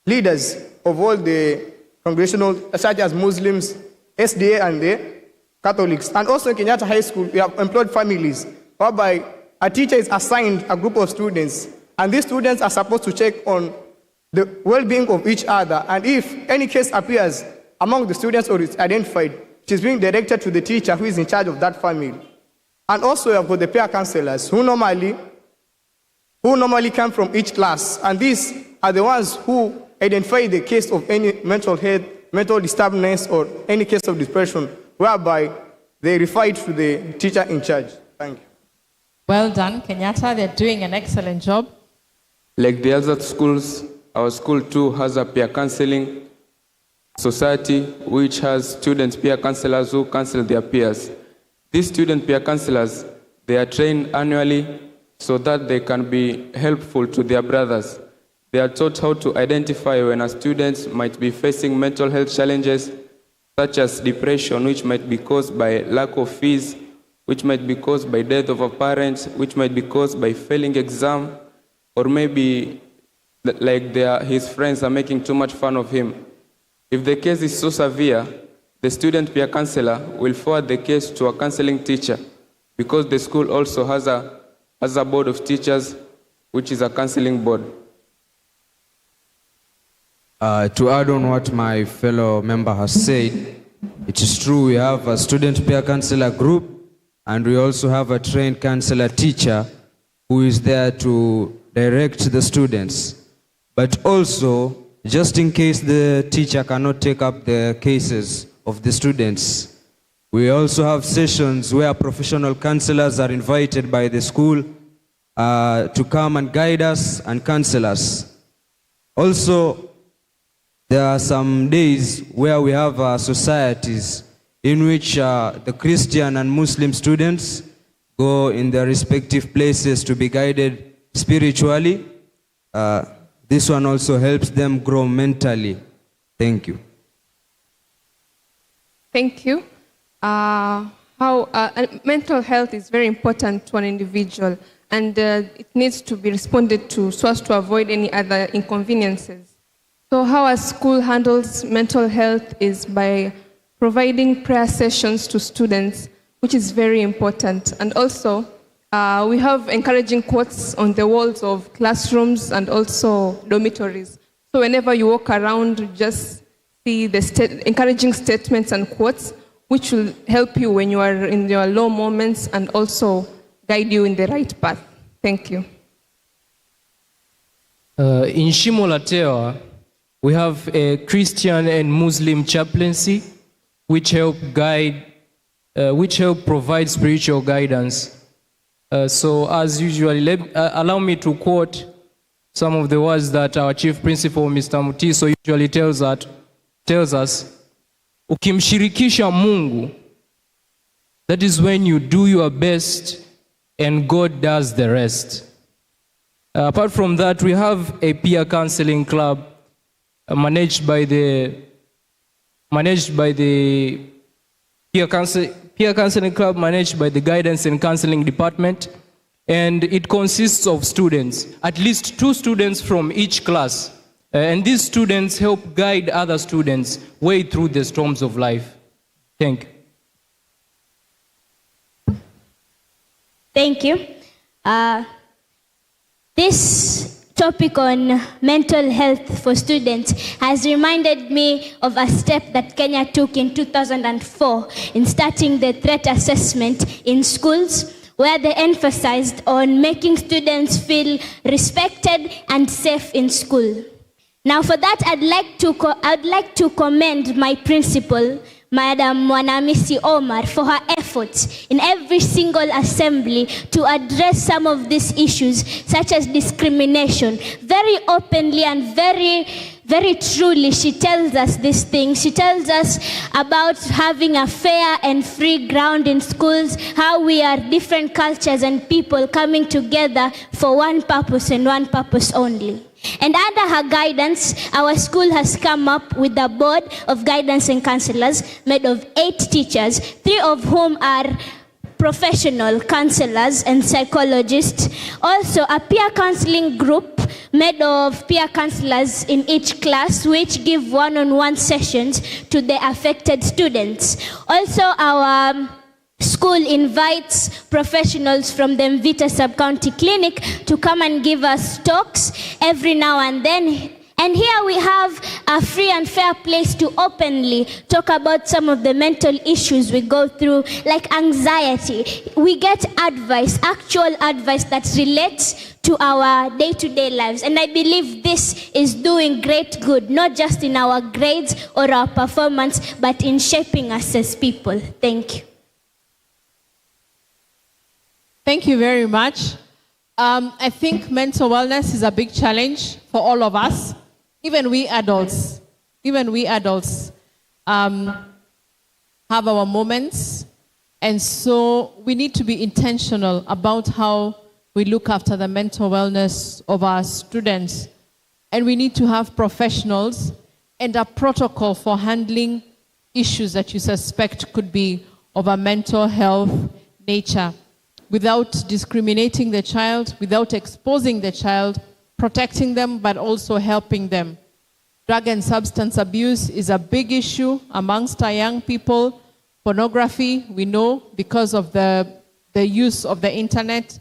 leaders of all the congregational, such as Muslims, SDA, and the Catholics. And also in Kenyatta High School, we have employed families, whereby a teacher is assigned a group of students, and these students are supposed to check on the well-being of each other. And if any case appears among the students or is identified, it is being directed to the teacher who is in charge of that family. And also we have got the peer counselors who normally come from each class. And these are the ones who identify the case of any mental health, mental disturbance, or any case of depression, whereby they refer it to the teacher in charge. Thank you. Well done, Kenyatta. They're doing an excellent job. Like the other schools, our school too has a peer counseling society, which has student peer counselors who counsel their peers. These student peer counselors, they are trained annually so that they can be helpful to their brothers. They are taught how to identify when a student might be facing mental health challenges, such as depression, which might be caused by lack of fees, which might be caused by death of a parent, which might be caused by failing exam, or maybe like his friends are making too much fun of him. If the case is so severe, the student peer counselor will forward the case to a counseling teacher, because the school also has a board of teachers, which is a counseling board. To add on what my fellow member has said, it is true we have a student peer counselor group, and we also have a trained counselor teacher who is there to direct the students. But also, just in case the teacher cannot take up the cases of the students, we also have sessions where professional counselors are invited by the school to come and guide us and counsel us. Also, there are some days where we have societies in which the Christian and Muslim students go in their respective places to be guided spiritually. This one also helps them grow mentally. Thank you. Thank you. Mental health is very important to an individual, and it needs to be responded to so as to avoid any other inconveniences. So how a school handles mental health is by providing prayer sessions to students, which is very important. And also, we have encouraging quotes on the walls of classrooms and also dormitories. So whenever you walk around, you just see the encouraging statements and quotes, which will help you when you are in your low moments and also guide you in the right path. Thank you. In Shimo-la-Tewa, we have a Christian and Muslim chaplaincy, which help provide spiritual guidance. So as usually, allow me to quote some of the words that our chief principal, Mr. Mutiso, usually tells us, ukimshirikisha Mungu, that is when you do your best and God does the rest. Apart from that, we have a peer counseling club managed by the peer counseling club managed by the guidance and counseling department, and it consists of students, at least 2 students from each class, and these students help guide other students way through the storms of life. Thank you. Thank you. This topic on mental health for students has reminded me of a step that Kenya took in 2004 in starting the threat assessment in schools, where they emphasized on making students feel respected and safe in school. Now for that, I'd like to commend my principal, Madam Mwanamisi Omar, for her efforts in every single assembly to address some of these issues, such as discrimination. Very openly and very, very truly, she tells us these things. She tells us about having a fair and free ground in schools, how we are different cultures and people coming together for one purpose and one purpose only. And under her guidance, our school has come up with a board of guidance and counselors made of 8 teachers, 3 of whom are professional counselors and psychologists. Also, a peer counseling group made of peer counselors in each class, which give one-on-one sessions to the affected students. Also, our school invites professionals from the Mvita Sub-County Clinic to come and give us talks every now and then. And here we have a free and fair place to openly talk about some of the mental issues we go through, like anxiety. We get advice, actual advice that relates to our day-to-day lives. And I believe this is doing great good, not just in our grades or our performance, but in shaping us as people. Thank you. Thank you very much. I think mental wellness is a big challenge for all of us, even we adults. Have our moments, and so we need to be intentional about how we look after the mental wellness of our students. And we need to have professionals and a protocol for handling issues that you suspect could be of a mental health nature, without discriminating the child, without exposing the child, protecting them, but also helping them. Drug and substance abuse is a big issue amongst our young people. Pornography, we know, because of the use of the internet.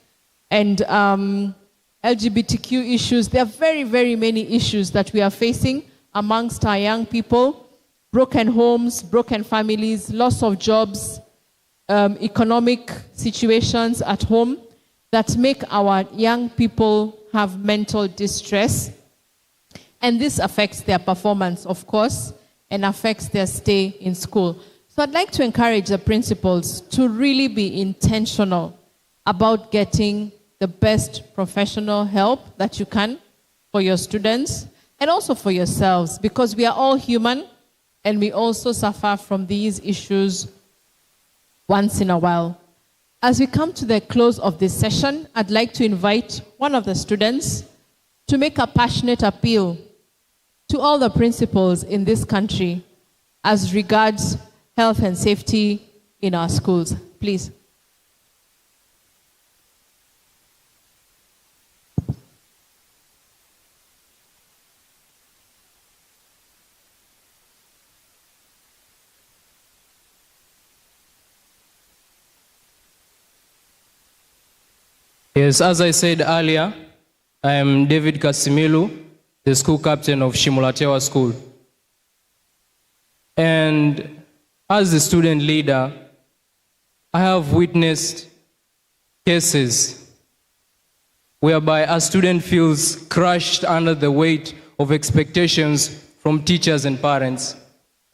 And LGBTQ issues. There are very, very many issues that we are facing amongst our young people. Broken homes, broken families, loss of jobs, economic situations at home that make our young people have mental distress. And this affects their performance, of course, and affects their stay in school. So I'd like to encourage the principals to really be intentional about getting the best professional help that you can for your students and also for yourselves, because we are all human and we also suffer from these issues once in a while. As we come to the close of this session, I'd like to invite one of the students to make a passionate appeal to all the principals in this country as regards health and safety in our schools. Please. Yes, as I said earlier, I am David Kasimilu, the school captain of Shimulatewa School. And as the student leader, I have witnessed cases whereby a student feels crushed under the weight of expectations from teachers and parents.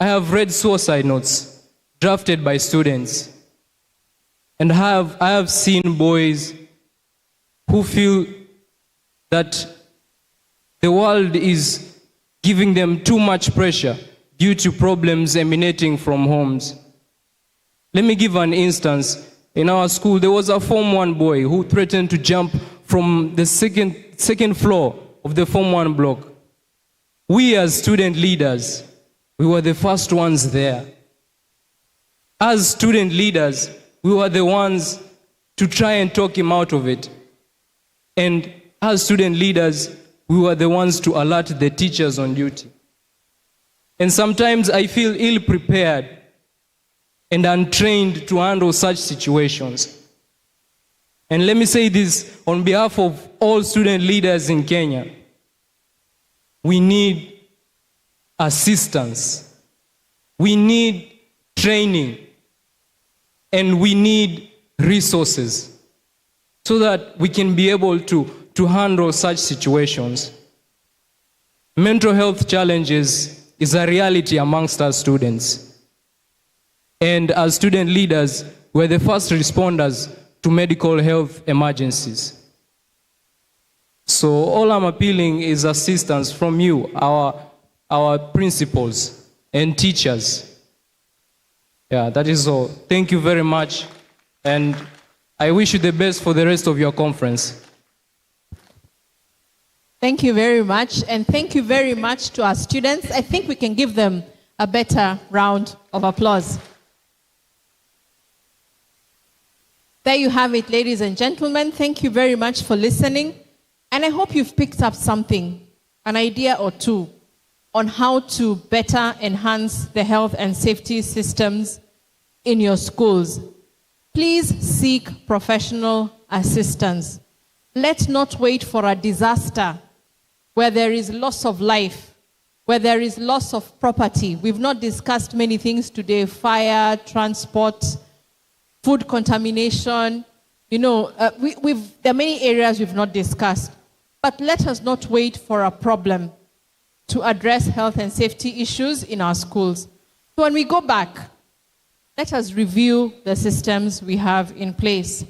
I have read suicide notes drafted by students. And I have seen boys who feel that the world is giving them too much pressure due to problems emanating from homes. Let me give an instance. In our school, there was a Form 1 boy who threatened to jump from the second floor of the Form 1 block. We as student leaders, we were the first ones there. As student leaders, we were the ones to try and talk him out of it. And as student leaders, we were the ones to alert the teachers on duty. And sometimes I feel ill-prepared and untrained to handle such situations. And let me say this on behalf of all student leaders in Kenya. We need assistance. We need training. And we need resources so that we can be able to handle such situations. Mental health challenges is a reality amongst our students. And as student leaders, we're the first responders to medical health emergencies. So all I'm appealing is assistance from you, our principals and teachers. Yeah, that is all. Thank you very much. And I wish you the best for the rest of your conference. Thank you very much, and thank you very much to our students. I think we can give them a better round of applause. There you have it, ladies and gentlemen. Thank you very much for listening, and I hope you've picked up something, an idea or two, on how to better enhance the health and safety systems in your schools. Please seek professional assistance. Let's not wait for a disaster where there is loss of life, where there is loss of property. We've not discussed many things today: fire, transport, food contamination. You know, there are many areas we've not discussed. But let us not wait for a problem to address health and safety issues in our schools. So when we go back, let us review the systems we have in place.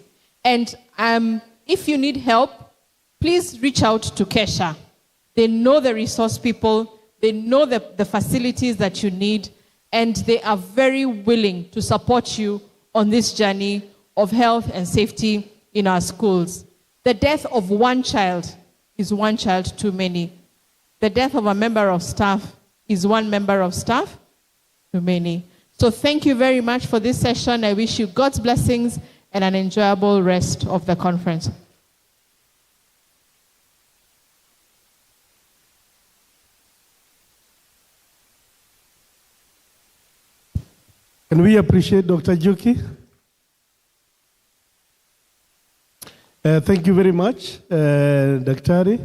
And if you need help, please reach out to Kesha. They know the resource people, they know the facilities that you need, and they are very willing to support you on this journey of health and safety in our schools. The death of one child is one child too many. The death of a member of staff is one member of staff too many. So thank you very much for this session. I wish you God's blessings and an enjoyable rest of the conference. Can we appreciate Dr. Njoki? Thank you very much, Daktari,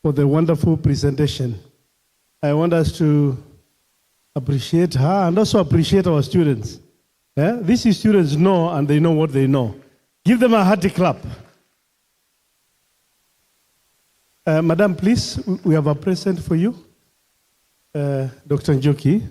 for the wonderful presentation. I want us to appreciate her and also appreciate our students. These students know, and they know what they know. Give them a hearty clap. Madam, please, we have a present for you. Dr. Njoki.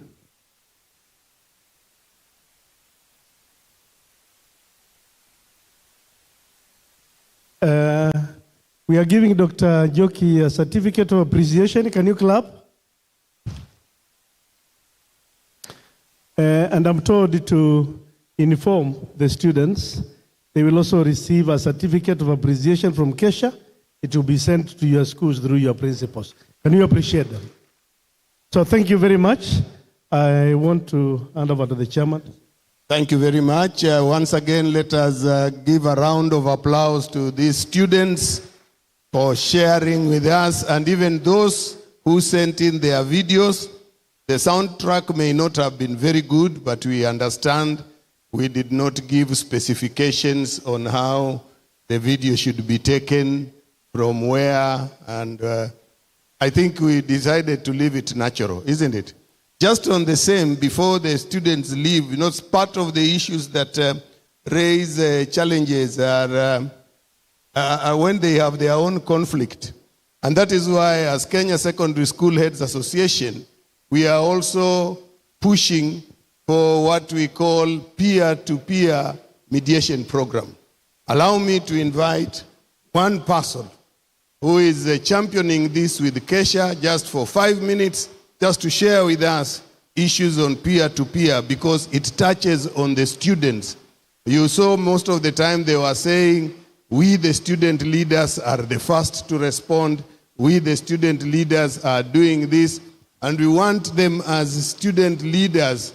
We are giving Dr. Njoki a certificate of appreciation. Can you clap? And I'm told to inform the students they will also receive a certificate of appreciation from Kesha. It will be sent to your schools through your principals. Can you appreciate them? So thank you very much. I want to hand over to the chairman. Thank you very much. Once again, let us give a round of applause to these students for sharing with us, and even those who sent in their videos. The soundtrack may not have been very good, but we understand we did not give specifications on how the video should be taken, from where, and I think we decided to leave it natural, isn't it? Just on the same, before the students leave, you know, part of the issues that raise challenges are when they have their own conflict. And that is why, as Kenya Secondary School Heads Association, we are also pushing for what we call peer-to-peer mediation program. Allow me to invite one person who is championing this with Kesha just for 5 minutes, just to share with us issues on peer-to-peer, because it touches on the students. You saw most of the time they were saying, we the student leaders are the first to respond, we the student leaders are doing this, and we want them as student leaders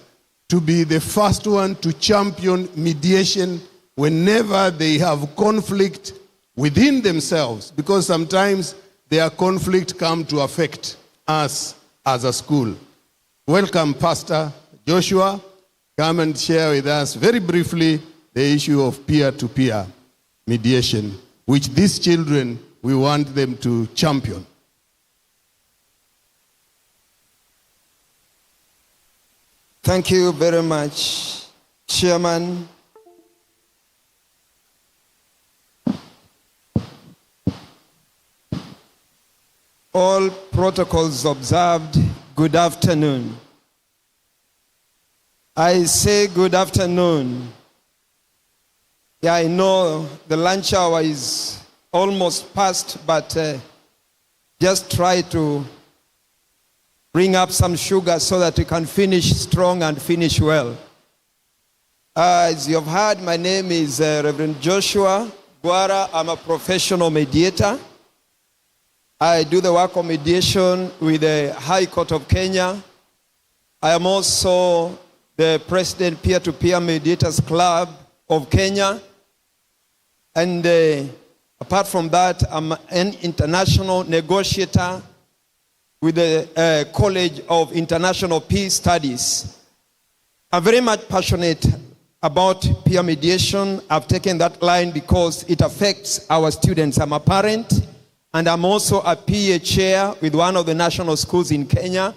to be the first one to champion mediation whenever they have conflict within themselves, because sometimes their conflict come to affect us as a school. Welcome, Pastor Joshua. Come and share with us very briefly the issue of peer-to-peer mediation, which these children, we want them to champion. Thank you very much, Chairman. All protocols observed, good afternoon. I say good afternoon. Yeah, I know the lunch hour is almost past, but just try to bring up some sugar so that we can finish strong and finish well. As you have heard, my name is Reverend Joshua Gwara. I'm a professional mediator. I do the work of mediation with the High Court of Kenya. I am also the President Peer-to-Peer Mediators Club of Kenya. And apart from that, I'm an international negotiator with the College of International Peace Studies. I'm very much passionate about peer mediation. I've taken that line because it affects our students. I'm a parent, and I'm also a PA chair with one of the national schools in Kenya.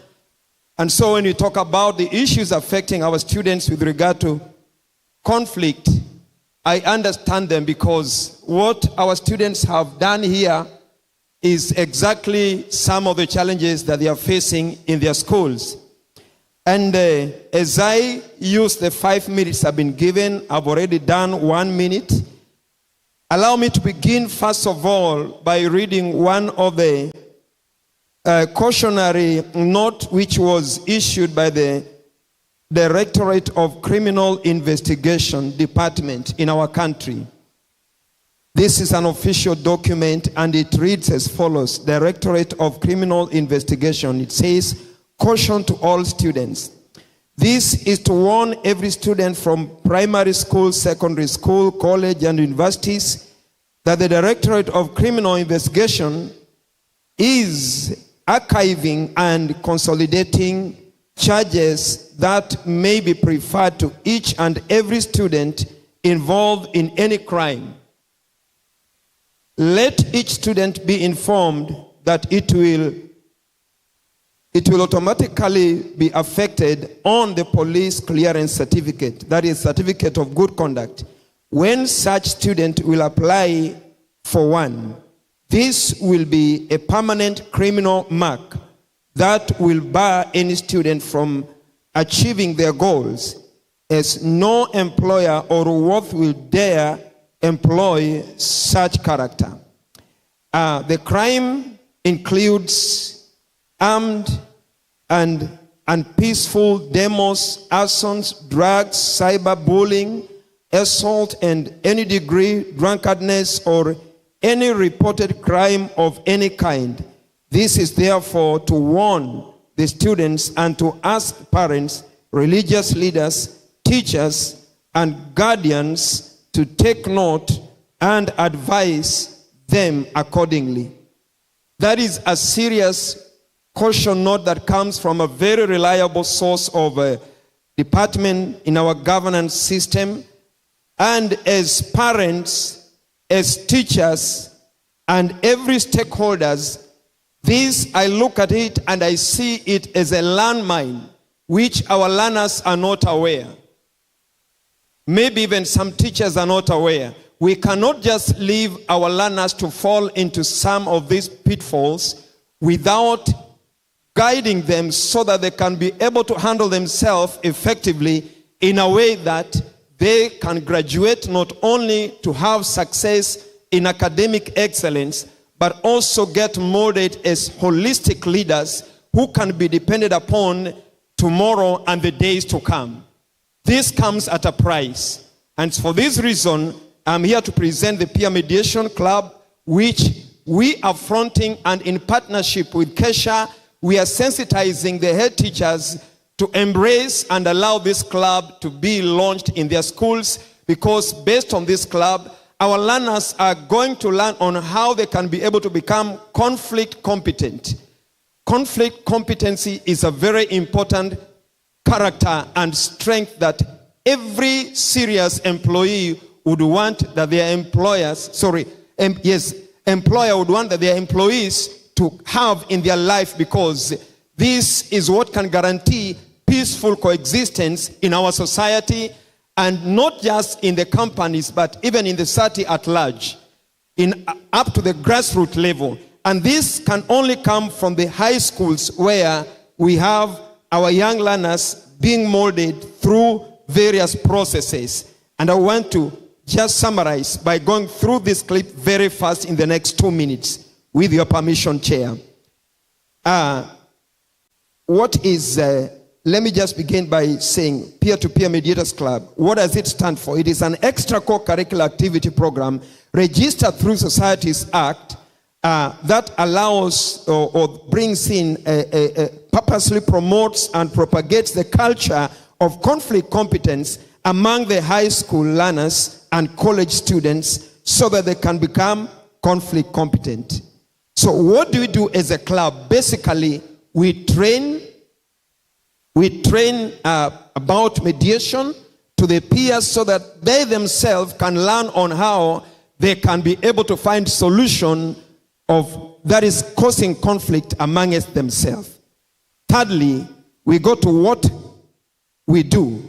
And so when you talk about the issues affecting our students with regard to conflict, I understand them, because what our students have done here is exactly some of the challenges that they are facing in their schools. And as I use the 5 minutes I've been given, I've already done 1 minute. Allow me to begin, first of all, by reading one of the cautionary note which was issued by the Directorate of Criminal Investigation Department in our country. This is an official document, and it reads as follows. Directorate of Criminal Investigation. It says, caution to all students. This is to warn every student from primary school, secondary school, college, and universities that the Directorate of Criminal Investigation is archiving and consolidating charges that may be preferred to each and every student involved in any crime. Let each student be informed that it will automatically be affected on the police clearance certificate, that is, certificate of good conduct, when such student will apply for one. This will be a permanent criminal mark that will bar any student from achieving their goals, as no employer or worth will dare employ such character. The crime includes armed and unpeaceful demos, arsons, drugs, cyberbullying, assault, and any degree, drunkenness, or any reported crime of any kind. This is therefore to warn the students and to ask parents, religious leaders, teachers, and guardians to take note and advise them accordingly. That is a serious caution note that comes from a very reliable source of a department in our governance system. And as parents, as teachers, and every stakeholders, this, I look at it and I see it as a landmine which our learners are not aware. Maybe even some teachers are not aware. We cannot just leave our learners to fall into some of these pitfalls without guiding them so that they can be able to handle themselves effectively in a way that they can graduate not only to have success in academic excellence, but also get molded as holistic leaders who can be depended upon tomorrow and the days to come. This comes at a price. And for this reason, I'm here to present the Peer Mediation Club, which we are fronting, and in partnership with Kesha, we are sensitizing the head teachers to embrace and allow this club to be launched in their schools, because based on this club, our learners are going to learn on how they can be able to become conflict competent. Conflict competency is a very important character and strength that every serious employee would want that their employer would want that their employees to have in their life, because this is what can guarantee peaceful coexistence in our society, and not just in the companies, but even in the society at large, up to the grassroots level. And this can only come from the high schools, where we have our young learners being molded through various processes. And I want to just summarize by going through this clip very fast in the next 2 minutes. With your permission, Chair. Let me just begin by saying Peer-to-Peer Mediators Club. What does it stand for? It is an extra co-curricular activity program registered through Societies Act that allows or brings in, purposely promotes and propagates the culture of conflict competence among the high school learners and college students so that they can become conflict competent. So what do we do as a club? Basically, we train about mediation to the peers so that they themselves can learn on how they can be able to find solution of that is causing conflict amongst themselves. Thirdly, we go to what we do.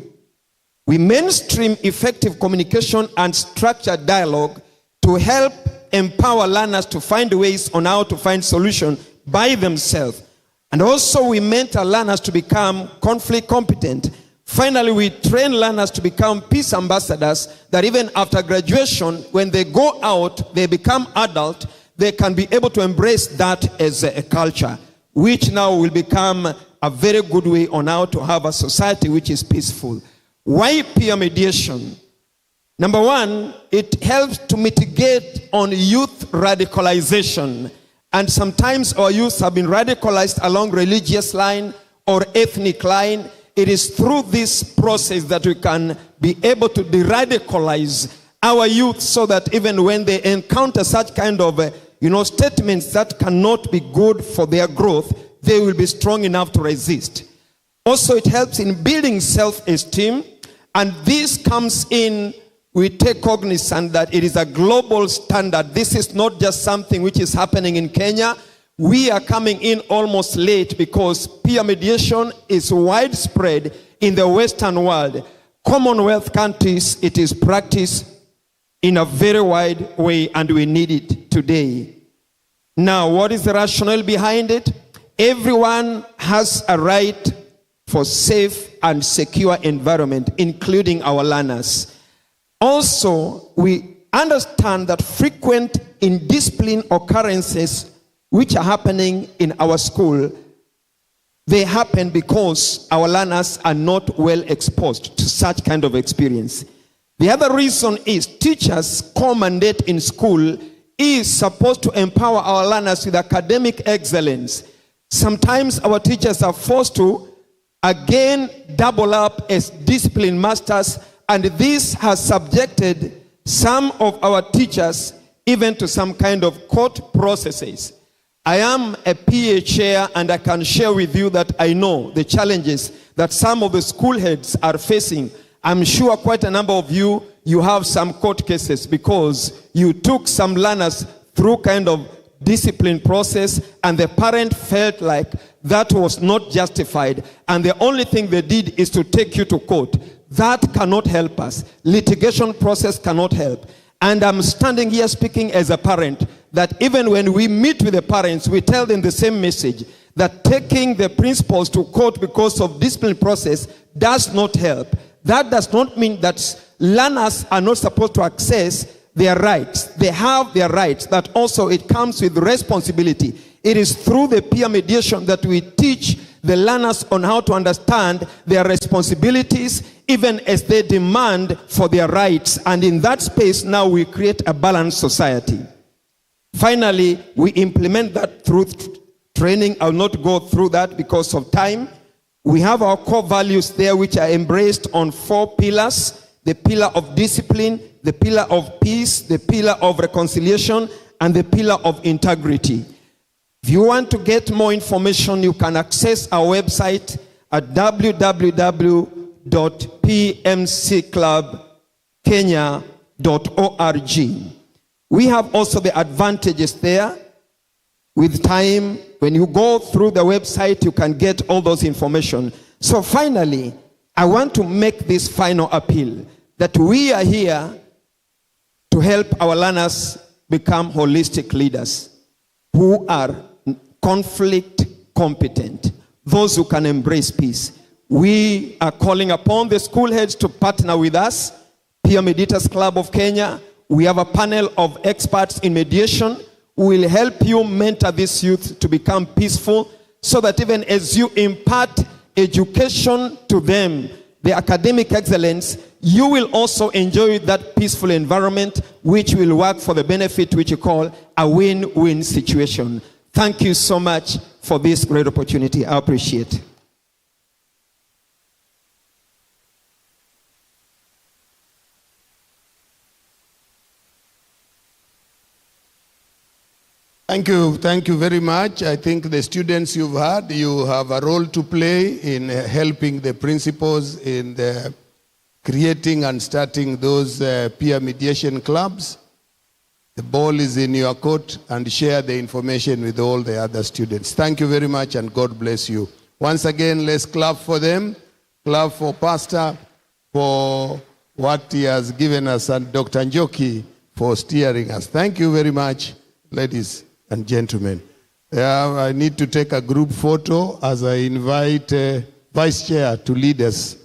We mainstream effective communication and structured dialogue to help empower learners to find ways on how to find solutions by themselves. And also we mentor learners to become conflict competent. Finally, we train learners to become peace ambassadors, that even after graduation, when they go out, they become adult, they can be able to embrace that as a culture, which now will become a very good way on how to have a society which is peaceful. Why peer mediation? Number one, it helps to mitigate on youth radicalization. And sometimes our youth have been radicalized along religious line or ethnic line. It is through this process that we can be able to de-radicalize our youth so that even when they encounter such kind of statements that cannot be good for their growth, they will be strong enough to resist. Also, it helps in building self-esteem. And this comes in, we take cognizance that it is a global standard. This is not just something which is happening in Kenya. We are coming in almost late because peer mediation is widespread in the Western world. Commonwealth countries, it is practiced in a very wide way, and we need it today. Now, what is the rationale behind it? Everyone has a right for safe and secure environment, including our learners. Also, we understand that frequent indiscipline occurrences which are happening in our school, they happen because our learners are not well exposed to such kind of experience. The other reason is teachers' core mandate in school is supposed to empower our learners with academic excellence. Sometimes our teachers are forced to again double up as discipline masters, and this has subjected some of our teachers even to some kind of court processes. I am a PA chair, and I can share with you that I know the challenges that some of the school heads are facing. I'm sure quite a number of you have some court cases because you took some learners through kind of discipline process, and the parent felt like that was not justified, and the only thing they did is to take you to court. That cannot help us. Litigation process cannot help. And I'm standing here speaking as a parent, that even when we meet with the parents, we tell them the same message, that taking the principals to court because of discipline process does not help. That does not mean that learners are not supposed to access their rights. They have their rights, but also it comes with responsibility. It is through the peer mediation that we teach the learners on how to understand their responsibilities, even as they demand for their rights. And in that space, now we create a balanced society. Finally, we implement that through training. I will not go through that because of time. We have our core values there, which are embraced on 4 pillars: the pillar of discipline, the pillar of peace, the pillar of reconciliation, and the pillar of integrity. If you want to get more information, you can access our website at www.pmcclubkenya.org. We have also the advantages there. With time, when you go through the website, you can get all those information. So finally, I want to make this final appeal that we are here to help our learners become holistic leaders who are conflict competent, those who can embrace peace. We are calling upon the school heads to partner with us, Peer Mediators Club of Kenya. We have a panel of experts in mediation who will help you mentor this youth to become peaceful, so that even as you impart education to them, the academic excellence, you will also enjoy that peaceful environment, which will work for the benefit which you call a win-win situation. Thank you so much for this great opportunity. I appreciate it. Thank you very much. I think the students you've had, you have a role to play in helping the principals in creating and starting those peer mediation clubs. The ball is in your court, and share the information with all the other students. Thank you very much, and God bless you. Once again, let's clap for them. Clap for Pastor for what he has given us, and Dr. Njoki for steering us. Thank you very much, ladies and gentlemen. I need to take a group photo as I invite Vice Chair to lead us.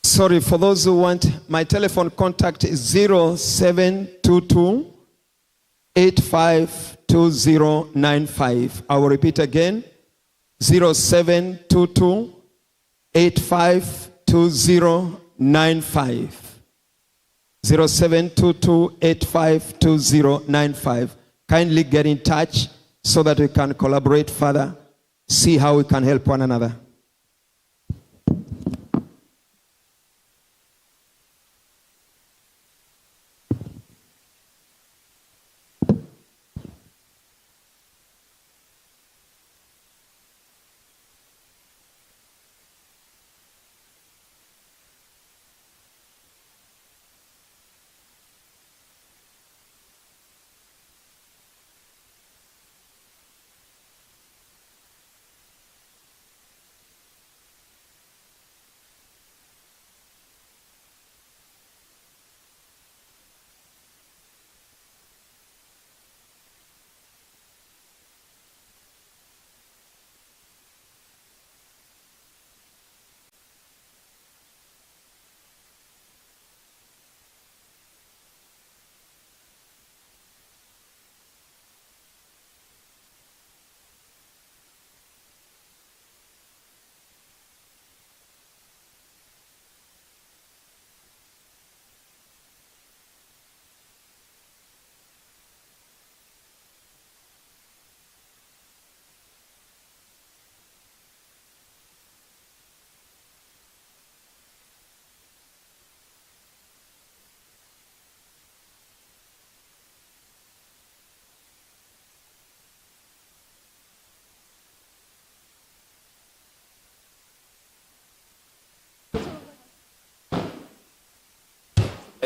Sorry, for those who want, my telephone contact is 0722 852095. I will repeat again, 0722 852095. 0722 852095. Kindly get in touch so that we can collaborate further see how we can help one another.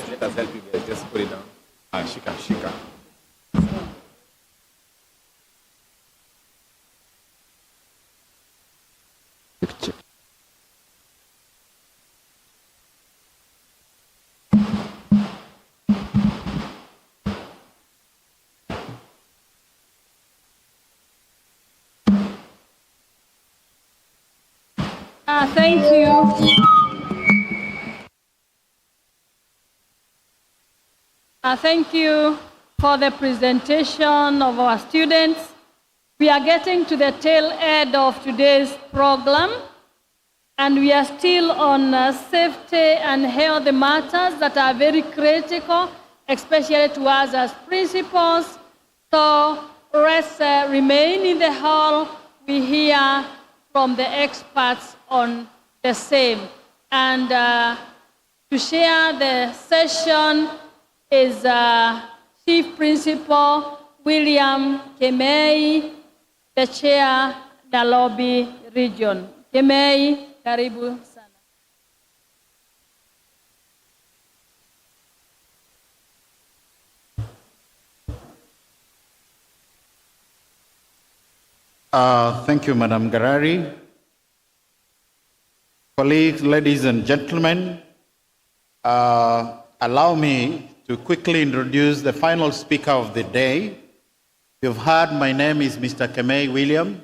Let us help you guys. Just put it down. Shika, shika. Thank you. Thank you for the presentation of our students. We are getting to the tail end of today's program, and we are still on safety and health matters that are very critical, especially to us as principals. So let's remain in the hall. We hear from the experts on the same. And to share the session is Chief Principal William Kemei, the Chair, Nairobi Region. Kemei, karibu sana. Thank you, Madam Garari. Colleagues, ladies and gentlemen, allow me to quickly introduce the final speaker of the day. You've heard my name is Mr. Kemei William.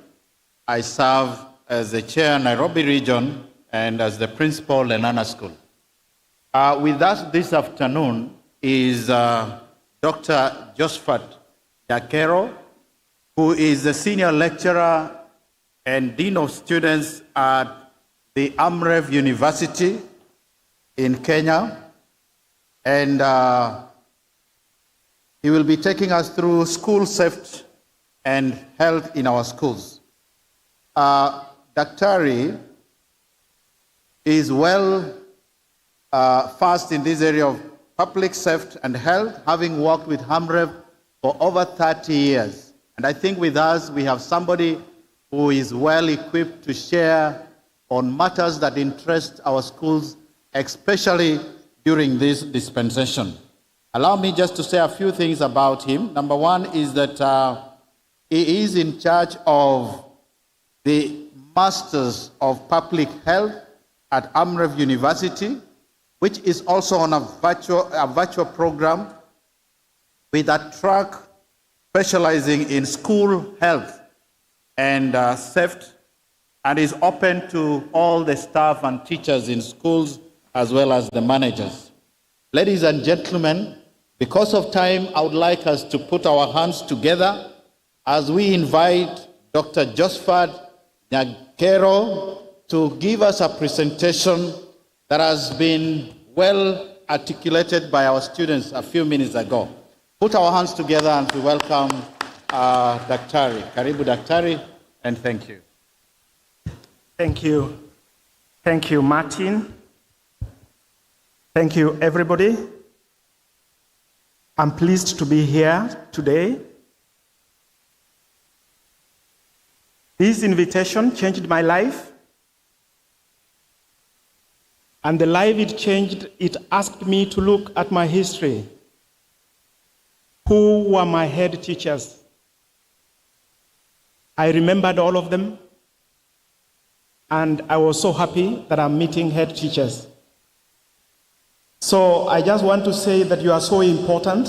I serve as the chair Nairobi region and as the principal Lenana School. With us this afternoon is Dr. Josephat Nyakero, who is the senior lecturer and dean of students at the Amref University in Kenya. And he will be taking us through school safety and health in our schools. Daktari is well versed in this area of public safety and health, having worked with Amref for over 30 years. And I think with us, we have somebody who is well equipped to share on matters that interest our schools, especially during this dispensation. Allow me just to say a few things about him. Number one is that he is in charge of the Masters of Public Health at Amref University, which is also on a virtual program with a track specializing in school health and safety, and is open to all the staff and teachers in schools as well as the managers. Ladies and gentlemen, because of time, I would like us to put our hands together as we invite Dr. Josephat Nyakero to give us a presentation that has been well articulated by our students a few minutes ago. Put our hands together and to welcome Daktari. Karibu Daktari, and thank you. Thank you. Thank you, Martin. Thank you, everybody. I'm pleased to be here today. This invitation changed my life. And the life it changed, it asked me to look at my history. Who were my head teachers? I remembered all of them. And I was so happy that I'm meeting head teachers. So I just want to say that you are so important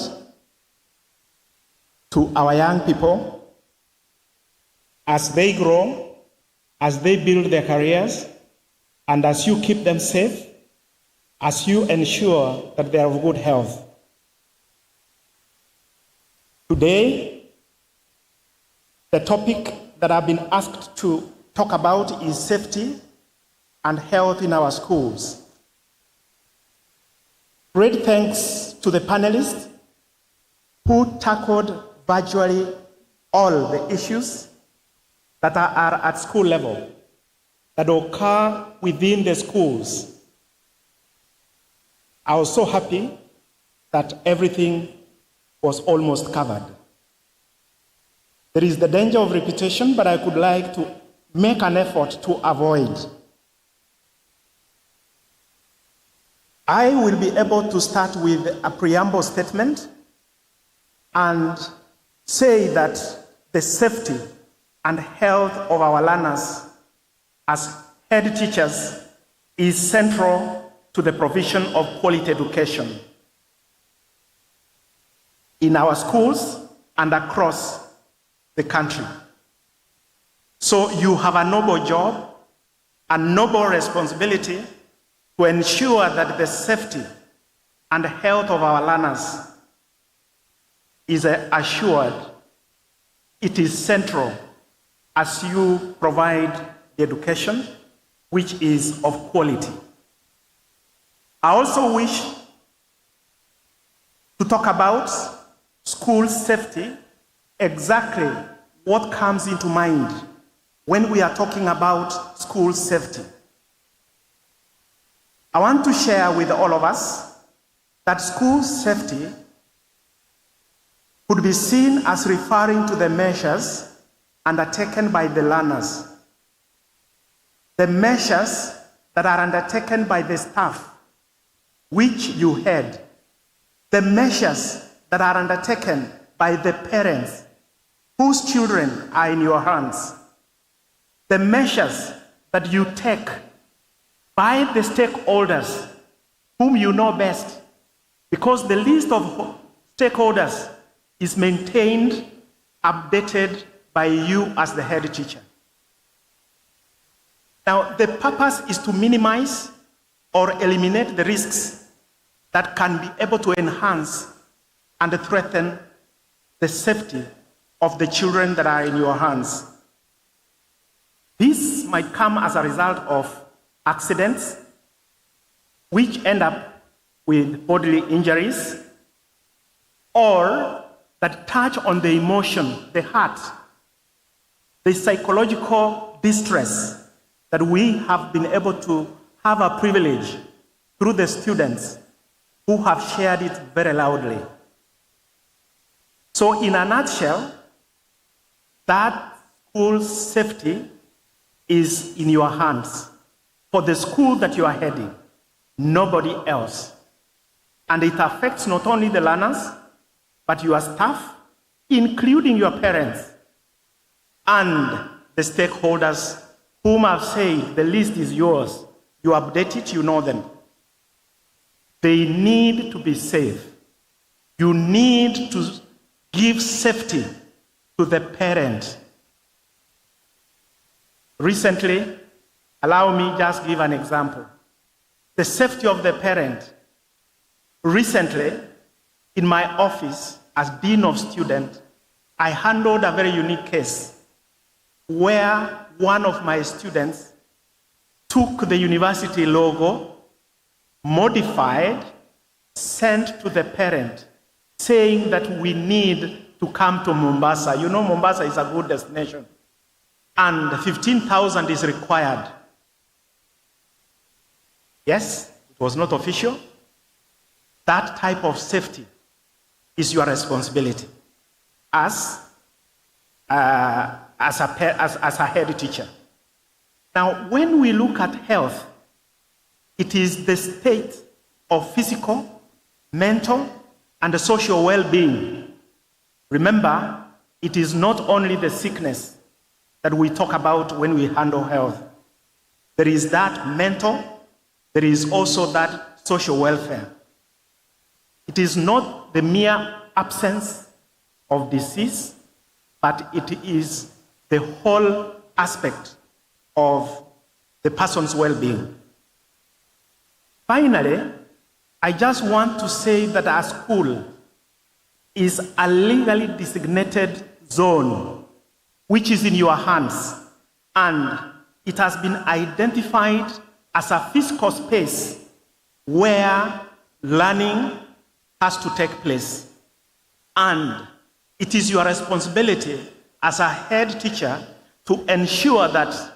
to our young people as they grow, as they build their careers, and as you keep them safe, as you ensure that they are of good health. Today, the topic that I've been asked to talk about is safety and health in our schools. Great thanks to the panelists who tackled virtually all the issues that are at school level, that occur within the schools. I was so happy that everything was almost covered. There is the danger of repetition, but I could like to make an effort to avoid. I will be able to start with a preamble statement and say that the safety and health of our learners as head teachers is central to the provision of quality education in our schools and across the country. So you have a noble job, a noble responsibility to ensure that the safety and health of our learners is assured. It is central as you provide the education which is of quality. I also wish to talk about school safety, exactly what comes into mind when we are talking about school safety. I want to share with all of us that school safety could be seen as referring to the measures undertaken by the learners, the measures that are undertaken by the staff, which you heard, the measures that are undertaken by the parents, whose children are in your hands, the measures that you take by the stakeholders whom you know best, because the list of stakeholders is maintained, updated by you as the head teacher. Now, the purpose is to minimize or eliminate the risks that can be able to enhance and threaten the safety of the children that are in your hands. This might come as a result of accidents, which end up with bodily injuries, or that touch on the emotion, the heart, the psychological distress that we have been able to have a privilege through the students who have shared it very loudly. So in a nutshell, that school safety is in your hands for the school that you are heading, nobody else. And it affects not only the learners, but your staff, including your parents, and the stakeholders whom I've said the list is yours. You update it, you know them. They need to be safe. You need to give safety to the parent. Recently, allow me just give an example. The safety of the parent. Recently, in my office as Dean of Students, I handled a very unique case where one of my students took the university logo, modified, sent to the parent, saying that we need to come to Mombasa. You know, Mombasa is a good destination. And 15,000 is required Yes, it was not official. That type of safety is your responsibility as a head teacher. Now, when we look at health, it is the state of physical, mental, and social well-being. Remember, it is not only the sickness that we talk about when we handle health. There is that mental, there is also that social welfare. It is not the mere absence of disease, but it is the whole aspect of the person's well-being. Finally, I just want to say that our school is a legally designated zone which is in your hands, and it has been identified as a physical space where learning has to take place. And it is your responsibility as a head teacher to ensure that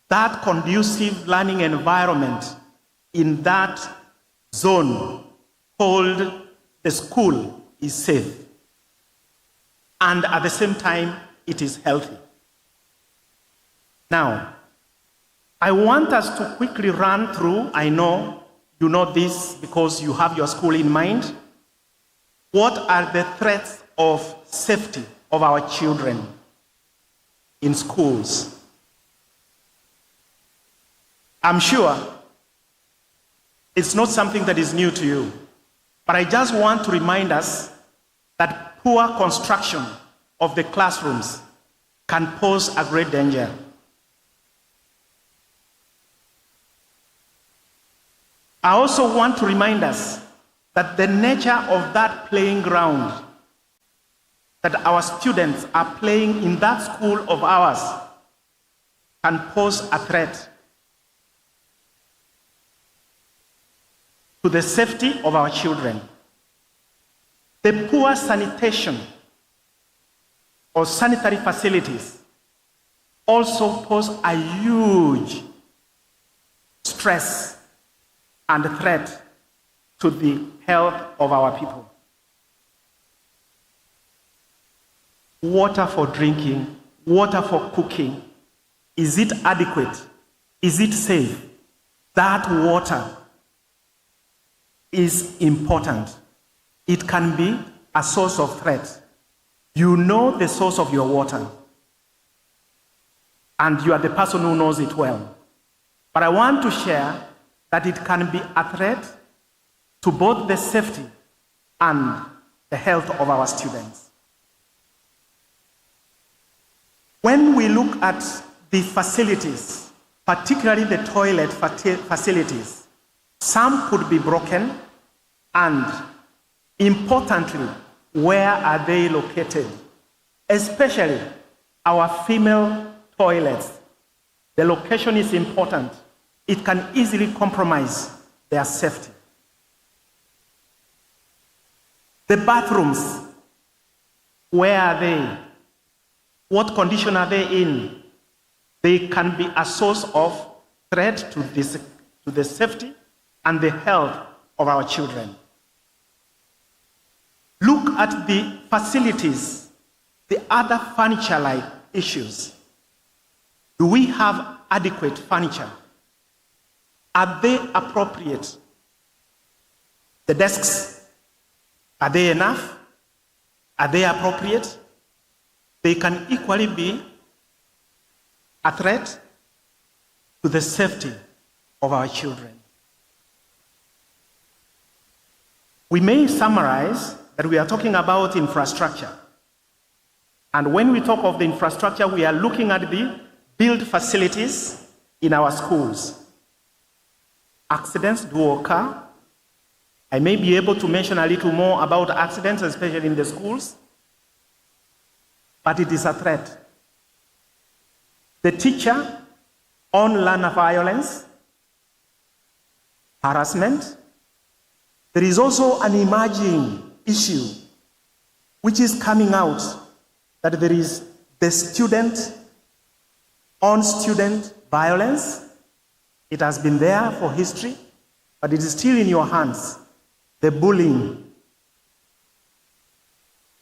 that conducive learning environment in that zone called the school is safe. And at the same time, it is healthy. Now, I want us to quickly run through, I know you know this because you have your school in mind. What are the threats of safety of our children in schools? I'm sure it's not something that is new to you, but I just want to remind us that poor construction of the classrooms can pose a great danger. I also want to remind us that the nature of that playing ground that our students are playing in that school of ours can pose a threat to the safety of our children. The poor sanitation or sanitary facilities also pose a huge stress and threat to the health of our people. Water for drinking, water for cooking, is it adequate? Is it safe? That water is important. It can be a source of threat. You know the source of your water, and you are the person who knows it well. But I want to share that it can be a threat to both the safety and the health of our students. When we look at the facilities, particularly the toilet facilities, some could be broken, and importantly, where are they located? Especially our female toilets. The location is important. It can easily compromise their safety. The bathrooms, where are they? What condition are they in? They can be a source of threat to the safety and the health of our children. Look at the facilities, the other furniture-like issues. Do we have adequate furniture? Are they appropriate? The desks, are they enough? Are they appropriate? They can equally be a threat to the safety of our children. We may summarize that we are talking about infrastructure. And when we talk of the infrastructure, we are looking at the built facilities in our schools. Accidents do occur. I may be able to mention a little more about accidents, especially in the schools, but it is a threat. The teacher on learner violence, harassment. There is also an emerging issue which is coming out, that there is the student on student violence. It has been there for history, but it is still in your hands. The bullying.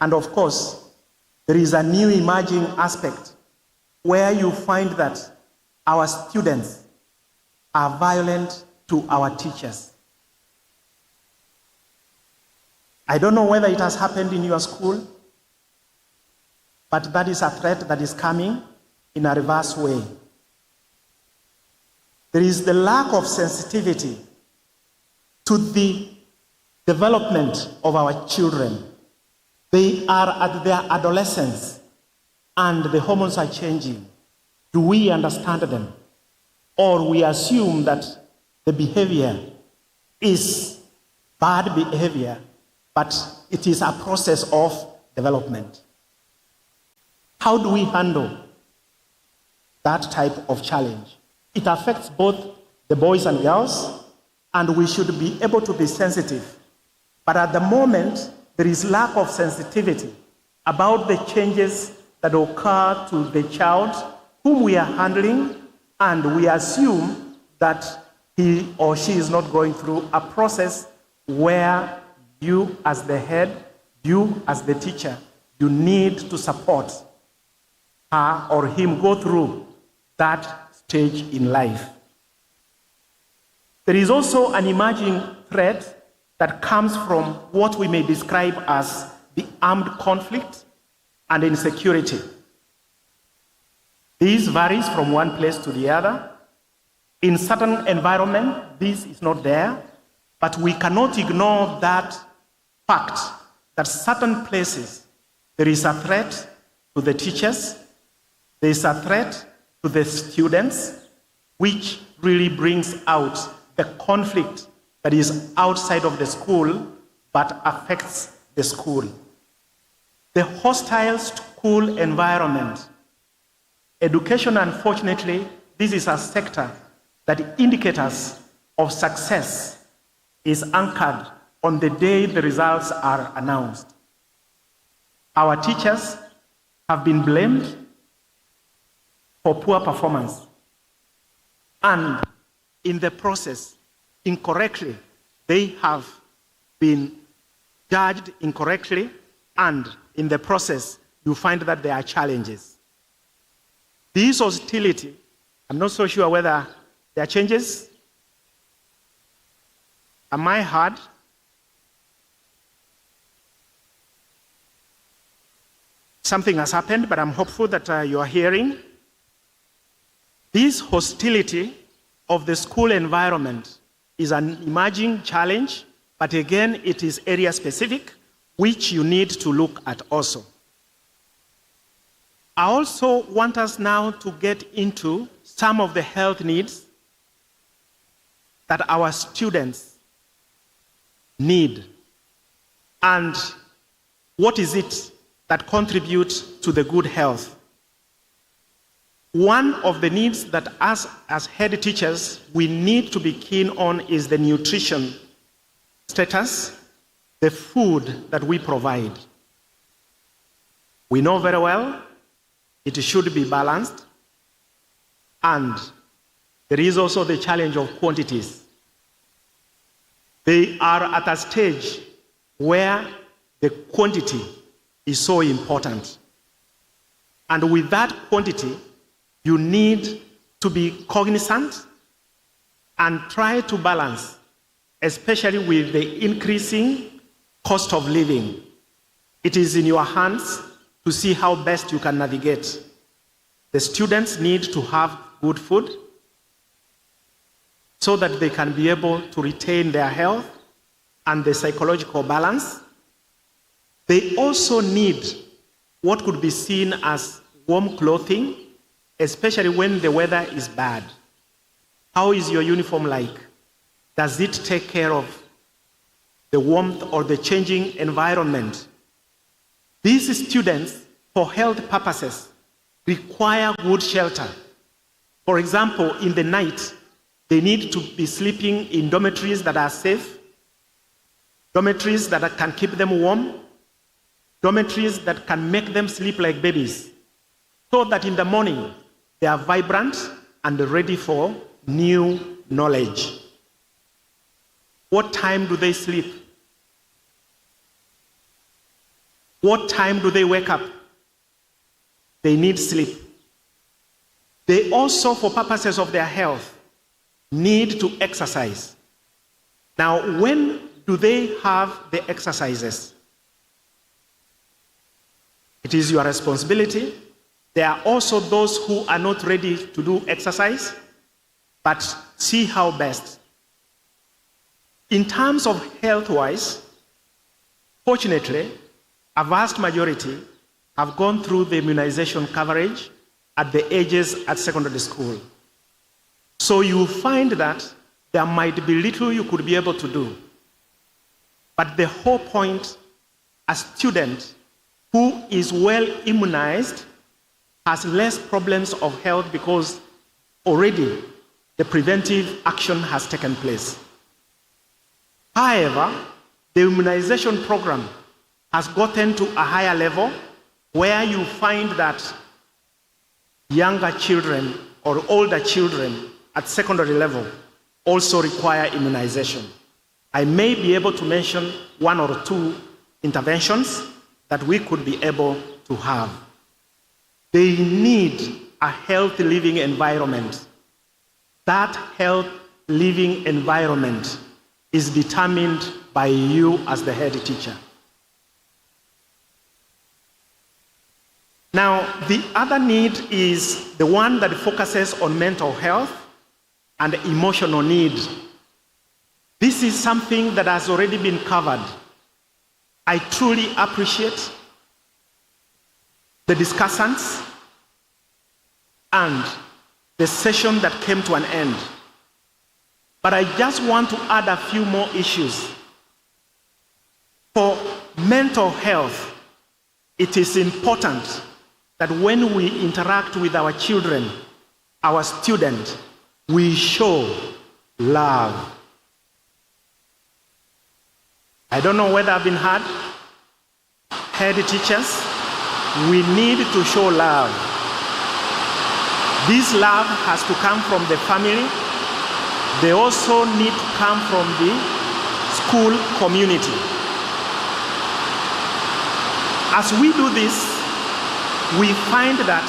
And of course, there is a new emerging aspect where you find that our students are violent to our teachers. I don't know whether it has happened in your school, but that is a threat that is coming in a reverse way. There is the lack of sensitivity to the development of our children. They are at their adolescence and the hormones are changing. Do we understand them? Or we assume that the behavior is bad behavior, but it is a process of development. How do we handle that type of challenge? It affects both the boys and girls, and we should be able to be sensitive. But at the moment, there is lack of sensitivity about the changes that occur to the child whom we are handling, and we assume that he or she is not going through a process where you as the head, you as the teacher, you need to support her or him go through that stage in life. There is also an emerging threat that comes from what we may describe as the armed conflict and insecurity. This varies from one place to the other. In certain environments, this is not there, but we cannot ignore that fact that certain places, there is a threat to the teachers, there is a threat to the students, which really brings out the conflict that is outside of the school but affects the school. The hostile school environment. Education, unfortunately, this is a sector that indicators of success is anchored on the day the results are announced. Our teachers have been blamed for poor performance, and in the process, incorrectly, they have been judged incorrectly, and in the process, you find that there are challenges. This hostility, I'm not so sure whether there are changes. Am I heard? Something has happened, but I'm hopeful that you are hearing. This hostility of the school environment is an emerging challenge, but again, it is area specific, which you need to look at also. I also want us now to get into some of the health needs that our students need, and what is it that contributes to the good health. One of the needs that us as head teachers we need to be keen on is the nutrition status, the food that we provide. We know very well it should be balanced, and there is also the challenge of quantities. They are at a stage where the quantity is so important. And with that quantity, you need to be cognizant and try to balance, especially with the increasing cost of living. It is in your hands to see how best you can navigate. The students need to have good food so that they can be able to retain their health and the psychological balance. They also need what could be seen as warm clothing, especially when the weather is bad. How is your uniform like? Does it take care of the warmth or the changing environment? These students, for health purposes, require good shelter. For example, in the night, they need to be sleeping in dormitories that are safe, dormitories that can keep them warm, dormitories that can make them sleep like babies, so that in the morning they are vibrant and ready for new knowledge. What time do they sleep? What time do they wake up? They need sleep. They also, for purposes of their health, need to exercise. Now, when do they have the exercises? It is your responsibility. There are also those who are not ready to do exercise, but see how best. In terms of health-wise, fortunately, a vast majority have gone through the immunization coverage at the ages at secondary school. So you find that there might be little you could be able to do. But the whole point, a student who is well immunized has less problems of health because already the preventive action has taken place. However, the immunization program has gotten to a higher level where you find that younger children or older children at secondary level also require immunization. I may be able to mention one or two interventions that we could be able to have. They need a healthy living environment. That healthy living environment is determined by you as the head teacher. Now, the other need is the one that focuses on mental health and emotional need. This is something that has already been covered. I truly appreciate the discussants and the session that came to an end. But I just want to add a few more issues. For mental health, it is important that when we interact with our children, our students, we show love. I don't know whether I've been heard. Head teachers, we need to show love. This love has to come from the family. They also need to come from the school community. As we do this, we find that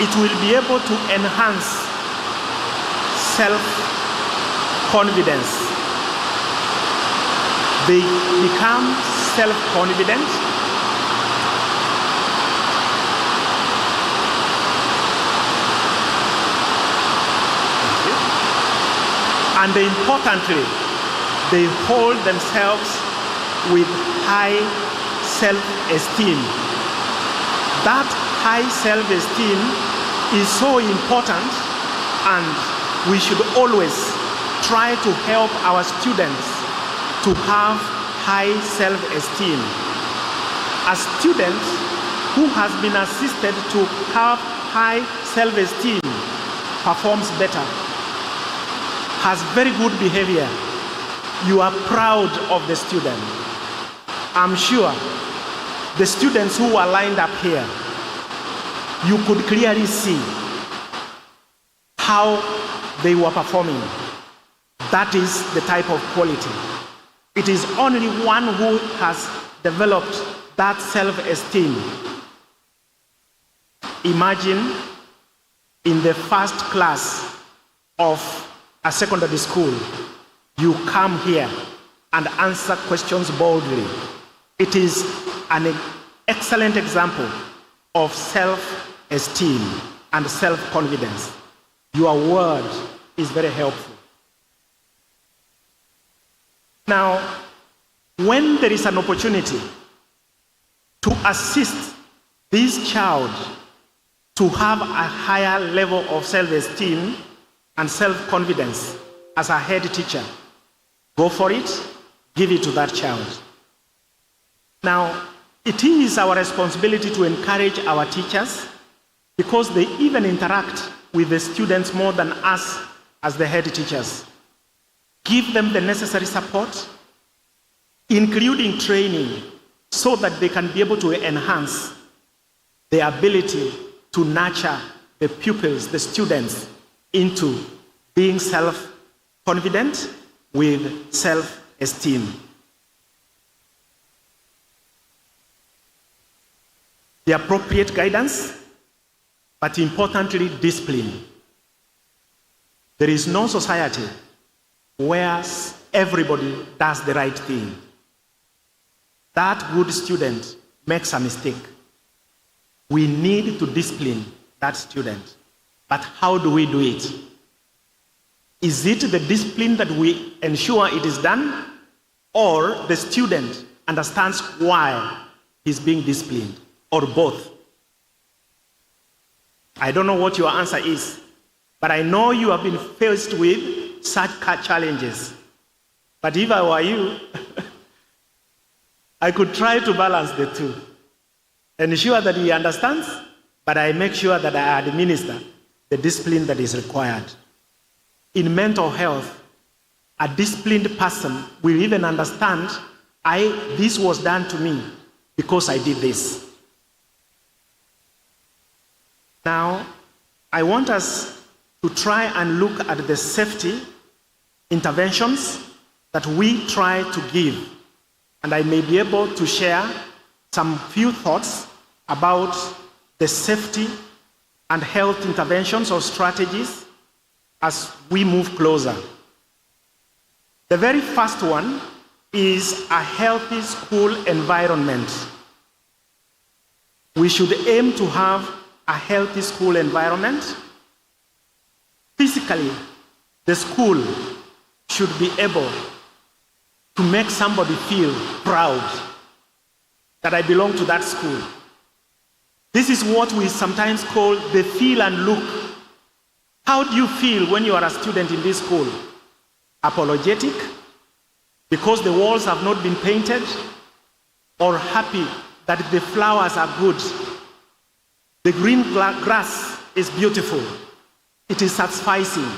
it will be able to enhance self-confidence. They become self-confident. And importantly, they hold themselves with high self-esteem. That high self-esteem is so important, and we should always try to help our students to have high self-esteem. A student who has been assisted to have high self-esteem performs better, has very good behavior. You are proud of the student. I'm sure the students who are lined up here, you could clearly see how they were performing. That is the type of quality. It is only one who has developed that self-esteem. Imagine in the first class of a secondary school, you come here and answer questions boldly. It is an excellent example of self-esteem and self-confidence. Your word is very helpful. Now, when there is an opportunity to assist this child to have a higher level of self-esteem and self-confidence as a head teacher, go for it, give it to that child. Now, it is our responsibility to encourage our teachers because they even interact with the students more than us as the head teachers. Give them the necessary support, including training, so that they can be able to enhance their ability to nurture the pupils, the students, into being self-confident with self-esteem. The appropriate guidance, but importantly, discipline. There is no society where everybody does the right thing. That good student makes a mistake. We need to discipline that student. But how do we do it? Is it the discipline that we ensure it is done, or the student understands why he's being disciplined, or both? I don't know what your answer is, but I know you have been faced with such challenges. But if I were you, I could try to balance the two. Ensure that he understands, but I make sure that I administer the discipline that is required. In mental health, a disciplined person will even understand, this was done to me because I did this. Now, I want us to try and look at the safety interventions that we try to give. And I may be able to share some few thoughts about the safety and health interventions or strategies as we move closer. The very first one is a healthy school environment. We should aim to have a healthy school environment. Physically, the school should be able to make somebody feel proud that I belong to that school. This is what we sometimes call the feel and look. How do you feel when you are a student in this school? Apologetic, because the walls have not been painted, or happy that the flowers are good? The green grass is beautiful. It is satisfying.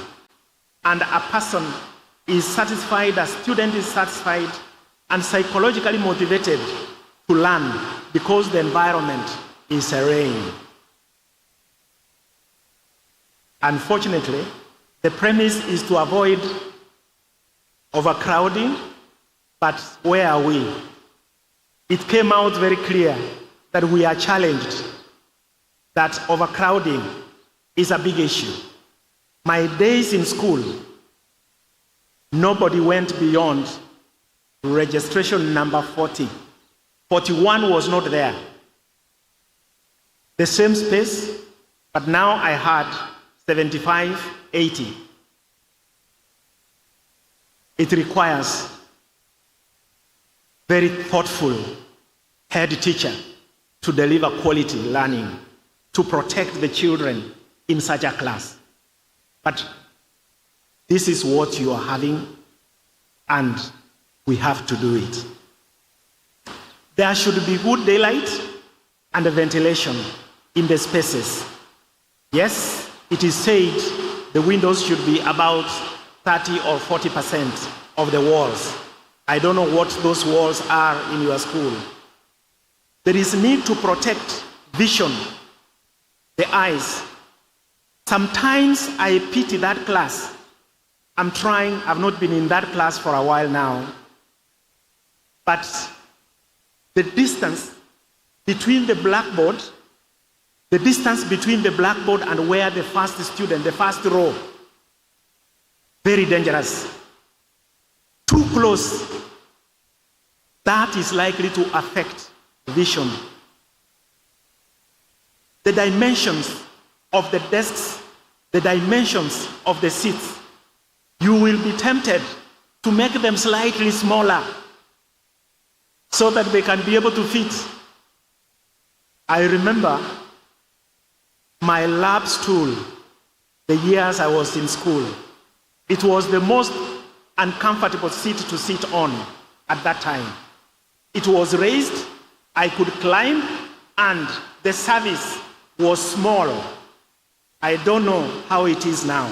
And a person is satisfied, a student is satisfied and psychologically motivated to learn because the environment is serene. Unfortunately, the premise is to avoid overcrowding, but where are we? It came out very clear that we are challenged, that overcrowding is a big issue. My days in school, nobody went beyond registration number 40. 41 was not there. The same space, but now I had 75, 80. It requires very thoughtful head teacher to deliver quality learning, to protect the children in such a class. But this is what you are having, and we have to do it. There should be good daylight and ventilation in the spaces. Yes, it is said the windows should be about 30 or 40% of the walls. I don't know what those walls are in your school. There is need to protect vision, the eyes. Sometimes I pity that class. I've not been in that class for a while now. But the distance between the blackboard, and where the first student, the first row, very dangerous. Too close, that is likely to affect vision. The dimensions of the desks, the dimensions of the seats, you will be tempted to make them slightly smaller so that they can be able to fit. I remember my lab stool, the years I was in school. It was the most uncomfortable seat to sit on at that time. It was raised, I could climb, and the service was small. I don't know how it is now.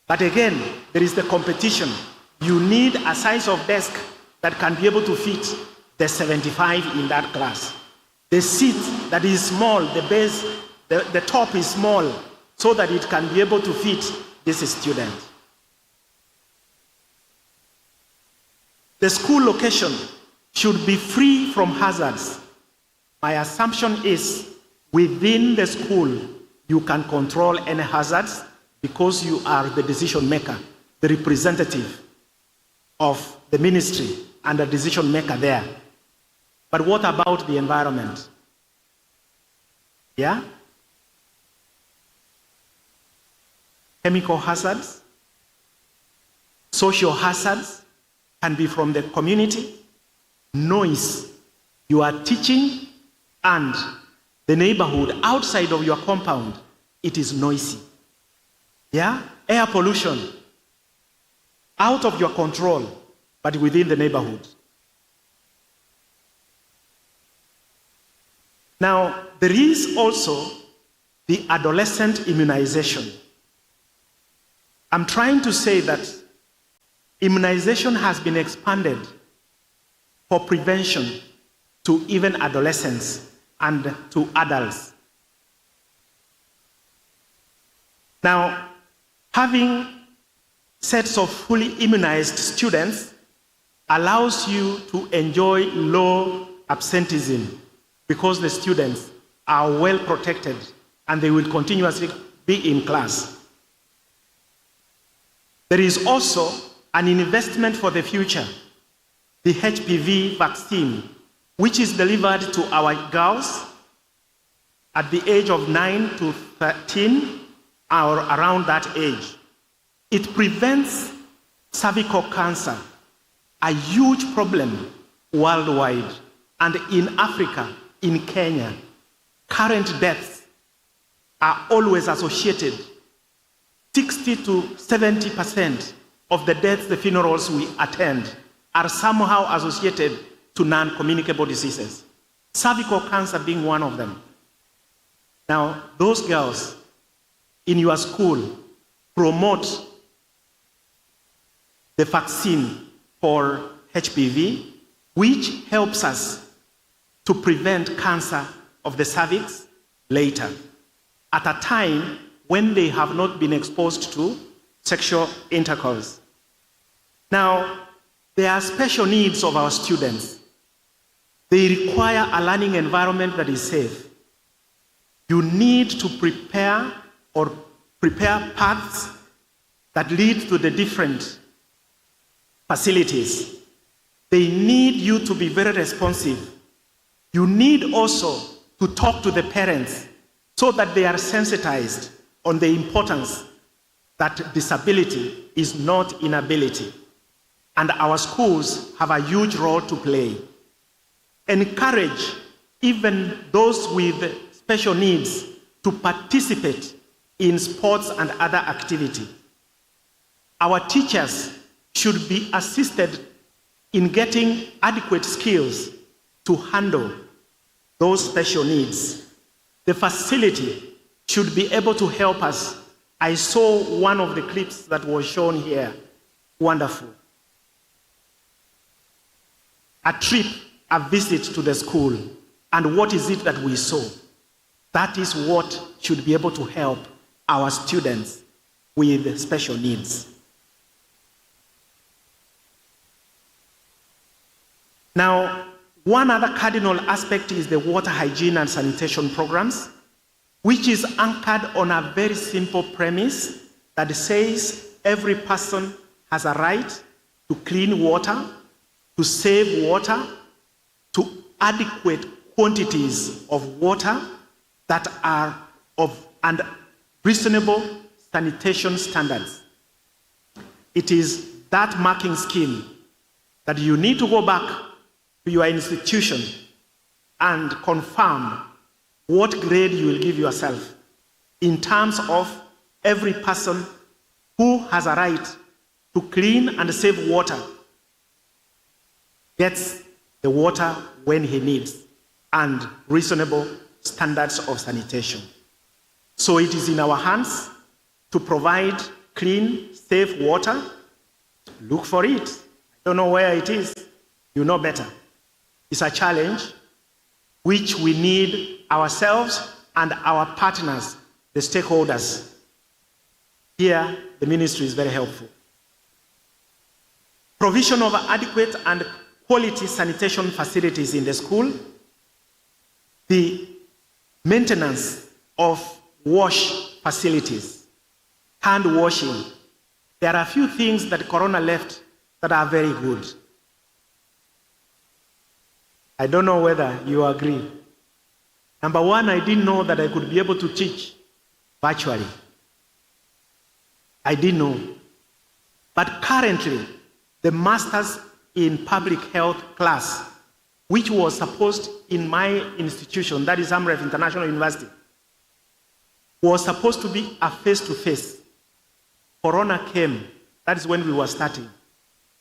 But again, there is the competition. You need a size of desk that can be able to fit the 75 in that class. The seat that is small, the base, the top is small, so that it can be able to fit this student. The school location should be free from hazards. My assumption is within the school, you can control any hazards because you are the decision maker, the representative of the ministry and the decision maker there. But what about the environment? Yeah? Chemical hazards, social hazards can be from the community, noise. You are teaching and the neighborhood outside of your compound, it is noisy. Yeah? Air pollution, out of your control, but within the neighborhood. Now, there is also the adolescent immunization. I'm trying to say that immunization has been expanded for prevention to even adolescents and to adults. Now, having sets of fully immunized students allows you to enjoy low absenteeism because the students are well protected and they will continuously be in class. There is also an investment for the future, the HPV vaccine, which is delivered to our girls at the age of 9 to 13 or around that age. It prevents cervical cancer, a huge problem worldwide. And in Africa, in Kenya, current deaths are always associated. 60 to 70% of the deaths, the funerals we attend, are somehow associated to non-communicable diseases. Cervical cancer being one of them. Now, those girls in your school promote the vaccine for HPV, which helps us to prevent cancer of the cervix later, at a time when they have not been exposed to sexual intercourse. Now, there are special needs of our students. They require a learning environment that is safe. You need to prepare paths that lead to the different facilities. They need you to be very responsive. You need also to talk to the parents so that they are sensitized on the importance that disability is not inability. And our schools have a huge role to play. Encourage even those with special needs to participate in sports and other activity. Our teachers should be assisted in getting adequate skills to handle those special needs. The facility should be able to help us. I saw one of the clips that was shown here. Wonderful. A trip, a visit to the school. And what is it that we saw? That is what should be able to help our students with special needs. Now, one other cardinal aspect is the water hygiene and sanitation programs, which is anchored on a very simple premise that says every person has a right to clean water, to save water, to adequate quantities of water that are of and reasonable sanitation standards. It is that marking scheme that you need to go back to your institution and confirm what grade you will give yourself in terms of every person who has a right to clean and save water gets the water when he needs and reasonable standards of sanitation. So it is in our hands to provide clean, safe water. Look for it. I don't know where it is. You know better. It's a challenge which we need ourselves and our partners, the stakeholders. Here, the ministry is very helpful. provision of adequate and quality sanitation facilities in the school, the maintenance of wash facilities, hand washing. There are a few things that Corona left that are very good. I don't know whether you agree. Number one, I didn't know that I could be able to teach virtually. I didn't know. But currently, the Masters in Public Health class, which was supposed in my institution, that is AMREF International University, was supposed to be a face-to-face. Corona came, that is when we were starting.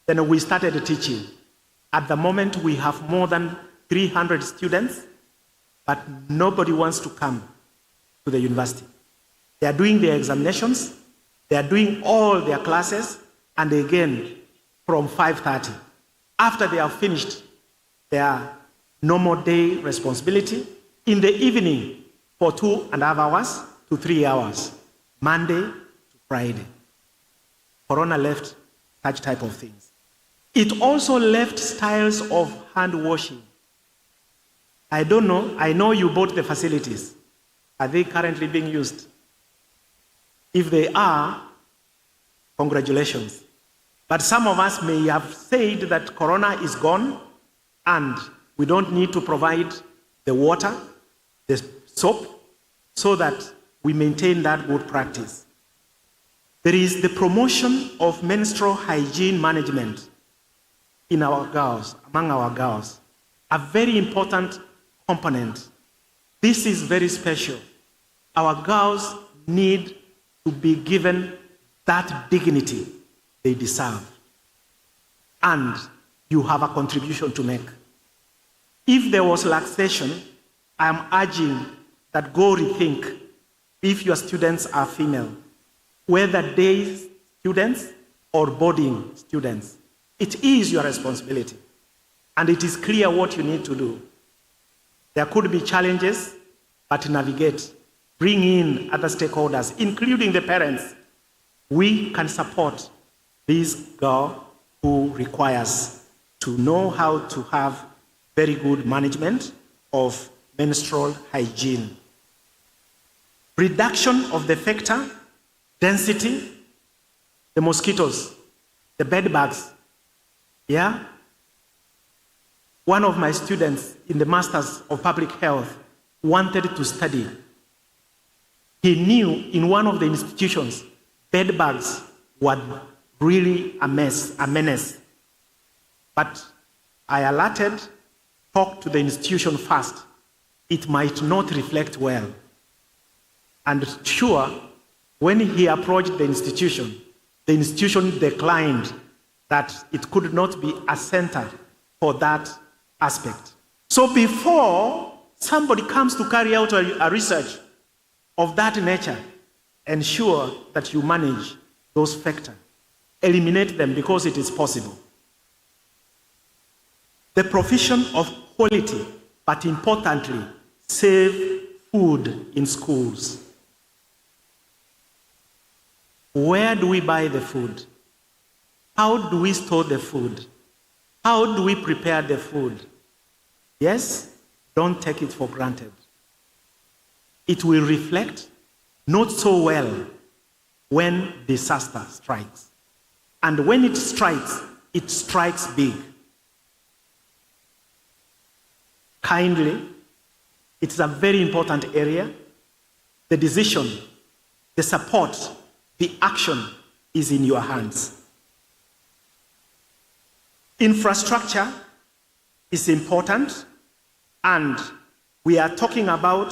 Then we started teaching. At the moment, we have more than 300 students, but nobody wants to come to the university. They are doing their examinations, they are doing all their classes, and again, from 5:30. After they have finished their normal day responsibility, in the evening for 2.5 hours to 3 hours, Monday to Friday. Corona left such type of things. It also left styles of hand washing. I don't know, I know you bought the facilities. Are they currently being used? If they are, congratulations. But some of us may have said that Corona is gone and we don't need to provide the water, the soap, so that we maintain that good practice. There is the promotion of menstrual hygiene management in our girls, among our girls, a very important component. This is very special. Our girls need to be given that dignity they deserve. And you have a contribution to make. If there was laxation, I am urging that go rethink if your students are female, whether day students or boarding students. It is your responsibility. And it is clear what you need to do. There could be challenges, but navigate. Bring in other stakeholders, including the parents. We can support this girl who requires to know how to have very good management of menstrual hygiene. Reduction of the factor, density, the mosquitoes, the bed bugs. Yeah? One of my students in the Masters of Public Health wanted to study. He knew in one of the institutions, bed bugs were really a menace. But I alerted, talked to the institution first. It might not reflect well. And sure, when he approached the institution declined that it could not be a center for that aspect. So before somebody comes to carry out a research of that nature, ensure that you manage those factors. Eliminate them because it is possible. The provision of quality, but importantly, safe food in schools. Where do we buy the food? How do we store the food? How do we prepare the food? Yes, don't take it for granted. It will reflect not so well when disaster strikes. And when it strikes big. Kindly, it's a very important area. The decision, the support, the action is in your hands. Infrastructure is important, and we are talking about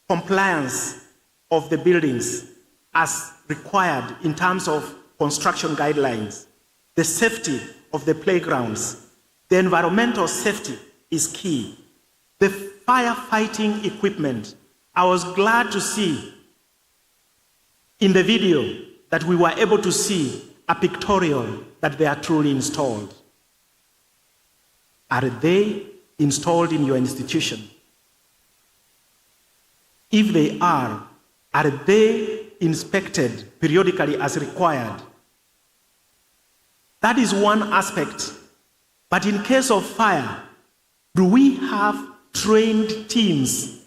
compliance of the buildings as required in terms of construction guidelines, the safety of the playgrounds, the environmental safety is key. The firefighting equipment, I was glad to see in the video that we were able to see a pictorial that they are truly installed. Are they installed in your institution? If they are they inspected periodically as required? That is one aspect. But in case of fire, do we have trained teams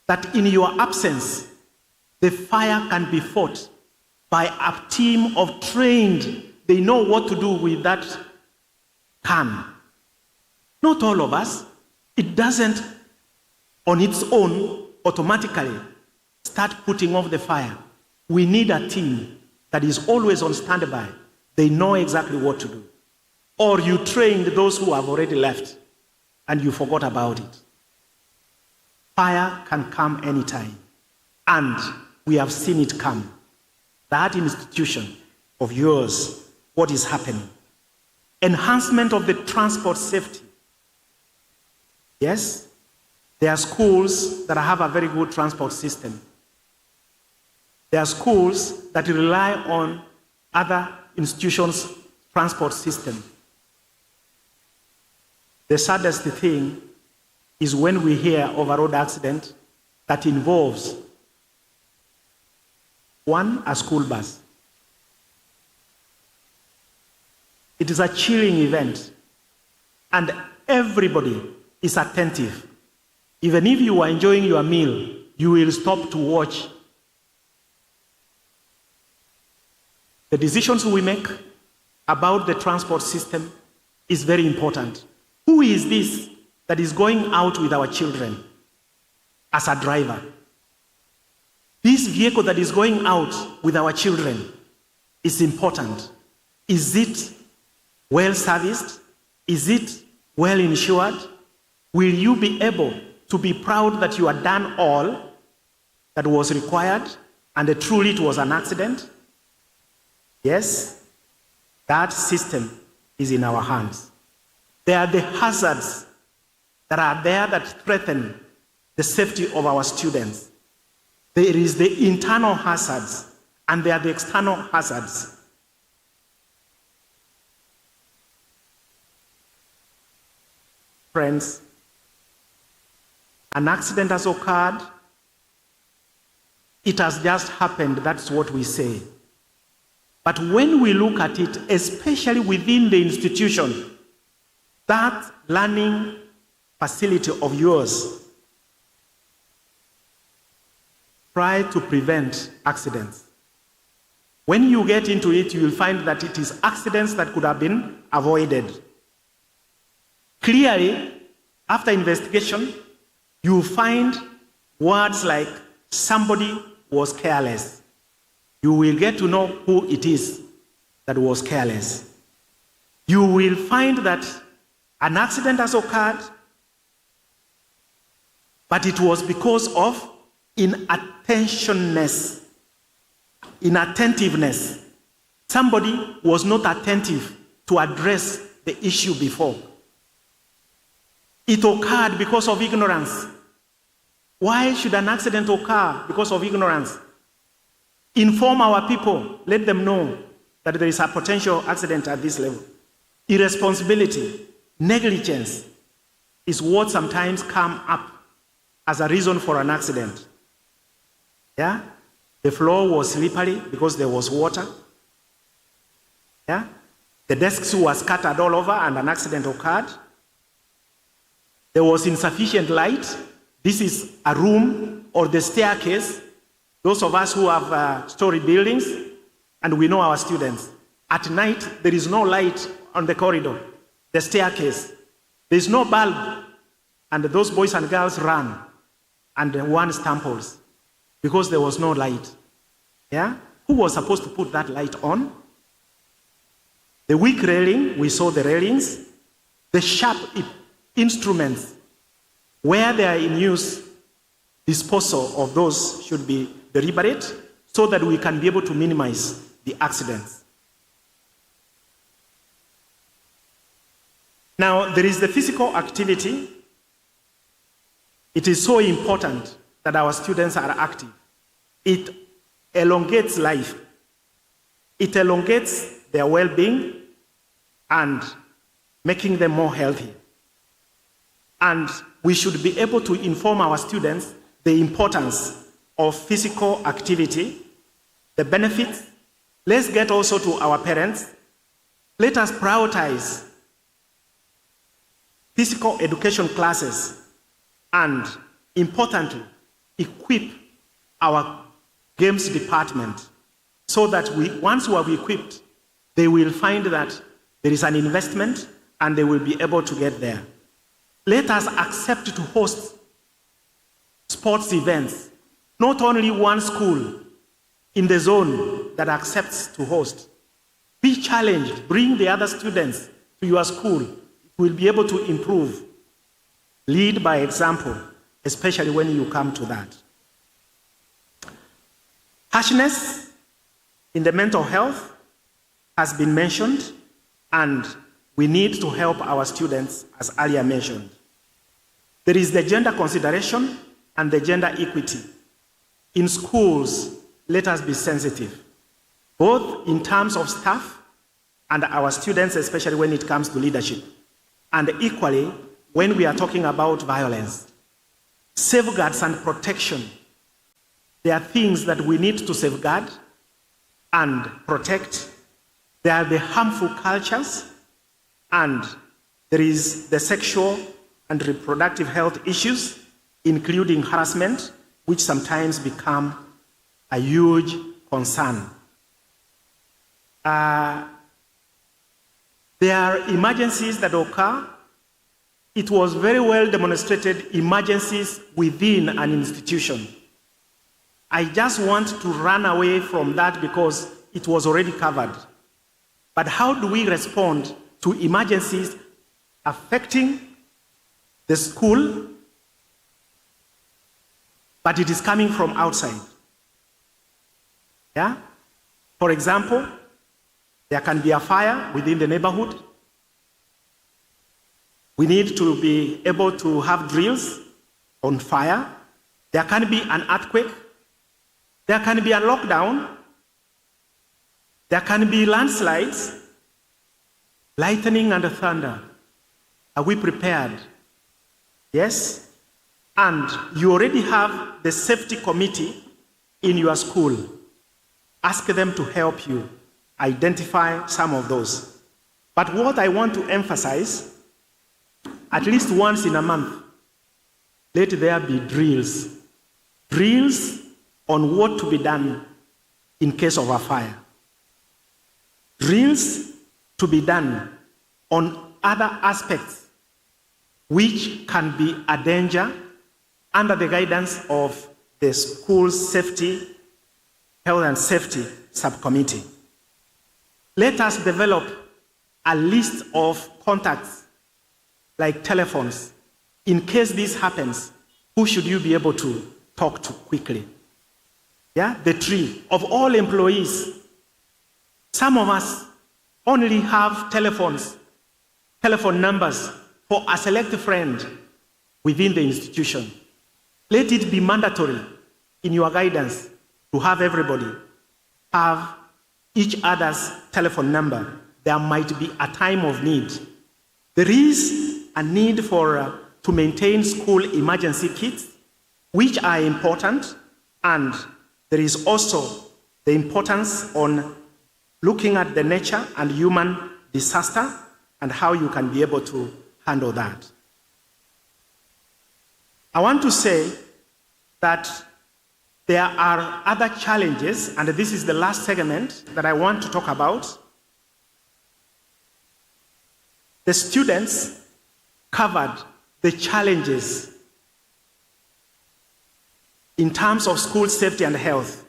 that in your absence, the fire can be fought by a team of trained, they know what to do with that can? Not all of us. It doesn't on its own automatically start putting off the fire. We need a team that is always on standby. They know exactly what to do. Or you trained those who have already left and you forgot about it. Fire can come anytime. And we have seen it come. That institution of yours, what is happening? Enhancement of the transport safety. Yes, there are schools that have a very good transport system. There are schools that rely on other institutions' transport system. The saddest thing is when we hear of a road accident that involves a school bus. It is a chilling event, and everybody is attentive. Even if you are enjoying your meal, you will stop to watch. The decisions we make about the transport system is very important. Who is this that is going out with our children as a driver? This vehicle that is going out with our children is important. Is it well serviced? Is it well insured? Will you be able to be proud that you have done all that was required and truly it was an accident? Yes, that system is in our hands. There are the hazards that are there that threaten the safety of our students. There is the internal hazards and there are the external hazards. Friends, an accident has occurred. It has just happened, that's what we say. But when we look at it, especially within the institution, that learning facility of yours, try to prevent accidents. When you get into it, you will find that it is accidents that could have been avoided. Clearly, after investigation, you will find words like somebody was careless. You will get to know who it is that was careless. You will find that an accident has occurred, but it was because of inattentiveness. Somebody was not attentive to address the issue before. It occurred because of ignorance. Why should an accident occur because of ignorance? Inform our people, let them know that there is a potential accident at this level. Irresponsibility, negligence is what sometimes come up as a reason for an accident. Yeah? The floor was slippery because there was water. Yeah? The desks were scattered all over and an accident occurred. There was insufficient light. This is a room or the staircase. Those of us who have story buildings, and we know our students, at night there is no light on the corridor, the staircase. There is no bulb, and those boys and girls run, and one stumbles because there was no light. Yeah? Who was supposed to put that light on? The weak railing, we saw the railings. The sharp instruments, where they are in use, disposal of those should be deliberate so that we can be able to minimize the accidents. Now, there is the physical activity. It is so important that our students are active. It elongates life. It elongates their well-being and making them more healthy. And we should be able to inform our students the importance of physical activity, the benefits. Let's get also to our parents. Let us prioritize physical education classes and, importantly, equip our games department so that once we have equipped, they will find that there is an investment and they will be able to get there. Let us accept to host sports events, not only one school in the zone that accepts to host. Be challenged, bring the other students to your school. You will be able to improve. Lead by example, especially when you come to that. Harshness in the mental health has been mentioned, and we need to help our students, as earlier mentioned. There is the gender consideration and the gender equity. In schools, let us be sensitive, both in terms of staff and our students, especially when it comes to leadership, and equally when we are talking about violence. Safeguards and protection. There are things that we need to safeguard and protect. There are the harmful cultures, and there is the sexual and reproductive health issues, including harassment, which sometimes become a huge concern. There are emergencies that occur. It was very well demonstrated, emergencies within an institution. I just want to run away from that because it was already covered. But how do we respond to emergencies affecting the school, but it is coming from outside? Yeah? For example, there can be a fire within the neighborhood. We need to be able to have drills on fire. There can be an earthquake. There can be a lockdown. There can be landslides, lightning and thunder. Are we prepared? Yes? And you already have the safety committee in your school. Ask them to help you identify some of those. But what I want to emphasize, at least once in a month, let there be drills. Drills on what to be done in case of a fire. Drills to be done on other aspects which can be a danger under the guidance of the school safety, health and safety subcommittee. Let us develop a list of contacts, like telephones. In case this happens, who should you be able to talk to quickly? Yeah, the tree of all employees. Some of us only have telephone numbers for a select friend within the institution. Let it be mandatory in your guidance to have everybody have each other's telephone number. There might be a time of need. There is a need to maintain school emergency kits, which are important, and there is also the importance on looking at the nature and human disaster and how you can be able to handle that. I want to say that there are other challenges, and this is the last segment that I want to talk about. The students covered the challenges in terms of school safety and health,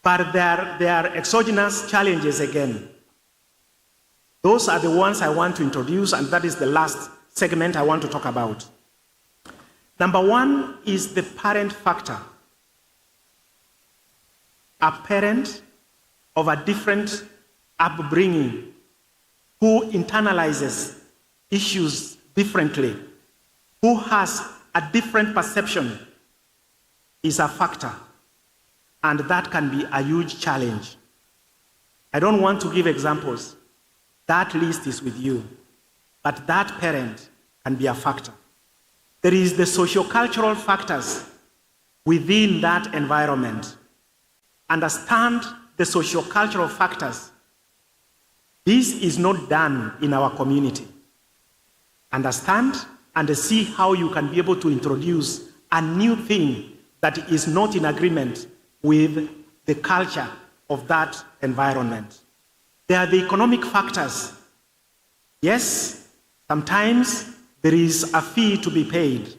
but there are exogenous challenges again. Those are the ones I want to introduce, and that is the last segment I want to talk about. Number one is the parent factor. A parent of a different upbringing who internalizes issues differently, who has a different perception, is a factor, and that can be a huge challenge. I don't want to give examples. That list is with you, but that parent can be a factor. There is the socio-cultural factors within that environment. Understand the socio-cultural factors This is not done in our community. Understand and see how you can be able to introduce a new thing that is not in agreement with the culture of that environment. There are the economic factors. Yes, sometimes there is a fee to be paid.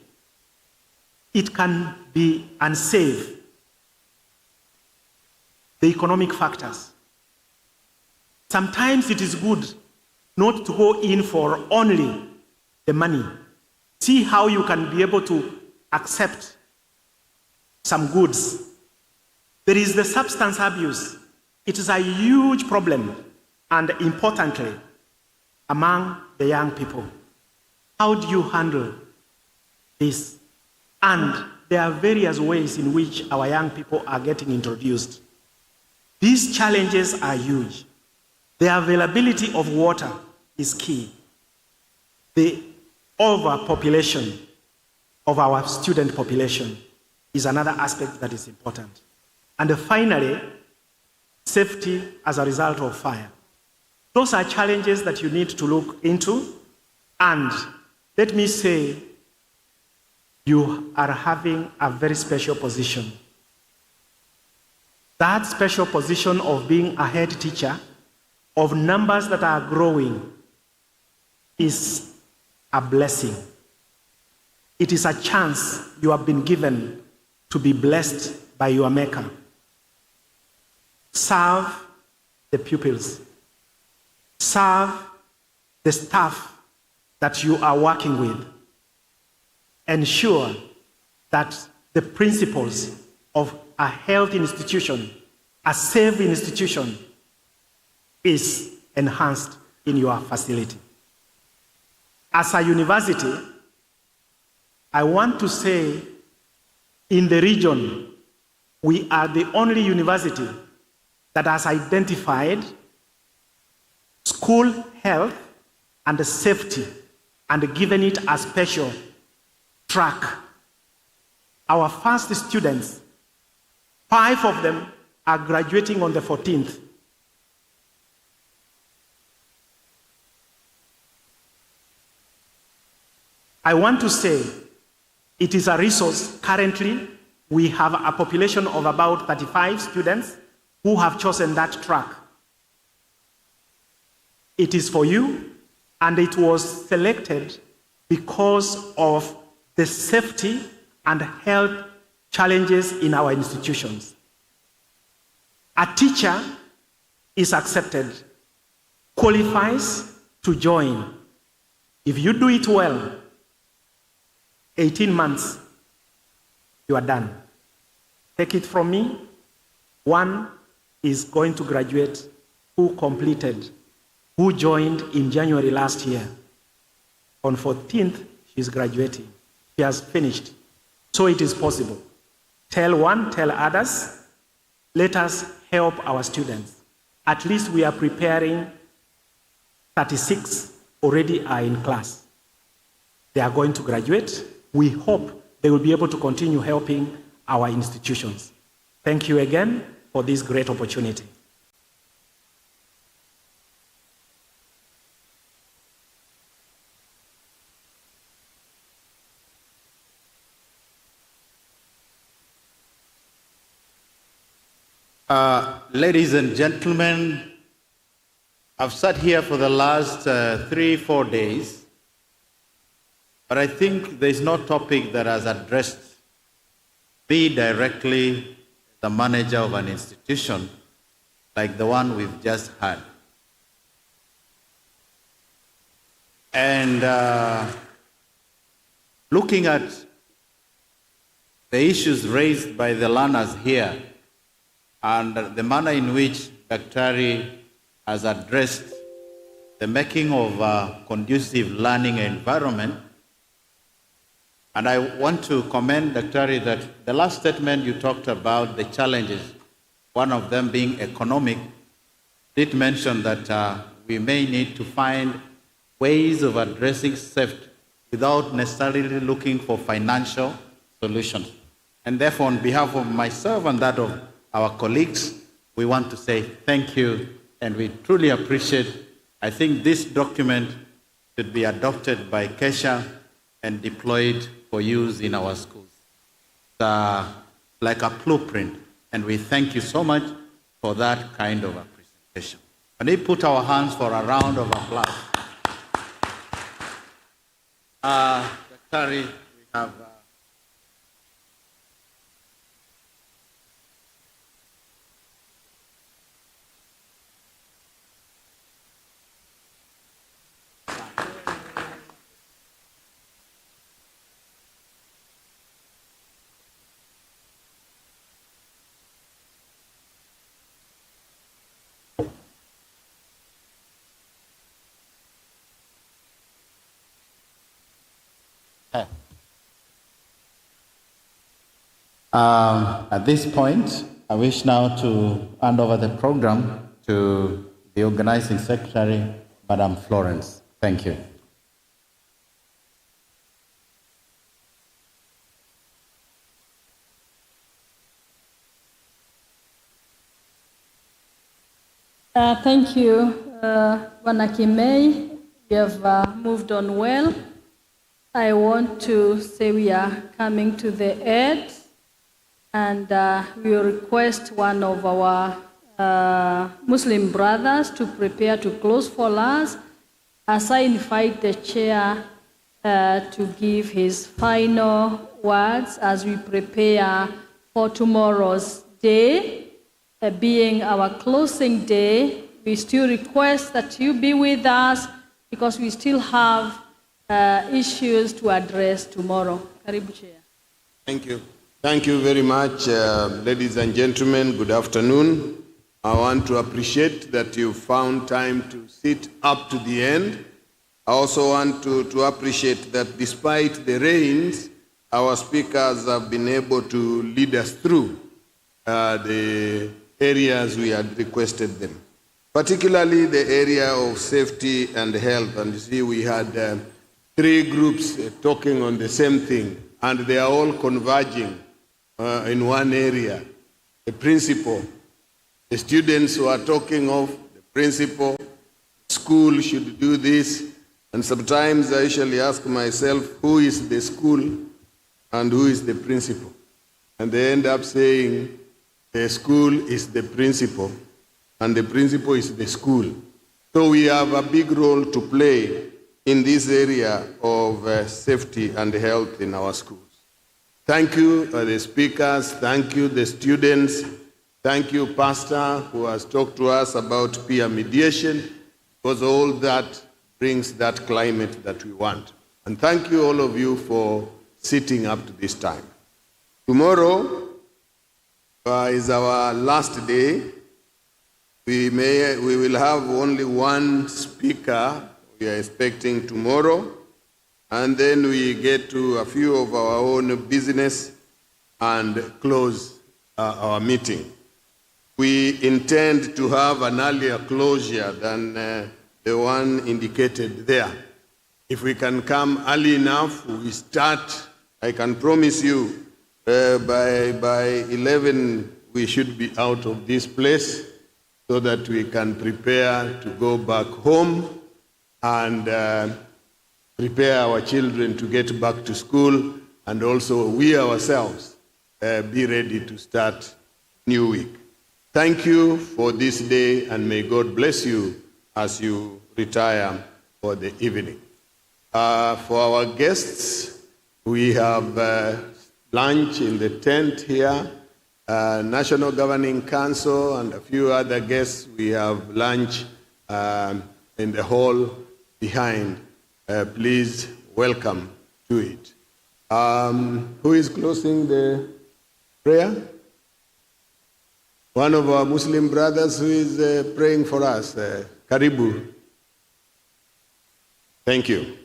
It can be unsafe. The economic factors. Sometimes it is good not to go in for only the money. See how you can be able to accept some goods. There is the substance abuse. It is a huge problem, and importantly, among the young people. How do you handle this? And there are various ways in which our young people are getting introduced. These challenges are huge. The availability of water is key. The overpopulation of our student population is another aspect that is important. And finally, safety as a result of fire. Those are challenges that you need to look into. And let me say, you are having a very special position. That special position of being a head teacher, of numbers that are growing, is a blessing. It is a chance you have been given to be blessed by your Maker. Serve the pupils. Serve the staff that you are working with. Ensure that the principles of a health institution, a safe institution, is enhanced in your facility. As a university, I want to say in the region, we are the only university that has identified school health and safety and given it a special track. Our first students, 5 of them are graduating on the 14th. I want to say it is a resource. Currently, we have a population of about 35 students who have chosen that track. It is for you, and it was selected because of the safety and health challenges in our institutions. A teacher is accepted, qualifies to join. If you do it well, 18 months, you are done. Take it from me. One is going to graduate who completed, who joined in January last year. On 14th, she's graduating. She has finished. So it is possible. Tell one, tell others. Let us help our students. At least we are preparing 36 already are in class. They are going to graduate. We hope they will be able to continue helping our institutions. Thank you again for this great opportunity. Ladies and gentlemen, I've sat here for the last 3-4 days, but I think there is no topic that has addressed me directly, the manager of an institution, like the one we've just had. And looking at the issues raised by the learners here, and the manner in which Daktari has addressed the making of a conducive learning environment. And I want to commend Daktari that the last statement you talked about the challenges, one of them being economic, did mention that we may need to find ways of addressing safety without necessarily looking for financial solutions. And therefore, on behalf of myself and that of our colleagues, we want to say thank you, and we truly appreciate I think this document should be adopted by Kesha and deployed for use in our schools. Like a blueprint, and we thank you so much for that kind of a presentation. Can we put our hands for a round of applause? Secretary, we have at this point, I wish now to hand over the program to the organizing secretary, Madam Florence. Thank you. Thank you, Wanakimei. You have moved on well. I want to say we are coming to the end, and we will request one of our Muslim brothers to prepare to close for us, as I invite the chair to give his final words as we prepare for tomorrow's day. Being our closing day, we still request that you be with us because we still have issues to address tomorrow. Karibu Chair. Thank you. Thank you very much, ladies and gentlemen. Good afternoon. I want to appreciate that you found time to sit up to the end. I also want to appreciate that despite the rains, our speakers have been able to lead us through the areas we had requested them, particularly the area of safety and health. And you see, we had 3 groups talking on the same thing, and they are all converging in one area. The principal, the students who are talking of the principal, school should do this, and sometimes I usually ask myself, who is the school and who is the principal? And they end up saying, the school is the principal, and the principal is the school. So we have a big role to play in this area of safety and health in our schools. Thank you, the speakers. Thank you, the students. Thank you, Pastor, who has talked to us about peer mediation, because all that brings that climate that we want. And thank you, all of you, for sitting up to this time. Tomorrow is our last day. We will have only one speaker we are expecting tomorrow, and then we get to a few of our own business and close our meeting. We intend to have an earlier closure than the one indicated there. If we can come early enough, we start. I can promise you by 11 we should be out of this place so that we can prepare to go back home and prepare our children to get back to school, and also we ourselves be ready to start new week. Thank you for this day, and may God bless you as you retire for the evening. For our guests, we have lunch in the tent here. National Governing Council and a few other guests, we have lunch in the hall behind. Please welcome to it. Who is closing the prayer? One of our Muslim brothers who is praying for us. Karibu. Thank you.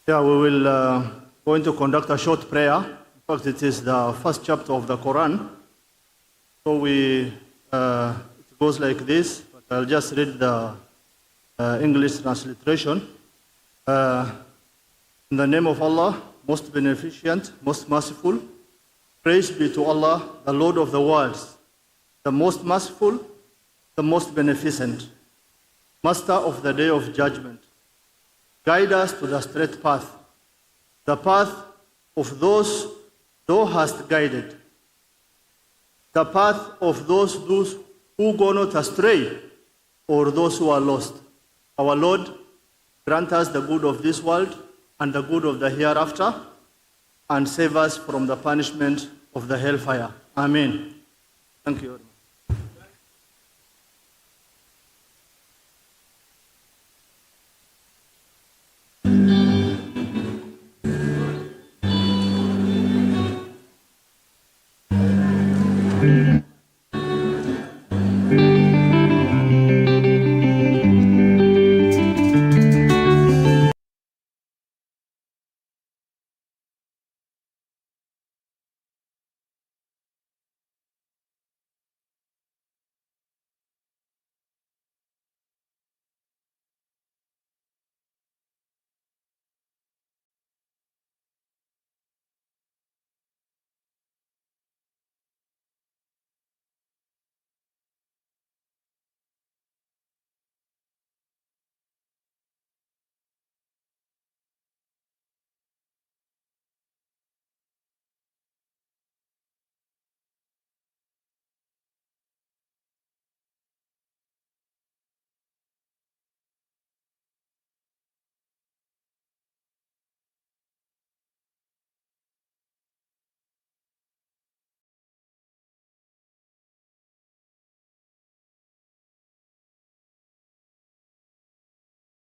Yeah, we will going to conduct a short prayer. In fact, it is the first chapter of the Quran. So it goes like this. But I'll just read the English transliteration. In the name of Allah, most beneficent, most merciful, praise be to Allah, the Lord of the worlds, the most merciful, the most beneficent, Master of the day of judgment. Guide us to the straight path, the path of those thou hast guided, the path of those who go not astray, or those who are lost. Our Lord, grant us the good of this world and the good of the hereafter, and save us from the punishment of the hellfire. Amen. Thank you.